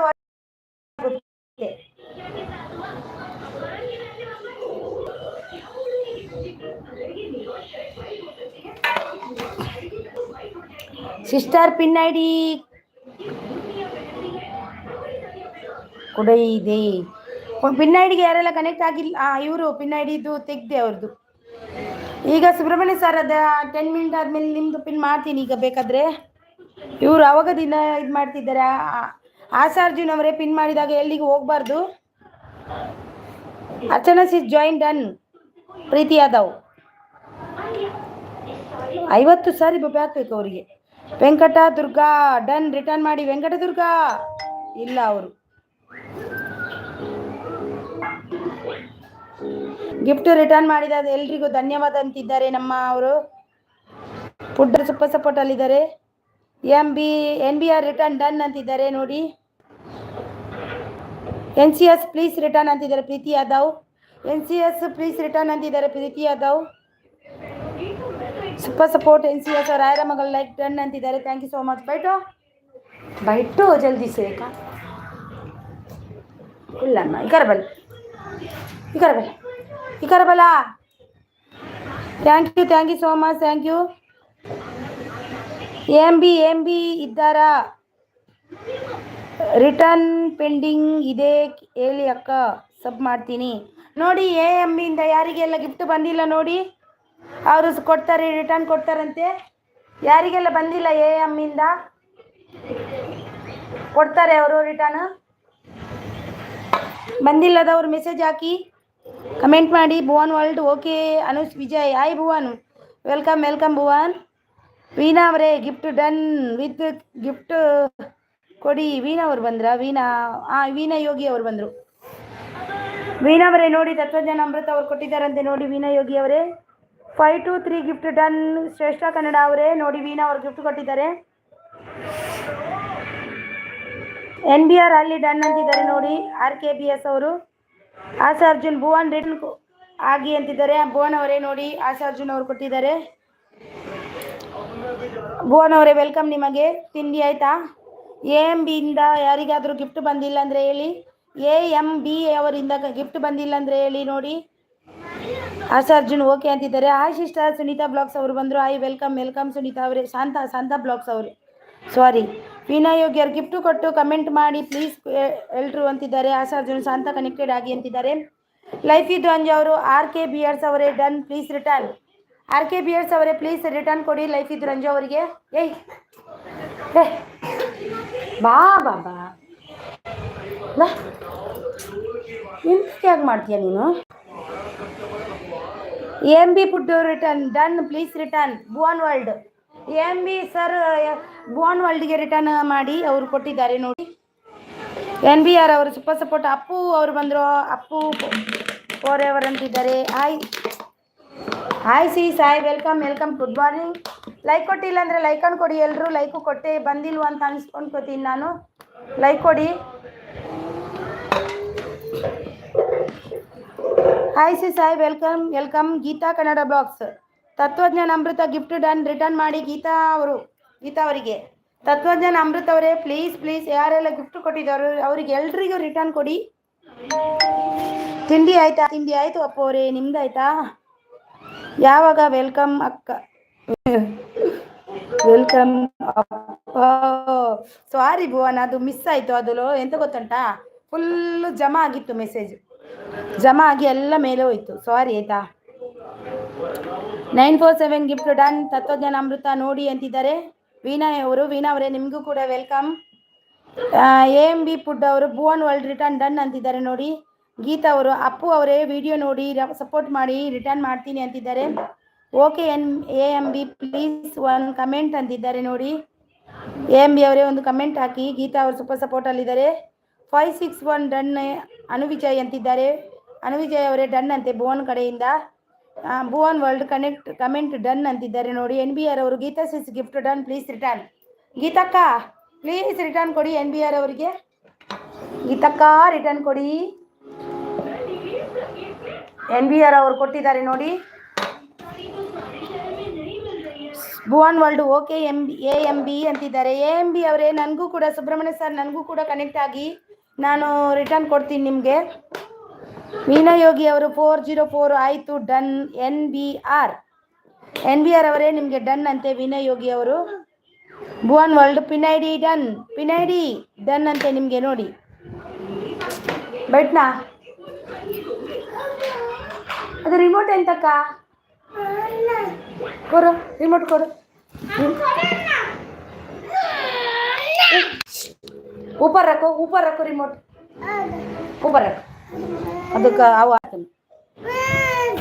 ಸಿಸ್ಟರ್ ಪಿನ್ ಐ ಡಿ ಕೂಡ ಇದೆ. ಪಿನ್ ಐ ಡಿಗೆ ಯಾರೆಲ್ಲ ಕನೆಕ್ಟ್ ಆಗಿಲ್ಲ ಇವರು ಪಿನ್ ಐ ಡಿದು ತೆಗ್ದೆ ಅವ್ರದ್ದು. ಈಗ ಸುಬ್ರಹ್ಮಣ್ಯ ಸರ್ ಅದ 10 ಮಿನಿಟ್ ಆದಮೇಲೆ ನಿಮ್ಮದು ಪಿನ್ ಮಾಡ್ತೀನಿ ಈಗ ಬೇಕಾದರೆ. ಇವರು ಅವಾಗ ದಿನ ಇದು ಮಾಡ್ತಿದ್ದಾರೆ. ಆಸಾರ್ಜುನ್ ಅವರೇ ಪಿನ್ ಮಾಡಿದಾಗ ಎಲ್ಲಿಗೆ ಹೋಗಬಾರ್ದು. Archana sis join done. Preeti Yadav 50 ಸಾರಿ ಹಾಕ್ಬೇಕು ಅವರಿಗೆ. ವೆಂಕಟ ದುರ್ಗಾ ಡನ್. ರಿಟರ್ನ್ ಮಾಡಿ ವೆಂಕಟ ದುರ್ಗಾ ಇಲ್ಲ ಅವರು ಗಿಫ್ಟ್ ರಿಟರ್ನ್ ಮಾಡಿದ ಎಲ್ರಿಗೂ ಧನ್ಯವಾದ ಅಂತಿದ್ದಾರೆ. ನಮ್ಮ ಅವರು ಫುಡ್ ಸೂಪರ್ ಸಪೋರ್ಟ್ ಅಲ್ಲಿದ್ದಾರೆ. NBR ರಿಟರ್ನ್ ಡನ್ ಅಂತಿದ್ದಾರೆ ನೋಡಿ. NCS ಪ್ಲೀಸ್ ರಿಟರ್ನ್ ಅಂತಿದ್ದಾರೆ Preeti Yadav. NCS please return ಅಂತಿದ್ದಾರೆ Preeti Yadav. Super support NCS और आयरा मगल लाइक डन अंतिದ್ದಾರೆ. Thank you so much. बैठो जल्दी से का कुल्लಮ್ಮ इकर बल thank you so much. Thank you. MB ಇದ್ದಾರಾ? ರಿಟರ್ನ್ ಪೆಂಡಿಂಗ್ ಇದೆ ಹೇಳಿ ಅಕ್ಕ, ಸಬ್ ಮಾಡ್ತೀನಿ ನೋಡಿ. AMB ಇಂದ ಯಾರಿಗೆಲ್ಲ ಗಿಫ್ಟ್ ಬಂದಿಲ್ಲ ನೋಡಿ, ಅವರು ಕೊಡ್ತಾರೆ, ರಿಟರ್ನ್ ಕೊಡ್ತಾರಂತೆ. ಯಾರಿಗೆಲ್ಲ ಬಂದಿಲ್ಲ AMB ಇಂದ ಕೊಡ್ತಾರೆ ಅವರು ರಿಟರ್ನ್. ಬಂದಿಲ್ಲದವರು ಮೆಸೇಜ್ ಹಾಕಿ, ಕಮೆಂಟ್ ಮಾಡಿ. Bhuvan world okay. Anush Vijay hi Bhuvan, welcome Bhuvan. Veena ಅವರೇ ಗಿಫ್ಟ್ ಡನ್ ವಿತ್ ಗಿಫ್ಟ್ ಕೊಡಿ. ವೀಣಾ ಅವರು ಬಂದ್ರ? ವೀಣಾ ಯೋಗಿ ಅವರು ಬಂದರು. ವೀಣಾ ಅವರೇ ನೋಡಿ, ತತ್ವಜ್ಞಾನ ಅಮೃತ ಅವ್ರು ಕೊಟ್ಟಿದ್ದಾರಂತೆ ನೋಡಿ. ವೀಣಾ ಯೋಗಿ ಅವರೇ 5 to 3 ಗಿಫ್ಟ್ ಡನ್. ಶ್ರೇಷ್ಠ ಕನ್ನಡ ಅವರೇ ನೋಡಿ, ವೀಣಾ ಅವರು ಗಿಫ್ಟ್ ಕೊಟ್ಟಿದ್ದಾರೆ. NBR ಅಲ್ಲಿ ಡನ್ ಅಂತಿದ್ದಾರೆ ನೋಡಿ. RKBS ಅವರು. ಆಶಾ ಅರ್ಜುನ್ ಭುವನ್ ರಿಟರ್ನ್ ಆಗಿ ಅಂತಿದ್ದಾರೆ. ಭುವನ್ ಅವರೇ ನೋಡಿ, ಆಶಾ ಅರ್ಜುನ್ ಅವರು ಕೊಟ್ಟಿದ್ದಾರೆ. ಭುವನ್ ಅವರೇ ವೆಲ್ಕಮ್ ನಿಮಗೆ. ತಿಂಡಿ ಆಯ್ತಾ? AMB ಇಂದ ಯಾರಿಗಾದರೂ ಗಿಫ್ಟ್ ಬಂದಿಲ್ಲ ಅಂದರೆ ಹೇಳಿ. AMB ಅವರಿಂದ ಗಿಫ್ಟ್ ಬಂದಿಲ್ಲ ಅಂದರೆ ಹೇಳಿ ನೋಡಿ. ಆಶಾ ಅರ್ಜುನ್ ಓಕೆ ಅಂತಿದ್ದಾರೆ. ಹಾಯ್ ಸಿಸ್ಟರ್ ಸುನೀತಾ ಬ್ಲಾಗ್ಸ್ ಅವರು ಬಂದರು. ಹಾಯ್ ವೆಲ್ಕಮ್ ಸುನೀತಾ ಅವರೇ. ಶಾಂತಾ ಬ್ಲಾಗ್ಸ್ ಅವರು ಸಾರಿ. ವೀಣಾ ಯೋಗಿ ಅವ್ರು ಗಿಫ್ಟು ಕೊಟ್ಟು ಕಮೆಂಟ್ ಮಾಡಿ ಪ್ಲೀಸ್ ಎಲ್ರು ಅಂತಿದ್ದಾರೆ. ಆಶಾ ಅರ್ಜುನ್ ಶಾಂತ ಕನೆಕ್ಟೆಡ್ ಆಗಿ ಅಂತಿದ್ದಾರೆ. ಲೈಫ್ ಇದು ಅಂಜ್ ಅವರು. RKBS ಅವರೇ ಡನ್ ಪ್ಲೀಸ್ ರಿಟರ್ನ್. RKBS ಅವರೇ ಪ್ಲೀಸ್ ರಿಟರ್ನ್ ಕೊಡಿ ಲೈಫ್ ಇದು ರಂಜು ಅವರಿಗೆ. ಬಾ ಎಂತ ಮಾಡ್ತೀಯ ನೀನು? AMB food return done please return. Bhuvan world AMB sir Bhuvan ವರ್ಲ್ಡ್ಗೆ ರಿಟರ್ನ್ ಮಾಡಿ, ಅವರು ಕೊಟ್ಟಿದ್ದಾರೆ ನೋಡಿ. NBR ಅವರು ಸೂಪರ್ ಸಪೋರ್ಟ್. ಅಪ್ಪು ಅವರು ಬಂದರು. ಅಪ್ಪು ಫಾರೆವರ್ ಅಂತಿದ್ದಾರೆ. ಹಾಯ್ ಸಿ ಸಾಯ್ ವೆಲ್ಕಮ್ ಗುಡ್ ಮಾರ್ನಿಂಗ್. ಲೈಕ್ ಕೊಟ್ಟಿಲ್ಲ ಅಂದರೆ ಲೈಕನ್ನು ಕೊಡಿ. ಎಲ್ಲರೂ ಲೈಕು ಕೊಟ್ಟೆ ಬಂದಿಲ್ವ ಅಂತ ಅನ್ಸ್ಕೊಂಡ್ಕೋತೀನಿ ನಾನು. ಲೈಕ್ ಕೊಡಿ. ಹಾಯ್ ಸಿ ಸಾಯ್ ವೆಲ್ಕಮ್. ಗೀತಾ ಕನ್ನಡ ಬ್ಲಾಗ್ಸ್. ತತ್ವಜ್ಞಾನ ಅಮೃತ ಗಿಫ್ಟ್ ಡನ್ ರಿಟರ್ನ್ ಮಾಡಿ ಗೀತಾ ಅವರಿಗೆ. ತತ್ವಜ್ಞಾನ ಅಮೃತ ಅವರೇ ಪ್ಲೀಸ್ ಯಾರೆಲ್ಲ ಗಿಫ್ಟ್ ಕೊಟ್ಟಿದ್ದಾರೆ ಅವರಿಗೆ ಎಲ್ರಿಗೂ ರಿಟರ್ನ್ ಕೊಡಿ. ತಿಂಡಿ ಆಯ್ತಾ? ತಿಂಡಿ ಆಯಿತು ಅಪ್ಪ ಅವರೇ, ನಿಮ್ದಾಯ್ತಾ? ಯಾವಾಗ? ವೆಲ್ಕಮ್ ಅಕ್ಕ. ವೆಲ್ಕಮ್ ಅಪ್ಪ. ಸಾರಿ ಭುವನ್, ಅದು ಮಿಸ್ ಆಯಿತು. ಅದು ಎಂತ ಗೊತ್ತುಂಟಾ, ಫುಲ್ಲು ಜಮಾ ಆಗಿತ್ತು, ಮೆಸೇಜ್ ಜಮಾ ಆಗಿ ಎಲ್ಲ ಮೇಲೆ ಹೋಯ್ತು. ಸಾರಿ ಆಯಿತಾ. 947 ಗಿಫ್ಟ್ ಡನ್. ತತ್ವಜ್ಞಾನ ಅಮೃತ ನೋಡಿ ಅಂತಿದ್ದಾರೆ ವೀಣಾ ಅವರೇ ನಿಮಗೂ ಕೂಡ ವೆಲ್ಕಮ್. AMB ಫುಡ್ ಅವರು ಭುವನ್ ವರ್ಲ್ಡ್ ರಿಟರ್ನ್ ಡನ್ ಅಂತಿದ್ದಾರೆ ನೋಡಿ. ಗೀತಾ ಅವರು. ಅಪ್ಪು ಅವರೇ ವಿಡಿಯೋ ನೋಡಿ ಸಪೋರ್ಟ್ ಮಾಡಿ ರಿಟರ್ನ್ ಮಾಡ್ತೀನಿ ಅಂತಿದ್ದಾರೆ. ಓಕೆ AMB ಪ್ಲೀಸ್ ಒಂದು ಕಮೆಂಟ್ ಅಂತಿದ್ದಾರೆ ನೋಡಿ. AMB ಅವರೇ ಒಂದು ಕಮೆಂಟ್ ಹಾಕಿ. ಗೀತಾ ಅವರು ಸೂಪರ್ ಸಪೋರ್ಟಲ್ಲಿದ್ದಾರೆ. 561 ಡನ್. ಅನುವಿಜಯ್ ಅಂತಿದ್ದಾರೆ. ಅನುವಿಜಯ್ ಅವರೇ ಡನ್ ಅಂತೆ ಭುವನ್ ಕಡೆಯಿಂದ. ಭುವನ್ ವರ್ಲ್ಡ್ ಕಮೆಂಟ್ ಡನ್ ಅಂತಿದ್ದಾರೆ ನೋಡಿ. NBR ಅವರು Geeta sis gift done, please return. ಗೀತಕ್ಕ ಪ್ಲೀಸ್ ರಿಟರ್ನ್ ಕೊಡಿ. NBR ಅವರಿಗೆ ಗೀತಕ್ಕ ರಿಟರ್ನ್ ಕೊಡಿ. NBR ಅವರು ಕೊಟ್ಟಿದ್ದಾರೆ ನೋಡಿ. ಭುವನ್ ವರ್ಲ್ಡ್ ಓಕೆ AMB ಅಂತಿದ್ದಾರೆ. AMB ಅವರೇ ನನಗೂ ಕೂಡ ಸುಬ್ರಹ್ಮಣ್ಯ ಸರ್ ನನಗೂ ಕೂಡ ಕನೆಕ್ಟ್ ಆಗಿ ನಾನು ರಿಟರ್ನ್ ಕೊಡ್ತೀನಿ ನಿಮಗೆ. ಮೀನಾ ಯೋಗಿ ಅವರು 404 ಆಯಿತು ಡನ್. NBR ಅವರೇ ನಿಮಗೆ ಡನ್ ಅಂತೆ ವಿನಯ್ ಯೋಗಿ ಅವರು. Bhuvan world pin I D done ಅಂತೆ ನಿಮಗೆ ನೋಡಿ. ಬಟ್ನಾ ಅದು ರಿಮೋಟ್ ಎಂತಕ್ಕ ಕೊಡು, ರಿಮೋಟ್ ಕೊಡು. ऊपर रखो रिमोट ऊपर रखो. ಅದಕ್ಕೆ ಅವು ಆಗ್ತಾನೆ.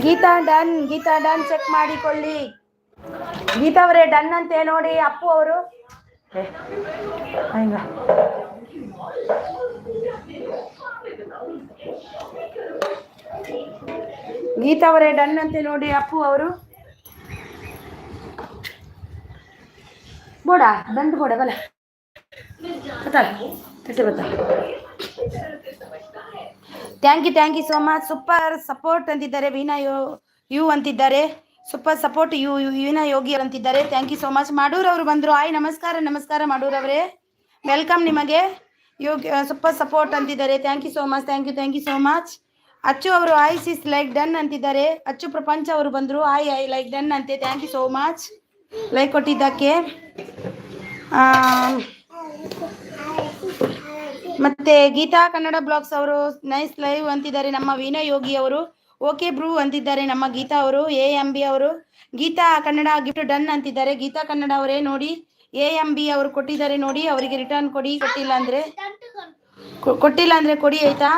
ಗೀತಾ ಡನ್ ಚೆಕ್ ಮಾಡಿಕೊಳ್ಳಿ. ಗೀತಾ ಅವರೇ ಡನ್ ಅಂತೆ ನೋಡಿ. ಅಪ್ಪು ಅವರು ಹಂಗ ಗೀತಾ ಅವರೇ ಡನ್ ಅಂತೆ ನೋಡಿ. ಅಪ್ಪು ಅವರು ಬೋಡ ದಂಡು ಬೋಡ ಬಲ thank you so much. Super support ಅಂತಿದ್ದಾರೆ. ವೀನಾ ಯು ಅಂತಿದ್ದಾರೆ. ಸೂಪರ್ ಸಪೋರ್ಟ್ ವೀನಾ ಯೋಗಿ ಅಂತಿದ್ದಾರೆ. Thank you so much. Madur ಅವರು ಬಂದರು. ಆಯ್ ನಮಸ್ಕಾರ ಮಾಡೂರ್ ಅವರೇ, ವೆಲ್ಕಮ್ ನಿಮಗೆ. ಯೋಗಿ ಸೂಪರ್ ಸಪೋರ್ಟ್ ಅಂತಿದ್ದಾರೆ. Thank you so much. Thank you so much. Achchu ಅವರು ಐ ಸಿಸ್ ಲೈಕ್ ಡನ್ ಅಂತಿದ್ದಾರೆ. ಅಚ್ಚು ಪ್ರಪಂಚ ಅವರು ಬಂದರು. ಐ ಲೈಕ್ ಡನ್ ಅಂತೆ. Thank you so much like ಕೊಟ್ಟಿದ್ದಕ್ಕೆ. ಮತ್ತೆ ಗೀತಾ ಕನ್ನಡ ಬ್ಲಾಗ್ಸ್ ಅವರು ನೈಸ್ ಲೈವ್ ಅಂತಿದ್ದಾರೆ. ನಮ್ಮ ವೀನಾ ಯೋಗಿ ಅವರು ಓಕೆ ಬ್ರೂ ಅಂತಿದ್ದಾರೆ. ನಮ್ಮ ಗೀತಾ ಅವರು. AMB ಅವರು ಗೀತಾ ಕನ್ನಡ ಗಿಫ್ಟ್ ಡನ್ ಅಂತಿದ್ದಾರೆ. ಗೀತಾ ಕನ್ನಡ ಅವರೇ ನೋಡಿ. AMB ಅವರು ಕೊಟ್ಟಿದ್ದಾರೆ ನೋಡಿ. ಅವರಿಗೆ ರಿಟರ್ನ್ ಕೊಡಿ. ಕೊಟ್ಟಿಲ್ಲ ಅಂದ್ರೆ ಕೊಡಿ ಆಯ್ತಾ.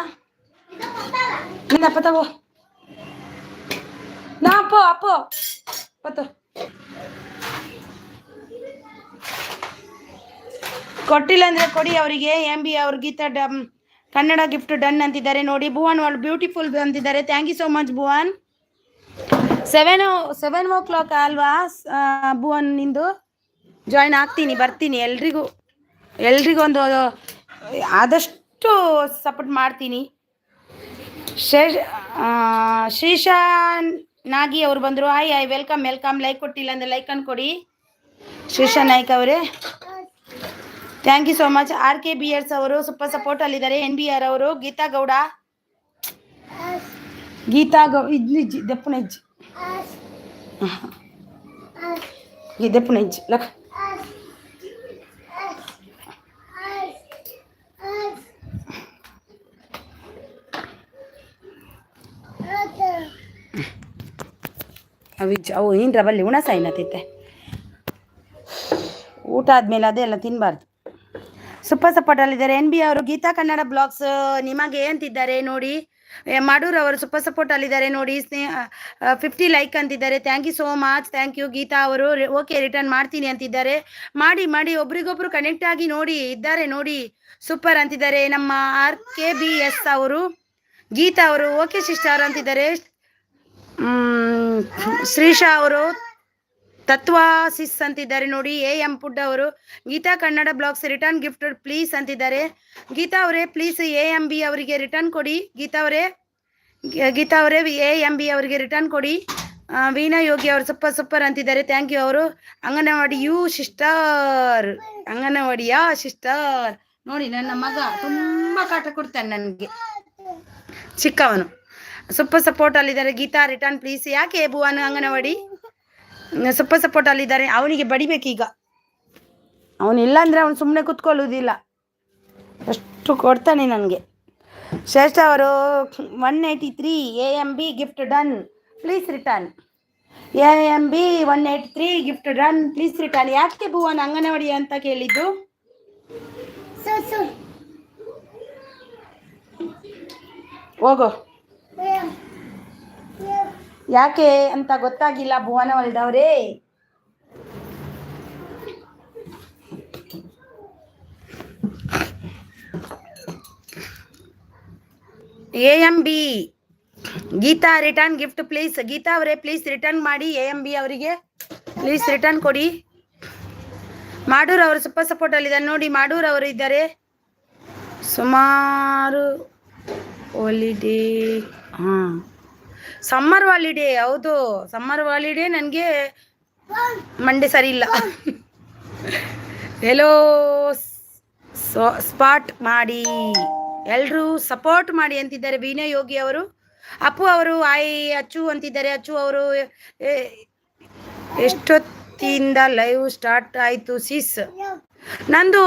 ಅಪ್ಪ ತಗೋ ನಾ ಅಪ್ಪೋ ಪತ್ತು ಕೊಟ್ಟಿಲ್ಲ ಅಂದ್ರೆ ಕೊಡಿ ಅವರಿಗೆ. AMB ಅವರು ಗೀತಾ ಕನ್ನಡ ಗಿಫ್ಟ್ ಡನ್ ಅಂತಿದ್ದಾರೆ ನೋಡಿ. ಭುವನ್ ವರ್ಲ್ಡ್ ಬ್ಯೂಟಿಫುಲ್ ಅಂತಿದ್ದಾರೆ. Thank you so much Bhuvan. 7 o'clock ಅಲ್ವಾ ಭುವನ್ ನಿಂದು? ಜಾಯ್ನ್ ಆಗ್ತೀನಿ, ಬರ್ತೀನಿ. ಎಲ್ರಿಗೂ ಒಂದು ಆದಷ್ಟು ಸಪೋರ್ಟ್ ಮಾಡ್ತೀನಿ. ಶ್ರೀಶಾ ನಾಗಿ ಅವರು ಬಂದರು. Hi welcome. ಲೈಕ್ ಕೊಟ್ಟಿಲ್ಲ ಅಂದರೆ ಲೈಕ್ ಅನ್ನು ಕೊಡಿ ಶ್ರೀಶಾ ನಾಯ್ಕ ಅವರೇ. Thank you so much. RKBS ಅವರು ಸೂಪರ್ ಸಪೋರ್ಟ್ ಅಲ್ಲಿದ್ದಾರೆ. NBR ಅವರು ಗೀತಾ ಗೌಡ ಇಜ್ಜಿ ದಪ್ಪುನ ಇಜ್ಜಿ ದಪ್ಪುನ ಇಜ್ಜಿ ಲಕ್ ಅವು ಏನ್ರ ಬಲ್ಲಿ ಉಣಸ ಏನತ್ತೈತೆ. ಊಟ ಆದಮೇಲೆ ಅದೆಲ್ಲ ತಿನ್ನಬಾರ್ದು. Super support ಅಲ್ಲಿದ್ದಾರೆ. NB ಅವರು ಗೀತಾ ಕನ್ನಡ ಬ್ಲಾಗ್ಸ್ ನಿಮಗೆ ಅಂತಿದ್ದಾರೆ ನೋಡಿ. ಮಾಡೂರ್ ಅವರು ಸೂಪರ್ ಸಪೋರ್ಟ್ ಅಲ್ಲಿದ್ದಾರೆ ನೋಡಿ. 50 ಲೈಕ್ ಅಂತಿದ್ದಾರೆ. Thank you so much. Thank you Geetha ಅವರು. ಓಕೆ ರಿಟರ್ನ್ ಮಾಡ್ತೀನಿ ಅಂತಿದ್ದಾರೆ. ಮಾಡಿ ಒಬ್ರಿಗೊಬ್ರು ಕನೆಕ್ಟ್ ಆಗಿ ನೋಡಿ ಇದ್ದಾರೆ ನೋಡಿ. ಸೂಪರ್ ಅಂತಿದ್ದಾರೆ. ನಮ್ಮ RKBS ಅವರು ಗೀತಾ ಅವರು ಓಕೆ ಸಿಸ್ಟರ್ ಅಂತಿದ್ದಾರೆ. ಶ್ರೀಶಾ ಅವರು ತತ್ವ ಸಿಸ್ ಅಂತಿದ್ದಾರೆ ನೋಡಿ. AM ಪುಡ್ ಅವರು Geeta Kannada blogs return gift please ಅಂತಿದ್ದಾರೆ. ಗೀತಾ ಅವರೇ ಪ್ಲೀಸ್ AMB ಅವರಿಗೆ ರಿಟರ್ನ್ ಕೊಡಿ. ಗೀತಾ ಅವರೇ AMB ಅವರಿಗೆ ರಿಟರ್ನ್ ಕೊಡಿ. ವೀನಾ ಯೋಗಿ ಅವರು ಸೂಪರ್ ಅಂತಿದ್ದಾರೆ. ಥ್ಯಾಂಕ್ ಯು ಅವರು. ಅಂಗನವಾಡಿಯು ಸಿಸ್ಟರ್ ನೋಡಿ. ನನ್ನ ಮಗ ತುಂಬ ಕಾಟ ಕೊಡ್ತಾನೆ ನನಗೆ, ಚಿಕ್ಕವನು. ಸೂಪರ್ ಸಪೋರ್ಟ್ ಅಲ್ಲಿದ್ದಾರೆ. Geeta return please. ಯಾಕೆ ಭುವನ್ ಅಂಗನವಾಡಿ ಸೂಪರ್ ಸಪೋರ್ಟ್ ಅಲ್ಲಿದ್ದಾರೆ. ಅವನಿಗೆ ಬಡಿಬೇಕೀಗ. ಅವನಿಲ್ಲ ಅಂದರೆ ಅವನು ಸುಮ್ಮನೆ ಕೂತ್ಕೊಳ್ಳೋದಿಲ್ಲ, ಅಷ್ಟು ಕೊಡ್ತಾನೆ ನನಗೆ. ಶ್ರೇಷ್ಠ ಅವರು 183 AMB gift done please return. AMB 183 gift done please return. ಯಾಕೆ ಭುವನ್ ಅಂಗನವಾಡಿ ಅಂತ ಕೇಳಿದ್ದು? ಹೋಗೋ, ಯಾಕೆ ಅಂತ ಗೊತ್ತಾಗಿಲ್ಲ ಭುವನ ಹೊಲ್ದವ್ರೇ. AMB Geeta return gift please. Geeta ಅವರೇ ಪ್ಲೀಸ್ ರಿಟರ್ನ್ ಮಾಡಿ AMB ಅವರಿಗೆ ಪ್ಲೀಸ್ ರಿಟರ್ನ್ ಕೊಡಿ. ಮಾಡೂರ್ ಅವರು ಸೂಪರ್ ಸಪೋರ್ಟ್ ಅಲ್ಲಿದ್ದಾರೆ ನೋಡಿ. ಮಾಡೂರ್ ಅವರು ಇದ್ದಾರೆ. ಸುಮಾರು ಹಾಲಿಡೇ, ಹಾಂ ಸಮ್ಮರ್ ಹಾಲಿಡೇ, ಹೌದು ಸಮ್ಮರ್ ಹಾಲಿಡೇ. ನನಗೆ ಮಂಡೆ ಸರಿ ಇಲ್ಲ. ಹೆಲೋ ಸ್ಪಾಟ್ ಮಾಡಿ, ಎಲ್ಲರೂ ಸಪೋರ್ಟ್ ಮಾಡಿ ಅಂತಿದ್ದಾರೆ. ವಿನಯ್ ಯೋಗಿ ಅವರು, ಅಪ್ಪು ಅವರು ಆಯ್ ಅಚ್ಚು ಅಂತಿದ್ದಾರೆ. ಅಚ್ಚು ಅವರು ಎಷ್ಟೊತ್ತಿಂದ ಲೈವ್ ಸ್ಟಾರ್ಟ್ ಆಯಿತು ಸಿಸ್? ನಂದು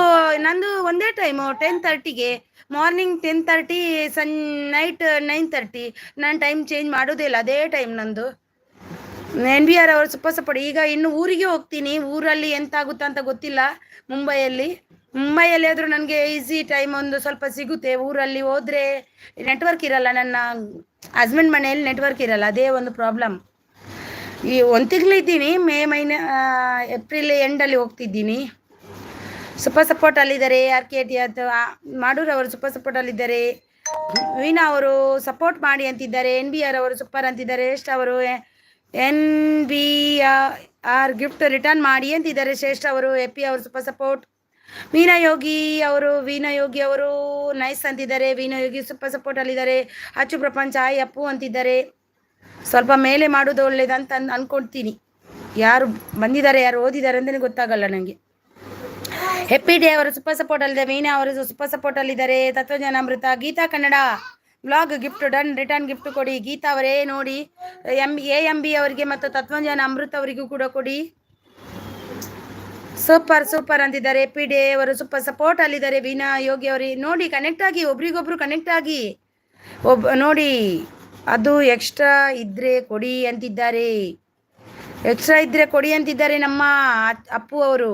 ಒಂದೇ ಟೈಮು 10:30ಗೆ, ಮಾರ್ನಿಂಗ್ 10:30, ನೈಟ್ 9:30. ನಾನು ಟೈಮ್ ಚೇಂಜ್ ಮಾಡೋದೇ ಇಲ್ಲ, ಅದೇ ಟೈಮ್ ನಂದು. NBR ಅವರು ಸೂಪರ್ ಸಪೋರ್ಟ್. ಈಗ ಇನ್ನು ಊರಿಗೆ ಹೋಗ್ತೀನಿ. ಊರಲ್ಲಿ ಎಂತಾಗುತ್ತಾ ಅಂತ ಗೊತ್ತಿಲ್ಲ. ಮುಂಬೈಯಲ್ಲಿ ಆದರೂ ನನಗೆ ಈಸಿ ಟೈಮ್ ಒಂದು ಸ್ವಲ್ಪ ಸಿಗುತ್ತೆ. ಊರಲ್ಲಿ ಹೋದರೆ ನೆಟ್ವರ್ಕ್ ಇರಲ್ಲ. ನನ್ನ ಹಸ್ಬೆಂಡ್ ಮನೆಯಲ್ಲಿ ನೆಟ್ವರ್ಕ್ ಇರಲ್ಲ, ಅದೇ ಒಂದು ಪ್ರಾಬ್ಲಮ್. ಈ ಒಂದು ತಿಂಗಳಿದ್ದೀನಿ. ಏಪ್ರಿಲ್ ಎಂಡಲ್ಲಿ ಹೋಗ್ತಿದ್ದೀನಿ. Super support ಅಲ್ಲಿದ್ದಾರೆ. RKT ಅದು ಮಾಡೂರ್ ಅವರು ಸೂಪರ್ ಸಪೋರ್ಟ್ ಅಲ್ಲಿದ್ದಾರೆ. ವೀಣಾ ಅವರು ಸಪೋರ್ಟ್ ಮಾಡಿ ಅಂತಿದ್ದಾರೆ. NBR ಅವರು ಸೂಪರ್ ಅಂತಿದ್ದಾರೆ. ಶ್ರೇಷ್ಠ ಅವರು NBR ಗಿಫ್ಟ್ ರಿಟರ್ನ್ ಮಾಡಿ ಅಂತಿದ್ದಾರೆ. ಶ್ರೇಷ್ಠ ಅವರು ಎಪಿ ಅವರು ಸೂಪರ್ ಸಪೋರ್ಟ್. ವಿನಯ್ ಯೋಗಿ ಅವರು ನೈಸ್ ಅಂತಿದ್ದಾರೆ. ವಿನಯ್ ಯೋಗಿ ಸೂಪರ್ ಸಪೋರ್ಟ್ ಅಲ್ಲಿದ್ದಾರೆ. ಅಚ್ಚು ಪ್ರಪಂಚ ಆಯ್ ಅಪ್ಪು ಅಂತಿದ್ದಾರೆ. ಸ್ವಲ್ಪ ಮೇಲೆ ಮಾಡೋದು ಒಳ್ಳೇದಂತ ಅನ್ಕೊಳ್ತೀನಿ. ಯಾರು ಬಂದಿದ್ದಾರೆ ಯಾರು ಓದಿದ್ದಾರೆ ಅಂತಲೇ ಗೊತ್ತಾಗಲ್ಲ ನನಗೆ. ಹೆಪ್ಪಿ ಡೇ ಅವರು ಸೂಪರ್ ಸಪೋರ್ಟ್ ಅಲ್ಲಿದೆ. ವೀಣಾ ಅವರು ಸೂಪರ್ ಸಪೋರ್ಟ್ ಅಲ್ಲಿದ್ದಾರೆ. Tatvajnana Amrita. Geeta Kannada blog gift done, return gift ಕೊಡಿ. ಗೀತಾ ಅವರೇ ನೋಡಿ. AMB ಅವರಿಗೆ ಮತ್ತು ತತ್ವಜ್ಞಾನ ಅಮೃತ ಅವರಿಗೂ ಕೂಡ ಕೊಡಿ. ಸೂಪರ್ ಅಂತಿದ್ದಾರೆ. ಹೆಪ್ಪಿ ಡೇ ಅವರು ಸೂಪರ್ ಸಪೋರ್ಟ್ ಅಲ್ಲಿದ್ದಾರೆ. ವೀಣಾ ಯೋಗಿ ಅವರಿಗೆ ನೋಡಿ, ಕನೆಕ್ಟ್ ಆಗಿ, ಒಬ್ರಿಗೊಬ್ರು ಕನೆಕ್ಟ್ ಆಗಿ ನೋಡಿ. ಅದು ಎಕ್ಸ್ಟ್ರಾ ಇದ್ರೆ ಕೊಡಿ ಅಂತಿದ್ದಾರೆ. ನಮ್ಮ ಅಪ್ಪು ಅವರು.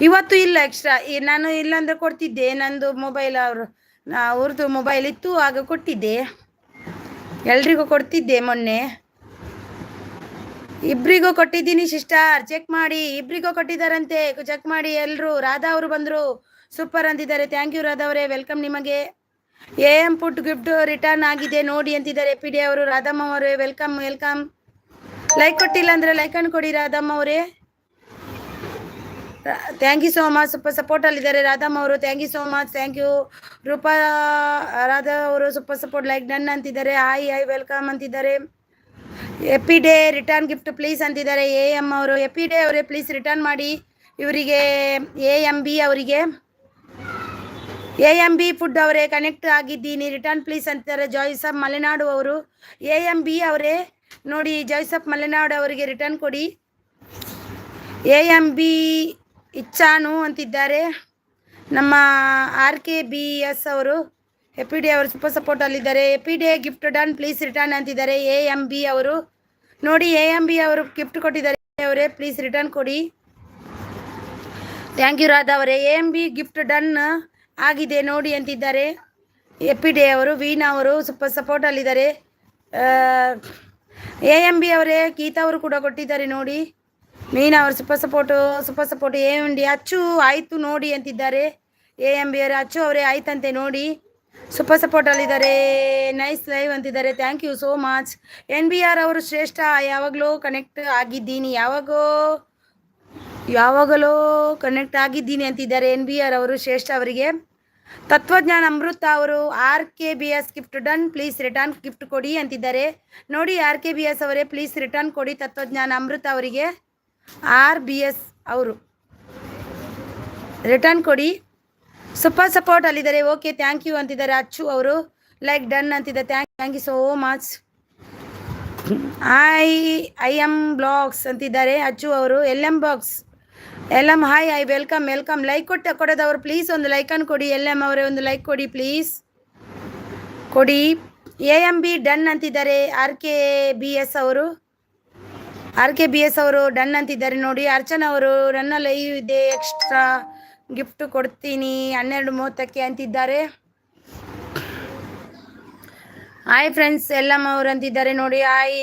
ಇವತ್ತು ಇಲ್ಲ ಎಕ್ಸ್ಟ್ರಾ. ನಾನು ಇಲ್ಲಾಂದ್ರೆ ಕೊಡ್ತಿದ್ದೆ. ನಂದು ಮೊಬೈಲ್ ಅವ್ರದ್ದು ಮೊಬೈಲ್ ಇತ್ತು, ಆಗ ಕೊಟ್ಟಿದ್ದೆ. ಎಲ್ರಿಗೂ ಕೊಡ್ತಿದ್ದೆ. ಮೊನ್ನೆ ಇಬ್ರಿಗೂ ಕೊಟ್ಟಿದ್ದೀನಿ ಸಿಸ್ಟರ್, ಚೆಕ್ ಮಾಡಿ. ಇಬ್ರಿಗೂ ಕೊಟ್ಟಿದ್ದಾರಂತೆ, ಚೆಕ್ ಮಾಡಿ ಎಲ್ಲರೂ. ರಾಧಾ ಅವರು ಬಂದರು, ಸೂಪರ್ ಅಂತಿದ್ದಾರೆ. ಥ್ಯಾಂಕ್ ಯು ರಾಧಾ ಅವರೇ, ವೆಲ್ಕಮ್ ನಿಮಗೆ. AM ಪುಟ್ ಗಿಫ್ಟ್ ರಿಟರ್ನ್ ಆಗಿದೆ ನೋಡಿ ಅಂತಿದ್ದಾರೆ. PD ಅವರು. ರಾಧಮ್ಮ ಅವರೇ ವೆಲ್ಕಮ್. ಲೈಕ್ ಕೊಟ್ಟಿಲ್ಲ ಅಂದರೆ ಲೈಕನ್ನು ಕೊಡಿ ರಾಧಮ್ಮ ಅವರೇ. Thank you so much. Super support ಅಲ್ಲಿದ್ದಾರೆ ರಾಧಮ್ಮ ಅವರು. Thank you so much, thank you. Roopa Radha ಅವರು ಸೂಪರ್ ಸಪೋರ್ಟ್ ಲೈಕ್ ಡನ್ ಅಂತಿದ್ದಾರೆ. ಹಾಯ್ ವೆಲ್ಕಮ್ ಅಂತಿದ್ದಾರೆ. AP day return gift please ಅಂತಿದ್ದಾರೆ. AM ಅವರು. ಎಪಿ ಡೇ ಅವರೇ ಪ್ಲೀಸ್ ರಿಟರ್ನ್ ಮಾಡಿ ಇವರಿಗೆ. AMB ಅವರಿಗೆ. AMB ಫುಡ್ ಅವರೇ ಕನೆಕ್ಟ್ ಆಗಿದ್ದೀನಿ, ರಿಟರ್ನ್ ಪ್ಲೀಸ್ ಅಂತಿದ್ದಾರೆ. ಜಾಯ್ಸಪ್ ಮಲೆನಾಡು ಅವರು. AMB ಅವರೇ ನೋಡಿ, ಜಾಯ್ಸಪ್ ಮಲೆನಾಡು ಅವರಿಗೆ ರಿಟರ್ನ್ ಕೊಡಿ. AMB ಇಚ್ಛಾನು ಅಂತಿದ್ದಾರೆ. ನಮ್ಮ RKBS ಅವರು. ಹೆಪ್ಪಿ ಡೇ ಅವರು ಸೂಪರ್ ಸಪೋರ್ಟ್ ಅಲ್ಲಿದ್ದಾರೆ. Happy day gift done please return ಅಂತಿದ್ದಾರೆ. AMB ಅವರು ನೋಡಿ. AMB ಅವರು ಗಿಫ್ಟ್ ಕೊಟ್ಟಿದ್ದಾರೆ. ಅವರೇ ಪ್ಲೀಸ್ ರಿಟರ್ನ್ ಕೊಡಿ. ಥ್ಯಾಂಕ್ ಯು ರಾಧಾ ಅವರೇ. AMB ಗಿಫ್ಟ್ ಡನ್ ಆಗಿದೆ ನೋಡಿ ಅಂತಿದ್ದಾರೆ. ಹೆಪ್ಪಿ ಡೇ ಅವರು. ವೀಣಾ ಅವರು ಸೂಪರ್ ಸಪೋರ್ಟ್ ಅಲ್ಲಿದ್ದಾರೆ. AMB ಅವರೇ. ಗೀತಾ ಅವರು ಕೂಡ ಕೊಟ್ಟಿದ್ದಾರೆ ನೋಡಿ. ವೀಣಾ ಅವರು ಸೂಪರ್ ಸಪೋರ್ಟ್. AMB ಅಚ್ಚು ಆಯಿತು ನೋಡಿ ಅಂತಿದ್ದಾರೆ. AMB ಅವರೇ. ಅಚ್ಚು ಅವರೇ ಆಯ್ತಂತೆ ನೋಡಿ. ಸೂಪರ್ ಸಪೋರ್ಟ್ ಅಲ್ಲಿದ್ದಾರೆ. ನೈಸ್ ಲೈವ್ ಅಂತಿದ್ದಾರೆ. Thank you so much. NBR ಅವರು ಶ್ರೇಷ್ಠ ಯಾವಾಗಲೂ ಕನೆಕ್ಟ್ ಆಗಿದ್ದೀನಿ, ಯಾವಾಗಲೂ ಕನೆಕ್ಟ್ ಆಗಿದ್ದೀನಿ ಅಂತಿದ್ದಾರೆ. NBR ಅವರು ಶ್ರೇಷ್ಠ ಅವರಿಗೆ. ತತ್ವಜ್ಞಾನ ಅಮೃತ ಅವರು. RKBS gift done please return gift ಕೊಡಿ ಅಂತಿದ್ದಾರೆ ನೋಡಿ. RKBS ಅವರೇ ಪ್ಲೀಸ್ ರಿಟರ್ನ್ ಕೊಡಿ ತತ್ವಜ್ಞಾನ ಅಮೃತ ಅವರಿಗೆ. RBS ಅವರು ರಿಟರ್ನ್ ಕೊಡಿ. ಸೂಪರ್ ಸಪೋರ್ಟ್ ಅಲ್ಲಿದ್ದಾರೆ. ಓಕೆ ಥ್ಯಾಂಕ್ ಯು ಅಂತಿದ್ದಾರೆ. ಅಚ್ಚು ಅವರು ಲೈಕ್ ಡನ್ ಅಂತಿದ್ದಾರೆ. Thank you so much. IM blogs ಅಂತಿದ್ದಾರೆ ಅಚ್ಚು ಅವರು. LM box. LM hi welcome. Like ಕೊಡೋದವರು ಪ್ಲೀಸ್ ಒಂದು ಲೈಕನ್ನು ಕೊಡಿ. LM ಅವರೇ ಒಂದು ಲೈಕ್ ಕೊಡಿ ಪ್ಲೀಸ್, ಕೊಡಿ. AMB ಡನ್ ಅಂತಿದ್ದಾರೆ. RKBS ಅವರು ಡನ್ ಅಂತಿದ್ದಾರೆ ನೋಡಿ. ಅರ್ಚನಾ ಅವರು ನನ್ನ ಲೈವ್ ಇದೆ, ಎಕ್ಸ್ಟ್ರಾ ಗಿಫ್ಟ್ ಕೊಡ್ತೀನಿ 12:30ಕ್ಕೆ ಅಂತಿದ್ದಾರೆ. Hi friends. LM ಅವರು ಅಂತಿದ್ದಾರೆ ನೋಡಿ.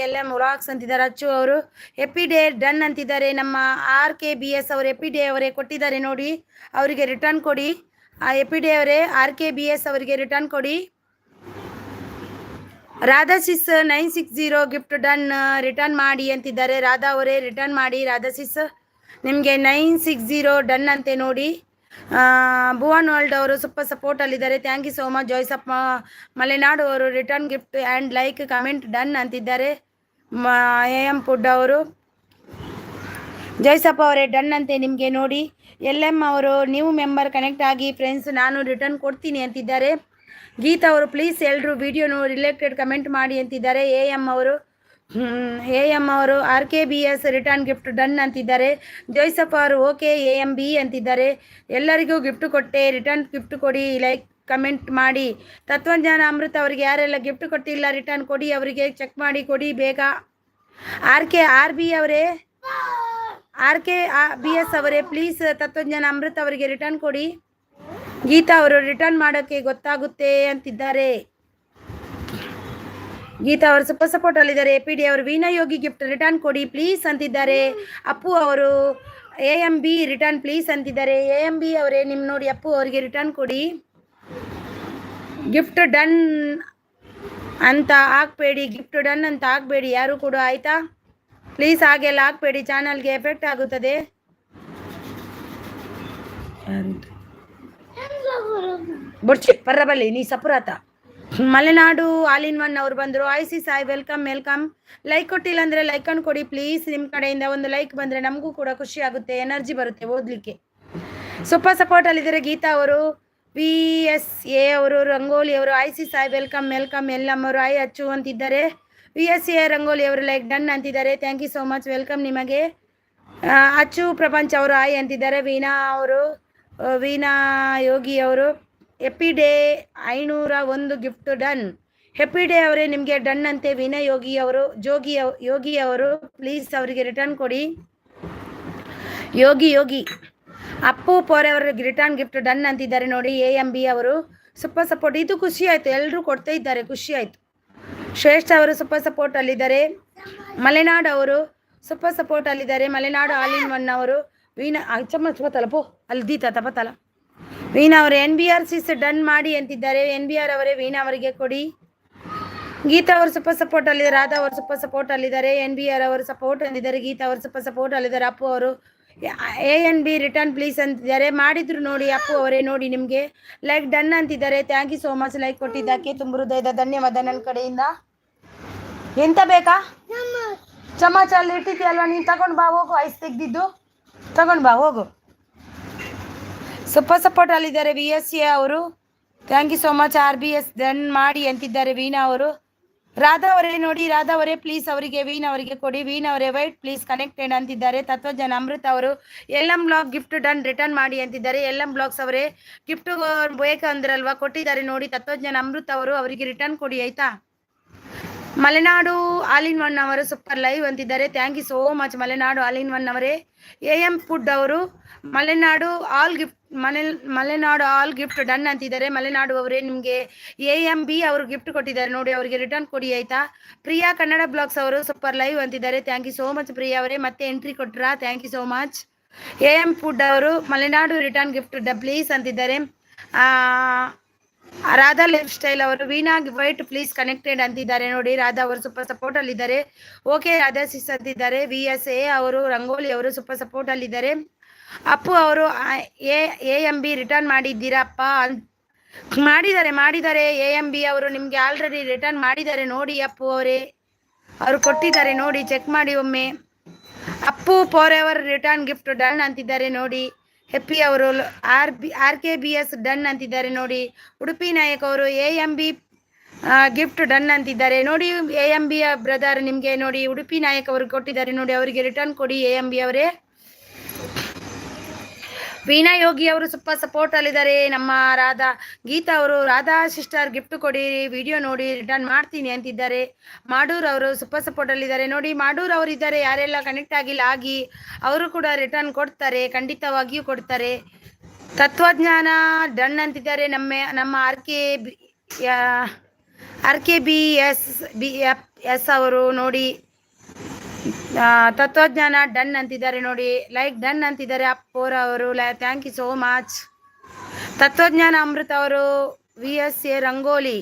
LM ವ್ಲಾಗ್ಸ್ ಅಂತಿದ್ದಾರೆ. ಅಚ್ಚು ಅವರು ಹೆಪ್ಪಿ ಡೇ ಡನ್ ಅಂತಿದ್ದಾರೆ. ನಮ್ಮ RKBS ಅವರು ಹೆಪ್ಪಿ ಡೇ ಅವರೇ ಕೊಟ್ಟಿದ್ದಾರೆ ನೋಡಿ, ಅವರಿಗೆ ರಿಟರ್ನ್ ಕೊಡಿ. ಹೆಪ್ಪಿ ಡೇ ಅವರೇ RKBS ಅವರಿಗೆ ರಿಟರ್ನ್ ಕೊಡಿ. ರಾಧಾ ಸಿಸ್ 960 ಗಿಫ್ಟ್ ಡನ್, ರಿಟರ್ನ್ ಮಾಡಿ ಅಂತಿದ್ದಾರೆ. ರಾಧಾ ಅವರೇ ರಿಟರ್ನ್ ಮಾಡಿ. ರಾಧಾ ಸಿಸ್ ನಿಮಗೆ 960 ಡನ್ ಅಂತೆ ನೋಡಿ. ಭುವನ್ ವರ್ಲ್ಡ್ ಅವರು ಸೂಪರ್ ಸಪೋರ್ಟ್ ಅಲ್ಲಿದ್ದಾರೆ. Thank you so much. ಜಾಯ್ಸಪ್ ಮಲೆನಾಡು ಅವರು return gift and like comment done ಅಂತಿದ್ದಾರೆ. ಎಂ ಫುಡ್ ಅವರು ಜೈಸಪ್ಪ ಅವರೇ ಡನ್ ಅಂತೆ ನಿಮಗೆ ನೋಡಿ. LM ಅವರು ನ್ಯೂ ಮೆಂಬರ್ ಕನೆಕ್ಟ್ ಆಗಿ ಫ್ರೆಂಡ್ಸ್ ನಾನು ರಿಟರ್ನ್ ಕೊಡ್ತೀನಿ ಅಂತಿದ್ದಾರೆ. ಗೀತಾ ಅವರು ಪ್ಲೀಸ್ ಎಲ್ಲರೂ ವಿಡಿಯೋ ರಿಲೇಟೆಡ್ ಕಮೆಂಟ್ ಮಾಡಿ ಅಂತಿದ್ದಾರೆ. AM ಅವರು RKBS ರಿಟರ್ನ್ ಗಿಫ್ಟ್ ಡನ್ ಅಂತಿದ್ದಾರೆ. ಜೈಸಪ್ಪ ಅವರು ಓಕೆ AMB ಅಂತಿದ್ದಾರೆ. ಎಲ್ಲರಿಗೂ ಗಿಫ್ಟ್ ಕೊಟ್ಟೆ, ರಿಟರ್ನ್ ಗಿಫ್ಟ್ ಕೊಡಿ, ಲೈಕ್ ಕಮೆಂಟ್ ಮಾಡಿ. ತತ್ವಜ್ಞಾನ ಅಮೃತ ಅವರಿಗೆ ಯಾರೆಲ್ಲ ಗಿಫ್ಟ್ ಕೊಟ್ಟಿಲ್ಲ ರಿಟರ್ನ್ ಕೊಡಿ, ಅವರಿಗೆ ಚೆಕ್ ಮಾಡಿ ಕೊಡಿ ಬೇಗ. RKBS ಅವರೇ ಪ್ಲೀಸ್ ತತ್ವಜ್ಞಾನ ಅಮೃತ ಅವರಿಗೆ ರಿಟರ್ನ್ ಕೊಡಿ. ಗೀತಾ ಅವರು ರಿಟರ್ನ್ ಮಾಡೋಕ್ಕೆ ಗೊತ್ತಾಗುತ್ತೆ ಅಂತಿದ್ದಾರೆ. ಗೀತಾ ಅವರು ಸೂಪರ್ ಸಪೋರ್ಟ್ ಅಲ್ಲಿದ್ದಾರೆ. APD ಅವರು ವೀಣಾ ಯೋಗಿ ಗಿಫ್ಟ್ ರಿಟರ್ನ್ ಕೊಡಿ ಪ್ಲೀಸ್ ಅಂತಿದ್ದಾರೆ. ಅಪ್ಪು ಅವರು AMB ರಿಟರ್ನ್ ಪ್ಲೀಸ್ ಅಂತಿದ್ದಾರೆ. AMB ಅವರೇ ನಿಮ್ಮ ನೋಡಿ ಅಪ್ಪು ಅವರಿಗೆ ರಿಟರ್ನ್ ಕೊಡಿ. ಗಿಫ್ಟ್ ಡನ್ ಅಂತ ಹಾಕ್ಬೇಡಿ, ಗಿಫ್ಟ್ ಡನ್ ಅಂತ ಹಾಕ್ಬೇಡಿ ಯಾರು ಕೂಡ, ಆಯಿತಾ? ಪ್ಲೀಸ್ ಹಾಗೆಲ್ಲ ಹಾಕ್ಬೇಡಿ, ಚಾನಲ್ಗೆ ಎಫೆಕ್ಟ್ ಆಗುತ್ತದೆ. ಬುಡ್ಚಿ ಪರ್ರಬಲ್ಲಿ ನೀ ಸಪುರಾತ. ಮಲೆನಾಡು ಆಲ್ ಇನ್ ಒನ್ ಅವ್ರು ಬಂದರು. ಐಸಿ ಸಾಯ್ ವೆಲ್ಕಮ್ ವೆಲ್ಕಮ್. ಲೈಕ್ ಕೊಟ್ಟಿಲ್ಲ ಅಂದರೆ ಲೈಕ್ ಅನ್ನು ಕೊಡಿ ಪ್ಲೀಸ್. ನಿಮ್ಮ ಕಡೆಯಿಂದ ಒಂದು ಲೈಕ್ ಬಂದರೆ ನಮಗೂ ಕೂಡ ಖುಷಿ ಆಗುತ್ತೆ, ಎನರ್ಜಿ ಬರುತ್ತೆ ಓದಲಿಕ್ಕೆ. ಸೂಪರ್ ಸಪೋರ್ಟ್ ಅಲ್ಲಿದ್ದಾರೆ ಗೀತಾ ಅವರು. VSA ಅವರು ರಂಗೋಲಿ ಅವರು ಐಸಿ ಸಾಯ್ ವೆಲ್ಕಮ್ ವೆಲ್ಕಮ್. LM ಅವರು ಐ ಅಚ್ಚು ಅಂತಿದ್ದಾರೆ. VSA ರಂಗೋಲಿ ಅವರು ಲೈಕ್ ಡನ್ ಅಂತಿದ್ದಾರೆ. Thank you so much, welcome ನಿಮಗೆ. ಅಚ್ಚು ಪ್ರಪಂಚ ಅವರು ಐ ಅಂತಿದ್ದಾರೆ. ವೀಣಾ ಯೋಗಿ ಅವರು happy day 501 gift done. Happy day ಅವರೇ ನಿಮಗೆ ಡನ್ ಅಂತೆ. ವೀಣಾ ಯೋಗಿ ಅವರು ಯೋಗಿ ಅವರು ಪ್ಲೀಸ್ ಅವರಿಗೆ ರಿಟರ್ನ್ ಕೊಡಿ. ಯೋಗಿ ಅಪ್ಪು ಪೋರೆ ಅವರಿಗೆ ರಿಟರ್ನ್ ಗಿಫ್ಟ್ ಡನ್ ಅಂತಿದ್ದಾರೆ ನೋಡಿ. AMB ಅವರು ಸೂಪರ್ ಸಪೋರ್ಟ್. ಇದು ಖುಷಿ ಆಯಿತು, ಎಲ್ಲರೂ ಕೊಡ್ತಾ ಇದ್ದಾರೆ, ಖುಷಿ ಆಯಿತು. ಶ್ರೇಷ್ಠ ಅವರು ಸೂಪರ್ ಸಪೋರ್ಟ್ ಅಲ್ಲಿದ್ದಾರೆ. ಮಲೆನಾಡು ಅವರು ಸೂಪರ್ ಸಪೋರ್ಟ್ ಅಲ್ಲಿದ್ದಾರೆ. ಮಲೆನಾಡು ಆಲ್ ಇನ್ ಒನ್ ಅವರು. ವೀಣಾ ತಲಪೋ ಅಲ್ಲಿ ದೀತಾ ತಪತಲ. ವೀಣಾ ಅವರು NBRCs ಡನ್ ಮಾಡಿ ಅಂತಿದ್ದಾರೆ. NBR ಅವರೇ ವೀಣಾ ಅವರಿಗೆ ಕೊಡಿ. ಗೀತಾ ಅವರು ಸೂಪರ್ ಸಪೋರ್ಟ್ ಅಲ್ಲಿದ್ದಾರೆ. ರಾಧಾ ಅವರು ಸೂಪರ್ ಸಪೋರ್ಟ್ ಅಲ್ಲಿದ್ದಾರೆ. NBR ಅವರು ಸಪೋರ್ಟ್ ಅಂದಿದ್ದಾರೆ. ಗೀತಾ ಅವರು ಸೂಪರ್ ಸಪೋರ್ಟ್ ಅಲ್ಲಿದ್ದಾರೆ. ಅಪ್ಪು ಅವರು ANB ರಿಟರ್ನ್ ಪ್ಲೀಸ್ ಅಂತಿದ್ದಾರೆ. ಮಾಡಿದ್ರು ನೋಡಿ ಅಪ್ಪು ಅವರೇ ನೋಡಿ ನಿಮಗೆ ಲೈಕ್ ಡನ್ ಅಂತಿದ್ದಾರೆ. Thank you so much like ಕೊಟ್ಟಿದ್ದಕ್ಕೆ ತುಂಬ ಹೃದಯದ ಧನ್ಯವಾದ ನನ್ನ ಕಡೆಯಿಂದ. ಎಂತ ಬೇಕಾ ಚಮಚ ಅಲ್ಲಿ ಇಟ್ಟಿದ್ಯಲ್ವಾ, ನೀನು ತಗೊಂಡು ಬಾ ಹೋಗು. ಐಸ್ ತೆಗ್ದಿದ್ದು ತಗೊಂಡು ಬಾ ಹೋಗು. ಸೂಪರ್ ಸಪೋರ್ಟ್ ಅಲ್ಲಿದ್ದಾರೆ VSA ಅವರು. Thank you so much. RBS done ಮಾಡಿ ಅಂತಿದ್ದಾರೆ ವೀಣಾ ಅವರು. ರಾಧಾ ಅವರೇ ನೋಡಿ, ರಾಧಾ ಅವರೇ ಪ್ಲೀಸ್ ಅವರಿಗೆ ವೀಣಾ ಅವರಿಗೆ ಕೊಡಿ. ವೀಣಾ ಅವರೇ ವೈಟ್ ಪ್ಲೀಸ್ ಕನೆಕ್ಟೆಡ್ ಅಂತಿದ್ದಾರೆ. ತತ್ವಜ್ಞಾನ ಅಮೃತ ಅವರು LM blog gift done return ಮಾಡಿ ಅಂತಿದ್ದಾರೆ. LM ಬ್ಲಾಗ್ಸ್ ಅವರೇ ಗಿಫ್ಟ್ ಬೇಕಂದ್ರಲ್ವಾ, ಕೊಟ್ಟಿದ್ದಾರೆ ನೋಡಿ. ತತ್ವಜ್ಞಾನ ಅಮೃತ ಅವರು ಅವರಿಗೆ ರಿಟರ್ನ್ ಕೊಡಿ ಆಯಿತಾ. ಮಲೆನಾಡು ಆಲ್ ಇನ್ ಒನ್ ಅವರು ಸೂಪರ್ ಲೈವ್ ಅಂತಿದ್ದಾರೆ. Thank you so much Malenadu all in one ಅವರೇ. AM ಫುಡ್ ಅವರು ಮಲೆನಾಡು ಆಲ್ ಗಿಫ್ಟ್ ಡನ್ ಅಂತಿದ್ದಾರೆ. ಮಲೆನಾಡು ಅವರೇ ನಿಮಗೆ AMB ಅವರು ಗಿಫ್ಟ್ ಕೊಟ್ಟಿದ್ದಾರೆ ನೋಡಿ, ಅವರಿಗೆ ರಿಟರ್ನ್ ಕೊಡಿ ಆಯಿತಾ. ಪ್ರಿಯಾ ಕನ್ನಡ ಬ್ಲಾಗ್ಸ್ ಅವರು ಸೂಪರ್ ಲೈವ್ ಅಂತಿದ್ದಾರೆ. Thank you so much Priya ಅವರೇ, ಮತ್ತೆ ಎಂಟ್ರಿ ಕೊಟ್ರಾ, thank you so much. AM food ಅವರು ಮಲೆನಾಡು ರಿಟರ್ನ್ ಗಿಫ್ಟ್ ಪ್ಲೀಸ್ ಅಂತಿದ್ದಾರೆ. ರಾಧಾ ಲೈಫ್ ಸ್ಟೈಲ್ ಅವರು ವೀಣಾ ವೈಟ್ ಪ್ಲೀಸ್ ಕನೆಕ್ಟೆಡ್ ಅಂತಿದ್ದಾರೆ ನೋಡಿ. ರಾಧಾ ಅವರು ಸೂಪರ್ ಸಪೋರ್ಟ್ ಅಲ್ಲಿದ್ದಾರೆ. ಓಕೆ ರಾಧಾ ಸಿಸ್ ಅಂತಿದ್ದಾರೆ. VSA ಅವರು ರಂಗೋಲಿ ಅವರು ಸೂಪರ್ ಸಪೋರ್ಟ್ ಅಲ್ಲಿದ್ದಾರೆ. ಅಪ್ಪು ಅವರು AMB ರಿಟರ್ನ್ ಮಾಡಿದ್ದೀರಾ ಅಪ್ಪ ಮಾಡಿದ್ದಾರೆ. AMB ಅವರು ನಿಮಗೆ ಆಲ್ರೆಡಿ ರಿಟರ್ನ್ ಮಾಡಿದ್ದಾರೆ ನೋಡಿ. ಅಪ್ಪು ಅವರೇ ಅವರು ಕೊಟ್ಟಿದ್ದಾರೆ ನೋಡಿ, ಚೆಕ್ ಮಾಡಿ ಒಮ್ಮೆ. Appu for ever return gift done ಅಂತಿದ್ದಾರೆ ನೋಡಿ. ಹೆಪ್ಪಿ ಅವರು RKBS ಡನ್ ಅಂತಿದ್ದಾರೆ ನೋಡಿ. ಉಡುಪಿ ನಾಯಕ್ ಅವರು AMB ಗಿಫ್ಟ್ ಡನ್ ಅಂತಿದ್ದಾರೆ ನೋಡಿ. AMB ಬ್ರದರ್ ನಿಮಗೆ ನೋಡಿ ಉಡುಪಿ ನಾಯಕ್ ಅವರು ಕೊಟ್ಟಿದ್ದಾರೆ ನೋಡಿ, ಅವರಿಗೆ ರಿಟರ್ನ್ ಕೊಡಿ AMB ಅವರೇ. ವೀಣಾ ಯೋಗಿ ಅವರು ಸೂಪರ್ ಸಪೋರ್ಟ್ ಅಲ್ಲಿದ್ದಾರೆ. ನಮ್ಮ ಗೀತಾ ಅವರು ರಾಧಾ ಸಿಸ್ಟರ್ ಗಿಫ್ಟ್ ಕೊಡಿ, ವಿಡಿಯೋ ನೋಡಿ ರಿಟರ್ನ್ ಮಾಡ್ತೀನಿ ಅಂತಿದ್ದಾರೆ. ಮಾಡೂರ್ ಅವರು ಸೂಪರ್ ಸಪೋರ್ಟ್ ಅಲ್ಲಿದ್ದಾರೆ ನೋಡಿ. ಮಾಡೂರ್ ಅವರು ಇದ್ದಾರೆ, ಯಾರೆಲ್ಲ ಕನೆಕ್ಟ್ ಆಗಿಲ್ಲ ಆಗಿ ಅವರು ಕೂಡ ರಿಟರ್ನ್ ಕೊಡ್ತಾರೆ, ಖಂಡಿತವಾಗಿಯೂ ಕೊಡ್ತಾರೆ. ತತ್ವಜ್ಞಾನ ಡನ್ ಅಂತಿದ್ದಾರೆ. ನಮ್ಮ RKBS ಅವರು ನೋಡಿ. ತತ್ವಜ್ಞಾನ ಡನ್ ಅಂತಿದ್ದಾರೆ ನೋಡಿ, ಲೈಕ್ ಡನ್ ಅಂತಿದ್ದಾರೆ. ಅಪ್ಪೋರ ಅವರು ಥ್ಯಾಂಕ್ ಯು ಸೋ ಮಚ್. ತತ್ವಜ್ಞಾನ ಅಮೃತ ಅವರು VSA rangoli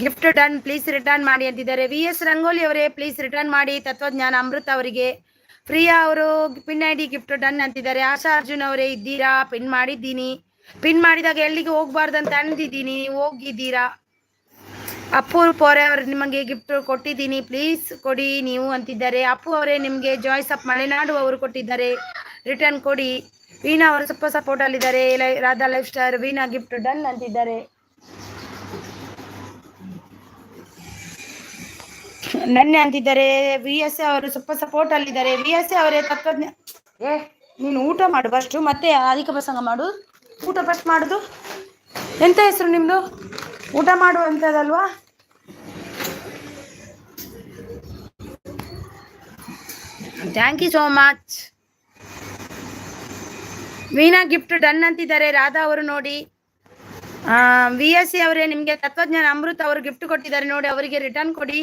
gift done, please return ಮಾಡಿ ಅಂತಿದ್ದಾರೆ. VS ರಂಗೋಲಿ ಅವರೇ ಪ್ಲೀಸ್ ರಿಟರ್ನ್ ಮಾಡಿ. ತತ್ವಜ್ಞಾನ ಅಮೃತ ಅವರಿಗೆ. ಪ್ರಿಯಾ ಅವರು ಪಿನ್ ಐಡಿ ಗಿಫ್ಟ್ ಡನ್ ಅಂತಿದ್ದಾರೆ. ಆಶಾ ಅರ್ಜುನ್ ಅವರೇ ಇದ್ದೀರಾ? ಪಿನ್ ಮಾಡಿದ್ದೀನಿ. ಪಿನ್ ಮಾಡಿದಾಗ ಎಲ್ಲಿಗೆ ಹೋಗ್ಬಾರ್ದಂತ ಅಂದಿದ್ದೀನಿ, ನೀವು ಹೋಗಿದ್ದೀರಾ. ಅಪ್ಪು ಪೋರೆ ಅವರು ನಿಮಗೆ ಗಿಫ್ಟ್ ಕೊಟ್ಟಿದ್ದೀನಿ, ಪ್ಲೀಸ್ ಕೊಡಿ ನೀವು ಅಂತಿದ್ದಾರೆ. ಅಪ್ಪು ಅವರೇ ನಿಮಗೆ ಜಾಯ್ಸ್ ಅಪ್ ಮಲೆನಾಡು ಅವರು ಕೊಟ್ಟಿದ್ದಾರೆ, ರಿಟರ್ನ್ ಕೊಡಿ. ವೀಣಾ ಅವರು ಸ್ವಲ್ಪ ಸಪೋರ್ಟ್ ಅಲ್ಲಿದ್ದಾರೆ. Radha life star Veena gift done ಅಂತಿದ್ದಾರೆ. ನನ್ನೆ ಅಂತಿದ್ದಾರೆ. VS ಅವರು ಸ್ವಲ್ಪ ಸಪೋರ್ಟ್ ಅಲ್ಲಿದ್ದಾರೆ. VS ಅವರೇ ತತ್ವಜ್ಞ ನೀನು ಊಟ ಮಾಡು ಫಸ್ಟು, ಮತ್ತೆ ಅಧಿಕ ಪ್ರಸಂಗ ಮಾಡು. ಊಟ ಫಸ್ಟ್ ಮಾಡುದು. ಎಂತ ಹೆಸರು ನಿಮ್ದು? ಊಟ ಮಾಡುವಂಥದ್ದಲ್ವಾ? Thank you so much. Veena gift done ಅಂತಿದ್ದಾರೆ. ರಾಧಾ ಅವರು ನೋಡಿ. VSC ಅವರೇ ನಿಮಗೆ ತತ್ವಜ್ಞಾನ ಅಮೃತ ಅವರು ಗಿಫ್ಟ್ ಕೊಟ್ಟಿದ್ದಾರೆ ನೋಡಿ, ಅವರಿಗೆ ರಿಟರ್ನ್ ಕೊಡಿ.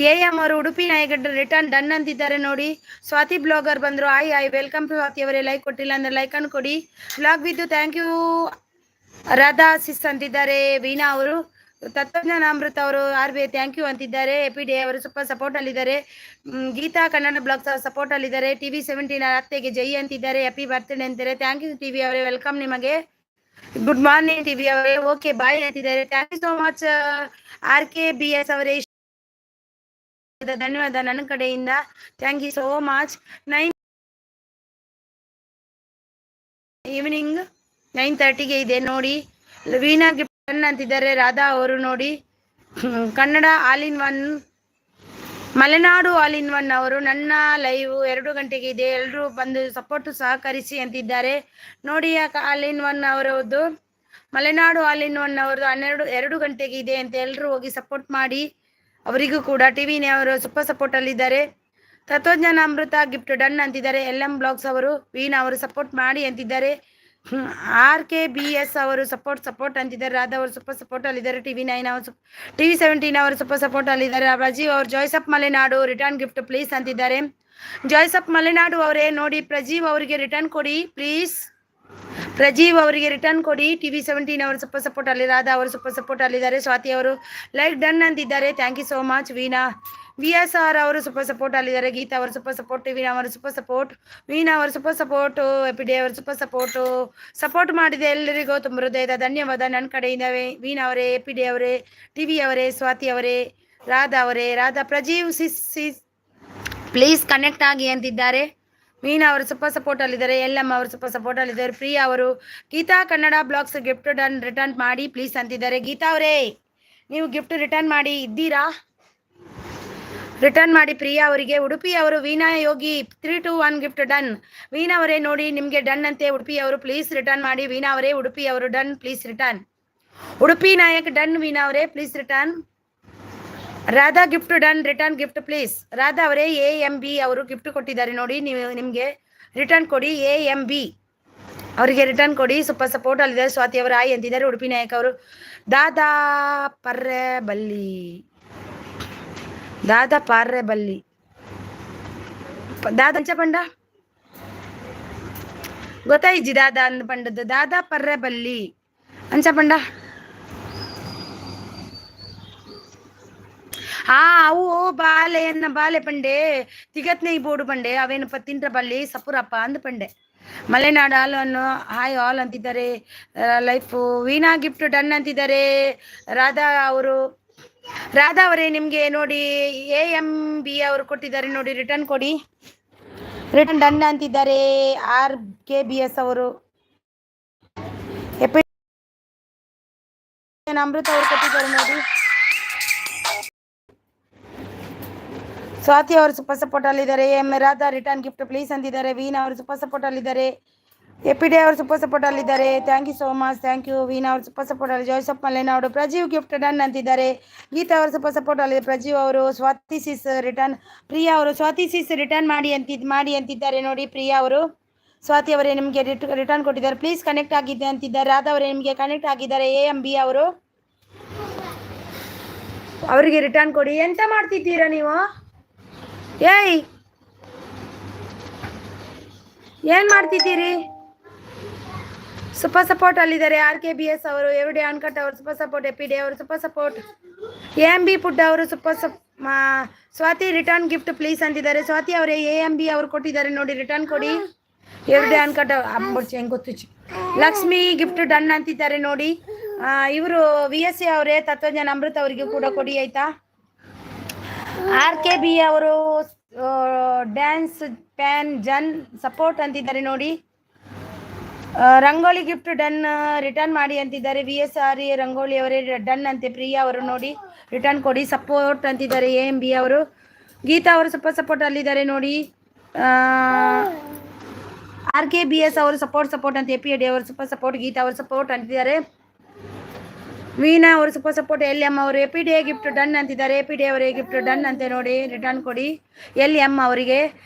AM ಅವರು ಉಡುಪಿ ನಾಯಕಡ್ ರಿಟರ್ನ್ ಡನ್ ಅಂತಿದ್ದಾರೆ ನೋಡಿ. ಸ್ವಾತಿ ಬ್ಲಾಗರ್ ಬಂದ್ರು. ಆಯ್ ವೆಲ್ಕಮ್ ಟು ಸ್ವಾತಿ ಅವರೇ. ಲೈಕ್ ಕೊಟ್ಟಿಲ್ಲ ಅಂದ್ರೆ ಲೈಕ್ ಅನ್ನು ಕೊಡಿ. ಬ್ಲಾಗ್ ಬಿದ್ದು ಥ್ಯಾಂಕ್ ಯು ರಾಧಾ ಸಿಸ್ ಅಂತಿದ್ದಾರೆ. ವೀಣಾ ಅವರು ತತ್ವಜ್ಞಾನ ಅಮೃತ ಅವರು RB ಥ್ಯಾಂಕ್ ಯು ಅಂತಿದ್ದಾರೆ. APD ಅವರು ಸ್ವಲ್ಪ ಸಪೋರ್ಟ್ ಅಲ್ಲಿದ್ದಾರೆ. ಗೀತಾ ಕನ್ನಡ ಬ್ಲಾಗ್ಸ್ ಸಪೋರ್ಟ್ ಅಲ್ಲಿದ್ದಾರೆ. TV17 ಅತ್ತೆಗೆ ಜೈ ಅಂತಿದ್ದಾರೆ. ಹ್ಯಾಪಿ ಬರ್ತ್ಡೇ ಅಂತಾರೆ. ಥ್ಯಾಂಕ್ ಯು TV ಅವರೇ, ವೆಲ್ಕಮ್ ನಿಮಗೆ. ಗುಡ್ ಮಾರ್ನಿಂಗ್ TV ಅವರೇ. ಓಕೆ ಬಾಯ್ ಅಂತಿದ್ದಾರೆ. Thank you so much RKBS ಅವರೇ, ಧನ್ಯವಾದ ನನ್ನ ಕಡೆಯಿಂದ. Thank you so much. Evening 9:30ಗೆ ಇದೆ ನೋಡಿ. ವೀಣಾ ಗಿಫ್ಟ್ ಅಂತಿದ್ದಾರೆ. ರಾಧಾ ಅವರು ನೋಡಿ. Kannada all in one Malenadu all in one ಅವರು ನನ್ನ ಲೈವ್ 2 ಗಂಟೆಗೆ ಇದೆ, ಎಲ್ಲರೂ ಬಂದು ಸಪೋರ್ಟ್ ಸಹಕರಿಸಿ ಅಂತಿದ್ದಾರೆ ನೋಡಿ. ಆಲ್ ಇನ್ ಒನ್ ಅವರದ್ದು ಮಲೆನಾಡು ಆಲ್ ಇನ್ ಒನ್ ಅವ್ರದ್ದು 2 ಗಂಟೆಗೆ ಇದೆ ಅಂತ ಎಲ್ಲರೂ ಹೋಗಿ ಸಪೋರ್ಟ್ ಮಾಡಿ. ಅವರಿಗೂ ಕೂಡ TV ಅವರು ಸೂಪರ್ ಸಪೋರ್ಟ್ ಅಲ್ಲಿದ್ದಾರೆ. ತತ್ವಜ್ಞಾನ ಅಮೃತ ಗಿಫ್ಟ್ ಡನ್ ಅಂತಿದ್ದಾರೆ. LM ಬ್ಲಾಗ್ಸ್ ಅವರು ವೀಣಾ ಅವರು ಸಪೋರ್ಟ್ ಮಾಡಿ ಅಂತಿದ್ದಾರೆ. RKBS ಅವರು ಸಪೋರ್ಟ್ ಅಂತಿದ್ದಾರೆ. ರಾಧಾ ಅವರು ಸೂಪರ್ ಸಪೋರ್ಟ್ ಅಲ್ಲಿದ್ದಾರೆ. TV9 ಅವರು TV17 ಅವರು ಸೂಪರ್ ಸಪೋರ್ಟ್ ಅಲ್ಲಿದ್ದಾರೆ. ಪ್ರಜೀವ್ ಅವರು ಜಾಯ್ಸ್ ಅಪ್ ಮಲೆನಾಡು ರಿಟರ್ನ್ ಗಿಫ್ಟ್ ಪ್ಲೀಸ್ ಅಂತಿದ್ದಾರೆ. ಜಾಯ್ಸ್ ಅಪ್ ಮಲೆನಾಡು ಅವರೇ ನೋಡಿ, ಪ್ರಜೀವ್ ಅವರಿಗೆ ರಿಟರ್ನ್ ಕೊಡಿ ಪ್ಲೀಸ್. ಪ್ರಜೀವ್ ಅವರಿಗೆ ರಿಟರ್ನ್ ಕೊಡಿ. TV17 ಅವರು ಸೂಪರ್ ಸಪೋರ್ಟ್ ಅಲ್ಲಿ. ರಾಧಾ ಅವರು ಸೂಪರ್ ಸಪೋರ್ಟ್ ಅಲ್ಲಿದ್ದಾರೆ. ಸ್ವಾತಿ ಅವರು ಲೈಕ್ ಡನ್ ಅಂತಿದ್ದಾರೆ. Thank you so much. Veena VSR ಅವರು ಸೂಪರ್ ಸಪೋರ್ಟ್ ಅಲ್ಲಿದ್ದಾರೆ. ಗೀತಾ ಅವರು ಸೂಪರ್ ಸಪೋರ್ಟ್. ವೀಣಾ ಅವರು ಸೂಪರ್ ಸಪೋರ್ಟ್. ವೀಣಾ ಅವರು ಸೂಪರ್ ಸಪೋರ್ಟ್. APD ಅವರು ಸೂಪರ್ ಸಪೋರ್ಟ್ ಮಾಡಿದೆ ಎಲ್ಲರಿಗೂ ತುಂಬ ಹೃದಯದ ಧನ್ಯವಾದ ನನ್ನ ಕಡೆಯಿಂದ. ವೀಣಾ ಅವರೇ, APD ಅವರೇ, TV ಅವರೇ, ಸ್ವಾತಿ ಅವರೇ, ರಾಧಾ ಅವರೇ. Radha Prajeev sis please connect ಆಗಿ ಅಂತಿದ್ದಾರೆ. ವೀಣಾ ಅವರು ಸೂಪರ್ ಸಪೋರ್ಟ್ ಅಲ್ಲಿದ್ದಾರೆ. LM ಅವರು ಸೂಪರ್ ಸಪೋರ್ಟ್ ಅಲ್ಲಿದ್ದಾರೆ. ಪ್ರಿಯಾ ಅವರು Geeta Kannada blogs gift done return ಮಾಡಿ ಪ್ಲೀಸ್ ಅಂತಿದ್ದಾರೆ. ಗೀತಾ ಅವರೇ ನೀವು ಗಿಫ್ಟ್ ರಿಟರ್ನ್ ಮಾಡಿ ಇದ್ದೀರಾ? ರಿಟರ್ನ್ ಮಾಡಿ ಪ್ರಿಯಾ ಅವರಿಗೆ. ಉಡುಪಿ ಅವರು ವೀಣಾ ಯೋಗಿ 321 ಗಿಫ್ಟ್ ಡನ್. ವೀಣಾ ಅವರೇ ನೋಡಿ ನಿಮಗೆ ಡನ್ ಅಂತೆ. ಉಡುಪಿ ಅವರು ಪ್ಲೀಸ್ ರಿಟರ್ನ್ ಮಾಡಿ. ವೀಣಾ ಅವರೇ ಉಡುಪಿ ಅವರು done please return. Udupi Nayak done. Veena ಅವರೇ please return. Radha gift done return gift please. Radha ಅವರೇ AMB ಅವರು ಗಿಫ್ಟ್ ಕೊಟ್ಟಿದ್ದಾರೆ ನೋಡಿ, ನೀವು ನಿಮಗೆ ರಿಟರ್ನ್ ಕೊಡಿ. AMB ಅವರಿಗೆ ರಿಟರ್ನ್ ಕೊಡಿ. ಸೂಪರ್ ಸಪೋರ್ಟ್ ಅಲ್ಲಿದ್ದಾರೆ. ಸ್ವಾತಿ ಅವರು ಆಯ್ ಅಂತಿದ್ದಾರೆ. ಉಡುಪಿ ನಾಯಕ್ ಅವರು ದಾದಾ ಪರ್ರೆ ಬಲ್ಲಿ ದಾದಾ ಅಂಚ ಪಂಡ ಗೊತ್ತಾಯಿಜಿ. ದಾದಾ ಅಂದ್ ಪಂಡದ್ದು ದಾದಾ ಪರ್ರೆ ಬಲ್ಲಿ ಅಂಚ ಪಂಡ. ಅವು ಬಾಲೆ ಪಂಡೆ ತಿಗತ್ನೆ ಬೋಡು ಪಂಡೆ ಅವೇನಪ್ಪ ತಿಂಡ್ರ ಬಲ್ಲಿ ಸಪುರಪ್ಪ ಅಂದ್ ಪಂಡೆ. ಮಲೆನಾಡು ಹಾಲು ಅನ್ನು ಹಾಯ್ ಹಾಲ್ ಅಂತಿದ್ದಾರೆ. ಲೈಫ್ ವೀಣಾ ಗಿಫ್ಟ್ ಡನ್ ಅಂತಿದ್ದಾರೆ. ರಾಧಾ ಅವರೇ ನಿಮಗೆ ನೋಡಿ AMB ಅವರು ಕೊಟ್ಟಿದ್ದಾರೆ ನೋಡಿ, ರಿಟರ್ನ್ ಕೊಡಿ. ರಿಟರ್ನ್ ಡನ್ ಅಂತಿದ್ದಾರೆ. RKBS ಅವರು ಅಮೃತ ಅವರು ಕೊಟ್ಟಿದ್ದಾರೆ ನೋಡಿ. ಸ್ವಾತಿ ಅವರು ಸೂಪರ್ ಸಪೋರ್ಟ್ ಅಲ್ಲಿದ್ದಾರೆ. ರಾಧಾ ರಿಟರ್ನ್ ಗಿಫ್ಟ್ ಪ್ಲೀಸ್ ಅಂತಿದ್ದಾರೆ. ವೀಣಾ ಅವರು ಸೂಪರ್ ಸಪೋರ್ಟ್ ಅಲ್ಲಿದ್ದಾರೆ. APD ಅವರು ಸೂಪರ್ ಸಪೋರ್ಟ್ ಅಲ್ಲಿದ್ದಾರೆ. Thank you so much. Thank you. Veena ಅವರು ಸೂಪರ್ ಸಪೋರ್ಟ್ ಅಲ್ಲಿ. ಜಾಯ್ಸ್ ಅಪ್ ಮಲೆನಾಡು. ಪ್ರಜೀವ್ ಗಿಫ್ಟ್ ಡನ್ ಅಂತಿದ್ದಾರೆ. ಗೀತಾ ಅವರು ಸೂಪರ್ ಸಪೋರ್ಟ್ ಅಲ್ಲಿ. ಪ್ರಜೀವ್ ಅವರು ಸ್ವಾತಿ ಸಿಸ್ ರಿಟರ್ನ್. ಪ್ರಿಯಾ ಅವರು ಸ್ವಾತಿ ಸಿಸ್ ರಿಟರ್ನ್ ಮಾಡಿ ಅಂತಿದ್ದಾರೆ ನೋಡಿ. ಪ್ರಿಯಾ ಅವರು ಸ್ವಾತಿ ಅವರೇ ನಿಮಗೆ ರಿಟರ್ನ್ ಕೊಟ್ಟಿದ್ದಾರೆ. ಪ್ಲೀಸ್ ಕನೆಕ್ಟ್ ಆಗಿದೆ ಅಂತಿದ್ದಾರೆ. ರಾಧಾ ಅವರೇ ನಿಮಗೆ ಕನೆಕ್ಟ್ ಆಗಿದ್ದಾರೆ. AMB ಅವರು ಅವರಿಗೆ ರಿಟರ್ನ್ ಕೊಡಿ. ಎಂತ ಮಾಡ್ತಿದ್ದೀರಾ ನೀವು? ಏನ್ ಮಾಡ್ತಿದ್ದೀರಿ? ಸೂಪರ್ ಸಪೋರ್ಟ್ ಅಲ್ಲಿದ್ದಾರೆ. RKBS ಅವರು, ಎವ್ರಿಡೇ ಅನ್ಕಟ್ ಅವರು ಸೂಪರ್ ಸಪೋರ್ಟ್. APD ಅವರು ಸೂಪರ್ ಸಪೋರ್ಟ್. AMB ಪುಡ್ಡ ಅವರು ಸ್ವಾತಿ ರಿಟರ್ನ್ ಗಿಫ್ಟ್ ಪ್ಲೀಸ್ ಅಂತಿದ್ದಾರೆ. ಸ್ವಾತಿ ಅವರೇ AMB ಅವರು ಕೊಟ್ಟಿದ್ದಾರೆ ನೋಡಿ, ರಿಟರ್ನ್ ಕೊಡಿ. ಎವ್ರಿ ಡೇ ಅನ್ಕಟ್ ಹೆಂಗೆ ಗೊತ್ತು. ಲಕ್ಷ್ಮಿ ಗಿಫ್ಟ್ ಡನ್ ಅಂತಿದ್ದಾರೆ ನೋಡಿ. ಇವರು VSA ಅವರೇ ತತ್ವಜ್ಞಾನ ಅಮೃತ ಅವರಿಗೆ ಕೂಡ ಕೊಡಿ ಆಯ್ತಾ. RKB ಅವರು ಡ್ಯಾನ್ಸ್ ಪ್ಯಾನ್ ಜನ್ ಸಪೋರ್ಟ್ ಅಂತಿದ್ದಾರೆ ನೋಡಿ. ರಂಗೋಲಿ ಗಿಫ್ಟ್ ಡನ್ ರಿಟರ್ನ್ ಮಾಡಿ ಅಂತಿದ್ದಾರೆ. VSR ರಂಗೋಲಿ ಅವರೇ ಡನ್ ಅಂತೆ. ಪ್ರಿಯಾ ಅವರು ನೋಡಿ ರಿಟರ್ನ್ ಕೊಡಿ ಸಪೋರ್ಟ್ ಅಂತಿದ್ದಾರೆ. AMB ಅವರು. ಗೀತಾ ಅವರು ಸಪೋರ್ಟ್ ಅಲ್ಲಿದ್ದಾರೆ ನೋಡಿ. RKBS ಅವರು ಸಪೋರ್ಟ್ ಅಂತ. APD ಅವರು ಸಪೋರ್ಟ್. ಗೀತಾ ಅವರು ಸಪೋರ್ಟ್ ಅಂತಿದ್ದಾರೆ. ವೀಣಾ ಅವರು ಸಪೋರ್ಟ್. LM ಅವರು APD ಗಿಫ್ಟ್ ಡನ್ ಅಂತಿದ್ದಾರೆ. APD ಅವರಿಗೆ ಗಿಫ್ಟ್ ಡನ್ ಅಂತೆ ನೋಡಿ, ರಿಟರ್ನ್ ಕೊಡಿ. LM ಅವರಿಗೆ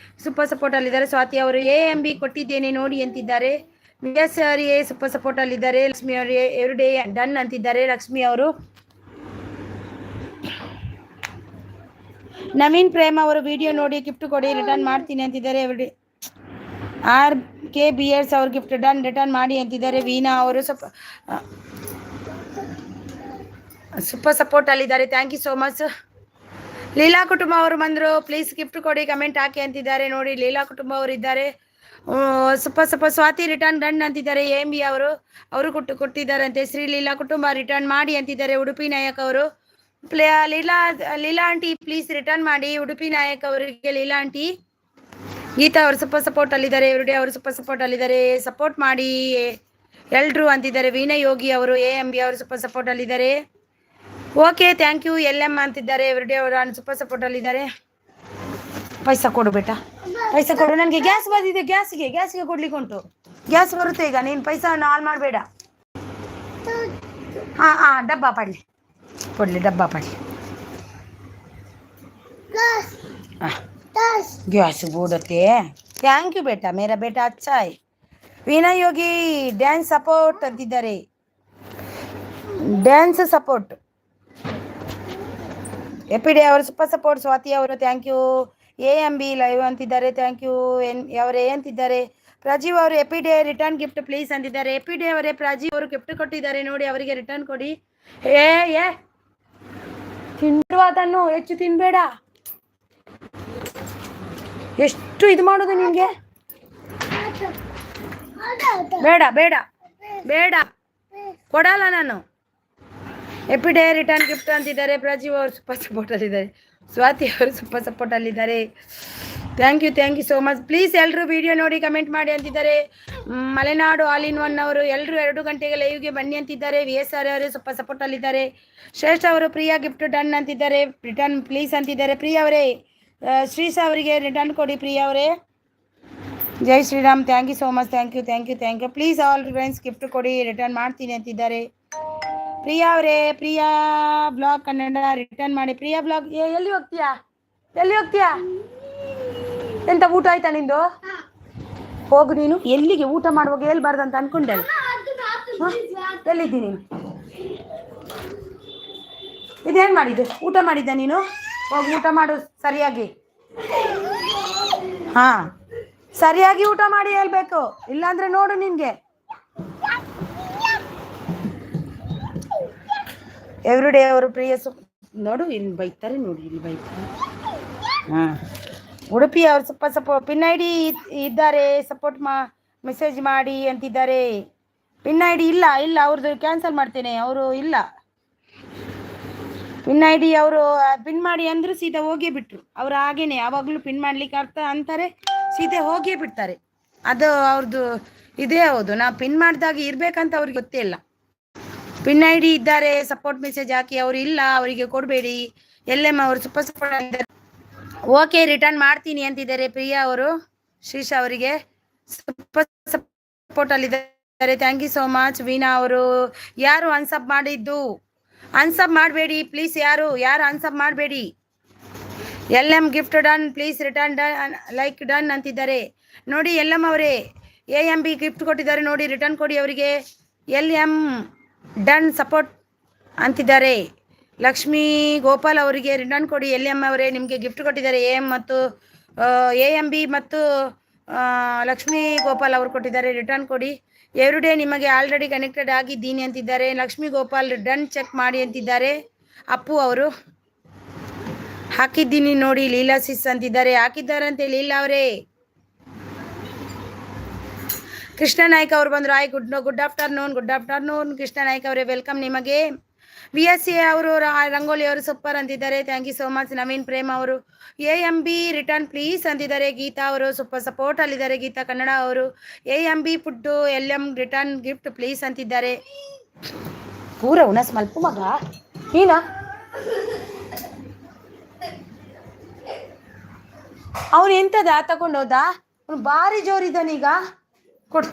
ಸಪೋರ್ಟ್ ಅಲ್ಲಿದ್ದಾರೆ. ಸ್ವಾತಿ ಅವರು AMB ಕೊಟ್ಟಿದ್ದೇನೆ ನೋಡಿ ಅಂತಿದ್ದಾರೆ. VSR support ಅಲ್ಲಿದ್ದಾರೆ. ಲಕ್ಷ್ಮಿ ಅವರು ಎವ್ರಿ ಡೇ ಡನ್ ಅಂತಿದ್ದಾರೆ. ಲಕ್ಷ್ಮಿ ಅವರು. ನವೀನ್ ಪ್ರೇಮ್ ಅವರು ವಿಡಿಯೋ ನೋಡಿ ಗಿಫ್ಟ್ ಕೊಡಿ ರಿಟರ್ನ್ ಮಾಡ್ತೀನಿ ಅಂತಿದ್ದಾರೆ. ಎವ್ರಿ RKBS ಅವ್ರ ಗಿಫ್ಟ್ ಡನ್ ರಿಟರ್ನ್ ಮಾಡಿ ಅಂತಿದ್ದಾರೆ. ವೀಣಾ ಅವರು ಸಪೋರ್ಟ್ ಅಲ್ಲಿದ್ದಾರೆ. Thank you so much. Leela ಕುಟುಂಬ ಅವರು ಬಂದರು, ಪ್ಲೀಸ್ ಗಿಫ್ಟ್ ಕೊಡಿ ಕಮೆಂಟ್ ಹಾಕಿ ಅಂತಿದ್ದಾರೆ ನೋಡಿ. ಲೀಲಾ ಕುಟುಂಬ ಅವರು ಇದ್ದಾರೆ. ಸ್ವಾತಿ ರಿಟರ್ನ್ ಡನ್ ಅಂತಿದ್ದಾರೆ. AMB ಅವರು ಕೊಟ್ಟಿದ್ದಾರಂತೆ. ಶ್ರೀ ಲೀಲಾ ಕುಟುಂಬ ರಿಟರ್ನ್ ಮಾಡಿ ಅಂತಿದ್ದಾರೆ. ಉಡುಪಿ ನಾಯಕ್ ಅವರು ಲೀಲಾ ಆಂಟಿ ಪ್ಲೀಸ್ ರಿಟರ್ನ್ ಮಾಡಿ ಉಡುಪಿ ನಾಯಕ್ ಅವರಿಗೆ. ಲೀಲಾ ಆಂಟಿ. ಗೀತಾ ಅವರು ಸಪೋರ್ಟ್ ಅಲ್ಲಿದ್ದಾರೆ. ಎವ್ರಿಡೇ ಅವರು ಸಪೋರ್ಟ್ ಅಲ್ಲಿದ್ದಾರೆ. ಸಪೋರ್ಟ್ ಮಾಡಿ ಎಲ್ರು ಅಂತಿದ್ದಾರೆ. ವೀಣಾ ಯೋಗಿ ಅವರು AMB ಅವರು ಸಪೋರ್ಟ್ ಅಲ್ಲಿದ್ದಾರೆ. Okay thank you. LM ಅಂತಿದ್ದಾರೆ. ಎವ್ರಿಡೇ ಅವರು ಸಪೋರ್ಟ್ ಅಲ್ಲಿದ್ದಾರೆ. ಪೈಸಾ ಕೊಡು ಬೇಟಾ, ಪೈಸಾ ಕೊಡು. ನನಗೆ ಗ್ಯಾಸ್ ಬಂದಿದೆ. ಗ್ಯಾಸ್ಗೆ ಕೊಡ್ಲಿಕ್ಕೆ ಉಂಟು. ಗ್ಯಾಸ್ ಬರುತ್ತೆ ಈಗ. ನೀನು ಪೈಸಾ ಹಾಳು ಮಾಡಬೇಡ. ಹಾಂ ಡಬ್ಬ ಕೊಡಲಿ ಡಬ್ಬ ಪಡಲಿ. ಗ್ಯಾಸ್ ಬೋಡುತ್ತೆ. ಥ್ಯಾಂಕ್ ಯು ಬೇಟಾ, ಮೇರಾ ಬೇಟಾ ಅಚ್ಚಾ ಹೈ. ವೀಣಾ ಯೋಗಿ ಡ್ಯಾನ್ಸ್ ಸಪೋರ್ಟ್ ಅಂತಿದ್ದಾರೆ. Dance support. APD ಅವರು ಸಪೋರ್ಟ್. ಸ್ವಾತಿ ಅವರು ಥ್ಯಾಂಕ್ ಯು. AMB ಲೈವ್ ಅಂತಿದ್ದಾರೆ. Thank you. ಅವರೇ ಅಂತಿದ್ದಾರೆ. ಪ್ರಾಜೀವ್ ಅವರು APD ರಿಟರ್ನ್ ಗಿಫ್ಟ್ ಪ್ಲೀಸ್ ಅಂತಿದ್ದಾರೆ. APD ಅವರೇ ಪ್ರಾಜೀವ್ ಅವರು ಗಿಫ್ಟ್ ಕೊಟ್ಟಿದ್ದಾರೆ ನೋಡಿ, ಅವರಿಗೆ ರಿಟರ್ನ್ ಕೊಡಿ. ತಿನ್ನುವುದನ್ನು ಹೆಚ್ಚು ತಿನ್ಬೇಡ. ಎಷ್ಟು ಇದು ಮಾಡೋದು ನಿಮಗೆ? ಬೇಡ ಬೇಡ ಬೇಡ, ಕೊಡಲ್ಲ ನಾನು. APD ರಿಟರ್ನ್ ಗಿಫ್ಟ್ ಅಂತಿದ್ದಾರೆ. ಪ್ರಾಜೀವ್ ಅವರು ಸಪೋರ್ಟ್ ಅಲ್ಲಿದ್ದಾರೆ. ಸ್ವಾತಿ ಅವರು ಸಪೋರ್ಟ್ ಅಲ್ಲಿದ್ದಾರೆ. Thank you so much. Please ಎಲ್ಲರೂ ವಿಡಿಯೋ ನೋಡಿ ಕಮೆಂಟ್ ಮಾಡಿ ಅಂತಿದ್ದಾರೆ. ಮಲೆನಾಡು ಆಲ್ ಇನ್ ಒನ್ ಅವರು ಎಲ್ಲರೂ 2 ಗಂಟೆಗೆ ಲೈವ್ಗೆ ಬನ್ನಿ ಅಂತಿದ್ದಾರೆ. VSR ಅವರು ಸಪೋರ್ಟ್ ಅಲ್ಲಿದ್ದಾರೆ. ಶ್ರೇಷ್ಠ ಅವರು ಪ್ರಿಯಾ ಗಿಫ್ಟ್ ಡನ್ ಅಂತಿದ್ದಾರೆ. ರಿಟರ್ನ್ ಪ್ಲೀಸ್ ಅಂತಿದ್ದಾರೆ. ಪ್ರಿಯಾ ಅವರೇ ಶ್ರೀಶಾ ಅವರಿಗೆ ರಿಟರ್ನ್ ಕೊಡಿ. ಪ್ರಿಯಾ ಅವರೇ ಜೈ Shriram. Thank you so much. Thank you. Please all friends gift ಕೊಡಿ ರಿಟರ್ನ್ ಮಾಡ್ತೀನಿ ಅಂತಿದ್ದಾರೆ. ಪ್ರಿಯಾ ಅವರೇ ಪ್ರಿಯಾ ಬ್ಲಾಗ್ ಕನ್ನಡ ರಿಟರ್ನ್ ಮಾಡಿ. ಪ್ರಿಯಾ ಬ್ಲಾಗ್ ಎಲ್ಲಿ ಹೋಗ್ತೀಯಾ? ಎಂತ ಊಟ ಆಯ್ತಾ ನಿಂದು? ಹೋಗು ನೀನು. ಎಲ್ಲಿಗೆ ಊಟ ಮಾಡುವಾಗ ಹೇಳ್ಬಾರ್ದು ಅಂತ ಅನ್ಕೊಂಡೆ. ಎಲ್ಲಿದ್ದೀನಿ? ಇದೇನು ಮಾಡಿದ್ದು? ಊಟ ಮಾಡಿದ್ದ ನೀನು? ಹೋಗಿ ಊಟ ಮಾಡು ಸರಿಯಾಗಿ. ಸರಿಯಾಗಿ ಊಟ ಮಾಡಿ ಹೇಳ್ಬೇಕು, ಇಲ್ಲಾಂದ್ರೆ ನೋಡು ನಿನ್ಗೆ. ಎವ್ರಿಡೇ ಅವರು ಪ್ರಿಯ ನೋಡು, ಇಲ್ಲಿ ಬೈತಾರೆ ನೋಡಿ, ಇಲ್ಲಿ ಬೈತಾರೆ. ಉಡುಪಿ ಅವರು ಸಪೋರ್ಟ್. ಪಿನ್ ID ಇದ್ದಾರೆ, ಸಪೋರ್ಟ್ ಮೆಸೇಜ್ ಮಾಡಿ ಅಂತಿದ್ದಾರೆ. ಪಿನ್ ID ಇಲ್ಲ ಅವ್ರದ್ದು ಕ್ಯಾನ್ಸಲ್ ಮಾಡ್ತೇನೆ. ಅವರು ಇಲ್ಲ ಪಿನ್ ID. ಅವರು ಪಿನ್ ಮಾಡಿ ಅಂದ್ರು ಸೀದಾ ಹೋಗೇ ಬಿಟ್ರು. ಅವ್ರು ಹಾಗೇನೆ ಯಾವಾಗಲೂ ಪಿನ್ ಮಾಡ್ಲಿಕ್ಕೆ ಅರ್ಥ ಅಂತಾರೆ, ಸೀದಾ ಹೋಗೇ ಬಿಡ್ತಾರೆ. ಅದು ಅವ್ರದ್ದು ಇದೇ ಹೌದು. ನಾವು ಪಿನ್ ಮಾಡಿದಾಗ ಇರ್ಬೇಕಂತ ಅವ್ರಿಗೆ ಗೊತ್ತೇ ಇಲ್ಲ. ಪಿನ್ ID ಇದ್ದಾರೆ, ಸಪೋರ್ಟ್ ಮೆಸೇಜ್ ಹಾಕಿ. ಅವರು ಇಲ್ಲ, ಅವರಿಗೆ ಕೊಡಬೇಡಿ. LM ಅವರು ಸಪೋರ್ಟ್ ಆಗಿದ್ದಾರೆ. ಓಕೆ ರಿಟರ್ನ್ ಮಾಡ್ತೀನಿ ಅಂತಿದ್ದಾರೆ. ಪ್ರಿಯಾ ಅವರು ಶ್ರೀಶಾ ಅವರಿಗೆ ಸಪೋರ್ಟ್ ಅಲ್ಲಿದ್ದಾರೆ. Thank you so much. Veena ಅವರು ಯಾರು ಅನ್ಸಬ್ ಮಾಡಿದ್ದು? ಅನ್ಸಬ್ ಮಾಡಬೇಡಿ ಪ್ಲೀಸ್. ಯಾರು ಅನ್ಸಬ್ ಮಾಡಬೇಡಿ. LM gift done please return done like done ಅಂತಿದ್ದಾರೆ ನೋಡಿ. LM ಅವರೇ AMB ಗಿಫ್ಟ್ ಕೊಟ್ಟಿದ್ದಾರೆ ನೋಡಿ, ರಿಟರ್ನ್ ಕೊಡಿ ಅವರಿಗೆ. LM ಡನ್ ಸಪೋರ್ಟ್ ಅಂತಿದ್ದಾರೆ. ಲಕ್ಷ್ಮೀ ಗೋಪಾಲ್ ಅವರಿಗೆ ರಿಟರ್ನ್ ಕೊಡಿ. LM ಅವರೇ ನಿಮಗೆ ಗಿಫ್ಟ್ ಕೊಟ್ಟಿದ್ದಾರೆ. AMB ಮತ್ತು ಲಕ್ಷ್ಮೀ ಗೋಪಾಲ್ ಅವರು ಕೊಟ್ಟಿದ್ದಾರೆ, ರಿಟರ್ನ್ ಕೊಡಿ. ಎವ್ರಿಡೇ ನಿಮಗೆ ಆಲ್ರೆಡಿ ಕನೆಕ್ಟೆಡ್ ಆಗಿದ್ದೀನಿ ಅಂತಿದ್ದಾರೆ. ಲಕ್ಷ್ಮೀ ಗೋಪಾಲ್ ಡನ್ ಚೆಕ್ ಮಾಡಿ ಅಂತಿದ್ದಾರೆ. ಅಪ್ಪು ಅವರು ಹಾಕಿದ್ದೀನಿ ನೋಡಿ ಲೀಲಾ ಸಿಸ್ ಅಂತಿದ್ದಾರೆ. ಹಾಕಿದ್ದಾರಂತೆ ಲೀಲಾ ಅವರೇ. ಕೃಷ್ಣ ನಾಯ್ಕ ಅವರು ಬಂದರು. Hi good afternoon Krishna Naik ಅವರೇ, ವೆಲ್ಕಮ್ ನಿಮಗೆ. VSA ಅವರು ರಂಗೋಲಿ ಅವರು ಸೂಪರ್ ಅಂತಿದ್ದಾರೆ. Thank you so much. Naveen Prem ಅವರು AMB ರಿಟರ್ನ್ ಪ್ಲೀಸ್ ಅಂತಿದ್ದಾರೆ. ಗೀತಾ ಅವರು ಸೂಪರ್ ಸಪೋರ್ಟ್ ಅಲ್ಲಿದ್ದಾರೆ. ಗೀತಾ ಕನ್ನಡ ಅವರು AMB food LM return gift please ಅಂತಿದ್ದಾರೆ. ಪೂರ ಉಣಸ್ ಮಲ್ಪು ಮಗ ನೀನ ಅವನು ಎಂತದ ತಗೊಂಡೋದ, ಅವನು ಭಾರಿ ಜೋರಿದ್ದಾನೀಗ. ಕೊಡು.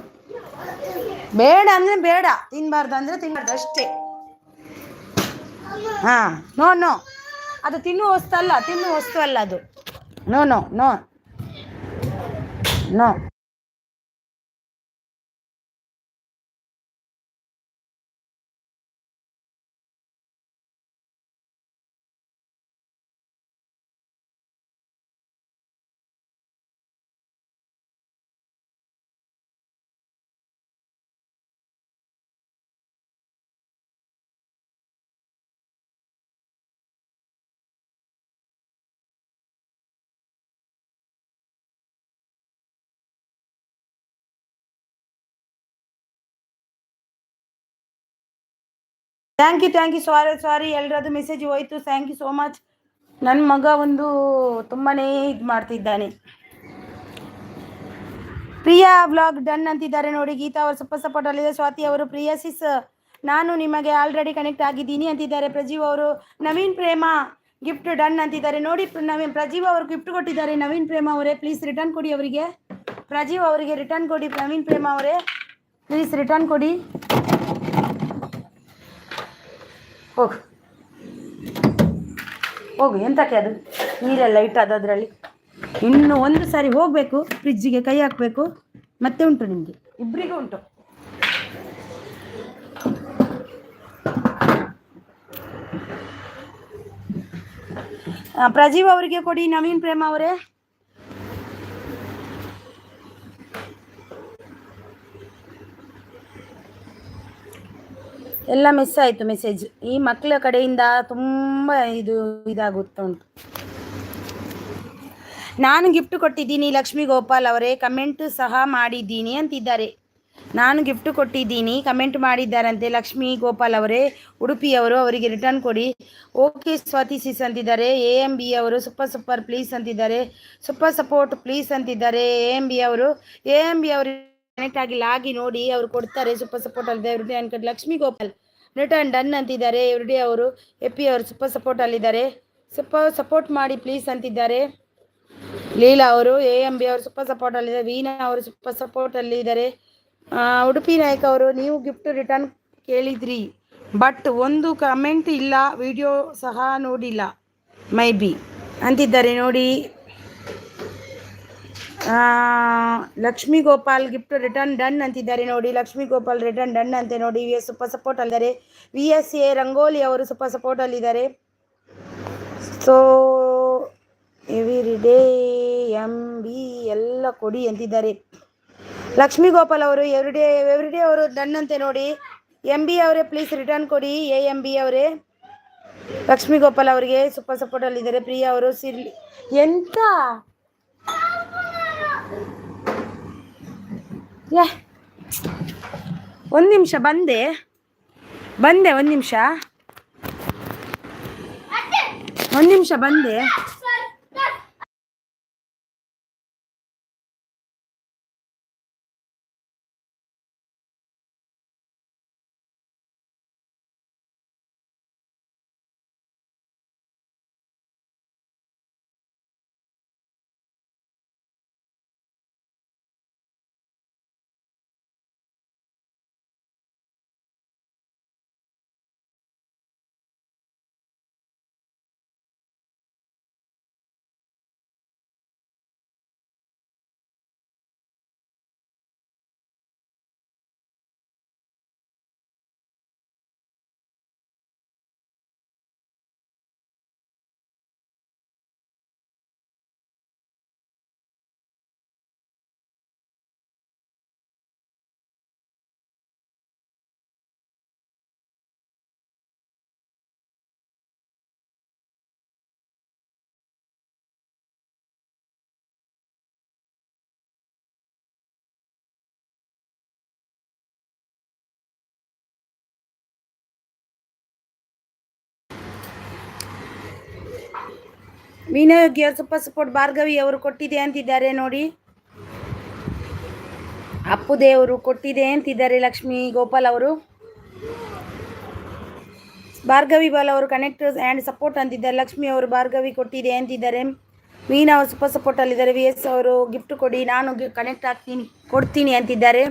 ಬೇಡ ಅಂದ್ರೆ ಬೇಡ, ತಿನ್ಬಾರ್ದು ಅಂದ್ರೆ ತಿನ್ಬಾರ್ದು ಅಷ್ಟೇ. ಹಾಂ ನೋ ಅದು ತಿನ್ನುವ ವಸ್ತು ಅಲ್ಲ ಅದು. No no no no. Thank you sorry ಎಲ್ಲರದ್ದು ಮೆಸೇಜ್ ಹೋಯ್ತು. Thank you so much. ನನ್ನ ಮಗ ಒಂದು ತುಂಬಾ ಇದು ಮಾಡ್ತಿದ್ದಾನೆ. ಪ್ರಿಯಾ ಬ್ಲಾಗ್ ಡನ್ ಅಂತಿದ್ದಾರೆ ನೋಡಿ. ಗೀತಾ ಅವರು ಸೂಪರ್ ಸಪೋರ್ಟ್ ಅಲ್ಲಿದೆ. ಸ್ವಾತಿ ಅವರು ಪ್ರಿಯಾ ಸಿಸ್ ನಾನು ನಿಮಗೆ ಆಲ್ರೆಡಿ ಕನೆಕ್ಟ್ ಆಗಿದ್ದೀನಿ ಅಂತಿದ್ದಾರೆ. ಪ್ರಜೀವ್ ಅವರು ನವೀನ್ ಪ್ರೇಮ ಗಿಫ್ಟ್ ಡನ್ ಅಂತಿದ್ದಾರೆ ನೋಡಿ. ಪ್ರಜೀವ್ ಅವರು ಗಿಫ್ಟ್ ಕೊಟ್ಟಿದ್ದಾರೆ. ನವೀನ್ ಪ್ರೇಮ ಅವರೇ ಪ್ಲೀಸ್ ರಿಟರ್ನ್ ಕೊಡಿ ಅವರಿಗೆ. ಪ್ರಜೀವ್ ಅವರಿಗೆ ರಿಟರ್ನ್ ಕೊಡಿ. ನವೀನ್ ಪ್ರೇಮ ಅವರೇ ಪ್ಲೀಸ್ ರಿಟರ್ನ್ ಕೊಡಿ. ಹೋಗು ಎಂತಕ್ಕೆ ಅದು ನೀರೆಲ್ಲ ಇಟ್ಟದ್ದು ಅದರಲ್ಲಿ. ಇನ್ನು ಒಂದು ಸಾರಿ ಹೋಗಬೇಕು, ಫ್ರಿಜ್ಜಿಗೆ ಕೈ ಹಾಕಬೇಕು. ಮತ್ತೆ ಉಂಟು ನಿಮಗೆ ಇಬ್ಬರಿಗೂ ಉಂಟು. ಪ್ರಜೀವ್ ಅವರಿಗೆ ಕೊಡಿ. ನವೀನ್ ಪ್ರೇಮ ಅವರೇ ಎಲ್ಲ ಮಿಸ್ ಆಯಿತು ಮೆಸೇಜ್. ಈ ಮಕ್ಕಳ ಕಡೆಯಿಂದ ತುಂಬ ಇದಾಗುತ್ತಾ ಉಂಟು. ನಾನು ಗಿಫ್ಟ್ ಕೊಟ್ಟಿದ್ದೀನಿ ಲಕ್ಷ್ಮೀ ಗೋಪಾಲ್ ಅವರೇ, ಕಮೆಂಟ್ ಸಹ ಮಾಡಿದ್ದೀನಿ ಅಂತಿದ್ದಾರೆ. ನಾನು ಗಿಫ್ಟ್ ಕೊಟ್ಟಿದ್ದೀನಿ ಕಮೆಂಟ್ ಮಾಡಿದ್ದಾರಂತೆ ಲಕ್ಷ್ಮೀ ಗೋಪಾಲ್ ಅವರೇ ಉಡುಪಿಯವರು. ಅವರಿಗೆ ರಿಟರ್ನ್ ಕೊಡಿ. ಓಕೆ ಸ್ವಾತಿ ಸಿಸ್ ಅಂತಿದ್ದಾರೆ. AMB ಅವರು ಸೂಪರ್ ಪ್ಲೀಸ್ ಅಂತಿದ್ದಾರೆ. ಸೂಪರ್ ಸಪೋರ್ಟ್ ಪ್ಲೀಸ್ ಅಂತಿದ್ದಾರೆ. AMB ಅವರು ಕನೆಕ್ಟ್ ಆಗಿಲ್ಲ, ಆಗಿ ನೋಡಿ ಅವರು ಕೊಡ್ತಾರೆ. ಸೂಪರ್ ಸಪೋರ್ಟ್ ಅಲ್ಲಿದೆ. Everyday uncut Lakshmi Gopal return done ಅಂತಿದ್ದಾರೆ. ಎವ್ರಿಡೇ ಅವರು ಎಪಿ ಅವರು ಸೂಪರ್ ಸಪೋರ್ಟ್ ಅಲ್ಲಿದ್ದಾರೆ. ಸಪೋರ್ಟ್ ಮಾಡಿ ಪ್ಲೀಸ್ ಅಂತಿದ್ದಾರೆ. ಲೀಲಾ ಅವರು AMB ಅವರು ಸೂಪರ್ ಸಪೋರ್ಟ್ ಅಲ್ಲಿದ್ದಾರೆ. ವೀಣಾ ಅವರು ಸೂಪರ್ ಸಪೋರ್ಟ್ ಅಲ್ಲಿದ್ದಾರೆ. ಉಡುಪಿ ನಾಯಕ್ ಅವರು ನೀವು ಗಿಫ್ಟ್ ರಿಟರ್ನ್ ಕೇಳಿದ್ರಿ ಬಟ್ ಒಂದು ಕಮೆಂಟ್ ಇಲ್ಲ, ವಿಡಿಯೋ ಸಹ ನೋಡಿಲ್ಲ ಮೈ ಬಿ ಅಂತಿದ್ದಾರೆ ನೋಡಿ. Lakshmi Gopal gift return done ಅಂತಿದ್ದಾರೆ ನೋಡಿ. ಲಕ್ಷ್ಮೀ ಗೋಪಾಲ್ ರಿಟರ್ನ್ ಡನ್ ಅಂತೆ ನೋಡಿ. ಸೂಪರ್ ಸಪೋರ್ಟ್ ಅಲ್ಲಿದ್ದಾರೆ. VSA ರಂಗೋಲಿ ಅವರು ಸೂಪರ್ ಸಪೋರ್ಟ್ ಅಲ್ಲಿದ್ದಾರೆ. ಸೊ ಎವ್ರಿಡೇ MB ಎಲ್ಲ ಕೊಡಿ ಅಂತಿದ್ದಾರೆ. ಲಕ್ಷ್ಮೀ ಗೋಪಾಲ್ ಅವರು ಎವ್ರಿಡೇ ಅವರು ಡನ್ ಅಂತೆ ನೋಡಿ. MB ಅವರೇ ಪ್ಲೀಸ್ ರಿಟರ್ನ್ ಕೊಡಿ. AMB ಅವರೇ ಲಕ್ಷ್ಮೀ ಗೋಪಾಲ್ ಅವರಿಗೆ ಸೂಪರ್ ಸಪೋರ್ಟ್ ಅಲ್ಲಿದ್ದಾರೆ. ಪ್ರಿಯಾ ಅವರು ಎಂತ ಒಂದು ನಿಮಿಷ ಬಂದೆ ಒಂದು ನಿಮಿಷ ಬಂದೆ. ವಿನಯೋಗ್ಯ ಸೂಪರ್ ಸಪೋರ್ಟ್ ಭಾರ್ಗವಿ ಅವರು ಕೊಟ್ಟಿದೆ ಅಂತಿದ್ದಾರೆ ನೋಡಿ. ಅಪ್ಪು ದೇವರು ಕೊಟ್ಟಿದೆ ಅಂತಿದ್ದಾರೆ. ಲಕ್ಷ್ಮಿ ಗೋಪಾಲ್ ಅವರು ಭಾರ್ಗವಿ ಬಾಲ್ ಅವರು ಕನೆಕ್ಟ್ ಆ್ಯಂಡ್ ಸಪೋರ್ಟ್ ಅಂತಿದ್ದಾರೆ. ಲಕ್ಷ್ಮಿ ಅವರು ಭಾರ್ಗವಿ ಕೊಟ್ಟಿದೆ ಅಂತಿದ್ದಾರೆ. ವೀಣಾ ಅವರು ಸೂಪರ್ ಸಪೋರ್ಟ್ ಅಲ್ಲಿದ್ದಾರೆ. ವಿ ಎಸ್ ಅವರು ಗಿಫ್ಟ್ ಕೊಡಿ, ನಾನು ಕನೆಕ್ಟ್ ಆಗ್ತೀನಿ ಕೊಡ್ತೀನಿ ಅಂತಿದ್ದಾರೆ.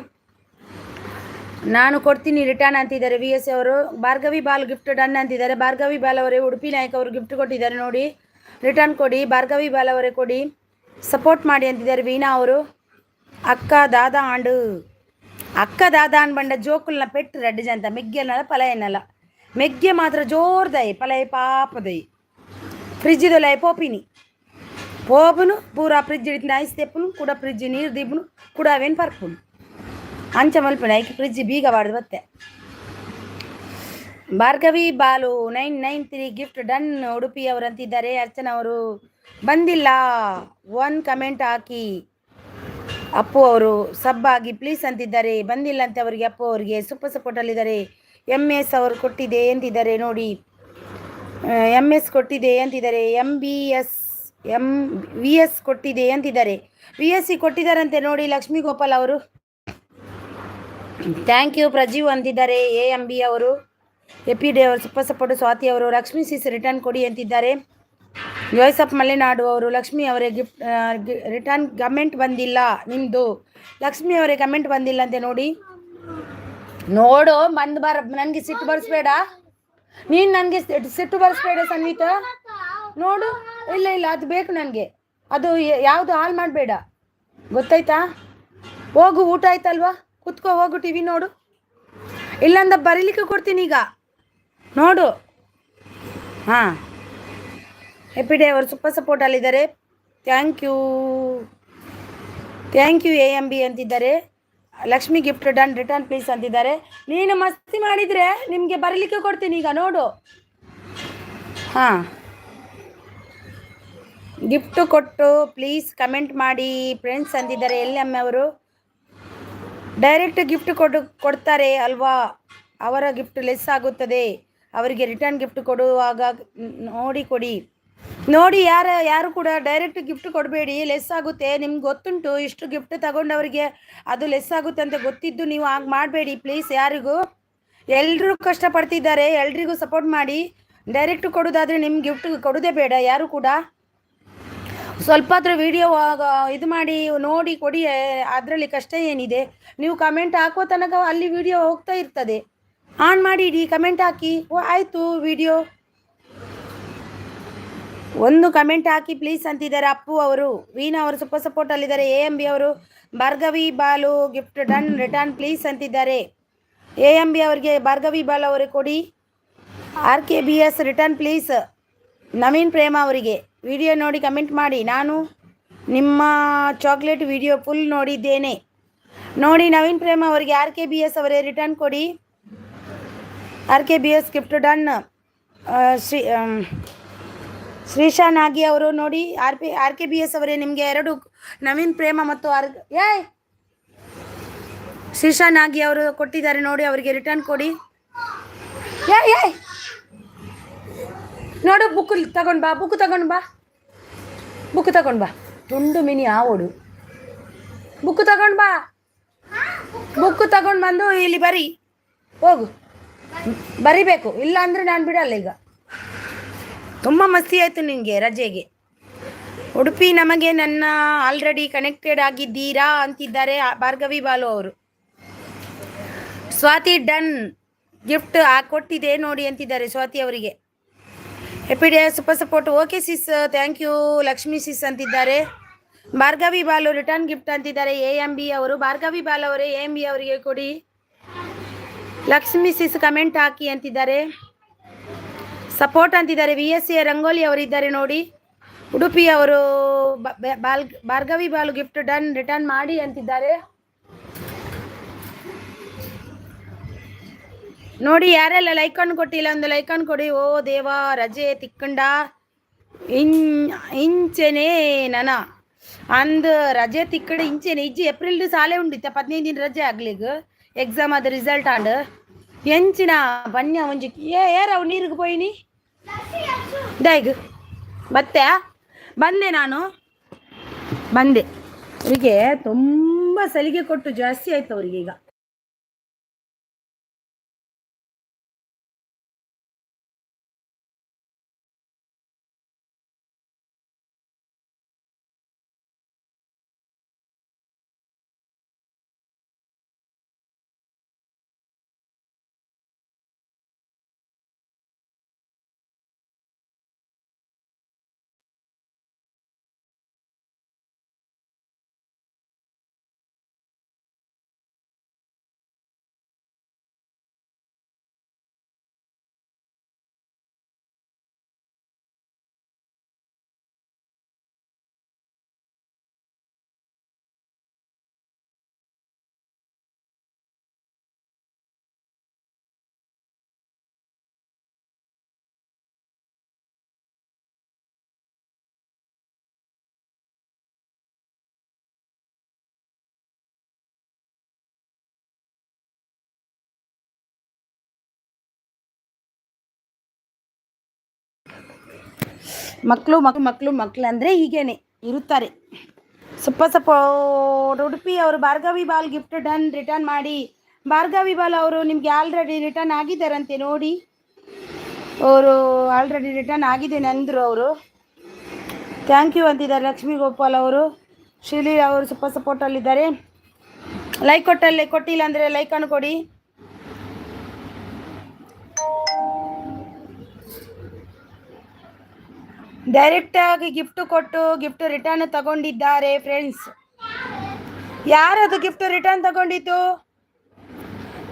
ನಾನು ಕೊಡ್ತೀನಿ ರಿಟರ್ನ್ ಅಂತಿದ್ದಾರೆ ವಿ ಎಸ್ ಅವರು. ಭಾರ್ಗವಿ ಬಾಲ್ ಗಿಫ್ಟ್ ಡನ್ ಅಂತಿದ್ದಾರೆ. ಭಾರ್ಗವಿ ಬಾಲ್ ಅವರೇ ಉಡುಪಿ ನಾಯಕ್ ಅವರು ಗಿಫ್ಟ್ ಕೊಟ್ಟಿದ್ದಾರೆ ನೋಡಿ. ರಿಟರ್ನ್ ಕೊಡಿ, ಭಾರ್ಗವಿ ಬಾಲ್ ಅವರೇ ಕೊಡಿ, ಸಪೋರ್ಟ್ ಮಾಡಿ ಅಂತಿದ್ದಾರೆ ವೀಣಾ ಅವರು. ಅಕ್ಕ ದಾದಾ ಆಂಡು ಅಕ್ಕ ದಾದಾ ಅನ್ ಬಂಡ ಜೋಕುಲ್ನ ಪೆಟ್ಟು రెడ్డి జంత మెగ్గెనల పలయనల మెగ్గె మాత్రం జోర్దాయి పలయ పాపదయి ఫ్రిడ్జ్ దొలై పోపిని పోపును పూరా ఫ్రిడ్జ్ ఇట్లా ఐస్ తెప్పును ಕೂಡ ಫ್ರಿಡ್ಜ್ ನೀರು ದಿಬ್ಬನು ಕೂಡ ಅವೇನು ಪರ್ಪುನು ಅಂಚ ಮಲ್ಪುನ ಐಕಿ ಫ್ರಿಡ್ಜ್ ಬೀಗ ಬಾಡ್ದು ಬತ್ತೆ. ಭಾರ್ಗವಿ ಬಾಲು 993 ಗಿಫ್ಟ್ ಡನ್ ಉಡುಪಿ ಅವರು ಅಂತಿದ್ದಾರೆ. ಅರ್ಚನಾ ಅವರು ಬಂದಿಲ್ಲ, 1 ಕಮೆಂಟ್ ಹಾಕಿ. ಅಪ್ಪು ಅವರು ಸಬ್ ಆಗಿ ಪ್ಲೀಸ್ ಅಂತಿದ್ದಾರೆ. ಬಂದಿಲ್ಲ ಅಂತ ಅವರಿಗೆ, ಅಪ್ಪು ಅವರಿಗೆ ಸೂಪರ್ ಸಪೋರ್ಟಲ್ಲಿದ್ದಾರೆ. ಎಮ್ ಎಸ್ ಅವರು ಕೊಟ್ಟಿದೆ ಅಂತಿದ್ದಾರೆ ನೋಡಿ. ಎಮ್ ಎಸ್ ಕೊಟ್ಟಿದೆ ಅಂತಿದ್ದಾರೆ. ವಿ ಎಸ್ ಕೊಟ್ಟಿದೆ ಅಂತಿದ್ದಾರೆ. ವಿ ಎಸ್ ಸಿ ಕೊಟ್ಟಿದ್ದಾರಂತೆ ನೋಡಿ ಲಕ್ಷ್ಮೀ ಗೋಪಾಲ್ ಅವರು. ಥ್ಯಾಂಕ್ ಯು ಪ್ರಜೀವ್ ಅಂತಿದ್ದಾರೆ. ಎ ಎಂ ಬಿ ಅವರು, ಎಪಿ ಡೇ ಅವರು ಸೂಪರ್ ಸಪೋರ್ಟ್. ಸ್ವಾತಿ ಅವರು ಲಕ್ಷ್ಮೀ ಸಿಸ್ ರಿಟರ್ನ್ ಕೊಡಿ ಅಂತಿದ್ದಾರೆ. ಜೋಯ್ಸಪ್ ಮಲೆನಾಡು ಅವರು ಲಕ್ಷ್ಮಿ ಅವರೇ ಗಿಫ್ಟ್ ರಿಟರ್ನ್ ಕಮೆಂಟ್ ಬಂದಿಲ್ಲ ನಿಮ್ಮದು. ಲಕ್ಷ್ಮಿ ಅವರೇ ಕಮೆಂಟ್ ಬಂದಿಲ್ಲ ಅಂತೆ ನೋಡಿ. ನೋಡು ಬಂದು ನನಗೆ ಸಿಟ್ಟು ಬರ್ಸ್ಬೇಡ ನೀನು, ನನಗೆ ಸಿಟ್ಟು ಬರ್ಸ್ಬೇಡ ಸನ್ವಿತ. ನೋಡು, ಇಲ್ಲ ಇಲ್ಲ ಅದು ಬೇಕು ನನಗೆ, ಅದು ಯಾವುದು ಹಾಳು ಮಾಡಬೇಡ ಗೊತ್ತಾಯ್ತಾ. ಹೋಗು, ಊಟ ಆಯ್ತಲ್ವಾ, ಕುತ್ಕೋ, ಹೋಗು ಟಿ ವಿ ನೋಡು. ಇಲ್ಲಂದ ಬರೀಲಿಕ್ಕೆ ಕೊಡ್ತೀನಿ ಈಗ ನೋಡು. ಹಾಂ, ಹ್ಯಾಪಿ ಡೇ ಅವರು ಸೂಪರ್ ಸಪೋರ್ಟಲ್ಲಿದ್ದಾರೆ. Thank you A M B ಅಂತಿದ್ದಾರೆ. Lakshmi gift done return please ಅಂತಿದ್ದಾರೆ. ನೀನು ಮಸ್ತಿ ಮಾಡಿದರೆ ನಿಮಗೆ ಬರಲಿಕ್ಕೆ ಕೊಡ್ತೀನಿ ಈಗ ನೋಡು. ಹಾಂ, ಗಿಫ್ಟು ಕೊಟ್ಟು ಪ್ಲೀಸ್ ಕಮೆಂಟ್ ಮಾಡಿ ಫ್ರೆಂಡ್ಸ್ ಅಂತಿದ್ದಾರೆ. ಎಲ್ ಅವರು ಡೈರೆಕ್ಟ್ ಗಿಫ್ಟ್ ಕೊಡ್ತಾರೆ ಅಲ್ವಾ, ಅವರ ಗಿಫ್ಟ್ ಲೆಸ್ ಆಗುತ್ತದೆ. ಅವರಿಗೆ ರಿಟರ್ನ್ ಗಿಫ್ಟ್ ಕೊಡುವಾಗ ನೋಡಿ ಕೊಡಿ. ನೋಡಿ, ಯಾರು ಕೂಡ ಡೈರೆಕ್ಟ್ ಗಿಫ್ಟ್ ಕೊಡಬೇಡಿ, ಲೆಸ್ ಆಗುತ್ತೆ. ನಿಮ್ಗೆ ಗೊತ್ತುಂಟು ಇಷ್ಟು ಗಿಫ್ಟ್ ತಗೊಂಡವರಿಗೆ ಅದು ಲೆಸ್ ಆಗುತ್ತೆ ಅಂತ ಗೊತ್ತಿದ್ದು ನೀವು ಹಾಗೆ ಮಾಡಬೇಡಿ ಪ್ಲೀಸ್. ಯಾರಿಗೂ, ಎಲ್ಲರೂ ಕಷ್ಟಪಡ್ತಿದ್ದಾರೆ, ಎಲ್ರಿಗೂ ಸಪೋರ್ಟ್ ಮಾಡಿ. ಡೈರೆಕ್ಟ್ ಕೊಡೋದಾದರೆ ನಿಮ್ಗೆ ಗಿಫ್ಟ್ ಕೊಡೋದೇ ಬೇಡ ಯಾರು ಕೂಡ. ಸ್ವಲ್ಪ ಹತ್ರ ವಿಡಿಯೋ ಇದು ಮಾಡಿ ನೋಡಿ ಕೊಡಿ, ಅದರಲ್ಲಿ ಕಷ್ಟ ಏನಿದೆ. ನೀವು ಕಮೆಂಟ್ ಹಾಕೋ ತನಕ ಅಲ್ಲಿ ವಿಡಿಯೋ ಹೋಗ್ತಾ ಇರ್ತದೆ. ಆನ್ ಮಾಡಿ ಇಡಿ, ಕಮೆಂಟ್ ಹಾಕಿ. ಆಯಿತು, ವಿಡಿಯೋ ಒಂದು ಕಮೆಂಟ್ ಹಾಕಿ ಪ್ಲೀಸ್ ಅಂತಿದ್ದಾರೆ ಅಪ್ಪು ಅವರು. ವೀಣಾ ಅವರು ಸೂಪರ್ ಸಪೋರ್ಟಲ್ಲಿದ್ದಾರೆ. ಎ ಎಂ ಬಿ ಅವರು Bhargavi Balu gift done return please ಅಂತಿದ್ದಾರೆ. ಎ ಎಂ ಬಿ ಅವರಿಗೆ ಭಾರ್ಗವಿ ಬಾಲ್ ಅವರೇ ಕೊಡಿ. R K B S return please. Naveen Prema ಅವರಿಗೆ ವಿಡಿಯೋ ನೋಡಿ ಕಮೆಂಟ್ ಮಾಡಿ. ನಾನು ನಿಮ್ಮ ಚಾಕ್ಲೇಟ್ ವಿಡಿಯೋ ಫುಲ್ ನೋಡಿದ್ದೇನೆ ನೋಡಿ. ನವೀನ್ ಪ್ರೇಮ ಅವರಿಗೆ ಆರ್ ಕೆ ಬಿ ಎಸ್ ಅವರೇ ರಿಟರ್ನ್ ಕೊಡಿ. R K B S gift done. Shreesha Nagi ಅವರು ನೋಡಿ. ಆರ್ ಕೆ ಬಿ ಎಸ್ ಅವರೇ ನಿಮಗೆ 2 ನವೀನ್ ಪ್ರೇಮ ಮತ್ತು ಶ್ರೀಶಾ ನಾಗಿ ಅವರು ಕೊಟ್ಟಿದ್ದಾರೆ ನೋಡಿ, ಅವರಿಗೆ ರಿಟರ್ನ್ ಕೊಡಿ. ನೋಡು, ಬುಕ್ ತಗೊಂಡು ಬಾ, ಬುಕ್ ತಗೊಂಡು ಬಾ. ತುಂಡು ಮಿನಿ ಆವೋಡು, ಬುಕ್ ತಗೊಂಡು ಬಾ. ಬುಕ್ ತಗೊಂಡು ಬಂದು ಇಲ್ಲಿ ಬರಿ, ಹೋಗು, ಬರಿಬೇಕು. ಇಲ್ಲ ಅಂದರೆ ನಾನು ಬಿಡಲ್ಲ. ಈಗ ತುಂಬ ಮಸ್ತಿ ಆಯಿತು ನಿನಗೆ ರಜೆಗೆ. ಉಡುಪಿ ನಮಗೆ ನನ್ನ ಆಲ್ರೆಡಿ ಕನೆಕ್ಟೆಡ್ ಆಗಿದ್ದೀರಾ ಅಂತಿದ್ದಾರೆ ಭಾರ್ಗವಿ ಬಾಲು ಅವರು. ಸ್ವಾತಿ ಡನ್ ಗಿಫ್ಟ್ ಕೊಟ್ಟಿದೆ ನೋಡಿ ಅಂತಿದ್ದಾರೆ ಸ್ವಾತಿ ಅವರಿಗೆ. Happy day super support. Okay sis, thank you Lakshmi sis ಅಂತಿದ್ದಾರೆ. ಭಾರ್ಗವಿ ಬಾಲು ರಿಟರ್ನ್ ಗಿಫ್ಟ್ ಅಂತಿದ್ದಾರೆ ಎ ಎಂ ಬಿ ಅವರು. ಭಾರ್ಗವಿ ಬಾಲ್ ಅವರೇ ಎ ಎಂ ಬಿ ಅವರಿಗೆ ಕೊಡಿ. ಲಕ್ಷ್ಮಿ ಸಿಸ್ ಕಮೆಂಟ್ ಹಾಕಿ ಅಂತಿದ್ದಾರೆ. ಸಪೋರ್ಟ್ ಅಂತಿದ್ದಾರೆ. ವಿ ಎಸ್ ಎ ರಂಗೋಲಿ ಅವರಿದ್ದಾರೆ ನೋಡಿ. ಉಡುಪಿ ಅವರು Bhargavi Balu gift done return ಮಾಡಿ ಅಂತಿದ್ದಾರೆ ನೋಡಿ. ಯಾರೆಲ್ಲ ಲೈಕನ್ ಕೊಟ್ಟಿಲ್ಲ ಒಂದು ಲೈಕನ್ ಕೊಡಿ. ಓ ದೇವಾ, ರಜೆ ತಿಕ್ಕಂಡ ಇಂಚೆನೇ ನನ ಅಂದು ರಜೆ ತಿಕ್ಕಡ ಇಂಚೆನೆ ಇಜ್ಜಿ ಏಪ್ರಿಲ್ ಸಾಲೆ ಉಂಡಿತ್ತ 15 ದಿನ ರಜೆ ಆಗ್ಲಿಗ ಎಕ್ಸಾಮ್ ಅದು ರಿಸಲ್ಟ್ ಆಂಡ್ ಎಂಚಿನ ಬನ್ಯ ಒಂಜಿ ಏರವು ನೀರಿಗೆ ಪೋಯಿನಿ ದೈಗ್ ಮತ್ತೆ ಬಂದೆ. ಅವರಿಗೆ ತುಂಬ ಸಲಿಗೆ ಕೊಟ್ಟು ಜಾಸ್ತಿ ಆಯ್ತು ಅವರಿಗೆ ಈಗ. ಮಕ್ಕಳು ಅಂದರೆ ಹೀಗೇನೆ ಇರುತ್ತಾರೆ. ಸಪೋರ್ಟ್ ಉಡುಪಿ ಅವರು Bhargavi ball gift done, return ಮಾಡಿ. ಭಾರ್ಗವಿ ಬಾಲ್ ಅವರು ನಿಮಗೆ ಆಲ್ರೆಡಿ ರಿಟರ್ನ್ ಆಗಿದ್ದಾರಂತೆ ನೋಡಿ. ಅವರು ಆಲ್ರೆಡಿ ರಿಟರ್ನ್ ಆಗಿದೆ ಅಂದರು ಅವರು. ಥ್ಯಾಂಕ್ ಯು ಅಂತಿದ್ದಾರೆ ಲಕ್ಷ್ಮೀ ಗೋಪಾಲ್ ಅವರು. ಶಿಲಿ ಅವರು ಸಪೋರ್ಟಲ್ಲಿದ್ದಾರೆ. ಲೈಕ್ ಕೊಟ್ಟಿಲ್ಲ ಅಂದರೆ ಲೈಕನ್ನು ಕೊಡಿ. ಡೈರೆಕ್ಟಾಗಿ ಗಿಫ್ಟ್ ಕೊಟ್ಟು ಗಿಫ್ಟ್ ರಿಟರ್ನ್ ತಗೊಂಡಿದ್ದಾರೆ ಫ್ರೆಂಡ್ಸ್. ಯಾರದು ಗಿಫ್ಟ್ ರಿಟರ್ನ್ ತಗೊಂಡಿತ್ತು?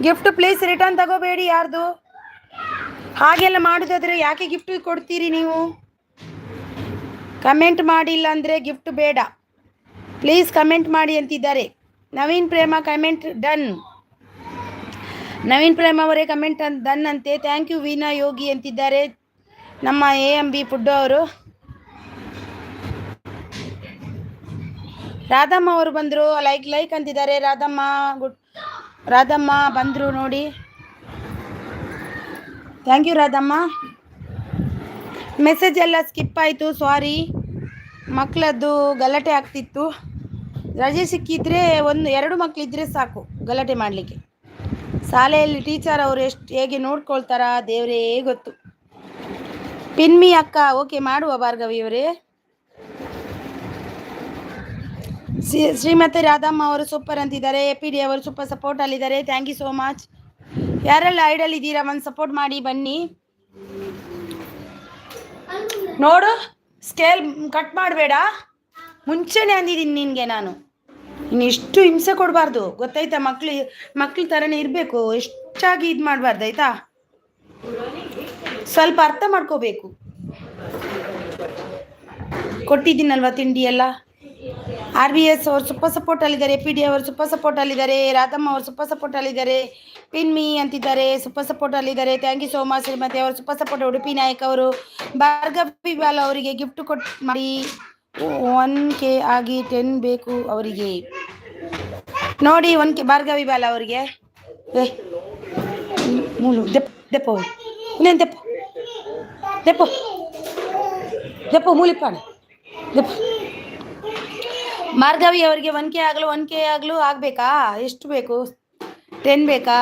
ಗಿಫ್ಟ್ ಪ್ಲೀಸ್ ರಿಟರ್ನ್ ತಗೋಬೇಡಿ ಯಾರ್ದು. ಹಾಗೆಲ್ಲ ಮಾಡೋದಾದ್ರೆ ಯಾಕೆ ಗಿಫ್ಟ್ ಕೊಡ್ತೀರಿ ನೀವು? ಕಮೆಂಟ್ ಮಾಡಿಲ್ಲ ಅಂದರೆ ಗಿಫ್ಟ್ ಬೇಡ, ಪ್ಲೀಸ್ ಕಮೆಂಟ್ ಮಾಡಿ ಅಂತಿದ್ದಾರೆ. ನವೀನ್ ಪ್ರೇಮ ಕಮೆಂಟ್ ಡನ್. ನವೀನ್ ಪ್ರೇಮ ಅವರೇ ಕಮೆಂಟ್ ಡನ್ ಅಂತೆ. ಥ್ಯಾಂಕ್ ಯು ವೀನಾ ಯೋಗಿ ಅಂತಿದ್ದಾರೆ ನಮ್ಮ AMB ಫುಡ್ಡು ಅವರು. ರಾಧಮ್ಮ ಅವರು ಬಂದರು, ಲೈಕ್ ಅಂತಿದ್ದಾರೆ. ರಾಧಮ್ಮ ಬಂದರು ನೋಡಿ. Thank you Radhamma. ಮೆಸೇಜ್ ಎಲ್ಲ ಸ್ಕಿಪ್ ಆಯಿತು, ಸಾರಿ. ಮಕ್ಕಳದ್ದು ಗಲಾಟೆ ಆಗ್ತಿತ್ತು. ರಜೆ ಸಿಕ್ಕಿದ್ರೆ 1-2 ಮಕ್ಕಳಿದ್ರೆ ಸಾಕು ಗಲಾಟೆ ಮಾಡಲಿಕ್ಕೆ. ಶಾಲೆಯಲ್ಲಿ ಟೀಚರ್ ಅವರು ಹೇಗೆ ನೋಡ್ಕೊಳ್ತಾರ ದೇವರೇ ಗೊತ್ತು. ಪಿನ್ಮಿ ಅಕ್ಕ ಓಕೆ ಮಾಡುವ ಭಾರ್ಗವಿಯವರೇ. ಶ್ರೀಮತಿ ರಾಧಮ್ಮ ಅವರು ಸೂಪರ್ ಅಂತಿದ್ದಾರೆ. APD ಅವರು ಸೂಪರ್ ಸಪೋರ್ಟಲ್ಲಿದ್ದಾರೆ. Thank you so much. ಯಾರೆಲ್ಲ ಐಡಲ್ಲಿದ್ದೀರಾ ಒಂದು ಸಪೋರ್ಟ್ ಮಾಡಿ ಬನ್ನಿ. ನೋಡು, ಸ್ಕೇಲ್ ಕಟ್ ಮಾಡಬೇಡ. ಮುಂಚೆನೇ ಅಂದಿದ್ದೀನಿ ನಿನಗೆ ನಾನು. ಇನ್ನೆಷ್ಟು ಹಿಂಸೆ ಕೊಡಬಾರ್ದು ಗೊತ್ತಾಯ್ತಾ? ಮಕ್ಳ ಥರನೇ ಇರಬೇಕು. ಎಷ್ಟಾಗಿ ಇದು ಮಾಡಬಾರ್ದು ಆಯ್ತಾ? ಸ್ವಲ್ಪ ಅರ್ಥ ಮಾಡ್ಕೋಬೇಕು. ಕೊಟ್ಟಿದ್ದೀನಲ್ವ ತಿಂಡಿ ಎಲ್ಲ. RBS ಅವರು ಸೂಪರ್ ಸಪೋರ್ಟಲ್ಲಿದ್ದಾರೆ. APD ಅವರು ಸೂಪರ್ ಸಪೋರ್ಟಲ್ಲಿದ್ದಾರೆ. ರಾಧಮ್ಮ ಅವರು ಸೂಪರ್ ಸಪೋರ್ಟಲ್ಲಿದ್ದಾರೆ. ಪಿನ್ಮಿ ಅಂತಿದ್ದಾರೆ, ಸೂಪರ್ ಸಪೋರ್ಟಲ್ಲಿದ್ದಾರೆ. Thank you so much. Shrimathi ಅವರು ಸೂಪರ್ ಸಪೋರ್ಟ್. ಉಡುಪಿ ನಾಯಕ್ ಅವರು ಭಾರ್ಗವಿ ಬಾಲ್ ಅವರಿಗೆ ಗಿಫ್ಟ್ ಕೊಟ್ಟು ಮಾಡಿ. 1K ಆಗಿ 10 ಬೇಕು ಅವರಿಗೆ ನೋಡಿ. 1K ಭಾರ್ಗವಿ ಬಾಲ್ ಅವರಿಗೆ. ದೆಪ್ಪೋ ಇನ್ನೇನು ದೆಪ್ಪೋ ಮೂಲಿಪಾಣ ದೆಪ್ಪೋ. ಭಾರ್ಗವಿ ಅವರಿಗೆ 1K ಆಗಲು ಆಗಬೇಕಾ? ಎಷ್ಟು ಬೇಕು? 10 ಬೇಕಾ?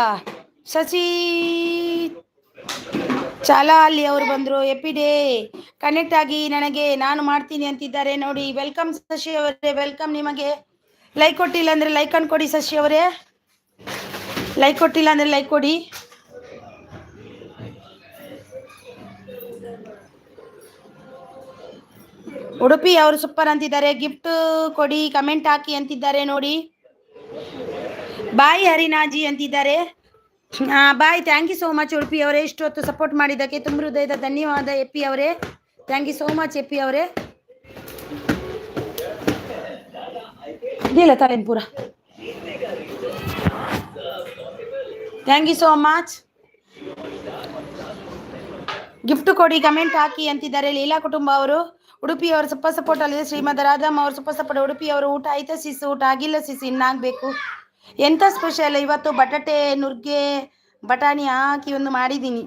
ಶಶಿ ಚಾಲಾ ಅಲ್ಲಿ ಅವರು ಬಂದರು. APD ಕನೆಕ್ಟ್ ಆಗಿ ನನಗೆ ನಾನು ಮಾಡ್ತೀನಿ ಅಂತಿದ್ದಾರೆ ನೋಡಿ. ವೆಲ್ಕಮ್ ಶಶಿ ಅವರೇ, ವೆಲ್ಕಮ್ ನಿಮಗೆ. ಲೈಕ್ ಕೊಟ್ಟಿಲ್ಲ ಅಂದರೆ ಲೈಕನ್ನು ಕೊಡಿ ಶಶಿ ಅವರೇ. ಲೈಕ್ ಕೊಟ್ಟಿಲ್ಲ ಅಂದರೆ ಲೈಕ್ ಕೊಡಿ. ಉಡುಪಿ ಅವರು ಸೂಪರ್ ಅಂತಿದ್ದಾರೆ. ಗಿಫ್ಟ್ ಕೊಡಿ, ಕಮೆಂಟ್ ಹಾಕಿ ಅಂತಿದ್ದಾರೆ ನೋಡಿ. ಬಾಯ್ ಹರಿನಾಜಿ ಅಂತಿದ್ದಾರೆ. Bye. Thank you so much Udupi ಅವರೇ. ಇಷ್ಟೊತ್ತು ಸಪೋರ್ಟ್ ಮಾಡಿದ್ದಕ್ಕೆ ತುಂಬ ಹೃದಯದ ಧನ್ಯವಾದ AP ಅವರೇ. Thank you so much AP ಅವರೇ. ಇಲ್ಲ ತಾರೇನು ಪೂರ. Thank you so much. Gift ಕೊಡಿ, ಕಮೆಂಟ್ ಹಾಕಿ ಅಂತಿದ್ದಾರೆ ಲೀಲಾ ಕುಟುಂಬ ಅವರು. ಉಡುಪಿ ಅವರು ಸೂಪರ್ ಸಪೋರ್ಟ್ ಅಲ್ಲಿದೆ. ಶ್ರೀಮದ ರಾಧಮ್ಮ ಅವರು ಸೂಪರ್ ಸಪೋರ್ಟ್. ಉಡುಪಿ ಅವರು ಊಟ ಆಯ್ತಾ ಸಿಸ್? ಊಟ ಆಗಿಲ್ಲ ಸಿಸ್, ಇನ್ನಾಗಬೇಕು. ಎಂಥ ಸ್ಪೆಷಲ್ ಇವತ್ತು? ಬಟಾಟೆ ನುಗ್ಗೆ ಬಟಾಣಿ ಹಾಕಿ ಒಂದು ಮಾಡಿದ್ದೀನಿ.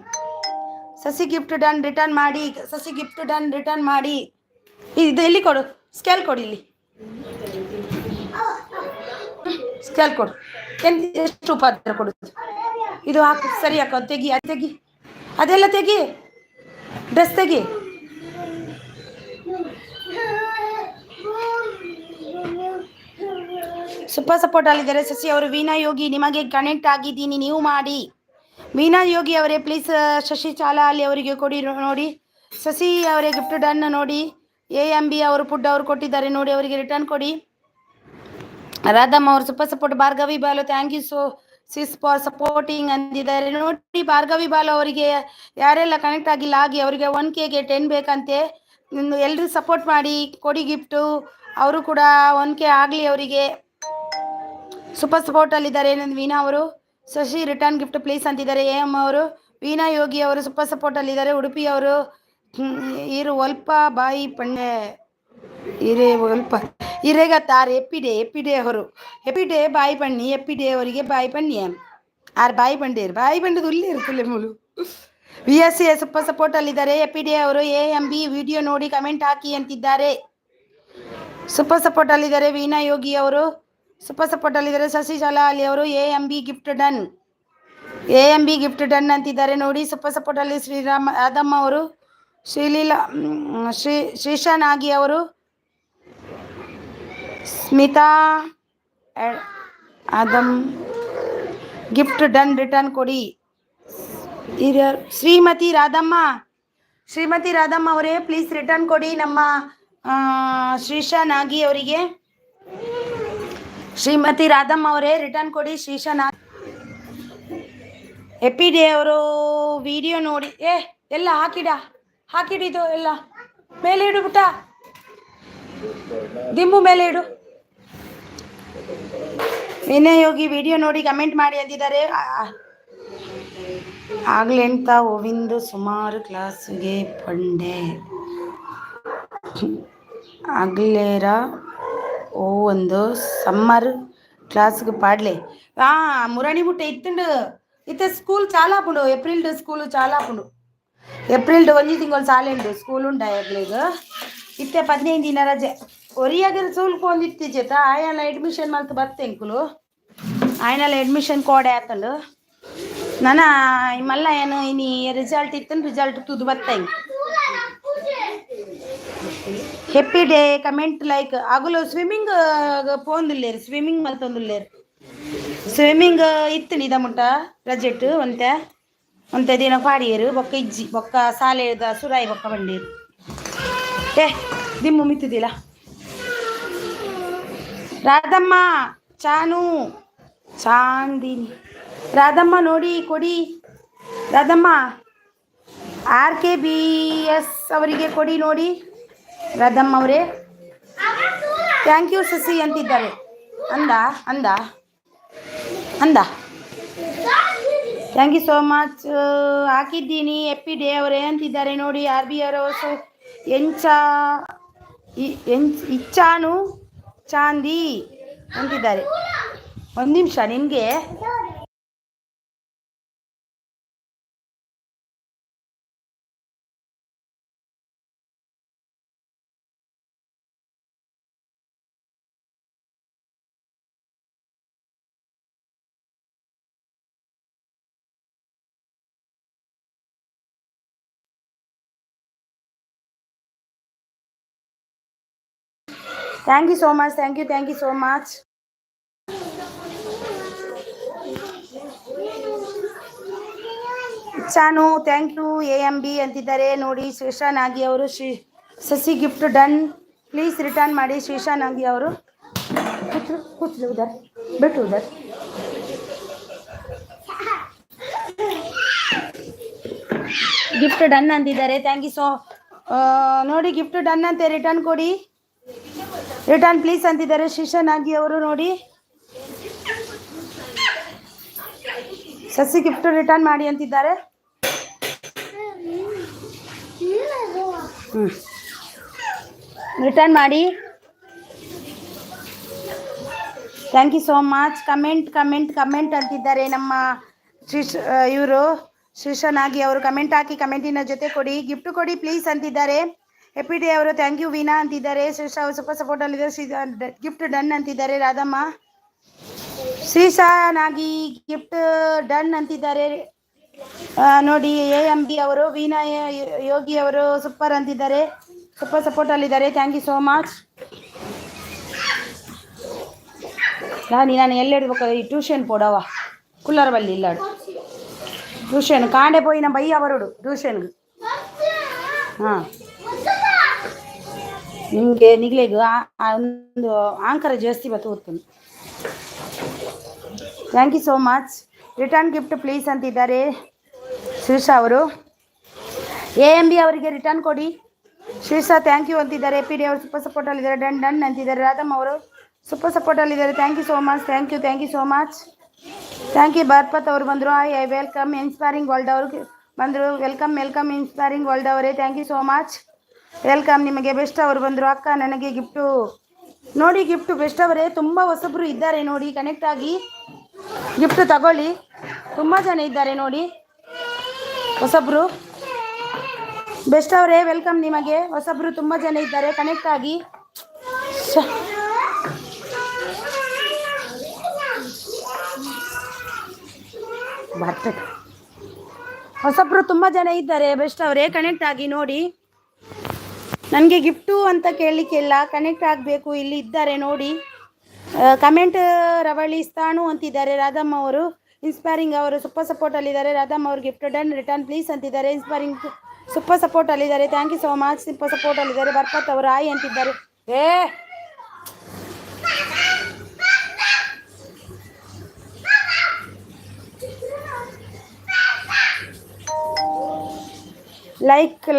ಸಸಿ ಗಿಫ್ಟ್ ಡನ್ ರಿಟರ್ನ್ ಮಾಡಿ. ಸಸಿ ಗಿಫ್ಟ್ ಡನ್ ರಿಟರ್ನ್ ಮಾಡಿ. ಇದು ಎಲ್ಲಿ ಕೊಡು, ಸ್ಕೇಲ್ ಕೊಡು, ಇಲ್ಲಿ ಸ್ಕೇಲ್ ಕೊಡು. ಎಷ್ಟು ಉಪಾಧ್ಯಾಯ ಕೊಡುದು? ಇದು ಹಾಕು, ಸರಿ ಹಾಕು, ಅದು ತೆಗಿ, ಅದು ತೆಗಿ, ಅದೆಲ್ಲ ತೆಗಿ, ಡ್ರೆಸ್ ತೆಗಿ. ಸೂಪರ್ ಸಪೋರ್ಟ್ ಅಲ್ಲಿದ್ದಾರೆ ಶಶಿ ಅವರು. ವೀಣಾ ಯೋಗಿ ನಿಮಗೆ ಕನೆಕ್ಟ್ ಆಗಿದ್ದೀನಿ, ನೀವು ಮಾಡಿ. ವೀಣಾ ಯೋಗಿ ಅವರೇ ಪ್ಲೀಸ್ ಶಶಿ ಚಾಲಾ ಅಲ್ಲಿ ಅವರಿಗೆ ಕೊಡಿ ನೋಡಿ. ಶಶಿ ಅವರೇ ಗಿಫ್ಟ್ ಡನ್ ನೋಡಿ. AMB ಅವರು ಫುಡ್ ಅವರು ಕೊಟ್ಟಿದ್ದಾರೆ ನೋಡಿ, ಅವರಿಗೆ ರಿಟರ್ನ್ ಕೊಡಿ. ರಾಧಮ್ಮ ಅವರು super support. Bhargavi Balu thank you so sis for supporting ಅಂದಿದ್ದಾರೆ ನೋಡಿ. ಭಾರ್ಗವಿ ಬಾಲು ಅವರಿಗೆ ಯಾರೆಲ್ಲ ಕನೆಕ್ಟ್ ಆಗಿಲ್ಲ ಆಗಿ, ಅವರಿಗೆ 1Kಗೆ 10 ಬೇಕಂತೆ. ಎಲ್ಲರೂ ಸಪೋರ್ಟ್ ಮಾಡಿ, ಕೊಡಿ ಗಿಫ್ಟು. ಅವರು ಕೂಡ 1K ಆಗಲಿ ಅವರಿಗೆ. ಸೂಪರ್ ಸಪೋರ್ಟ್ ಅಲ್ಲಿದ್ದಾರೆ ವೀಣಾ ಅವರು. ಶಶಿ ರಿಟರ್ನ್ ಗಿಫ್ಟ್ ಪ್ಲೀಸ್ ಅಂತಿದ್ದಾರೆ AM ಅವರು. ವೀಣಾ ಯೋಗಿ ಅವರು ಸೂಪರ್ ಸಪೋರ್ಟ್ ಅಲ್ಲಿದ್ದಾರೆ. ಉಡುಪಿ ಅವರು ಇರು ಒಲ್ಪ ಬಾಯಿ ಪಣ್ಣೆ ಇರೇ ಒಲ್ಪ ಇರೇಗತ್ತಾರು ಎಪ್ಪಿಡೆ ಅವರು ಎಪ್ಪಿಡೆ ಬಾಯಿ ಪಣ್ಣಿ ಎಪ್ಪಿಡೆ ಅವರಿಗೆ ಬಾಯಿ ಪಣ್ಣಿ ಆರು ಬಾಯಿ ಪಂಡೇರು ಬಾಯಿ ಪಂಡದು ಉಲ್ಲೇ ಇರ್ತಲ್ಲ ಮೂಲು. VSC ಸೂಪರ್ ಸಪೋರ್ಟ್ ಅಲ್ಲಿದ್ದಾರೆ. ಎಪ್ಪಿಡೆ ಅವರು. AMB ವಿಡಿಯೋ ನೋಡಿ ಕಮೆಂಟ್ ಹಾಕಿ ಅಂತಿದ್ದಾರೆ. ಸೂಪರ್ ಸಪೋರ್ಟ್ ಅಲ್ಲಿದ್ದಾರೆ ವೀಣಾ ಯೋಗಿ ಅವರು. ಸೂಪರ್ ಸಪೋರ್ಟ್ ಅಲ್ಲಿದ್ದಾರೆ ಶಶಿ ಶಾಲಾ ಅಲ್ಲಿ ಅವರು. AMB gift done, AMB gift done ಅಂತಿದ್ದಾರೆ ನೋಡಿ. ಸೂಪರ್ ಸಪೋರ್ಟ್ ಅಲ್ಲಿ ಶ್ರೀರಾಮ ರಾಧಮ್ಮ ಅವರು. ಶ್ರೀಲೀಲಾ ಶ್ರೀಶಾ ನಾಗಿ ಅವರು. Smita Adam gift done return ಕೊಡಿ. ಶ್ರೀಮತಿ ರಾಧಮ್ಮ, ಶ್ರೀಮತಿ ರಾಧಮ್ಮ ಅವರೇ ಪ್ಲೀಸ್ ರಿಟರ್ನ್ ಕೊಡಿ ನಮ್ಮ ಶ್ರೀಶಾ ನಾಗಿ ಅವರಿಗೆ. ಶ್ರೀಮತಿ ರಾಧಮ್ಮ ಅವರೇ ರಿಟರ್ನ್ ಕೊಡಿ ಶ್ರೀಶಾ ನಾಗಿ. ಎಪಿಡೆ ಅವರು ವಿಡಿಯೋ ನೋಡಿ ಎಲ್ಲ ಹಾಕಿಡಿದು ಎಲ್ಲ ಮೇಲೆ ಇಡು ಬಿಟ್ಟ ದಿಂಬು ಮೇಲೆ ಇಡು. ವಿನಯ್ ಯೋಗಿ ವಿಡಿಯೋ ನೋಡಿ ಕಮೆಂಟ್ ಮಾಡಿ ಅಂದಿದ್ದಾರೆ. ಆಗ್ಲೆಂತ ಗೋವಿಂದು ಸುಮಾರು ಕ್ಲಾಸ್ಗೆ ಪಂಡೆ ಆಗ್ಲೇರ ಓ ಒಂದು ಸಮ್ಮರ್ ಕ್ಲಾಸ್ಗೆ ಪಾಡ್ಲೆ ಮುರಾಣಿ ಬುಟ್ಟ ಇತ್ತಂಡು ಇತ್ತೆ ಸ್ಕೂಲ್ ಚಾಲಾಪುಂಡು. ಏಪ್ರಿಲ್ ಸ್ಕೂಲು ಚಾಲಾಪುಂಡು. ಏಪ್ರಿಲ್ 1 ತಿಂಗಳು ಸಾಲೆಂಡು ಸ್ಕೂಲ್ ಉಂಡ ಆಗ್ಲೇಗ ಇತ್ತೆ 15 ದಿನ ರಜೆ. ಒರಿಯಾಗರ ಸೋಲ್ಕೊಂಡಿತ್ತೀಜೆತ ಆಯನ ಅಡ್ಮಿಷನ್ ಮಾಡ್ತು ಬರ್ತೇಂಕುಲು. ಆಯ್ನೆಲ್ಲ ಅಡ್ಮಿಷನ್ ಕೋಡೆ ಆತಂಡು ನನ್ನ ಮಲ್ಲ ಏನು ಇನಿ ರಿಸಲ್ಟ್ ಇತ್ತಂದು ರಿಸಲ್ಟ್ ತುದು ಬರ್ತೇಂಗ. ಹೆಪ್ಪಿ ಡೇ ಕಮೆಂಟ್ ಲೈಕ್ ಆಗಲು ಸ್ವಿಮ್ಮಿಂಗ್ ಪೋಂದುಲ್ಲೇರು ಸ್ವಿಮ್ಮಿಂಗ್ ಮಲ್ತೊಂದುಲ್ಲೇರು. ಸ್ವಿಮ್ಮಿಂಗ್ ಇತ್ತು ನಿದ ಮುಟ್ಟ ಪ್ರಜೆಕ್ಟ್ ಒಂತೆ ದಿನ ಪಾಡಿಯರು ಬೊಕ್ಕ ಇಜ್ಜಿ ಬೊಕ್ಕ ಸಾಲೆದ ಸುರಾಯಿ ಬೊಕ್ಕ ಬಂಡೀರು ದಿಮ್ಮು ಮಿತ್ತಿದಿಲ್ಲ. ರಾಧಮ್ಮ ಚಾನು ಚಾಂದಿನಿ ರಾಧಮ್ಮ ನೋಡಿ ಕೊಡಿ. ರಾಧಮ್ಮ RKBS ಅವರಿಗೆ ಕೊಡಿ ನೋಡಿ. ರಾಧಮ್ಮ ಅವರೇ ಥ್ಯಾಂಕ್ ಯು ಶಶಿ ಅಂತಿದ್ದಾರೆ. ಅಂದ ಥ್ಯಾಂಕ್ ಯು ಸೋ ಮಚ್ ಹಾಕಿದ್ದೀನಿ. ಎಪ್ಪಿ ಡೇ ಅವರೇ ಅಂತಿದ್ದಾರೆ ನೋಡಿ. RB ಅವರು ಇಚ್ಛಾನು ಚಾಂದಿ ಅಂತಿದ್ದಾರೆ. ಒಂದು ನಿಮಿಷ ನಿಮಗೆ thank you so much. Thank you so much. Chanu thank you. AMB ಅಂತಿದ್ದಾರೆ ನೋಡಿ. ಶ್ರೀಶಾ ನಾಗಿ ಅವರು. Shashi gift done please return ಮಾಡಿ ಶ್ರೀಶಾ ನಾಗಿ ಅವರು. ಕೂತ್ಲು ಉದರ್ ಬಿಟ್ಟು ಉದರ್. ಗಿಫ್ಟ್ ಡನ್ ಅಂತಿದ್ದಾರೆ. ಥ್ಯಾಂಕ್ ಯು ಸೋ ನೋಡಿ. ಗಿಫ್ಟ್ ಡನ್ ಅಂತೆ ರಿಟರ್ನ್ ಕೊಡಿ. ರಿಟರ್ನ್ ಪ್ಲೀಸ್ ಅಂತಿದ್ದಾರೆ ಶ್ರೀಶಾ ನಾಗಿ ಅವರು ನೋಡಿ. ಶಶಿ ಗಿಫ್ಟ್ ರಿಟರ್ನ್ ಮಾಡಿ ಅಂತಿದ್ದಾರೆ. ರಿಟರ್ನ್ ಮಾಡಿ. Thank you so much. Comment ಅಂತಿದ್ದಾರೆ ನಮ್ಮ ಇವರು ಶ್ರೀಶಾ ನಾಗಿ ಅವರು. ಕಮೆಂಟ್ ಹಾಕಿ ಕಮೆಂಟಿನ ಜೊತೆ ಕೊಡಿ ಗಿಫ್ಟ್ ಕೊಡಿ ಪ್ಲೀಸ್ ಅಂತಿದ್ದಾರೆ. ಎಪಿ ಡೇ ಅವರು ಥ್ಯಾಂಕ್ ಯು ವೀನಾ ಅಂತಿದ್ದಾರೆ. ಶ್ರೇಷ್ಠ ಅವರು ಸೂಪರ್ ಸಪೋರ್ಟ್ ಅಲ್ಲಿದ್ದಾರೆ. ಗಿಫ್ಟ್ ಡನ್ ಅಂತಿದ್ದಾರೆ ರಾಧಮ್ಮ. ಶ್ರೀಶಾ ನಾಗಿ ಗಿಫ್ಟ್ ಡನ್ ಅಂತಿದ್ದಾರೆ ನೋಡಿ. AMB ಅವರು ವೀನಾ ಯೋಗಿ ಅವರು ಸೂಪರ್ ಅಂತಿದ್ದಾರೆ, ಸೂಪರ್ ಸಪೋರ್ಟ್ ಅಲ್ಲಿದ್ದಾರೆ. Thank you so much. ನಾನು ಎಲ್ಲಿ ಇಡ್ಬೇಕು ಈ ಟ್ಯೂಷನ್ ಪೋಡವ ಕುಲ್ಲರ ಬಲ್ಲಿ ಇಲ್ಲ ಟ್ಯೂಷನ್ ಕಾಂಡೆ ಪೋಯಿ ನಮ್ಮ ಬಯ್ಯ ಬರೋಡು ಟ್ಯೂಷನ್ಗೆ. ಹಾಂ ನಿಮಗೆ ನಿಗ್ಲೆಗೆ ಒಂದು ಆಂಕರ ಜಾಸ್ತಿ ಬತ್ತು ಓದ್ತೀನಿ. Thank you so much. Return gift please ಅಂತಿದ್ದಾರೆ ಶ್ರೀಶಾ ಅವರು. AMB ಅವರಿಗೆ ರಿಟರ್ನ್ ಕೊಡಿ. ಶ್ರೀಶಾ ಥ್ಯಾಂಕ್ ಯು ಅಂತಿದ್ದಾರೆ. PD ಅವರು ಸೂಪರ್ ಸಪೋರ್ಟ್ ಅಲ್ಲಿದ್ದಾರೆ. ಡನ್ ಡನ್ ಅಂತಿದ್ದಾರೆ. ರಾಧಮ್ಮ ಅವರು ಸೂಪರ್ ಸಪೋರ್ಟ್ ಅಲ್ಲಿದ್ದಾರೆ. Thank you so much. Thank you so much. Thank you. ಬರ್ಪತ್ ಅವರು ಬಂದರು. Hi welcome. ಇನ್ಸ್ಪೈರಿಂಗ್ ವರ್ಲ್ಡ್ ಅವರು ಬಂದರು. ವೆಲ್ಕಮ್ ಇನ್ಸ್ಪೈರಿಂಗ್ ವರ್ಲ್ಡ್ ಅವರೇ. Thank you so much. Welcome. ನಿಮಗೆ ಬೆಸ್ಟ್ ಅವರು ಬಂದರು. ಅಕ್ಕ ನನಗೆ ಗಿಫ್ಟು ನೋಡಿ. ಗಿಫ್ಟು ಬೆಸ್ಟ್ ಅವರೇ ತುಂಬ ಹೊಸಬ್ರು ಇದ್ದಾರೆ ನೋಡಿ. ಕನೆಕ್ಟ್ ಆಗಿ ಗಿಫ್ಟ್ ತಗೊಳ್ಳಿ. ತುಂಬ ಜನ ಇದ್ದಾರೆ ನೋಡಿ ಹೊಸಬ್ರು. ಬೆಸ್ಟ್ ಅವರೇ ವೆಲ್ಕಮ್ ನಿಮಗೆ. ಹೊಸಬ್ರು ತುಂಬ ಜನ ಇದ್ದಾರೆ. ಕನೆಕ್ಟ್ ಆಗಿ. ಹೊಸಬ್ರು ತುಂಬ ಜನ ಇದ್ದಾರೆ. ಬೆಸ್ಟ್ ಅವರೇ ಕನೆಕ್ಟ್ ಆಗಿ ನೋಡಿ. ನನಗೆ ಗಿಫ್ಟು ಅಂತ ಕೇಳಲಿಕ್ಕೆಲ್ಲ ಕನೆಕ್ಟ್ ಆಗಬೇಕು. ಇಲ್ಲಿ ಇದ್ದಾರೆ ನೋಡಿ. ಕಮೆಂಟ್ ರವಳಿ ಸ್ಥಾನು ಅಂತಿದ್ದಾರೆ ರಾಧಮ್ಮ ಅವರು. ಇನ್ಸ್ಪೈರಿಂಗ್ ಅವರು ಸೂಪರ್ ಸಪೋರ್ಟ್ ಅಲ್ಲಿದ್ದಾರೆ. ರಾಧಮ್ಮ ಅವರು ಗಿಫ್ಟ್ ಡನ್ ರಿಟರ್ನ್ ಪ್ಲೀಸ್ ಅಂತಿದ್ದಾರೆ. ಇನ್ಸ್ಪೈರಿಂಗ್ ಸೂಪರ್ ಸಪೋರ್ಟ್ ಅಲ್ಲಿದ್ದಾರೆ. Thank you so much. Super support ಅಲ್ಲಿದ್ದಾರೆ. ಬರ್ಪತ್ ಅವರು ಆಯ್ ಅಂತಿದ್ದಾರೆ.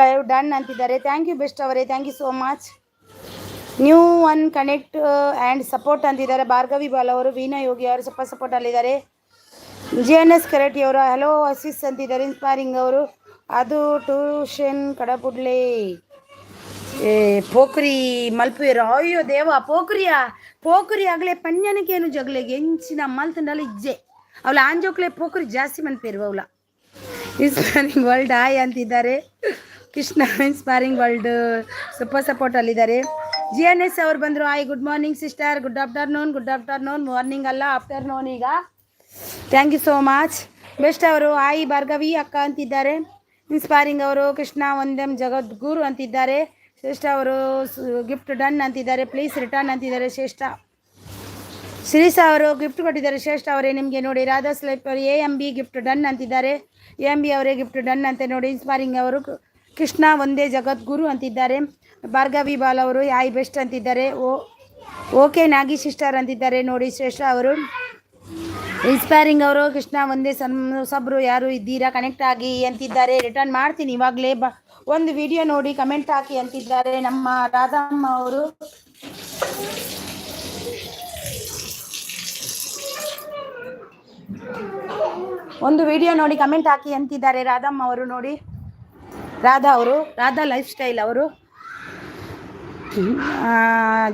ಲೈವ್ ಡನ್ ಅಂತಿದ್ದಾರೆ. ಥ್ಯಾಂಕ್ ಯು ಬೆಸ್ಟ್ ಅವರೇ. Thank you so much. New one connect and support ಅಂತಿದ್ದಾರೆ. ಭಾರ್ಗವಿ ಬಾಲ್ ಅವರು. ವೀನಾ ಯೋಗಿ ಅವರು ಸೂಪರ್ ಸಪೋರ್ಟ್ ಅಲ್ಲಿದ್ದಾರೆ. JNS ಕೆರಟಿ ಅವರು ಹಲೋ ಅಸಿಸ್ ಅಂತಿದ್ದಾರೆ. ಇನ್ಸ್ಪೈರಿಂಗ್ ಅವರು ಅದು ಟ್ಯೂಷನ್ ಕಡಪುಡ್ಲೆ ಪೋಖ್ರಿ ಮಲ್ಪುವೇರು. ಅಯ್ಯೋ ದೇವ ಪೋಖ್ರಿ ಆಗಲೇ ಪನ್ಯನಕೇನು ಜಗ್ಲೆಗೆ ಎಂಚಿನ ಮಲ್ತಂಡಲ್ಲ ಇಜ್ಜೆ ಅವಳ ಆಂಜೋಕ್ಲೆ ಪೋಖ್ರಿ ಜಾಸ್ತಿ ಮನ್ಪೇರು ಅವಳ. ಇನ್ಸ್ಪೈರಿಂಗ್ ವರ್ಲ್ಡ್ ಆಯ್ ಅಂತಿದ್ದಾರೆ. Krishna inspiring world super support ಅಲ್ಲಿದ್ದಾರೆ. JNS ಅವರು ಬಂದರು. Hi good morning sister. Good afternoon. Morning ಅಲ್ಲ ಆಫ್ಟರ್ನೂನ್ ಈಗ. Thank you so much. Best ಅವರು ಆಯ್ ಭಾರ್ಗವಿ ಅಕ್ಕ ಅಂತಿದ್ದಾರೆ. ಇನ್ಸ್ಪೈರಿಂಗ್ ಅವರು ಕೃಷ್ಣ ಒಂದೆಂ ಜಗದ್ಗುರು ಅಂತಿದ್ದಾರೆ. ಶ್ರೇಷ್ಠ ಅವರು ಗಿಫ್ಟ್ ಡನ್ ಅಂತಿದ್ದಾರೆ. ಪ್ಲೀಸ್ ರಿಟರ್ನ್ ಅಂತಿದ್ದಾರೆ ಶ್ರೇಷ್ಠ. ಶ್ರೀಶಾ ಅವರು ಗಿಫ್ಟ್ ಕೊಟ್ಟಿದ್ದಾರೆ. ಶ್ರೇಷ್ಠ ಅವರೇ ನಿಮಗೆ ನೋಡಿ. ರಾಧಾ ಸ್ಲೈಪ್ ಅವರು AMB ಗಿಫ್ಟ್ ಡನ್ ಅಂತಿದ್ದಾರೆ. AMB ಅವರೇ ಗಿಫ್ಟ್ ಡನ್ ಅಂತ ನೋಡಿ. ಇನ್ಸ್ಪೈರಿಂಗ್ ಅವರು ಕೃಷ್ಣ ಒಂದೇ ಜಗದ್ಗುರು ಅಂತಿದ್ದಾರೆ. ಭಾರ್ಗವಿ ಬಾಲ್ ಅವರು ಆಯ್ ಬೆಸ್ಟ್ ಅಂತಿದ್ದಾರೆ. ಓಕೆ ನಾಗಿ ಸಿಸ್ಟರ್ ಅಂತಿದ್ದಾರೆ ನೋಡಿ ಶ್ರೇಷ್ಠ ಅವರು. ಇನ್ಸ್ಪೈರಿಂಗ್ ಅವರು ಕೃಷ್ಣ ಒಂದೇ ಹೊಸಬ್ರು ಯಾರು ಇದ್ದೀರಾ ಕನೆಕ್ಟ್ ಆಗಿ ಅಂತಿದ್ದಾರೆ. ರಿಟರ್ನ್ ಮಾಡ್ತೀನಿ ಇವಾಗಲೇ. ಒಂದು ವಿಡಿಯೋ ನೋಡಿ ಕಮೆಂಟ್ ಹಾಕಿ ಅಂತಿದ್ದಾರೆ ನಮ್ಮ ರಾಧಮ್ಮ ಅವರು. ಒಂದು ವಿಡಿಯೋ ನೋಡಿ ಕಮೆಂಟ್ ಹಾಕಿ ಅಂತಿದ್ದಾರೆ ರಾಧಮ್ಮ ಅವರು ನೋಡಿ. ರಾಧಾ ಲೈಫ್ ಸ್ಟೈಲ್ ಅವರು.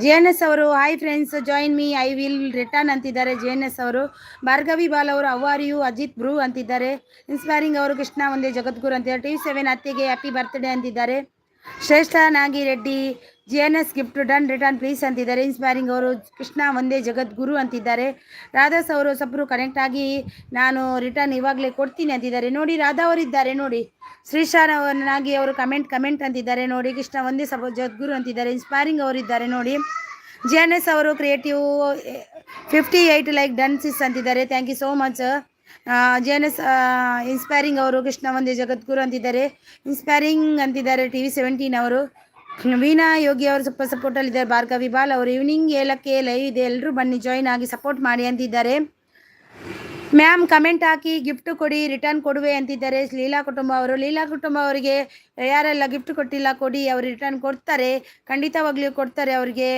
JNS ಅವರು hi friends join me I will return ಅಂತಿದ್ದಾರೆ JNS ಅವರು. ಭಾರ್ಗವಿ ಬಾಲ್ ಅವರು ಅವ್ವಾರ್ ಯು ಅಜಿತ್ ಬ್ರೂ ಅಂತಿದ್ದಾರೆ. ಇನ್ಸ್ಪೈರಿಂಗ್ ಅವರು ಕೃಷ್ಣ ಒಂದೇ ಜಗದ್ಗುರು ಅಂತಿದ್ದಾರೆ. TV7 ಅತ್ತೆಗೆ ಹ್ಯಾಪಿ ಬರ್ತ್ಡೇ ಅಂತಿದ್ದಾರೆ. Shreshta Nagi Reddy JNS gift done return please ಅಂತಿದ್ದಾರೆ. ಇನ್ಸ್ಪೈರಿಂಗ್ ಅವರು ಕೃಷ್ಣ ಒಂದೇ ಜಗದ್ಗುರು ಅಂತಿದ್ದಾರೆ. ರಾಧಾಸ್ ಅವರು ಸಬ್ರು ಕನೆಕ್ಟ್ ಆಗಿ ನಾನು ರಿಟರ್ನ್ ಇವಾಗಲೇ ಕೊಡ್ತೀನಿ ಅಂತಿದ್ದಾರೆ ನೋಡಿ. ರಾಧಾ ಅವರಿದ್ದಾರೆ ನೋಡಿ. ಶ್ರೀಶಾನಾಗಿ ಅವರು ಕಮೆಂಟ್ ಅಂತಿದ್ದಾರೆ ನೋಡಿ. ಕೃಷ್ಣ ಒಂದೇ ಜಗದ್ಗುರು ಅಂತಿದ್ದಾರೆ. ಇನ್ಸ್ಪೈರಿಂಗ್ ಅವರಿದ್ದಾರೆ ನೋಡಿ. JNS ಅವರು ಕ್ರಿಯೇಟಿವ್ 58 ಲೈಕ್ ಡನ್ ಸಿಸ್ ಅಂತಿದ್ದಾರೆ. Thank you so much. JNS inspiring ಅವರು ಕೃಷ್ಣ ಒಂದೇ ಜಗದ್ಗುರು ಅಂತಿದ್ದಾರೆ. ಇನ್ಸ್ಪೈರಿಂಗ್ ಅಂತಿದ್ದಾರೆ TV17 ಅವರು. ವೀನಾ ಯೋಗಿ ಅವರು ಸೂಪರ್ ಸಪೋರ್ಟಲ್ಲಿದ್ದಾರೆ. ಭಾರ್ಗವಿ ಬಾಲ್ ಅವರು ಈವ್ನಿಂಗ್ 7ಕ್ಕೆ ಲೈವ್ ಇದೆ, ಎಲ್ಲರೂ ಬನ್ನಿ ಜಾಯಿನ್ ಆಗಿ ಸಪೋರ್ಟ್ ಮಾಡಿ ಅಂತಿದ್ದಾರೆ. ಮ್ಯಾಮ್ ಕಮೆಂಟ್ ಹಾಕಿ ಗಿಫ್ಟ್ ಕೊಡಿ ರಿಟರ್ನ್ ಕೊಡುವೆ ಅಂತಿದ್ದಾರೆ ಲೀಲಾ ಕುಟುಂಬ ಅವರು. ಲೀಲಾ ಕುಟುಂಬ ಅವರಿಗೆ ಯಾರೆಲ್ಲ ಗಿಫ್ಟ್ ಕೊಟ್ಟಿಲ್ಲ ಕೊಡಿ, ಅವರು ರಿಟರ್ನ್ ಕೊಡ್ತಾರೆ, ಖಂಡಿತವಾಗ್ಲೂ ಕೊಡ್ತಾರೆ. ಅವರಿಗೆ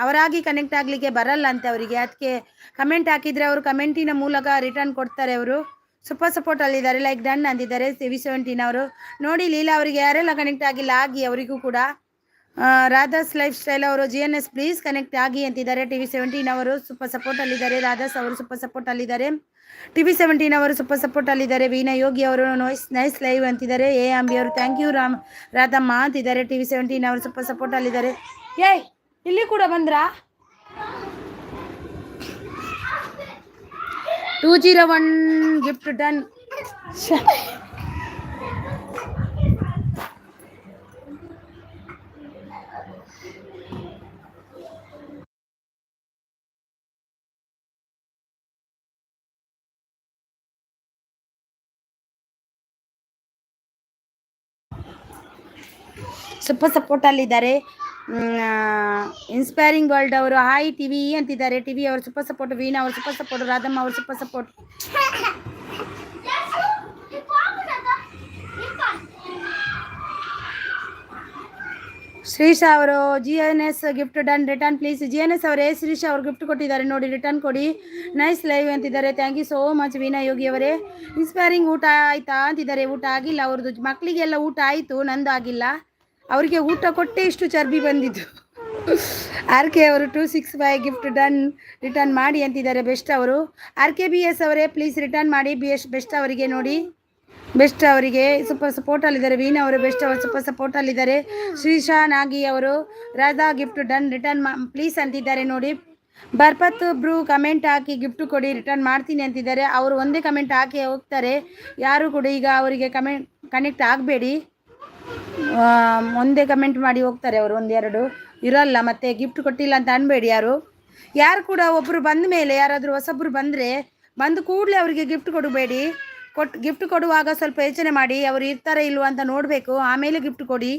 ಅವರಾಗಿ ಕನೆಕ್ಟ್ ಆಗಲಿಕ್ಕೆ ಬರಲ್ಲ ಅಂತೆ ಅವರಿಗೆ, ಅದಕ್ಕೆ ಕಮೆಂಟ್ ಹಾಕಿದರೆ ಅವರು ಕಮೆಂಟಿನ ಮೂಲಕ ರಿಟರ್ನ್ ಕೊಡ್ತಾರೆ. ಅವರು ಸೂಪರ್ ಸಪೋರ್ಟ್ ಅಲ್ಲಿದ್ದಾರೆ. ಲೈಕ್ ಡನ್ ಅಂತಿದ್ದಾರೆ TV17 ಅವರು ನೋಡಿ. ಲೀಲಾ ಅವರಿಗೆ ಯಾರೆಲ್ಲ ಕನೆಕ್ಟ್ ಆಗಿಲ್ಲ ಆಗಿ ಅವರಿಗೂ ಕೂಡ. ರಾಧಾಸ್ ಲೈಫ್ ಸ್ಟೈಲ್ ಅವರು JNS ಪ್ಲೀಸ್ ಕನೆಕ್ಟ್ ಆಗಿ ಅಂತಿದ್ದಾರೆ. TV17 ಅವರು ಸೂಪರ್ ಸಪೋರ್ಟ್ ಅಲ್ಲಿದ್ದಾರೆ. ರಾಧಾಸ್ ಅವರು ಸೂಪರ್ ಸಪೋರ್ಟ್ ಅಲ್ಲಿದ್ದಾರೆ. TV17 ಅವರು ಸೂಪರ್ ಸಪೋರ್ಟ್ ಅಲ್ಲಿದ್ದಾರೆ. ವೀಣಾ ಯೋಗಿ ಅವರು ನೈಸ್ ಲೈವ್ ಅಂತಿದ್ದಾರೆ. ಅಂಬಿ ಅವರು ಥ್ಯಾಂಕ್ ಯು ರಾಧಮ್ಮ ಅಂತಿದ್ದಾರೆ. TV17 ಅವರು ಸೂಪರ್ ಸಪೋರ್ಟ್ ಅಲ್ಲಿದ್ದಾರೆ. ಏಯ್ ಇಲ್ಲಿ ಕೂಡ ಬಂದ್ರಾ? 201 ಗಿಫ್ಟ್ ಡನ್. ಸೂಪರ್ ಸಪೋರ್ಟ್ ಅಲ್ಲಿದ್ದಾರೆ. ಇನ್ಸ್ಪೈರಿಂಗ್ ವರ್ಲ್ಡ್ ಅವರು ಹಾಯ್ ಟಿವಿ ಅಂತಿದ್ದಾರೆ. ಟಿವಿ ಅವರು ಸೂಪರ್ ಸಪೋರ್ಟ್. ವೀಣಾ ಅವರು ಸೂಪರ್ ಸಪೋರ್ಟ್. ರಾಧಮ್ಮ ಅವರು ಸೂಪರ್ ಸಪೋರ್ಟ್. ಶ್ರೀಶಾ ಅವರು GNS gift done return please. GNS ಅವರೇ ಶ್ರೀಶಾ ಅವರು ಗಿಫ್ಟ್ ಕೊಟ್ಟಿದ್ದಾರೆ ನೋಡಿ, ರಿಟರ್ನ್ ಕೊಡಿ. ನೈಸ್ ಲೈವ್ ಅಂತಿದ್ದಾರೆ. Thank you so much Veena Yogi ಅವರೇ. ಇನ್ಸ್ಪೈರಿಂಗ್ ಊಟ ಆಯ್ತಾ ಅಂತಿದ್ದಾರೆ. ಊಟ ಆಗಿಲ್ಲ ಅವ್ರದ್ದು. ಮಕ್ಕಳಿಗೆಲ್ಲ ಊಟ ಆಯಿತು, ನಂದು ಆಗಿಲ್ಲ. ಅವರಿಗೆ ಊಟ ಕೊಟ್ಟೆ ಇಷ್ಟು ಚರ್ಬಿ ಬಂದಿದ್ದು. RK ಅವರು 265 ಗಿಫ್ಟ್ ಡನ್ ರಿಟರ್ನ್ ಮಾಡಿ ಅಂತಿದ್ದಾರೆ. ಬೆಸ್ಟ್ ಅವರು. RKBS ಅವರೇ ಪ್ಲೀಸ್ ರಿಟರ್ನ್ ಮಾಡಿ. ಬೆಸ್ಟ್ ಅವರಿಗೆ ನೋಡಿ, ಬೆಸ್ಟ್ ಅವರಿಗೆ ಸೂಪರ್ ಸಪೋರ್ಟಲ್ಲಿದ್ದಾರೆ. ವೀಣಾ ಅವರು ಬೆಸ್ಟ್ ಅವರು ಸೂಪರ್ ಸಪೋರ್ಟಲ್ಲಿದ್ದಾರೆ. ಶ್ರೀಶಾ ನಾಗಿ ಅವರು Radha gift done return please ಅಂತಿದ್ದಾರೆ ನೋಡಿ. ಬರ್ಪತ್ ಬ್ರೂ ಕಮೆಂಟ್ ಹಾಕಿ ಗಿಫ್ಟ್ ಕೊಡಿ, ರಿಟರ್ನ್ ಮಾಡ್ತೀನಿ ಅಂತಿದ್ದಾರೆ. ಅವರು ಒಂದೇ ಕಮೆಂಟ್ ಹಾಕಿ ಹೋಗ್ತಾರೆ. ಯಾರು ಕೂಡ ಈಗ ಅವರಿಗೆ ಕನೆಕ್ಟ್ ಆಗಬೇಡಿ, ಒಂದೇ ಕಮೆಂಟ್ ಮಾಡಿ ಹೋಗ್ತಾರೆ ಅವರು. ಒಂದೆರಡು ಇರಲ್ಲ, ಮತ್ತು ಗಿಫ್ಟ್ ಕೊಟ್ಟಿಲ್ಲ ಅಂತ ಅನ್ಬೇಡಿ ಯಾರು ಕೂಡ. ಒಬ್ಬರು ಬಂದ ಮೇಲೆ ಯಾರಾದರೂ ಹೊಸೊಬ್ಬರು ಬಂದರೆ ಬಂದು ಕೂಡಲೇ ಅವರಿಗೆ ಗಿಫ್ಟ್ ಕೊಡಬೇಡಿ. ಗಿಫ್ಟ್ ಕೊಡುವಾಗ ಸ್ವಲ್ಪ ಯೋಚನೆ ಮಾಡಿ, ಅವರು ಇರ್ತಾರೆ ಇಲ್ವ ಅಂತ ನೋಡಬೇಕು, ಆಮೇಲೆ ಗಿಫ್ಟ್ ಕೊಡಿ.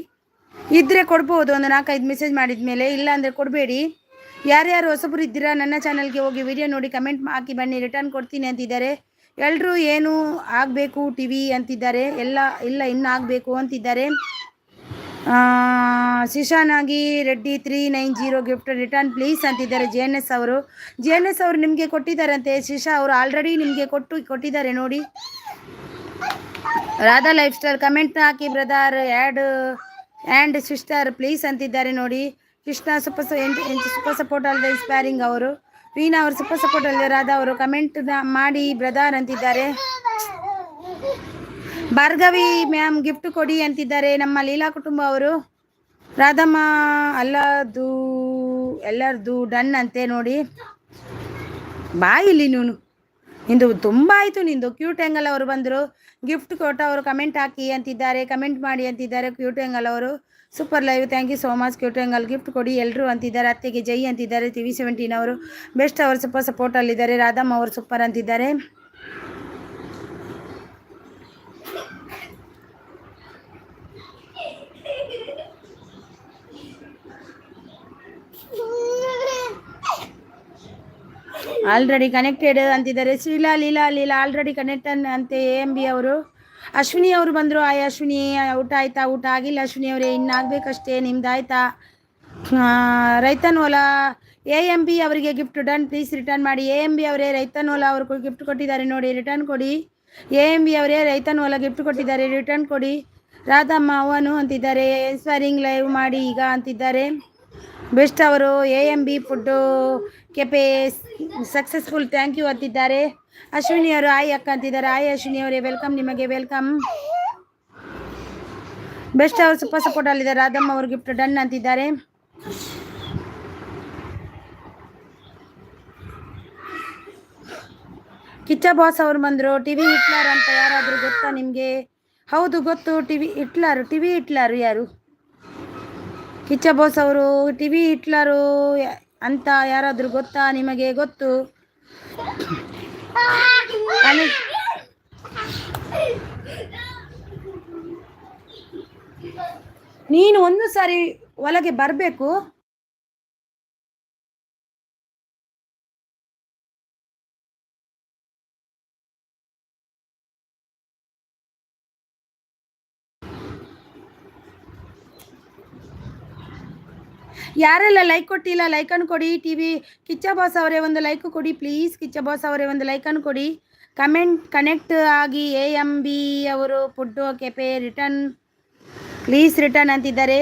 ಇದ್ದರೆ ಕೊಡ್ಬೋದು, ಒಂದು 4-5 ಮೆಸೇಜ್ ಮಾಡಿದ ಮೇಲೆ. ಇಲ್ಲ ಅಂದರೆ ಕೊಡಬೇಡಿ. ಯಾರ್ಯಾರು ಹೊಸೊಬ್ಬರು ಇದ್ದೀರಾ ನನ್ನ ಚಾನಲ್ಗೆ ಹೋಗಿ ವಿಡಿಯೋ ನೋಡಿ ಕಮೆಂಟ್ ಹಾಕಿ ಬನ್ನಿ, ರಿಟರ್ನ್ ಕೊಡ್ತೀನಿ ಅಂತಿದ್ದಾರೆ. ಎಲ್ಲರೂ ಏನು ಆಗಬೇಕು ಟಿವಿ ಅಂತಿದ್ದಾರೆ. ಇಲ್ಲ ಇನ್ನೂ ಆಗಬೇಕು ಅಂತಿದ್ದಾರೆ. ಶಿಶಾನಾಗಿ ರೆಡ್ಡಿ 390 ಗಿಫ್ಟ್ ರಿಟರ್ನ್ ಪ್ಲೀಸ್ ಅಂತಿದ್ದಾರೆ. GNS ಅವರು ನಿಮಗೆ ಕೊಟ್ಟಿದ್ದಾರಂತೆ. ಶಿಶಾ ಅವರು ಆಲ್ರೆಡಿ ನಿಮಗೆ ಕೊಟ್ಟಿದ್ದಾರೆ ನೋಡಿ. Radha life style comment hockey brother and sister please ಅಂತಿದ್ದಾರೆ ನೋಡಿ. ಕೃಷ್ಣ ಸೂಪರ್ ಸಪೋರ್ಟ್ ಅಲ್ಲದೆ ಇನ್ಸ್ಪೈರಿಂಗ್ ಅವರು. ವೀಣಾ ಅವರು ಸೂಪರ್ ಸಪೋರ್ಟ್ ಅಲ್ಲದೆ. ರಾಧಾ ಅವರು ಕಮೆಂಟ್ ಮಾಡಿ ಬ್ರದರ್ ಅಂತಿದ್ದಾರೆ. ಭಾರ್ಗವಿ ಮ್ಯಾಮ್ ಗಿಫ್ಟ್ ಕೊಡಿ ಅಂತಿದ್ದಾರೆ ನಮ್ಮ ಲೀಲಾ ಕುಟುಂಬ ಅವರು. ರಾಧಮ್ಮ ಎಲ್ಲರದು ಡನ್ ಅಂತೆ ನೋಡಿ. ಬಾಯಿಲಿ ನೀನು, ನಿಂದು ತುಂಬ ಆಯಿತು ನಿಂದು. ಕ್ಯೂಟ್ ಆ್ಯಂಗಲ್ ಅವರು ಬಂದರು, ಗಿಫ್ಟ್ ಕೊಟ್ಟವರು ಕಮೆಂಟ್ ಹಾಕಿ ಅಂತಿದ್ದಾರೆ, ಕಮೆಂಟ್ ಮಾಡಿ ಅಂತಿದ್ದಾರೆ. ಕ್ಯೂಟ್ ಆ್ಯಂಗಲ್ ಅವರು super live, thank you so much cute angle. Gift ಕೊಡಿ ಎಲ್ಲರೂ ಅಂತಿದ್ದಾರೆ. ಅತ್ತೆಗೆ ಜೈ ಅಂತಿದ್ದಾರೆ. TV17 ಅವರು ಬೆಸ್ಟ್ ಅವರು ಸೂಪರ್ ಸಪೋರ್ಟಲ್ಲಿದ್ದಾರೆ. ರಾಧಮ್ಮ ಅವರು ಸೂಪರ್ ಅಂತಿದ್ದಾರೆ. ಆಲ್ರೆಡಿ ಕನೆಕ್ಟೆಡ್ ಅಂತಿದ್ದಾರೆ. ಲೀಲಾ ಆಲ್ರೆಡಿ ಕನೆಕ್ಟನ್ ಅಂತೆ. AMB ಅವರು. ಅಶ್ವಿನಿ ಅವರು ಬಂದರು. ಅಶ್ವಿನಿ ಊಟ ಆಯ್ತಾ? ಊಟ ಆಗಿಲ್ಲ ಅಶ್ವಿನಿ ಅವರೇ, ಇನ್ನು ಆಗಬೇಕಷ್ಟೇ. ನಿಮ್ದು ಆಯ್ತಾ? ರೈತನ್ ಹೊಲ AMB ಅವರಿಗೆ ಗಿಫ್ಟ್ ಡನ್ ಪ್ಲೀಸ್ ರಿಟರ್ನ್ ಮಾಡಿ. AMB ಅವರೇ ರೈತನ್ ಹೊಲ ಅವರು ಗಿಫ್ಟ್ ಕೊಟ್ಟಿದ್ದಾರೆ ನೋಡಿ, ರಿಟರ್ನ್ ಕೊಡಿ. AMB ಅವರೇ ರೈತನ್ ಹೊಲ ಗಿಫ್ಟ್ ಕೊಟ್ಟಿದ್ದಾರೆ, ರಿಟರ್ನ್ ಕೊಡಿ. ರಾಧಮ್ಮ ಅವನು ಅಂತಿದ್ದಾರೆ. ಇನ್ಸ್ಪೈರಿಂಗ್ ಲೈವ್ ಮಾಡಿ ಈಗ ಅಂತಿದ್ದಾರೆ. ಬೆಸ್ಟ್ ಅವರು. AMB food cafe successful thank you ಅಂತಿದ್ದಾರೆ. ಅಶ್ವಿನಿ ಅವರು ಆಯ್ ಅಕ್ಕ ಅಂತಿದ್ದಾರೆ. ಆಯ್ ಅಶ್ವಿನಿ ಅವರೇ ವೆಲ್ಕಮ್, ನಿಮಗೆ ವೆಲ್ಕಮ್. ಬೆಸ್ಟ್ ಅವರು ಸೂಪರ್ ಸಪೋರ್ಟ್ ಅಲ್ಲಿದ್ದಾರೆ. ರಾಧಮ್ಮ ಅವರು ಗಿಫ್ಟ್ ಡನ್ ಅಂತಿದ್ದಾರೆ. ಕಿಚ್ಚ ಬಾಸ್ ಅವರು ಬಂದರು. ಟಿವಿ ಹಿಟ್ಲರ್ ಅಂತ ಯಾರಾದರೂ ಗೊತ್ತಾ ನಿಮಗೆ? ಹೌದು ಗೊತ್ತು, ಟಿವಿ ಹಿಟ್ಲರ್ ಯಾರು? ಕಿಚ್ಚ ಬಾಸ್ ಅವರು ಟಿವಿ ಹಿಟ್ಲರು ಅಂತ ಯಾರಾದರೂ ಗೊತ್ತಾ ನಿಮಗೆ? ಗೊತ್ತು. ನೀನು ಒಂದು ಸಾರಿ ಒಳಗೆ ಬರಬೇಕು. ಯಾರೆಲ್ಲ ಲೈಕ್ ಕೊಟ್ಟಿಲ್ಲ ಲೈಕನ್ನು ಕೊಡಿ. ಕಿಚ್ಚ ಬಾಸ್ ಅವರೇ ಒಂದು ಲೈಕ್ ಕೊಡಿ ಪ್ಲೀಸ್. ಕಿಚ್ಚ ಬಾಸ್ ಅವರೇ ಒಂದು ಲೈಕನ್ನು ಕೊಡಿ. ಕನೆಕ್ಟ್ ಆಗಿ AMB ಅವರು ಫುಡ್ಡು ಕೆಪೆ ರಿಟರ್ನ್ ಪ್ಲೀಸ್ ಅಂತಿದ್ದಾರೆ.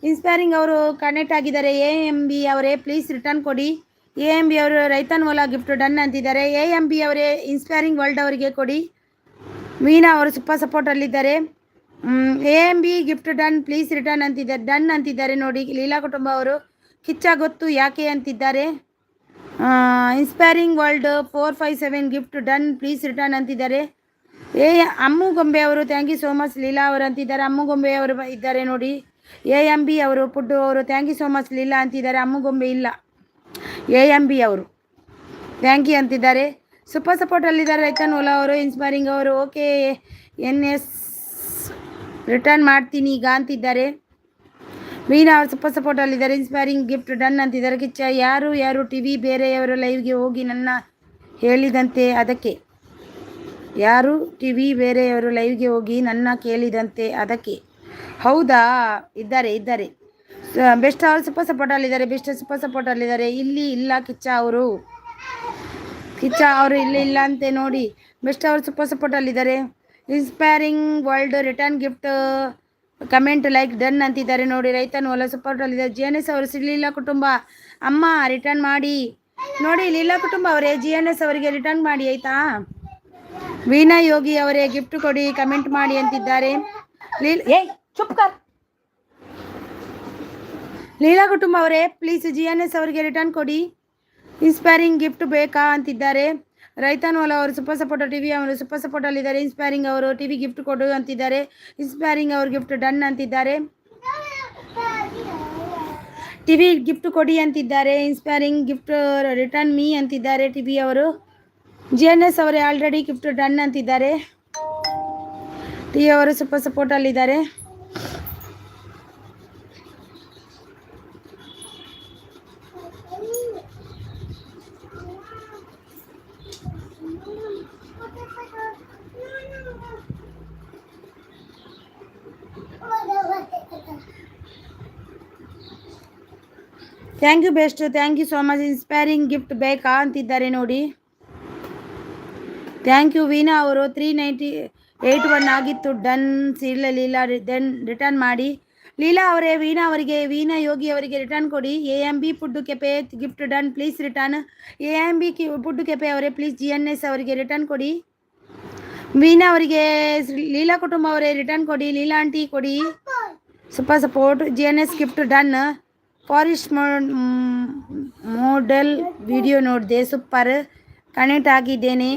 ಇನ್ಸ್ಪೈರಿಂಗ್ ಅವರು ಕನೆಕ್ಟ್ ಆಗಿದ್ದಾರೆ. AMB ಅವರೇ ಪ್ಲೀಸ್ ರಿಟರ್ನ್ ಕೊಡಿ. AMB ಅವರು ರೈತನ್ ಓಲಾ ಗಿಫ್ಟ್ ಡನ್ ಅಂತಿದ್ದಾರೆ. AMB ಅವರೇ ಇನ್ಸ್ಪೈರಿಂಗ್ ವರ್ಲ್ಡ್ ಅವರಿಗೆ ಕೊಡಿ. ವೀಣಾ ಅವರು ಸೂಪರ್ ಸಪೋರ್ಟಲ್ಲಿದ್ದಾರೆ. AMB gift done please return ಅಂತಿದ್ದಾರೆ. ಡನ್ ಅಂತಿದ್ದಾರೆ ನೋಡಿ. ಲೀಲಾ ಕುಟುಂಬ ಅವರು ಕಿಚ್ಚ ಗೊತ್ತು ಯಾಕೆ ಅಂತಿದ್ದಾರೆ. Inspiring world 457 gift done please return ಅಂತಿದ್ದಾರೆ. ಅಮ್ಮು ಗೊಂಬೆ ಅವರು thank you so much Leela ಅವರು ಅಂತಿದ್ದಾರೆ. ಅಮ್ಮು ಗೊಂಬೆ ಅವರು ಇದ್ದಾರೆ ನೋಡಿ. AMB ಅವರು ಪುಡ್ಡು ಅವರು thank you so much Leela ಅಂತಿದ್ದಾರೆ. ಅಮ್ಮು ಗೊಂಬೆ ಇಲ್ಲ, AMB ಅವರು ಥ್ಯಾಂಕ್ ಯು ಅಂತಿದ್ದಾರೆ. ಸೂಪರ್ ಸಪೋರ್ಟಲ್ಲಿದ್ದಾರೆ ರೈತನ್ ಓಲಾ ಅವರು. ಇನ್ಸ್ಪೈರಿಂಗ್ ಅವರು ಓಕೆ NS ರಿಟರ್ನ್ ಮಾಡ್ತೀನಿ ಈಗ ಅಂತಿದ್ದಾರೆ. ವೀಣಾ ಅವರು ಸೂಪರ್ ಸಪೋರ್ಟಲ್ಲಿದ್ದಾರೆ. ಇನ್ಸ್ಪೈರಿಂಗ್ ಗಿಫ್ಟ್ ಡನ್ ಅಂತಿದ್ದಾರೆ. ಕಿಚ್ಚ ಯಾರು TV ಬೇರೆಯವರ ಲೈವ್ಗೆ ಹೋಗಿ ನನ್ನ ಹೇಳಿದಂತೆ ಅದಕ್ಕೆ. ಯಾರು TV ಬೇರೆಯವರು ಲೈವ್ಗೆ ಹೋಗಿ ನನ್ನ ಕೇಳಿದಂತೆ ಅದಕ್ಕೆ. ಹೌದಾ, ಇದ್ದಾರೆ. ಬೆಸ್ಟ್ ಅವರು ಸೂಪರ್ ಸಪೋರ್ಟಲ್ಲಿದ್ದಾರೆ. ಬೆಸ್ಟ್ ಸೂಪರ್ ಸಪೋರ್ಟಲ್ಲಿದ್ದಾರೆ. ಇಲ್ಲಿ ಇಲ್ಲ ಕಿಚ್ಚ ಅವರು ಇಲ್ಲ ಅಂತೆ ನೋಡಿ. ಬೆಸ್ಟ್ ಅವರು ಸೂಪರ್ ಸಪೋರ್ಟಲ್ಲಿದ್ದಾರೆ. Inspiring world return gift comment like done ಅಂತಿದ್ದಾರೆ ನೋಡಿ. ರೈತನು ಒಳ್ಳೆ ಸಪೋರ್ಟಲ್ಲಿದ್ದಾರೆ. GNS ಅವರು ಲೀಲಾ ಕುಟುಂಬ ಅಮ್ಮ ರಿಟರ್ನ್ ಮಾಡಿ ನೋಡಿ. ಲೀಲಾ ಕುಟುಂಬ ಅವರೇ GNS ಅವರಿಗೆ ರಿಟರ್ನ್ ಮಾಡಿ ಆಯಿತಾ. ವೀಣಾ ಯೋಗಿ ಅವರೇ ಗಿಫ್ಟ್ ಕೊಡಿ ಕಮೆಂಟ್ ಮಾಡಿ ಅಂತಿದ್ದಾರೆ. ಲೀಲಾ ಕುಟುಂಬ ಅವರೇ ಪ್ಲೀಸ್ GNS ಅವರಿಗೆ ರಿಟರ್ನ್ ಕೊಡಿ. ಇನ್ಸ್ಪೈರಿಂಗ್ ಗಿಫ್ಟ್ ಬೇಕಾ ಅಂತಿದ್ದಾರೆ. ರೈತನ್ ಓಲಾ ಅವರು ಸೂಪರ್ ಸಪೋರ್ಟ್ TV ಅವರು ಸೂಪರ್ ಸಪೋರ್ಟಲ್ಲಿದ್ದಾರೆ. ಇನ್ಸ್ಪೈರಿಂಗ್ ಅವರು TV ಗಿಫ್ಟ್ ಕೊಡು ಅಂತಿದ್ದಾರೆ. ಇನ್ಸ್ಪೈರಿಂಗ್ ಅವರು ಗಿಫ್ಟ್ ಡನ್ ಅಂತಿದ್ದಾರೆ. TV ಗಿಫ್ಟ್ ಕೊಡಿ ಅಂತಿದ್ದಾರೆ. ಇನ್ಸ್ಪೈರಿಂಗ್ ಗಿಫ್ಟ್ ರಿಟರ್ನ್ ಮೀ ಅಂತಿದ್ದಾರೆ TV ಅವರು. GNS ಅವರೇ ಆಲ್ರೆಡಿ ಗಿಫ್ಟ್ ಡನ್ ಅಂತಿದ್ದಾರೆ. TV ಅವರು ಸೂಪರ್ ಸಪೋರ್ಟಲ್ಲಿದ್ದಾರೆ. Thank you best, thank you so much. Inspiring gift ಬೇಕಾ ಅಂತಿದ್ದಾರೆ ನೋಡಿ. Thank you. ವೀಣಾ ಅವರು 391 ಆಗಿತ್ತು ಡನ್ ಸೀಲ ಲೀಲಾ ದೆನ್ ರಿಟರ್ನ್ ಮಾಡಿ. ಲೀಲಾ ಅವರೇ ವೀಣಾ ಅವರಿಗೆ ವೀಣಾ ಯೋಗಿ ಅವರಿಗೆ ರಿಟರ್ನ್ ಕೊಡಿ. AMB food cafe gift done please return. AMB food cafe ಅವರೇ ಪ್ಲೀಸ್ GNS ಅವರಿಗೆ ರಿಟರ್ನ್ ಕೊಡಿ. ವೀಣಾ ಅವರಿಗೆ ಲೀಲಾ ಕುಟುಂಬ ಅವರೇ ರಿಟರ್ನ್ ಕೊಡಿ. ಲೀಲಾ ಆಂಟಿ ಕೊಡಿ super support. GNS gift done. Forest model video ನೋಡಿದೆ ಸೂಪರ್. ಕನೆಕ್ಟ್ ಆಗಿದ್ದೇನೆ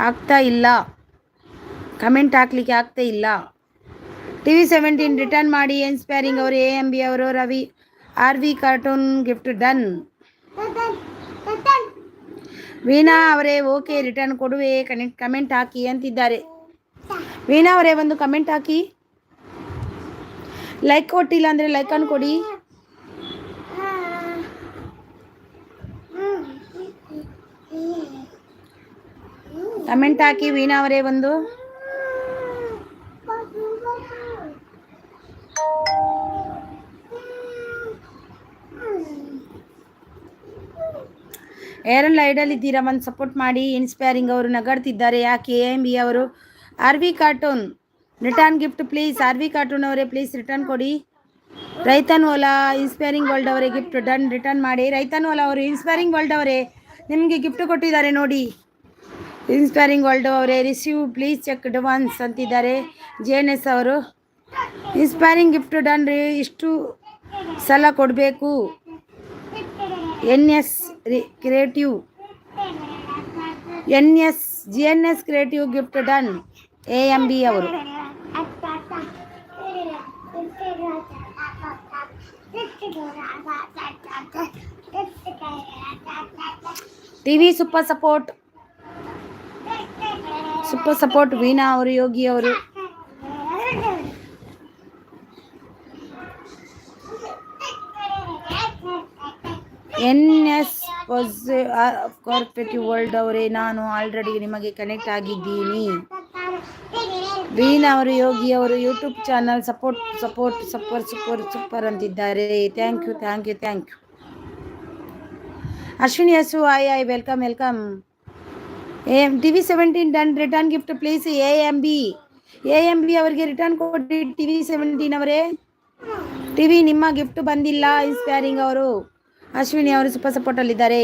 ಆಗ್ತಾ ಇಲ್ಲ, ಕಮೆಂಟ್ ಹಾಕ್ಲಿಕ್ಕೆ ಆಗ್ತಾ ಇಲ್ಲ. TV 17 ರಿಟರ್ನ್ ಮಾಡಿ. ಇನ್ಸ್ಪೈರಿಂಗ್ ಅವರು AMB ಅವರು Ravi RV cartoon gift done. Veena ಅವರೇ ಓಕೆ ರಿಟರ್ನ್ ಕೊಡುವೆ ಕಮೆಂಟ್ ಹಾಕಿ ಅಂತಿದ್ದಾರೆ. ವೀಣಾ ಅವರೇ ಒಂದು ಕಮೆಂಟ್ ಹಾಕಿ. ಲೈಕ್ ಕೊಟ್ಟಿಲ್ಲ ಅಂದರೆ ಲೈಕನ್ನು ಕೊಡಿ. ಕಮೆಂಟ್ ಹಾಕಿ ವೀಣಾ ಅವರೇ ಒಂದು. ಏರನ್ ಲೈಡಲ್ಲಿದ್ದೀರಾ ಒಂದು ಸಪೋರ್ಟ್ ಮಾಡಿ. ಇನ್ಸ್ಪೈರಿಂಗ್ ಅವರು ನಗಾಡ್ತಿದ್ದಾರೆ ಯಾಕೆ. AMB ಅವರು RV cartoon return gift please. RV cartoon ಅವರೇ ಪ್ಲೀಸ್ ರಿಟರ್ನ್ ಕೊಡಿ. ರೈತನ್ ಓಲಾ ಇನ್ಸ್ಪೈರಿಂಗ್ ವರ್ಲ್ಡ್ ಅವರೇ ಗಿಫ್ಟ್ ಡನ್ ರಿಟರ್ನ್ ಮಾಡಿ. ರೈತನ್ ಓಲಾ ಅವರು ಇನ್ಸ್ಪೈರಿಂಗ್ ವರ್ಲ್ಡ್ ಅವರೇ ನಿಮಗೆ ಗಿಫ್ಟ್ ಕೊಟ್ಟಿದ್ದಾರೆ ನೋಡಿ. ಇನ್ಸ್ಪೈರಿಂಗ್ ವರ್ಲ್ಡ್ ಅವರೇ ರಿಸೀವ್ ಪ್ಲೀಸ್ ಚೆಕ್ ಅಡ್ವಾನ್ಸ್ ಅಂತಿದ್ದಾರೆ. GNS ಅವರು ಇನ್ಸ್ಪೈರಿಂಗ್ ಗಿಫ್ಟ್ ಡನ್ ರೀ, ಇಷ್ಟು ಸಲ ಕೊಡಬೇಕು. GNS creative gift done. AMB ಅವರು TV ಸೂಪರ್ ಸಪೋರ್ಟ್ ವೀಣಾ ಅವರು ಯೋಗಿ ಅವರು. NS ಕಾರ್ಪೊರೇಟಿವ್ ವರ್ಲ್ಡ್ ಅವರೇ ನಾನು ಆಲ್ರೆಡಿ ನಿಮಗೆ ಕನೆಕ್ಟ್ ಆಗಿದ್ದೀನಿ. ವೀಣಾ ಅವರು ಯೋಗಿ ಅವರು ಯೂಟ್ಯೂಬ್ ಚಾನಲ್ ಸೂಪರ್ ಅಂತಿದ್ದಾರೆ. Thank you. ಅಶ್ವಿನಿ ಯಸು hi welcome. TV 17 done return gift please. AMB ಅವರಿಗೆ ರಿಟರ್ನ್ ಕೊಡಿ. TV 17 ಅವರೇ TV ನಿಮ್ಮ ಗಿಫ್ಟ್ ಬಂದಿಲ್ಲ. ಇನ್ಸ್ಪೈರಿಂಗ್ ಅವರು ಅಶ್ವಿನಿ ಅವರು ಸೂಪರ್ ಸಪೋರ್ಟಲ್ಲಿದ್ದಾರೆ.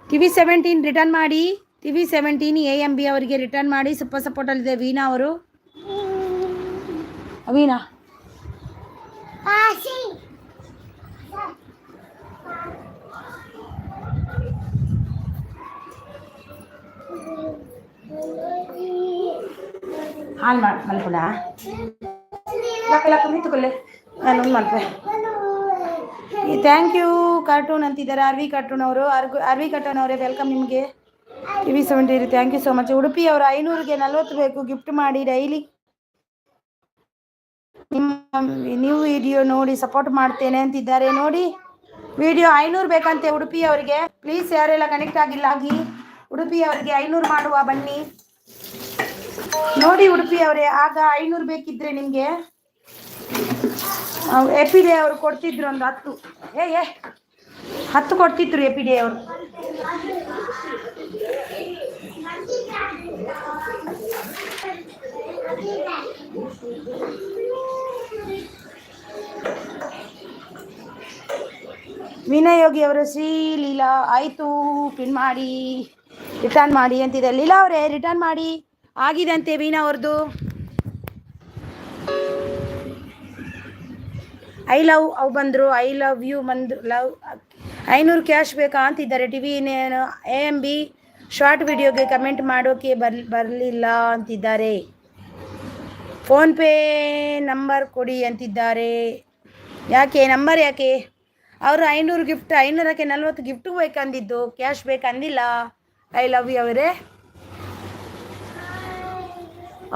TV17 ರಿಟರ್ನ್ ಮಾಡಿ. TV17 AMB ಅವರಿಗೆ ರಿಟರ್ನ್ ಮಾಡಿ. ಸೂಪರ್ ಸಪೋರ್ಟಲ್ಲಿದೆ. ವೀಣಾ ಅವರು, ವೀಣಾ ಹಾಲು ಮಾಡಿ ಮಲ್ಕೊಳ ಮಿತ್ತುಕೊಲ್ಲೆ ನಾನು ಮಲ್ಪೆ. ಥ್ಯಾಂಕ್ ಯು ಕಾರ್ಟೂನ್ ಅಂತಿದ್ದಾರೆ. ಆರ್ವಿ ಕಾರ್ಟೂನ್ ಅವರು, ಆರ್ವಿ ಕಾರ್ಟೂನ್ ಅವರೇ ವೆಲ್ಕಮ್ ನಿಮಗೆ. TV17 thank you so much. Udupi ಅವರು 500ಗೆ 40 ಬೇಕು ಗಿಫ್ಟ್ ಮಾಡಿ. ಡೈಲಿ ನಿಮ್ಮ ನ್ಯೂ ವಿಡಿಯೋ ನೋಡಿ ಸಪೋರ್ಟ್ ಮಾಡ್ತೇನೆ ಅಂತಿದ್ದಾರೆ. ನೋಡಿ ವಿಡಿಯೋ 500 ಬೇಕಂತೆ ಉಡುಪಿ ಅವರಿಗೆ. ಪ್ಲೀಸ್ ಯಾರೆಲ್ಲ ಕನೆಕ್ಟ್ ಆಗಿಲ್ಲ ಆಗಿ ಉಡುಪಿ ಅವರಿಗೆ 500 ಮಾಡುವ ಬನ್ನಿ. ನೋಡಿ ಉಡುಪಿ ಅವರೇ, ಆಗ 500 ಬೇಕಿದ್ರೆ ನಿಮಗೆ ಎಪಿಡೆ ಅವರು ಕೊಡ್ತಿದ್ರು ಒಂದು 10 ಕೊಡ್ತಿದ್ರು ಎಪಿಡೆ ಅವರು. ವಿನಯ್ ಯೋಗಿ ಅವರು ಶ್ರೀ ಲೀಲಾ ಆಯಿತು ಪಿನ್ ಮಾಡಿ ರಿಟರ್ನ್ ಮಾಡಿ ಅಂತಿದೆ. ಲೀಲಾ ಅವರೇ ರಿಟರ್ನ್ ಮಾಡಿ ಆಗಿದಂತೆ ವೀಣಾ ಅವ್ರದ್ದು. ಐ ಲವ್ ಅವು ಬಂದರು. ಐ ಲವ್ ಯು ಬಂದು ಲವ್ 500 ಕ್ಯಾಶ್ ಬೇಕಾ ಅಂತಿದ್ದಾರೆ. TV AMB ಶಾರ್ಟ್ ವಿಡಿಯೋಗೆ ಕಮೆಂಟ್ ಮಾಡೋಕ್ಕೆ ಬರಲಿಲ್ಲ ಅಂತಿದ್ದಾರೆ. ಫೋನ್ಪೇ ನಂಬರ್ ಕೊಡಿ ಅಂತಿದ್ದಾರೆ. ಯಾಕೆ ನಂಬರ್ ಯಾಕೆ? ಅವರು 500 ಗಿಫ್ಟ್ 500ಕ್ಕೆ 40 ಗಿಫ್ಟು ಬೇಕಂದಿದ್ದು, ಕ್ಯಾಶ್ ಬೇಕಂದಿಲ್ಲ. ಐ ಲವ್ ಯು ಅವರೇ,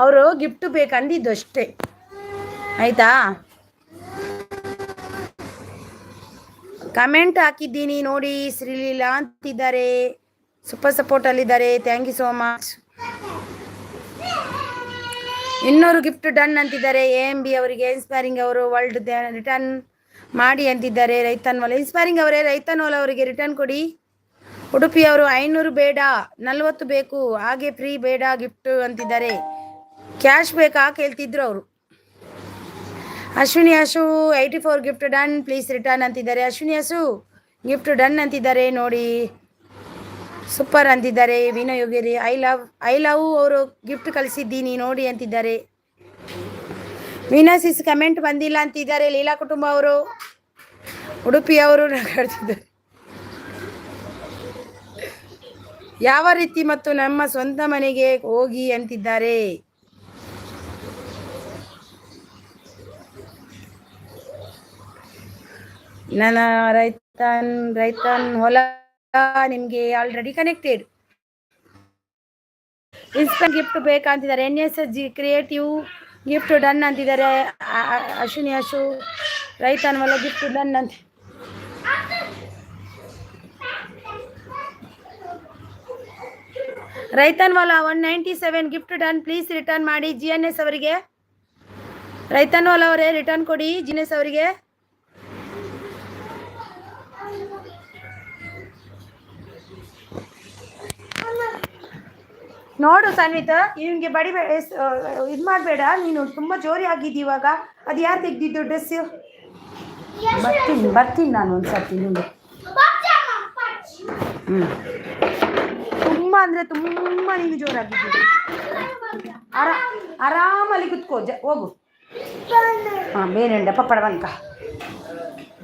ಅವರು ಗಿಫ್ಟು ಬೇಕಂದಿದ್ದು ಅಷ್ಟೇ ಆಯಿತಾ. ಕಮೆಂಟ್ ಹಾಕಿದ್ದೀನಿ ನೋಡಿ. ಶ್ರೀಲೀಲಾ ಅಂತಿದ್ದಾರೆ. ಸೂಪರ್ ಸಪೋರ್ಟಲ್ಲಿದ್ದಾರೆ. Thank you so much. 200 gift done ಅಂತಿದ್ದಾರೆ. AMB ಅವರಿಗೆ. ಇನ್ಸ್ಪೈರಿಂಗ್ ಅವರು ವರ್ಲ್ಡ್ ರಿಟರ್ನ್ ಮಾಡಿ ಅಂತಿದ್ದಾರೆ. ರೈತನ್ ವಾಲ ಇನ್ಸ್ಪೈರಿಂಗ್ ಅವರೇ, ರೈತನ್ ವಾಲ ಅವರಿಗೆ ರಿಟರ್ನ್ ಕೊಡಿ. ಉಡುಪಿ ಅವರು 500 ಬೇಡ 40 ಬೇಕು, ಹಾಗೆ ಫ್ರೀ ಬೇಡ ಗಿಫ್ಟ್ ಅಂತಿದ್ದಾರೆ. ಕ್ಯಾಶ್ ಬೇಕಾ ಕೇಳ್ತಿದ್ರು ಅವರು. ಅಶ್ವಿನಿ ಹಸು 84 ಗಿಫ್ಟ್ ಡನ್ ಪ್ಲೀಸ್ ರಿಟರ್ನ್ ಅಂತಿದ್ದಾರೆ. ಅಶ್ವಿನಿ ಹಸು ಗಿಫ್ಟ್ ಡನ್ ಅಂತಿದ್ದಾರೆ ನೋಡಿ. ಸೂಪರ್ ಅಂತಿದ್ದಾರೆ. ವಿನಯ್ ಯೋಗಿರಿ ಐ ಲವ್ ಅವರು ಗಿಫ್ಟ್ ಕಳಿಸಿದ್ದೀನಿ ನೋಡಿ ಅಂತಿದ್ದಾರೆ. ವೀನಸಿಸ್ ಕಮೆಂಟ್ ಬಂದಿಲ್ಲ ಅಂತಿದ್ದಾರೆ. ಲೀಲಾ ಕುಟುಂಬ ಅವರು, ಉಡುಪಿ ಅವರು ನಗಾಡ್ತಿದ್ದಾರೆ. ಯಾವ ರೀತಿ ಮತ್ತು ನಮ್ಮ ಸ್ವಂತ ಮನೆಗೆ ಹೋಗಿ ಅಂತಿದ್ದಾರೆ. ನನ್ನ ರೈತನ್ ಹೊಲ ನಿಮಗೆ ಆಲ್ರೆಡಿ ಕನೆಕ್ಟೆಡ್. ಇನ್ಸ್ಟಂಟ್ ಗಿಫ್ಟ್ ಬೇಕಂತಿದ್ದಾರೆ. NSG ಕ್ರಿಯೇಟಿವ್ ಗಿಫ್ಟ್ ಡನ್ ಅಂತಿದ್ದಾರೆ. ಅಶ್ವಿನಿ ಅಶು ರೈತನ್ ಹೊಲ ಗಿಫ್ಟ್ ಡನ್ ಅಂತ. ರೈತನ್ ವಾಲ 197 ಗಿಫ್ಟ್ ಡನ್ ಪ್ಲೀಸ್ ರಿಟರ್ನ್ ಮಾಡಿ. GNS ಅವರಿಗೆ. ರೈತನ್ ವಾಲ ಅವರೇ ರಿಟರ್ನ್ ಕೊಡಿ GNS ಅವರಿಗೆ. ನೋಡು ಸನ್ವಿತ, ಇವನಿಗೆ ಬಡಿಬೇಡ, ಇದು ಮಾಡಬೇಡ ನೀನು. ತುಂಬ ಜೋರಿ ಆಗಿದ್ದು ಇವಾಗ. ಅದು ಯಾರು ತೆಗ್ದಿದ್ದು ಡ್ರೆಸ್? ಬರ್ತೀನಿ ನಾನು ಒಂದು ಸರ್ತಿ ನಿಮಗೆ. ತುಂಬ ಅಂದರೆ ತುಂಬ ನೀನು ಜೋರಾಗಿದ್ದೀನಿ. ಆರಾಮಲ್ಲಿ ಕುತ್ಕೋ, ಹೋಗು. ಹಾಂ, ಬೇರೆಂಡ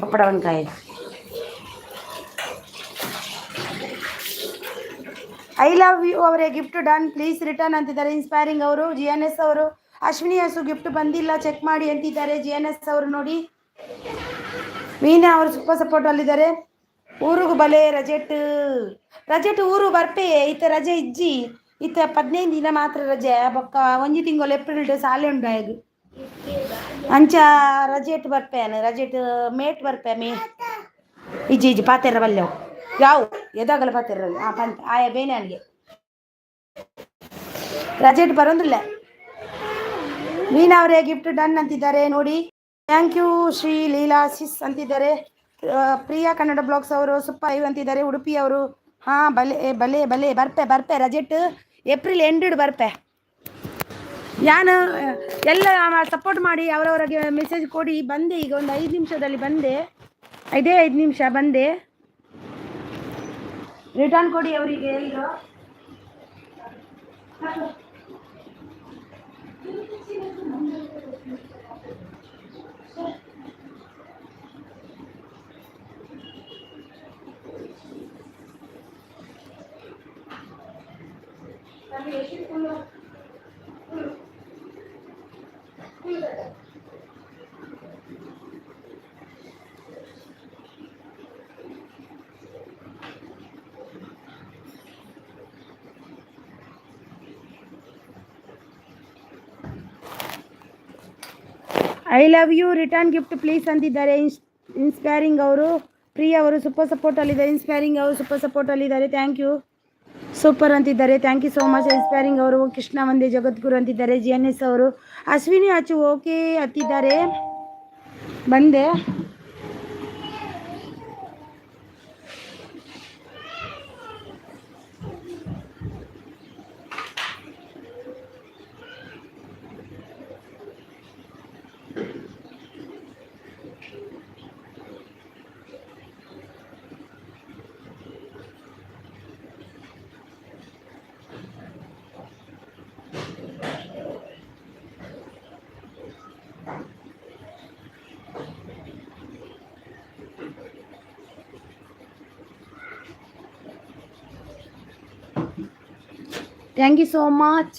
ಪಪ್ಪಡವನ್ಕಾಯಿ. ಐ ಲವ್ ಯು ಅವರೇ ಗಿಫ್ಟ್ ಡನ್ ಪ್ಲೀಸ್ ರಿಟರ್ನ್ ಅಂತಿದ್ದಾರೆ. ಇನ್ಸ್ಪೈರಿಂಗ್ ಅವರು. GNS ಅವರು. ಅಶ್ವಿನಿ ಹಸು ಗಿಫ್ಟ್ ಬಂದಿಲ್ಲ ಚೆಕ್ ಮಾಡಿ ಅಂತಿದ್ದಾರೆ. GNS ಅವರು ನೋಡಿ. ವೀಣಾ ಅವರು ಸೂಪರ್ ಸಪೋರ್ಟಲ್ಲಿದ್ದಾರೆ. ಊರಿಗೂ ಬಲೆ ರಜೆಟ್ ಊರು ಬರ್ಪೆ ಇತ್ತ ರಜೆ ಇಜ್ಜಿ ಇತ್ತ 15 ದಿನ ಮಾತ್ರ ರಜೆ ಬೊಕ್ಕ 1 ತಿಂಗಳು ಏಪ್ರಿಲ್ ಸಾಲೆ ಉಂಡು ಆಗ ಅಂಚ ರಜೆಟ್ ಬರ್ಪೇನು ರಜೆಟ್ ಮೇಟ್ ಬರ್ಪೆ ಮೇ ಇಜ್ಜಿ ಪಾತೆರ ಬಲ್ಲೆವು ಯಾವ ಎದಾಗಲ್ಲ ಪಾತೆರಲ್ಲಿ ಪಂತ ಆಯಾ ಬೇನೆ ನನಗೆ ರಜೆಟ್ ಬರೋದಿಲ್ಲ. ಮೀನಾ ಅವರೇ ಗಿಫ್ಟ್ ಡನ್ ಅಂತಿದ್ದಾರೆ ನೋಡಿ. ಥ್ಯಾಂಕ್ ಯು ಶ್ರೀ ಲೀಲಾ ಸಿಸ್ ಅಂತಿದ್ದಾರೆ. ಪ್ರಿಯಾ ಕನ್ನಡ ಬ್ಲಾಗ್ಸ್ ಅವರು ಸೂಪರ್ ಅಂತಿದ್ದಾರೆ. ಉಡುಪಿ ಅವರು ಹಾಂ ಬಲೆ ಬರ್ಪೆ ರಜೆಟ್ ಏಪ್ರಿಲ್ ಎಂಡ್ ಬರ್ಪೆ. ನಾನು ಎಲ್ಲ ಸಪೋರ್ಟ್ ಮಾಡಿ ಅವರವರಿಗೆ ಮೆಸೇಜ್ ಕೊಡಿ. ಬಂದೆ ಈಗ ಒಂದು 5 ನಿಮಿಷದಲ್ಲಿ ಬಂದೆ, 5 ನಿಮಿಷ ಬಂದೆ. ರಿಟರ್ನ್ ಕೊಡಿ ಅವರಿಗೆ ಎಲ್ಲರೂ. I love you return gift please ಅಂತಿದ್ದಾರೆ. ಇನ್ಸ್ಪೈರಿಂಗ್ ಅವರು, ಪ್ರಿಯಾ ಅವರು ಸೂಪರ್ ಸಪೋರ್ಟಲ್ಲಿದ್ದಾರೆ. ಇನ್ಸ್ಪೈರಿಂಗ್ ಅವರು ಸೂಪರ್ ಸಪೋರ್ಟಲ್ಲಿದ್ದಾರೆ. Thank you. ಸೂಪರ್ ಅಂತಿದ್ದಾರೆ. Thank you so much. Inspiring ಅವರು ಕೃಷ್ಣ ಒಂದೇ ಜಗದ್ಗುರು ಅಂತಿದ್ದಾರೆ. GNS ಅವರು ಅಶ್ವಿನಿ ಅಚ್ಚು ಓಕೆ ಅಂತಿದ್ದಾರೆ. ಬಂದೆ. Thank you so much.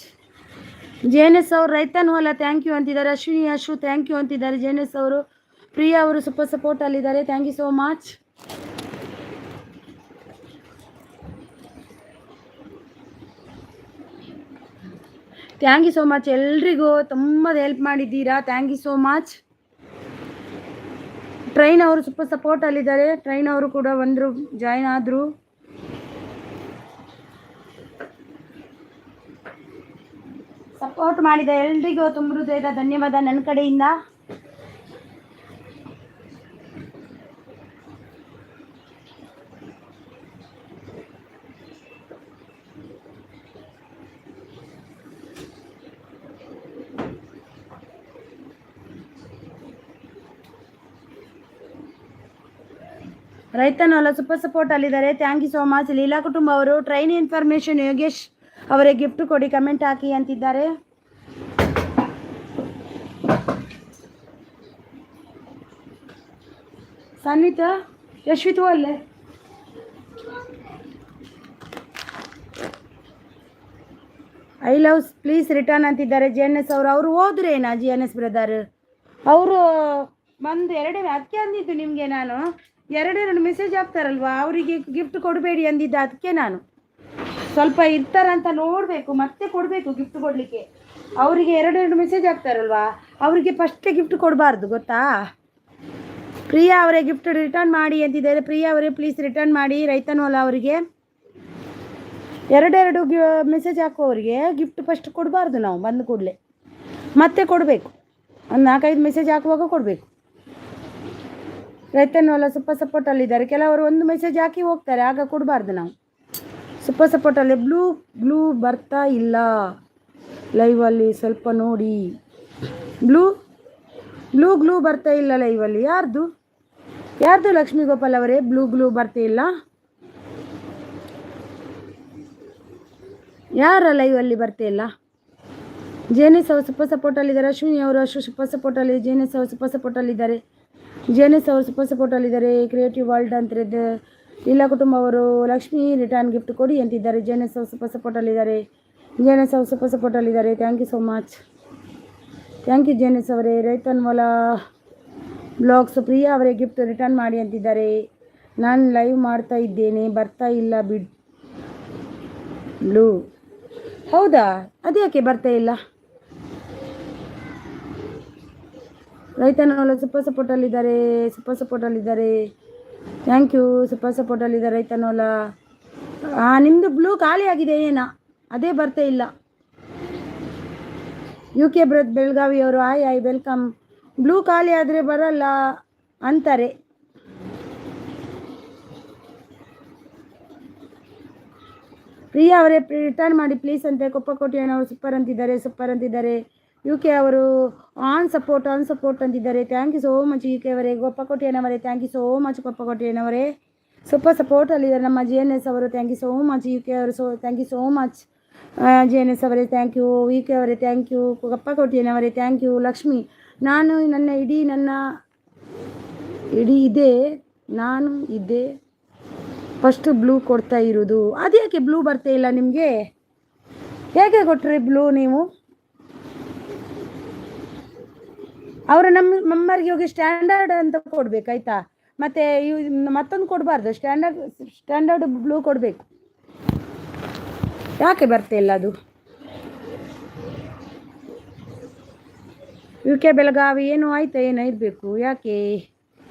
GNS ಅವರು ರೈತನ್ ಹೊಲ ಥ್ಯಾಂಕ್ ಯು ಅಂತಿದ್ದಾರೆ. ಅಶ್ವಿನಿ ಅಶು ಥ್ಯಾಂಕ್ ಯು ಅಂತಿದ್ದಾರೆ. GNS ಅವರು, ಪ್ರಿಯಾ ಅವರು ಸೂಪರ್ ಸಪೋರ್ಟಲ್ಲಿದ್ದಾರೆ. Thank you so much. Thank you so much. ಎಲ್ರಿಗೂ ತುಂಬ ಹೆಲ್ಪ್ ಮಾಡಿದ್ದೀರಾ. Thank you so much. Train ಅವರು ಸೂಪರ್ ಸಪೋರ್ಟಲ್ಲಿದ್ದಾರೆ. ಟ್ರೈನ್ ಅವರು ಕೂಡ ಬಂದರು, ಜಾಯ್ನ್ ಆದರು. ಸಪೋರ್ಟ್ ಮಾಡಿದ ಎಲ್ರಿಗೂ ತುಂಬ ಹೃದಯದ ಧನ್ಯವಾದ ನನ್ನ ಕಡೆಯಿಂದ. ರೈತನಲ್ಲ ಸೂಪರ್ ಸಪೋರ್ಟಲ್ಲಿದ್ದಾರೆ. Thank you so much. Leela ಕುಟುಂಬ ಅವರು ಟ್ರೈನ್ ಇನ್ಫಾರ್ಮೇಷನ್ ಯೋಗೇಶ್ ಅವರಿಗೆ ಗಿಫ್ಟ್ ಕೊಡಿ, ಕಮೆಂಟ್ ಹಾಕಿ ಅಂತಿದ್ದಾರೆ. ಸನ್ನಿತ ಯಶ್ವಿತ್ ಅಲ್ಲೇ ಐ ಲವ್ ಪ್ಲೀಸ್ ರಿಟರ್ನ್ ಅಂತಿದ್ದಾರೆ. GNS ಅವರು ಹೋದ್ರೇನಾ? GNS ಬ್ರದರ್ ಅವರು ಬಂದು ಅದಕ್ಕೆ ಅಂದಿದ್ದು ನಿಮಗೆ ನಾನು ಎರಡೆರಡು ಮೆಸೇಜ್ ಹಾಕ್ತಾರಲ್ವಾ, ಅವರಿಗೆ ಗಿಫ್ಟ್ ಕೊಡಬೇಡಿ ಅಂದಿದ್ದ. ಅದಕ್ಕೆ ನಾನು ಸ್ವಲ್ಪ ಇರ್ತಾರಂತ ನೋಡಬೇಕು, ಮತ್ತೆ ಕೊಡಬೇಕು ಗಿಫ್ಟ್ ಕೊಡಲಿಕ್ಕೆ. ಅವರಿಗೆ ಎರಡೆರಡು ಮೆಸೇಜ್ ಹಾಕ್ತಾರಲ್ವಾ, ಅವರಿಗೆ ಫಸ್ಟೇ ಗಿಫ್ಟ್ ಕೊಡಬಾರ್ದು, ಗೊತ್ತಾ? ಪ್ರಿಯಾ ಅವರೇ ಗಿಫ್ಟ್ ರಿಟರ್ನ್ ಮಾಡಿ ಅಂತಿದ್ದಾರೆ. ಪ್ರಿಯಾ ಅವರೇ ಪ್ಲೀಸ್ ರಿಟರ್ನ್ ಮಾಡಿ. ರೈತನೋಲ್ಲ ಅವರಿಗೆ ಎರಡೆರಡು ಮೆಸೇಜ್ ಹಾಕುವವರಿಗೆ ಗಿಫ್ಟ್ ಫಸ್ಟ್ ಕೊಡಬಾರ್ದು, ನಾವು ಬಂದ ಕೂಡಲೇ ಮತ್ತೆ ಕೊಡಬೇಕು. ಒಂದು 4-5 ಮೆಸೇಜ್ ಹಾಕುವಾಗ ಕೊಡಬೇಕು. ರೈತನೋಲ್ಲ ಸೂಪರ್ ಸಪೋರ್ಟಲ್ಲಿದ್ದಾರೆ. ಕೆಲವರು ಒಂದು ಮೆಸೇಜ್ ಹಾಕಿ ಹೋಗ್ತಾರೆ, ಆಗ ಕೊಡಬಾರ್ದು ನಾವು. ಸೂಪರ್ ಸಪೋರ್ಟಲ್ಲಿ ಬ್ಲೂ ಬರ್ತಾ ಇಲ್ಲ ಲೈವಲ್ಲಿ, ಸ್ವಲ್ಪ ನೋಡಿ. ಗ್ಲೂ ಬರ್ತಾ ಇಲ್ಲ ಲೈವಲ್ಲಿ. ಯಾರ್ದು ಲಕ್ಷ್ಮೀ ಗೋಪಾಲ್ ಅವರೇ ಗ್ಲೂ ಬರ್ತಾ ಇಲ್ಲ? ಯಾರ ಲೈವಲ್ಲಿ ಬರ್ತಾ ಇಲ್ಲ? GNS ಅವರು ಸೂಪರ್ ಸಪೋರ್ಟಲ್ಲಿದ್ದಾರೆ. ಅಶ್ವಿನಿ ಅವರು ಸೂಪರ್ ಸಪೋರ್ಟಲ್ಲಿ. GNS ಅವರು ಸೂಪರ್ ಸಪೋರ್ಟಲ್ಲಿದ್ದಾರೆ. GNS ಅವರು ಸೂಪರ್ ಸಪೋರ್ಟಲ್ಲಿದ್ದಾರೆ. ಕ್ರಿಯೇಟಿವ್ ವರ್ಲ್ಡ್ ಅಂತಿದೆ. ಲೀಲಾ ಕುಟುಂಬ ಅವರು ಲಕ್ಷ್ಮಿ ರಿಟರ್ನ್ ಗಿಫ್ಟ್ ಕೊಡಿ ಅಂತಿದ್ದಾರೆ. GNS ಅವರು ಸೂಪರ್ ಸಪೋರ್ಟಲ್ಲಿದ್ದಾರೆ. GNS ಅವರು ಸೂಪರ್ ಸಪೋರ್ಟಲ್ಲಿದ್ದಾರೆ. Thank you so much. Thank you GNS ಅವರೇ. ರೈತನ್ ಮೊಲ ಬ್ಲಾಗ್ಸ್ ಪ್ರಿಯಾ ಅವರೇ ಗಿಫ್ಟ್ ರಿಟರ್ನ್ ಮಾಡಿ ಅಂತಿದ್ದಾರೆ. ನಾನು ಲೈವ್ ಮಾಡ್ತಾ ಇದ್ದೇನೆ, ಬರ್ತಾ ಇಲ್ಲ ಬ್ಲೂ. ಹೌದಾ, ಅದ್ಯಾಕೆ ಬರ್ತಾ ಇಲ್ಲ? ರೈತನೋಲ ಸೂಪರ್ ಸಪೋರ್ಟಲ್ಲಿದ್ದಾರೆ. Thank you. ಸೂಪರ್ ಸಪೋರ್ಟಲ್ಲಿದ್ದಾರೆ ರೈತನೋಲ. ನಿಮ್ಮದು ಬ್ಲೂ ಖಾಲಿ ಆಗಿದೆ ಏನಾ, ಅದೇ ಬರ್ತಾ ಇಲ್ಲ. UK ಬೆಳಗಾವಿ ಅವರು ಆಯ್ ವೆಲ್ಕಮ್. ಬ್ಲೂ ಖಾಲಿ ಆದರೆ ಬರಲ್ಲ ಅಂತಾರೆ. ಪ್ರಿಯಾ ಅವರೇ ರಿಟರ್ನ್ ಮಾಡಿ ಪ್ಲೀಸ್ ಅಂತ ಕೊಪ್ಪಕೋಟೆಯವರು ಸೂಪರ್ ಅಂತಿದ್ದಾರೆ. UK ಅವರು ಆನ್ ಸಪೋರ್ಟ್ ಅಂತಿದ್ದಾರೆ. Thank you so much UK ಅವರೇ. ಕೊಪ್ಪಕೋಟೆಯನವರೇ ಥ್ಯಾಂಕ್ ಯು ಸೋ ಮಚ್. ಕೊಪ್ಪಕೋಟೆಯನವರೇ ಸೂಪರ್ ಸಪೋರ್ಟಲ್ಲಿದ್ದಾರೆ ನಮ್ಮ ಜಿ ಎನ್ ಎಸ್ ಅವರು. Thank you so much. U K ಅವರು thank you so much. G N S ಅವರೇ ಥ್ಯಾಂಕ್ ಯು. ವಿ ಕೆ ಅವರೇ ಥ್ಯಾಂಕ್ ಯು. ಗಪ್ಪ ಕೋಟಿಯನವರೇ ಥ್ಯಾಂಕ್ ಯು. ಲಕ್ಷ್ಮಿ, ನಾನು ಇದ್ದೆ ಫಸ್ಟ್ ಬ್ಲೂ ಕೊಡ್ತಾ ಇರೋದು. ಅದ್ಯಾಕೆ ಬ್ಲೂ ಬರ್ತಾ ಇಲ್ಲ ನಿಮಗೆ? ಹೇಗೆ ಕೊಟ್ರಿ ಬ್ಲೂ ನೀವು? ಅವರು ನಮ್ಮರಿಗೆ ಹೋಗಿ ಸ್ಟ್ಯಾಂಡರ್ಡ್ ಅಂತ ಕೊಡ್ಬೇಕಾಯ್ತಾ? ಮತ್ತೆ ಮತ್ತೊಂದು ಕೊಡಬಾರ್ದು, ಸ್ಟ್ಯಾಂಡರ್ಡ್ ಬ್ಲೂ ಕೊಡಬೇಕು. ಯಾಕೆ ಬರ್ತಾ ಇಲ್ಲ ಅದು? ಯು ಕೆ ಬೆಳಗಾವಿ ಏನೋ ಆಯ್ತಾ, ಏನೋ ಇರಬೇಕು. ಯಾಕೆ?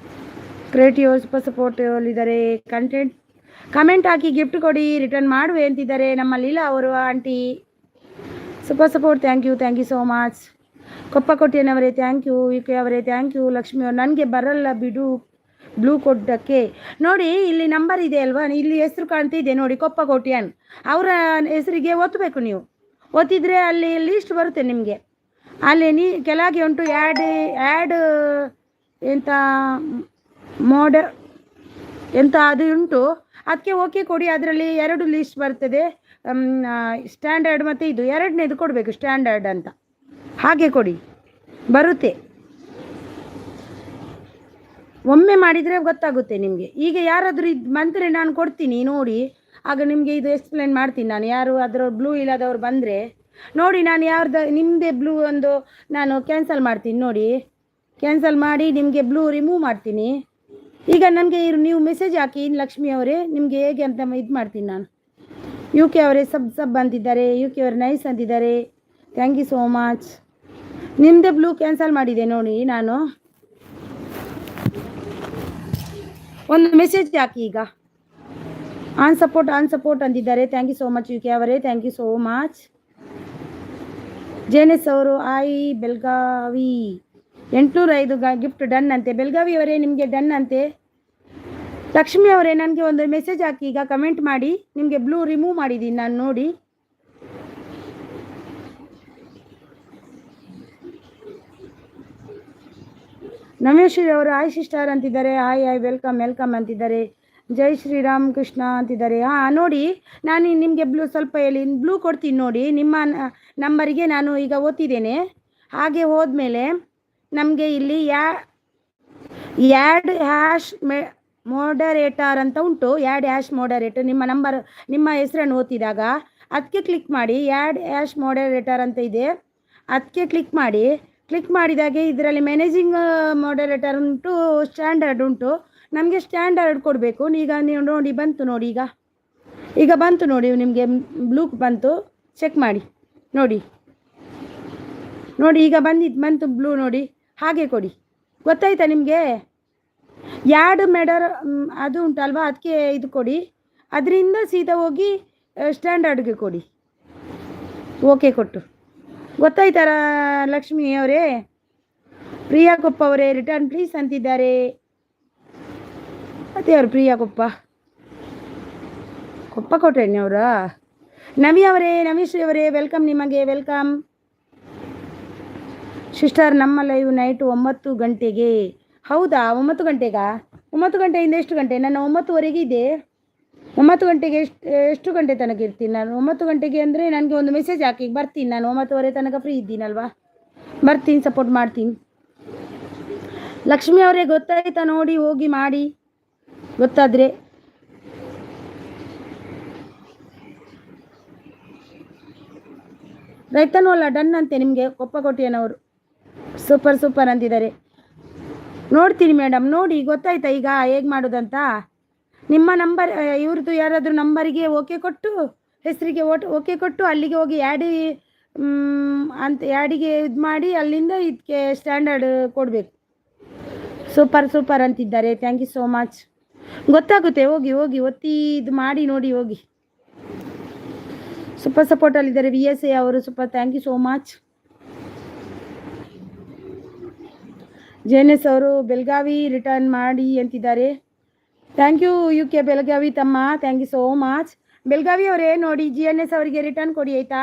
ಕ್ರಿಯೇಟಿವ್ ಸೂಪರ್ ಸಪೋರ್ಟಿವಲ್ಲಿದ್ದಾರೆ. ಕಮೆಂಟ್ ಹಾಕಿ ಗಿಫ್ಟ್ ಕೊಡಿ, ರಿಟರ್ನ್ ಮಾಡುವೆ ಅಂತಿದ್ದಾರೆ ನಮ್ಮ ಲೀಲಾ ಅವರು aunty. Super support, thank you so much. ಕೊಪ್ಪ ಕೊಟ್ಟಿಯನವರೇ ಥ್ಯಾಂಕ್ ಯು. ಯು ಕೆ ಅವರೇ ಥ್ಯಾಂಕ್ ಯು. ಲಕ್ಷ್ಮಿ ಅವರು, ನನಗೆ ಬರಲ್ಲ ಬಿಡು ಬ್ಲೂ ಕೊಟ್ಟಕ್ಕೆ. ನೋಡಿ ಇಲ್ಲಿ ನಂಬರ್ ಇದೆ ಅಲ್ವಾ, ಇಲ್ಲಿ ಹೆಸರು ಕಾಣ್ತಿದೆ ನೋಡಿ, ಕೊಪ್ಪ ಕೋಟಿಯನ್ ಅವರ ಹೆಸರಿಗೆ ಒತ್ತಬೇಕು. ನೀವು ಒತ್ತಿದ್ರೆ ಅಲ್ಲಿ ಲೀಸ್ಟ್ ಬರುತ್ತೆ ನಿಮಗೆ. ಅಲ್ಲಿ ಕೆಳಗೆ ಉಂಟು ಆ್ಯಡ್ ಎಂತ ಅದು ಉಂಟು, ಅದಕ್ಕೆ ಓಕೆ ಕೊಡಿ. ಅದರಲ್ಲಿ 2 ಲೀಸ್ಟ್ ಬರ್ತದೆ, ಸ್ಟ್ಯಾಂಡರ್ಡ್ ಮತ್ತು ಇದು ಎರಡನೇದು ಕೊಡಬೇಕು, ಸ್ಟ್ಯಾಂಡರ್ಡ್ ಅಂತ. ಹಾಗೆ ಕೊಡಿ, ಬರುತ್ತೆ. ಒಮ್ಮೆ ಮಾಡಿದರೆ ಗೊತ್ತಾಗುತ್ತೆ ನಿಮಗೆ. ಈಗ ಯಾರಾದರೂ ಇದು ಬಂದರೆ ನಾನು ಕೊಡ್ತೀನಿ ನೋಡಿ, ಆಗ ನಿಮಗೆ ಇದು ಎಕ್ಸ್ಪ್ಲೇನ್ ಮಾಡ್ತೀನಿ ನಾನು. ಯಾರು ಅದರ ಬ್ಲೂ ಇಲ್ಲದವ್ರು ಬಂದರೆ ನೋಡಿ, ನಾನು ನಿಮ್ಮದೇ ಬ್ಲೂ ಒಂದು ನಾನು ಕ್ಯಾನ್ಸಲ್ ಮಾಡ್ತೀನಿ ನೋಡಿ. ಕ್ಯಾನ್ಸಲ್ ಮಾಡಿ ನಿಮಗೆ ಬ್ಲೂ ರಿಮೂವ್ ಮಾಡ್ತೀನಿ. ಈಗ ನನಗೆ ನೀವು ಮೆಸೇಜ್ ಹಾಕಿ ಲಕ್ಷ್ಮಿ ಅವರೇ, ನಿಮಗೆ ಹೇಗೆ ಅಂತ ಇದು ಮಾಡ್ತೀನಿ ನಾನು. ಯು ಕೆ ಅವರೇ ಸಬ್ ಅಂತಿದ್ದಾರೆ. ಯು ಕೆ ಅವರು ನೈಸ್ ಅಂತಿದ್ದಾರೆ. Thank you so much. ನಿಮ್ಮದೇ ಬ್ಲೂ ಕ್ಯಾನ್ಸಲ್ ಮಾಡಿದೆ ನೋಡಿ ನಾನು. ಒಂದು ಮೆಸೇಜ್ ಹಾಕಿ ಈಗ. ಆನ್ ಸಪೋರ್ಟ್ ಅಂತಿದ್ದಾರೆ. Thank you so much U K ಅವರೇ, ಥ್ಯಾಂಕ್ ಯು ಸೋ ಮಚ್. ಜೆ.ಎನ್.ಎಸ್ ಅವರು ಬೆಳಗಾವಿ 805 ಗಿಫ್ಟ್ ಡನ್ ಅಂತೆ. ಬೆಳಗಾವಿ ಅವರೇ ನಿಮಗೆ ಡನ್ ಅಂತೆ. ಲಕ್ಷ್ಮಿ ಅವರೇ ನನಗೆ ಒಂದು ಮೆಸೇಜ್ ಹಾಕಿ ಈಗ, ಕಮೆಂಟ್ ಮಾಡಿ. ನಿಮಗೆ ಬ್ಲೂ ರಿಮೂವ್ ಮಾಡಿದ್ದೀನಿ ನಾನು ನೋಡಿ. ನಮೇಶ್ವರಿ ಅವರು ಹಾಯ್ ಸಿಸ್ಟರ್ ಅಂತಿದ್ದಾರೆ. ಹಾಯ್ ವೆಲ್ಕಮ್ ಅಂತಿದ್ದಾರೆ. ಜೈ ಶ್ರೀರಾಮ್ ಕೃಷ್ಣ ಅಂತಿದ್ದಾರೆ. ನೋಡಿ, ನಾನು ನಿಮಗೆ ಸ್ವಲ್ಪ ಬ್ಲೂ ಕೊಡ್ತೀನಿ ನೋಡಿ. ನಿಮ್ಮ ನಂಬರಿಗೆ ನಾನು ಈಗ ಓದ್ತಿದ್ದೇನೆ. ಹಾಗೆ ಹೋದ್ಮೇಲೆ ನಮಗೆ ಇಲ್ಲಿ ಆ್ಯಡ್ ಹ್ಯಾಶ್ ಮೋಡರೇಟರ್ ಅಂತ ಉಂಟು. ಆ್ಯಡ್ ಹ್ಯಾಶ್ ಮೋಡರೇಟರ್, ನಿಮ್ಮ ಹೆಸರನ್ನು ಓದ್ತಿದಾಗ ಅದಕ್ಕೆ ಕ್ಲಿಕ್ ಮಾಡಿ. ಆ್ಯಡ್ ಹ್ಯಾಶ್ ಮೋಡರೇಟರ್ ಅಂತ ಇದೆ, ಅದಕ್ಕೆ ಕ್ಲಿಕ್ ಮಾಡಿ. ಕ್ಲಿಕ್ ಮಾಡಿದಾಗೆ ಇದರಲ್ಲಿ ಮ್ಯಾನೇಜಿಂಗ್ ಮೋಡರೇಟರ್ ಉಂಟು, ಸ್ಟ್ಯಾಂಡರ್ಡ್ ಉಂಟು. ನಮಗೆ ಸ್ಟ್ಯಾಂಡರ್ಡ್ ಕೊಡಬೇಕು. ಈಗ ನೀವು ನೋಡಿ, ಬಂತು ನೋಡಿ, ಈಗ ಬಂತು ನೋಡಿ, ನಿಮಗೆ ಬ್ಲೂ ಬಂತು. ಚೆಕ್ ಮಾಡಿ ನೋಡಿ, ಈಗ ಬಂತು ಬ್ಲೂ ನೋಡಿ. ಹಾಗೆ ಕೊಡಿ, ಗೊತ್ತಾಯ್ತಾ ನಿಮಗೆ? ಯಾಡ್ ಅದು ಉಂಟಲ್ವಾ, ಅದಕ್ಕೆ ಇದು ಕೊಡಿ. ಅದರಿಂದ ಸೀದಾ ಹೋಗಿ ಸ್ಟ್ಯಾಂಡರ್ಡ್ಗೆ ಕೊಡಿ. ಓಕೆ ಕೊಟ್ಟು, ಗೊತ್ತಾಯ್ತಾರ ಲಕ್ಷ್ಮಿ ಅವರೇ? ಪ್ರಿಯಾ ಕೊಪ್ಪ ಅವರೇ ರಿಟರ್ನ್ ಪ್ಲೀಸ್ ಅಂತಿದ್ದಾರೆ. ಅದೇ ಅವರು ಪ್ರಿಯಾ ಕೊಪ್ಪ ಕೊಟ್ರೇನಿ ಅವರ. ನವೀಶ್ರೀ ಅವರೇ ವೆಲ್ಕಮ್, ನಿಮಗೆ ವೆಲ್ಕಮ್ ಸಿಸ್ಟರ್. ನಮ್ಮ ಲೈವ್ ನೈಟು 9 ಗಂಟೆಗೆ. ಹೌದಾ, 9 ಗಂಟೆಗಾ? 9 ಗಂಟೆಯಿಂದ ಎಷ್ಟು ಗಂಟೆ? ನನ್ನ 9ವರೆಗೆ ಇದೆ. 9 ಗಂಟೆಗೆ ಎಷ್ಟು ಗಂಟೆ ತನಕ ಇರ್ತೀನಿ ನಾನು? 9 ಗಂಟೆಗೆ ಅಂದರೆ ನನಗೆ ಒಂದು ಮೆಸೇಜ್ ಹಾಕಿ, ಬರ್ತೀನಿ ನಾನು. 9ವರೆ ತನಕ ಫ್ರೀ ಇದ್ದೀನಲ್ವಾ, ಬರ್ತೀನಿ, ಸಪೋರ್ಟ್ ಮಾಡ್ತೀನಿ. ಲಕ್ಷ್ಮಿ ಅವರೇ ಗೊತ್ತಾಯ್ತಾ ನೋಡಿ, ಹೋಗಿ ಮಾಡಿ ಗೊತ್ತಾದರೆ. ರೈತನೂ ಅಲ್ಲ, ಡನ್ ಅಂತೆ ನಿಮಗೆ. ಕೊಪ್ಪ ಕೊಟ್ಟಿಯನವರು ಸೂಪರ್ ಅಂತಿದ್ದಾರೆ. ನೋಡ್ತೀನಿ ಮೇಡಮ್, ನೋಡಿ ಗೊತ್ತಾಯ್ತಾ ಈಗ ಹೇಗೆ ಮಾಡೋದಂತ? ನಿಮ್ಮ ನಂಬರ್, ಇವ್ರದ್ದು ಯಾರಾದರೂ ನಂಬರಿಗೆ ಓಕೆ ಕೊಟ್ಟು, ಹೆಸರಿಗೆ ಓಕೆ ಕೊಟ್ಟು, ಅಲ್ಲಿಗೆ ಹೋಗಿ ಆ್ಯಡಿಗೆ ಇದು ಮಾಡಿ, ಅಲ್ಲಿಂದ ಇದಕ್ಕೆ ಸ್ಟ್ಯಾಂಡರ್ಡ್ ಕೊಡಬೇಕು. ಸೂಪರ್ ಅಂತಿದ್ದಾರೆ. Thank you so much. ಗೊತ್ತಾಗುತ್ತೆ, ಹೋಗಿ ಒತ್ತಿ ಇದು ಮಾಡಿ ನೋಡಿ, ಹೋಗಿ. ಸೂಪರ್ ಸಪೋರ್ಟಲ್ಲಿದ್ದಾರೆ ವಿ ಎಸ್ ಎ ಅವರು. Super, thank you so much. ಜೆ.ಎನ್.ಎಸ್ ಅವರು ಬೆಳಗಾವಿ ರಿಟರ್ನ್ ಮಾಡಿ ಅಂತಿದ್ದಾರೆ. Thank you U K Belagavi ತಮ್ಮ, thank you so much. Belagavi ಅವರೇ ನೋಡಿ, ಜೆ.ಎನ್.ಎಸ್ ಅವರಿಗೆ ರಿಟರ್ನ್ ಕೊಡಿ ಆಯಿತಾ?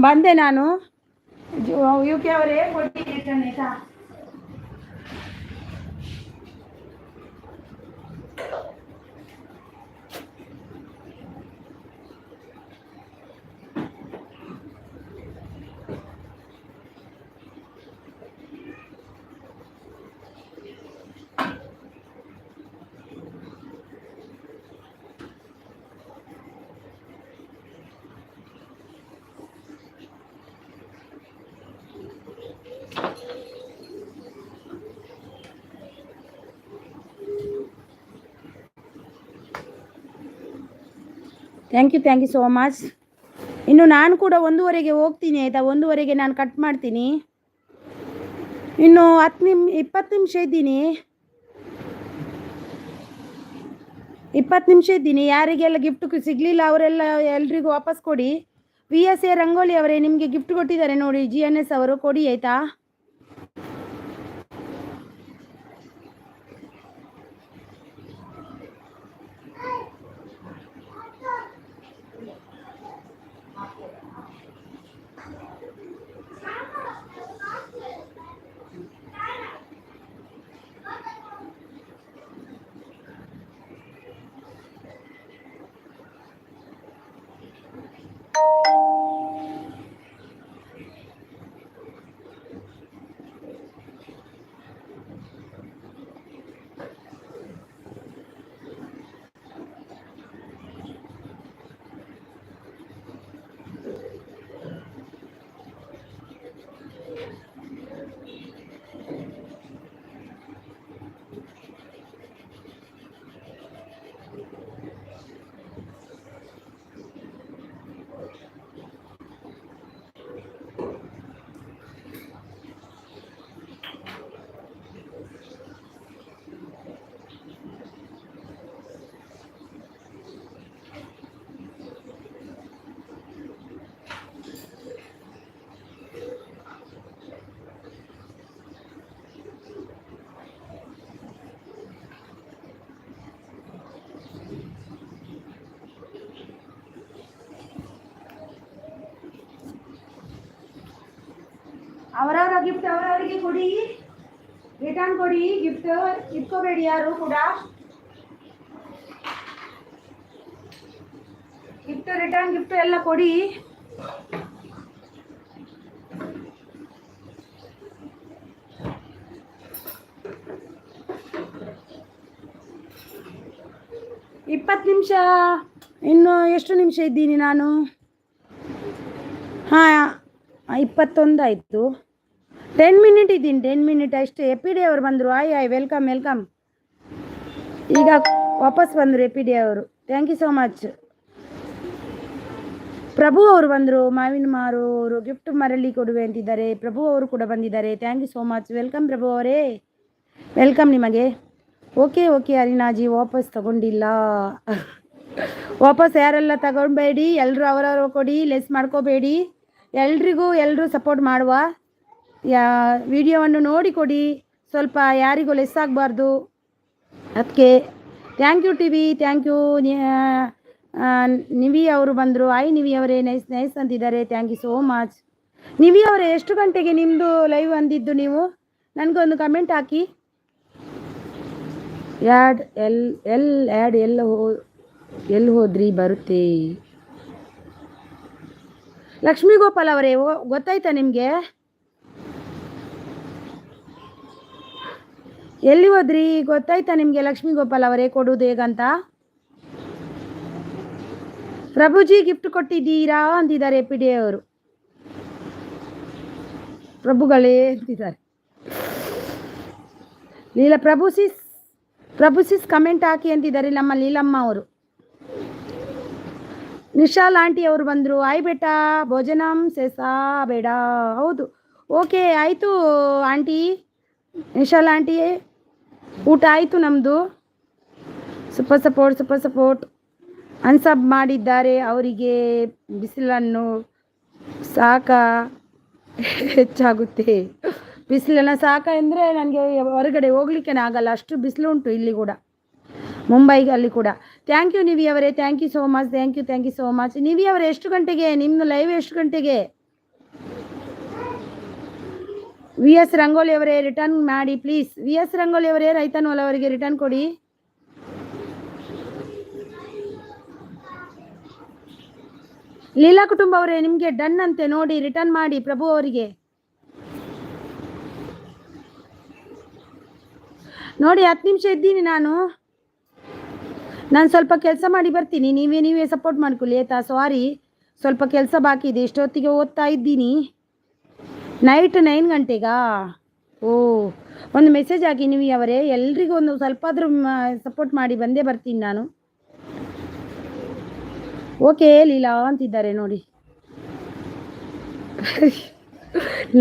ಬಂದೆ ನಾನು. ಯು ಕೆ ಅವರೇ ಕೊಡಿ ರಿಟರ್ನ್ ಆಯಿತಾ? Thank you so much. ಇನ್ನು ನಾನು ಕೂಡ 1:30ಗೆ ಹೋಗ್ತೀನಿ ಆಯಿತಾ. 1:30ಗೆ ನಾನು ಕಟ್ ಮಾಡ್ತೀನಿ. ಇನ್ನು 20 ನಿಮಿಷ ಇದ್ದೀನಿ. 20 ನಿಮಿಷ ಇದ್ದೀನಿ. ಯಾರಿಗೆಲ್ಲ ಗಿಫ್ಟ್ ಸಿಗಲಿಲ್ಲ ಅವರೆಲ್ಲ ಎಲ್ರಿಗೂ ವಾಪಸ್ ಕೊಡಿ. VSA ರಂಗೋಲಿ ಅವರೇ ನಿಮಗೆ ಗಿಫ್ಟ್ ಕೊಟ್ಟಿದ್ದಾರೆ ನೋಡಿ, GNS ಅವರು ಕೊಡಿ ಆಯಿತಾ. ಅವರವರ ಗಿಫ್ಟ್ ಅವರವರಿಗೆ ಕೊಡಿ, ರಿಟರ್ನ್ ಕೊಡಿ. ಗಿಫ್ಟ್ ಇಟ್ಕೋಬೇಡಿ ಯಾರು ಕೂಡ. ಗಿಫ್ಟ್ ರಿಟರ್ನ್ ಗಿಫ್ಟ್ ಎಲ್ಲ ಕೊಡಿ. ಇಪ್ಪತ್ತು ನಿಮಿಷ. ಇನ್ನು ಎಷ್ಟು ನಿಮಿಷ ಇದ್ದೀನಿ ನಾನು? ಹಾಂ, 21 ಆಯಿತು. 10 ಮಿನಿಟ್ ಇದ್ದೀನಿ, 10 ಮಿನಿಟ್ ಅಷ್ಟೇ. ಎಪಿಡಿ ಅವರು ಬಂದರು. Hi welcome. ಈಗ ವಾಪಸ್ ಬಂದರು ಎಪಿಡಿ ಅವರು. Thank you so much. Prabhu ಅವರು ಬಂದರು. ಮಾವಿನ ಮಾರು ಅವರು ಗಿಫ್ಟ್ ಮರಳಿ ಕೊಡುವೆ ಅಂತಿದ್ದಾರೆ. ಪ್ರಭು ಅವರು ಕೂಡ ಬಂದಿದ್ದಾರೆ. Thank you so much. Welcome Prabhu ಅವರೇ, ವೆಲ್ಕಮ್ ನಿಮಗೆ. ಓಕೆ ಅರಿನಾಜಿ ವಾಪಸ್ ತಗೊಂಡಿಲ್ಲ. ವಾಪಸ್ ಯಾರೆಲ್ಲ ತಗೊಳ್ಬೇಡಿ, ಎಲ್ಲರೂ ಅವರವರು ಕೊಡಿ, ಲೆಸ್ ಮಾಡ್ಕೋಬೇಡಿ. ಎಲ್ಲರೂ ಸಪೋರ್ಟ್ ಮಾಡುವ. ವಿಡಿಯೋವನ್ನು ನೋಡಿ ಕೊಡಿ, ಸ್ವಲ್ಪ ಯಾರಿಗೂ ಲೆಸ್ ಆಗಬಾರ್ದು. ಅದಕ್ಕೆ thank you TV, thank you. Nivi ಅವರು ಬಂದರು. ನಿವಿ ಅವರೇ ನೈಸ್ ಅಂತಿದ್ದಾರೆ. Thank you so much. Nivi ಅವರೇ ಎಷ್ಟು ಗಂಟೆಗೆ ನಿಮ್ಮದು ಲೈವ್ ಅಂದಿದ್ದು ನೀವು? ನನಗೊಂದು ಕಮೆಂಟ್ ಹಾಕಿ. ಆ್ಯಡ್ ಎಲ್ಲಿ ಹೋದ್ರಿ ಬರುತ್ತೆ. ಲಕ್ಷ್ಮೀ ಗೋಪಾಲ್ ಅವರೇ ಗೊತ್ತಾಯ್ತಾ ನಿಮಗೆ? ಎಲ್ಲಿ ಹೋದ್ರಿ ಗೊತ್ತಾಯ್ತಾ ನಿಮಗೆ? ಲಕ್ಷ್ಮೀ ಗೋಪಾಲ್ ಅವರೇ ಕೊಡುವುದು ಹೇಗಂತ. ಪ್ರಭುಜಿ ಗಿಫ್ಟ್ ಕೊಟ್ಟಿದ್ದೀರಾ ಅಂತಿದ್ದಾರೆ ಎಪಿಡಿ ಅವರು. ಪ್ರಭುಗಳೇ ಅಂತಿದ್ದಾರೆ. ಪ್ರಭುಸಿಸ್ ಕಮೆಂಟ್ ಹಾಕಿ ಅಂತಿದ್ದಾರೆ ನಮ್ಮ ಲೀಲಮ್ಮ ಅವರು. ನಿಶಾಲ್ ಆಂಟಿ ಅವರು ಬಂದರು. ಬೇಟ ಭೋಜನಂ ಸೇಸಾ ಬೇಡ. ಹೌದು, ಓಕೆ ಆಯಿತು ಆಂಟಿ. ನಿಶಾಲ್ ಆಂಟಿ ಊಟ ಆಯಿತು ನಮ್ಮದು. ಸೂಪರ್ ಸಪೋರ್ಟ್ ಅನ್ಸಬ್ ಮಾಡಿದ್ದಾರೆ. ಅವರಿಗೆ ಬಿಸಿಲನ್ನು ಹೆಚ್ಚಾಗುತ್ತೆ. ಬಿಸಿಲನ್ನು ಅಂದರೆ ನನಗೆ ಹೊರಗಡೆ ಹೋಗ್ಲಿಕ್ಕೆ ಆಗಲ್ಲ, ಅಷ್ಟು ಬಿಸಿಲು ಉಂಟು ಇಲ್ಲಿ ಕೂಡ, ಮುಂಬೈಗೆ ಅಲ್ಲಿ ಕೂಡ. ಥ್ಯಾಂಕ್ ಯು ನಿವಿ ಅವರೇ, thank you so much. Thank you so much. Nivi ಅವರೇ ಎಷ್ಟು ಗಂಟೆಗೆ ನಿಮ್ಮದು ಲೈವ್? ಎಷ್ಟು ಗಂಟೆಗೆ? VS ರಂಗೋಲಿ ಅವರೇ ರಿಟರ್ನ್ ಮಾಡಿ ಪ್ಲೀಸ್. VS ರಂಗೋಲಿ ಅವರೇ ರೈತನೋಲ್ ಅವರಿಗೆ ರಿಟರ್ನ್ ಕೊಡಿ. ಲೀಲಾ ಕುಟುಂಬ ಅವರೇ ನಿಮಗೆ ಡನ್ ಅಂತೆ ನೋಡಿ, ರಿಟರ್ನ್ ಮಾಡಿ ಪ್ರಭು ಅವರಿಗೆ ನೋಡಿ. 10 ನಿಮಿಷ ಇದ್ದೀನಿ ನಾನು ಸ್ವಲ್ಪ ಕೆಲಸ ಮಾಡಿ ಬರ್ತೀನಿ. ನೀವೇ ಸಪೋರ್ಟ್ ಮಾಡ್ಕೊಳ್ಳಿ ಆಯಿತಾ. ಸಾರಿ, ಸ್ವಲ್ಪ ಕೆಲಸ ಬಾಕಿ ಇದೆ. ಇಷ್ಟೊತ್ತಿಗೆ ಓದ್ತಾ ಇದ್ದೀನಿ. ನೈಟ್ 9 ಗಂಟೆಗಾ? ಒಂದು ಮೆಸೇಜ್ ಹಾಕಿ ನೀವು ಅವರೇ. ಎಲ್ರಿಗೂ ಒಂದು ಸ್ವಲ್ಪ ಆದರೂ ಸಪೋರ್ಟ್ ಮಾಡಿ, ಬಂದೇ ಬರ್ತೀನಿ ನಾನು. ಓಕೆ ಲೀಲಾ ಅಂತಿದ್ದಾರೆ ನೋಡಿ.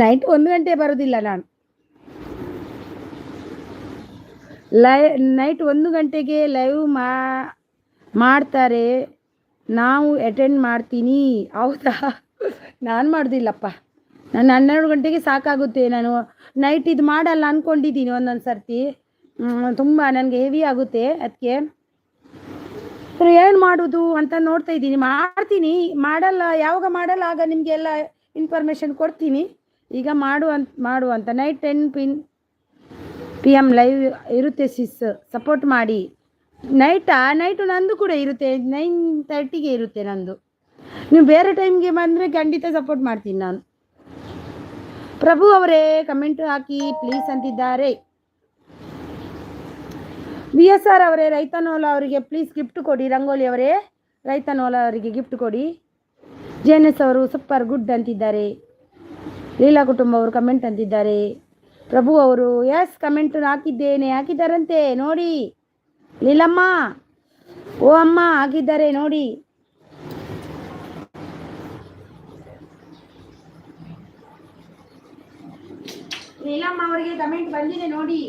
ನೈಟ್ 1 ಗಂಟೆ ಬರೋದಿಲ್ಲ ನಾನು, ನೈಟ್ 1 ಗಂಟೆಗೆ ಲೈವ್ ಮಾಡ್ತಾರೆ, ನಾವು ಅಟೆಂಡ್ ಮಾಡ್ತೀನಿ. ಹೌದಾ? ನಾನು ಮಾಡೋದಿಲ್ಲಪ್ಪ, ನಾನು 12 ಗಂಟೆಗೆ ಸಾಕಾಗುತ್ತೆ. ನಾನು ನೈಟ್ ಇದು ಮಾಡಲ್ಲ ಅಂದ್ಕೊಂಡಿದ್ದೀನಿ ಒಂದೊಂದು ಸರ್ತಿ, ತುಂಬ ನನಗೆ ಹೆವಿ ಆಗುತ್ತೆ. ಅದಕ್ಕೆ ಏನು ಮಾಡೋದು ಅಂತ ನೋಡ್ತಾ ಇದ್ದೀನಿ. ಮಾಡ್ತೀನಿ, ಮಾಡಲ್ಲ ಯಾವಾಗ ಮಾಡಲ್ಲ ಆಗ ನಿಮಗೆಲ್ಲ ಇನ್ಫಾರ್ಮೇಷನ್ ಕೊಡ್ತೀನಿ. ಈಗ ಮಾಡುವಂತ ನೈಟ್ 10 PM ಲೈವ್ ಇರುತ್ತೆ ಸಿಸ್, ಸಪೋರ್ಟ್ ಮಾಡಿ. ನೈಟು ನಂದು ಕೂಡ ಇರುತ್ತೆ, 9:30ಗೆ ಇರುತ್ತೆ ನಂದು. ನೀವು ಬೇರೆ ಟೈಮ್ಗೆ ಬಂದರೆ ಖಂಡಿತ ಸಪೋರ್ಟ್ ಮಾಡ್ತೀನಿ ನಾನು. ಪ್ರಭು ಅವರೇ ಕಮೆಂಟ್ ಹಾಕಿ ಪ್ಲೀಸ್ ಅಂತಿದ್ದಾರೆ. VSR ಅವರೇ ರೈತನೋಲ ಅವರಿಗೆ ಪ್ಲೀಸ್ ಗಿಫ್ಟ್ ಕೊಡಿ. ರಂಗೋಲಿ ಅವರೇ ರೈತನೋಲ ಅವರಿಗೆ ಗಿಫ್ಟ್ ಕೊಡಿ. JNS ಅವರು ಸೂಪರ್ ಗುಡ್ ಅಂತಿದ್ದಾರೆ. ಲೀಲಾ ಕುಟುಂಬ ಅವರು ಕಮೆಂಟ್ ಅಂತಿದ್ದಾರೆ. ಪ್ರಭು ಅವರು ಎಸ್ ಕಮೆಂಟ್ ಹಾಕಿದ್ದಾರಂತೆ ನೋಡಿ. ಲೀಲಮ್ಮ ಓ ಅಮ್ಮ ಹಾಕಿದ್ದಾರೆ ನೋಡಿ. ಲೀಲಮ್ಮ ಅವರಿಗೆ ಕಮೆಂಟ್ ಬಂದಿದೆ ನೋಡಿ.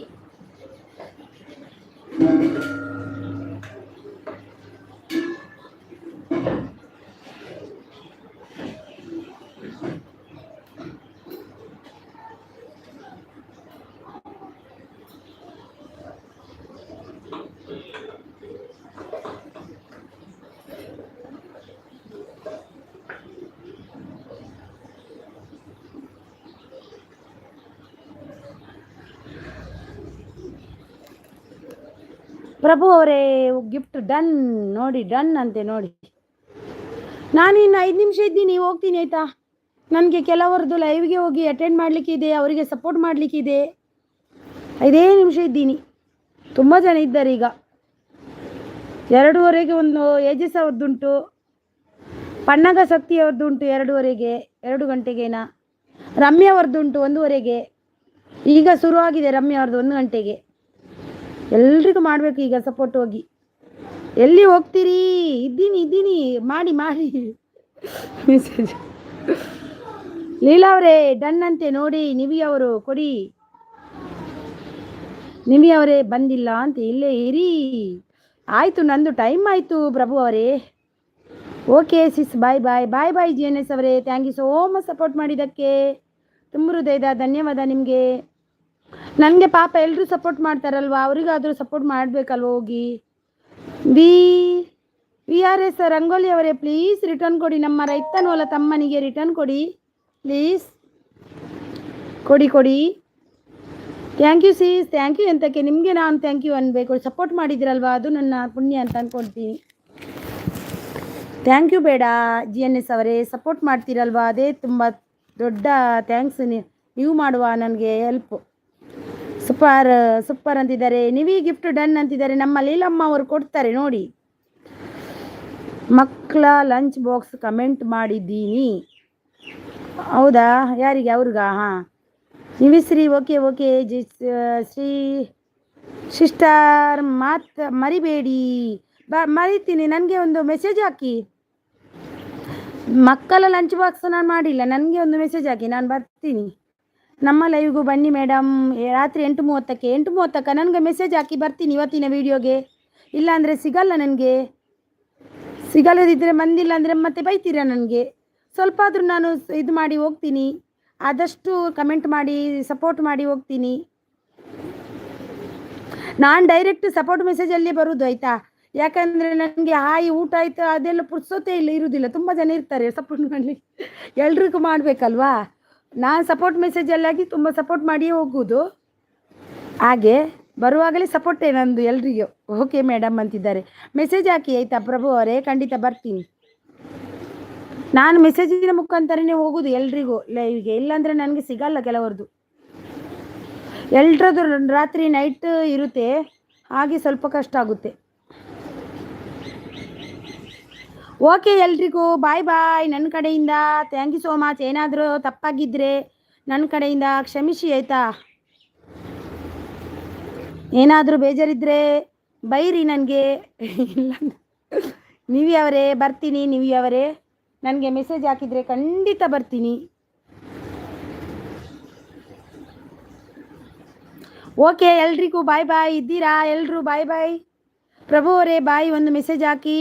ಪ್ರಭು ಅವರೇ ಗಿಫ್ಟ್ ಡನ್ ನೋಡಿ, ಡನ್ ಅಂತೆ ನೋಡಿ. ನಾನು ಇನ್ನು 5 ನಿಮಿಷ ಇದ್ದೀನಿ, ಹೋಗ್ತೀನಿ ಆಯಿತಾ. ನನಗೆ ಕೆಲವರದ್ದು ಲೈವ್ಗೆ ಹೋಗಿ ಅಟೆಂಡ್ ಮಾಡಲಿಕ್ಕಿದೆ, ಅವರಿಗೆ ಸಪೋರ್ಟ್ ಮಾಡಲಿಕ್ಕಿದೆ. 5 ನಿಮಿಷ ಇದ್ದೀನಿ. ತುಂಬ ಜನ ಇದ್ದಾರೆ ಈಗ. 2:30ಗೆ ಒಂದು ಏಜಸ್ ಅವ್ರದ್ದುಂಟು, ಪನ್ನಗ ಶಕ್ತಿ ಅವ್ರದ್ದುಂಟು 2:30ಗೆ, 2 ಗಂಟೆಗೇನಾ. ರಮ್ಯಾ ಅವ್ರದ್ದುಂಟು 1:30ಗೆ. ಈಗ ಶುರುವಾಗಿದೆ ರಮ್ಯಾ ಅವ್ರದ್ದು 1 ಗಂಟೆಗೆ. ಎಲ್ರಿಗೂ ಮಾಡಬೇಕು ಈಗ ಸಪೋರ್ಟ್. ಹೋಗಿ ಎಲ್ಲಿ ಹೋಗ್ತೀರಿ? ಇದ್ದೀನಿ ಮಾಡಿ ಮೆಸೇಜ್. ಲೀಲಾ ಅವರೇ ಡನ್ ಅಂತೆ ನೋಡಿ. ನಿವಿ ಅವರು ಕೊಡಿ. ನಿವಿ ಅವರೇ ಬಂದಿಲ್ಲ ಅಂತ, ಇಲ್ಲೇ ಇರಿ. ಆಯಿತು, ನಂದು ಟೈಮ್ ಆಯಿತು ಪ್ರಭು ಅವರೇ. ಓಕೆ ಸಿಸ್, ಬಾಯ್ JNS ಅವರೇ. Thank you so much support ಮಾಡಿದ್ದಕ್ಕೆ. ತುಂಬ ಹೃದಯದ ಧನ್ಯವಾದ ನಿಮಗೆ. ನನಗೆ ಪಾಪ ಎಲ್ಲರೂ ಸಪೋರ್ಟ್ ಮಾಡ್ತಾರಲ್ವ, ಅವರಿಗಾದರೂ ಸಪೋರ್ಟ್ ಮಾಡಬೇಕಲ್ವ. ಹೋಗಿ VRS ರಂಗೋಲಿ ಅವರೇ ಪ್ಲೀಸ್ ರಿಟರ್ನ್ ಕೊಡಿ. ನಮ್ಮ ರೈತನೋಲ ತಮ್ಮನಿಗೆ ರಿಟರ್ನ್ ಕೊಡಿ ಪ್ಲೀಸ್. ಕೊಡಿ. Thank you sis. Thank you ಎಂತಕ್ಕೆ, ನಿಮಗೆ ನಾನು ಥ್ಯಾಂಕ್ ಯು ಅನ್ಬೇಕು. ಸಪೋರ್ಟ್ ಮಾಡಿದಿರಲ್ವ, ಅದು ನನ್ನ ಪುಣ್ಯ ಅಂತ ಅಂದ್ಕೊಳ್ತೀನಿ. ಥ್ಯಾಂಕ್ ಯು ಬೇಡ JNS ಅವರೇ, ಸಪೋರ್ಟ್ ಮಾಡ್ತೀರಲ್ವ ಅದೇ ತುಂಬ ದೊಡ್ಡ ಥ್ಯಾಂಕ್ಸ್. ನೀವು ಮಾಡುವ ನನಗೆ ಹೆಲ್ಪು. ಸೂಪರ್ ಅಂತಿದ್ದಾರೆ. ನೀವೀ ಗಿಫ್ಟ್ ಡನ್ ಅಂತಿದ್ದಾರೆ. ನಮ್ಮ ಲೀಲಮ್ಮ ಅವರು ಕೊಡ್ತಾರೆ ನೋಡಿ. ಮಕ್ಕಳ ಲಂಚ್ ಬಾಕ್ಸ್ ಕಮೆಂಟ್ ಮಾಡಿದ್ದೀನಿ. ಹೌದಾ? ಯಾರಿಗೆ? ಅವ್ರಿಗ? ಹಾಂ, ನಿವಿಶ್ರೀ. ಓಕೆ ಶ್ರೀ ಸಿಸ್ಟರ್ ಮರಿಬೇಡಿ. ಮರಿತೀನಿ. ನನಗೆ ಒಂದು ಮೆಸೇಜ್ ಹಾಕಿ. ಮಕ್ಕಳ ಲಂಚ್ ಬಾಕ್ಸ್ ನಾನು ಮಾಡಿಲ್ಲ, ನನಗೆ ಒಂದು ಮೆಸೇಜ್ ಹಾಕಿ, ನಾನು ಬರ್ತೀನಿ. ನಮ್ಮ ಲೈವ್ಗೂ ಬನ್ನಿ ಮೇಡಮ್, ರಾತ್ರಿ 8:30ಕ್ಕೆ ನನಗೆ ಮೆಸೇಜ್ ಹಾಕಿ, ಬರ್ತೀನಿ ಇವತ್ತಿನ ವೀಡಿಯೋಗೆ. ಇಲ್ಲಾಂದರೆ ಸಿಗಲ್ಲ, ನನಗೆ ಸಿಗಲ್ಲದಿದ್ದರೆ ಬಂದಿಲ್ಲ ಅಂದರೆ ಮತ್ತೆ ಬೈತೀರ ನನಗೆ. ಸ್ವಲ್ಪ ಆದರೂ ನಾನು ಇದು ಮಾಡಿ ಹೋಗ್ತೀನಿ, ಆದಷ್ಟು ಕಮೆಂಟ್ ಮಾಡಿ ಸಪೋರ್ಟ್ ಮಾಡಿ ಹೋಗ್ತೀನಿ. ನಾನು ಡೈರೆಕ್ಟ್ ಸಪೋರ್ಟ್ ಮೆಸೇಜಲ್ಲೇ ಬರೋದು ಆಯಿತಾ. ಯಾಕಂದರೆ ನನಗೆ ಹಾಯ್ ಊಟ ಆಯಿತು ಅದೆಲ್ಲ ಪುರ್ಸೋತೇ ಇರುವುದಿಲ್ಲ. ತುಂಬ ಜನ ಇರ್ತಾರೆ ಸಪೋರ್ಟ್ ಮಾಡಲಿಕ್ಕೆ, ಎಲ್ರಿಗೂ ಮಾಡಬೇಕಲ್ವಾ. ನಾನು ಸಪೋರ್ಟ್ ಮೆಸೇಜಲ್ಲಾಗಿ ತುಂಬ ಸಪೋರ್ಟ್ ಮಾಡಿಯೇ ಹೋಗೋದು. ಹಾಗೆ ಬರುವಾಗಲೇ ಸಪೋರ್ಟೇ ನಂದು ಎಲ್ರಿಗೂ. ಓಕೆ ಮೇಡಮ್ ಅಂತಿದ್ದಾರೆ. ಮೆಸೇಜ್ ಹಾಕಿ ಆಯಿತಾ ಪ್ರಭು ಅವರೇ, ಖಂಡಿತ ಬರ್ತೀನಿ. ನಾನು ಮೆಸೇಜಿನ ಮುಖಾಂತರನೇ ಹೋಗೋದು ಎಲ್ರಿಗೂ ಲೈವ್ಗೆ, ಇಲ್ಲಾಂದರೆ ನನಗೆ ಸಿಗಲ್ಲ ಕೆಲವರದು. ಎಲ್ರದ್ದು ರಾತ್ರಿ ನೈಟ್ ಇರುತ್ತೆ, ಹಾಗೆ ಸ್ವಲ್ಪ ಕಷ್ಟ ಆಗುತ್ತೆ. ಓಕೆ ಎಲ್ರಿಗೂ ಬಾಯ್ ನನ್ನ ಕಡೆಯಿಂದ. Thank you so much. ಏನಾದರೂ ತಪ್ಪಾಗಿದ್ದರೆ ನನ್ನ ಕಡೆಯಿಂದ ಕ್ಷಮಿಸಿ ಆಯಿತಾ. ಏನಾದರೂ ಬೇಜಾರಿದ್ದರೆ ಬೈರಿ ನನಗೆ, ನಿವಿ ಅವರೇ ಬರ್ತೀನಿ. ನಿವಿ ಅವರೇ ನನಗೆ ಮೆಸೇಜ್ ಹಾಕಿದರೆ ಖಂಡಿತ ಬರ್ತೀನಿ. ಓಕೆ, ಎಲ್ರಿಗೂ ಬಾಯ್ ಬಾಯ್. ಇದ್ದೀರಾ ಎಲ್ಲರೂ? ಬಾಯ್ ಬಾಯ್. ಪ್ರಭು ಅವರೇ ಬಾಯ್, ಒಂದು ಮೆಸೇಜ್ ಹಾಕಿ.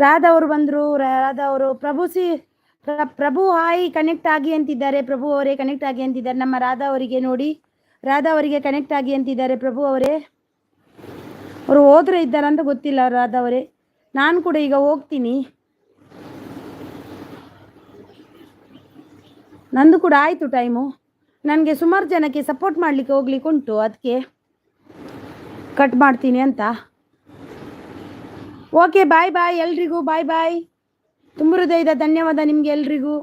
ರಾಧಾ ಅವರು ಬಂದರು. ರಾಧಾ ಅವರು ಪ್ರಭು ಹಾಯ್ ಕನೆಕ್ಟ್ ಆಗಿ ಅಂತಿದ್ದಾರೆ. ಪ್ರಭು ಅವರೇ ಕನೆಕ್ಟ್ ಆಗಿ ಅಂತಿದ್ದಾರೆ. ನಮ್ಮ ರಾಧಾ ಅವರಿಗೆ ನೋಡಿ, ರಾಧಾ ಅವರಿಗೆ ಕನೆಕ್ಟ್ ಆಗಿ ಅಂತಿದ್ದಾರೆ. ಪ್ರಭು ಅವರೇ ಅವರು ಹೋದ್ರೆ ಇದ್ದಾರಂತ ಗೊತ್ತಿಲ್ಲ. ರಾಧಾ ಅವರೇ ನಾನು ಕೂಡ ಈಗ ಹೋಗ್ತೀನಿ. ನಂದು ಕೂಡ ಆಯಿತು ಟೈಮು. ನನಗೆ ಸುಮಾರು ಜನಕ್ಕೆ ಸಪೋರ್ಟ್ ಮಾಡಲಿಕ್ಕೆ ಹೋಗ್ಲಿಕ್ಕೆ ಉಂಟು, ಅದಕ್ಕೆ ಕಟ್ ಮಾಡ್ತೀನಿ ಅಂತ. ಓಕೆ ಬಾಯ್ ಬಾಯ್ ಎಲ್ರಿಗೂ. ಬಾಯ್ ಬಾಯ್. ತುಂಬ ಹೃದಯದ ಧನ್ಯವಾದ ನಿಮಗೆ ಎಲ್ರಿಗೂ.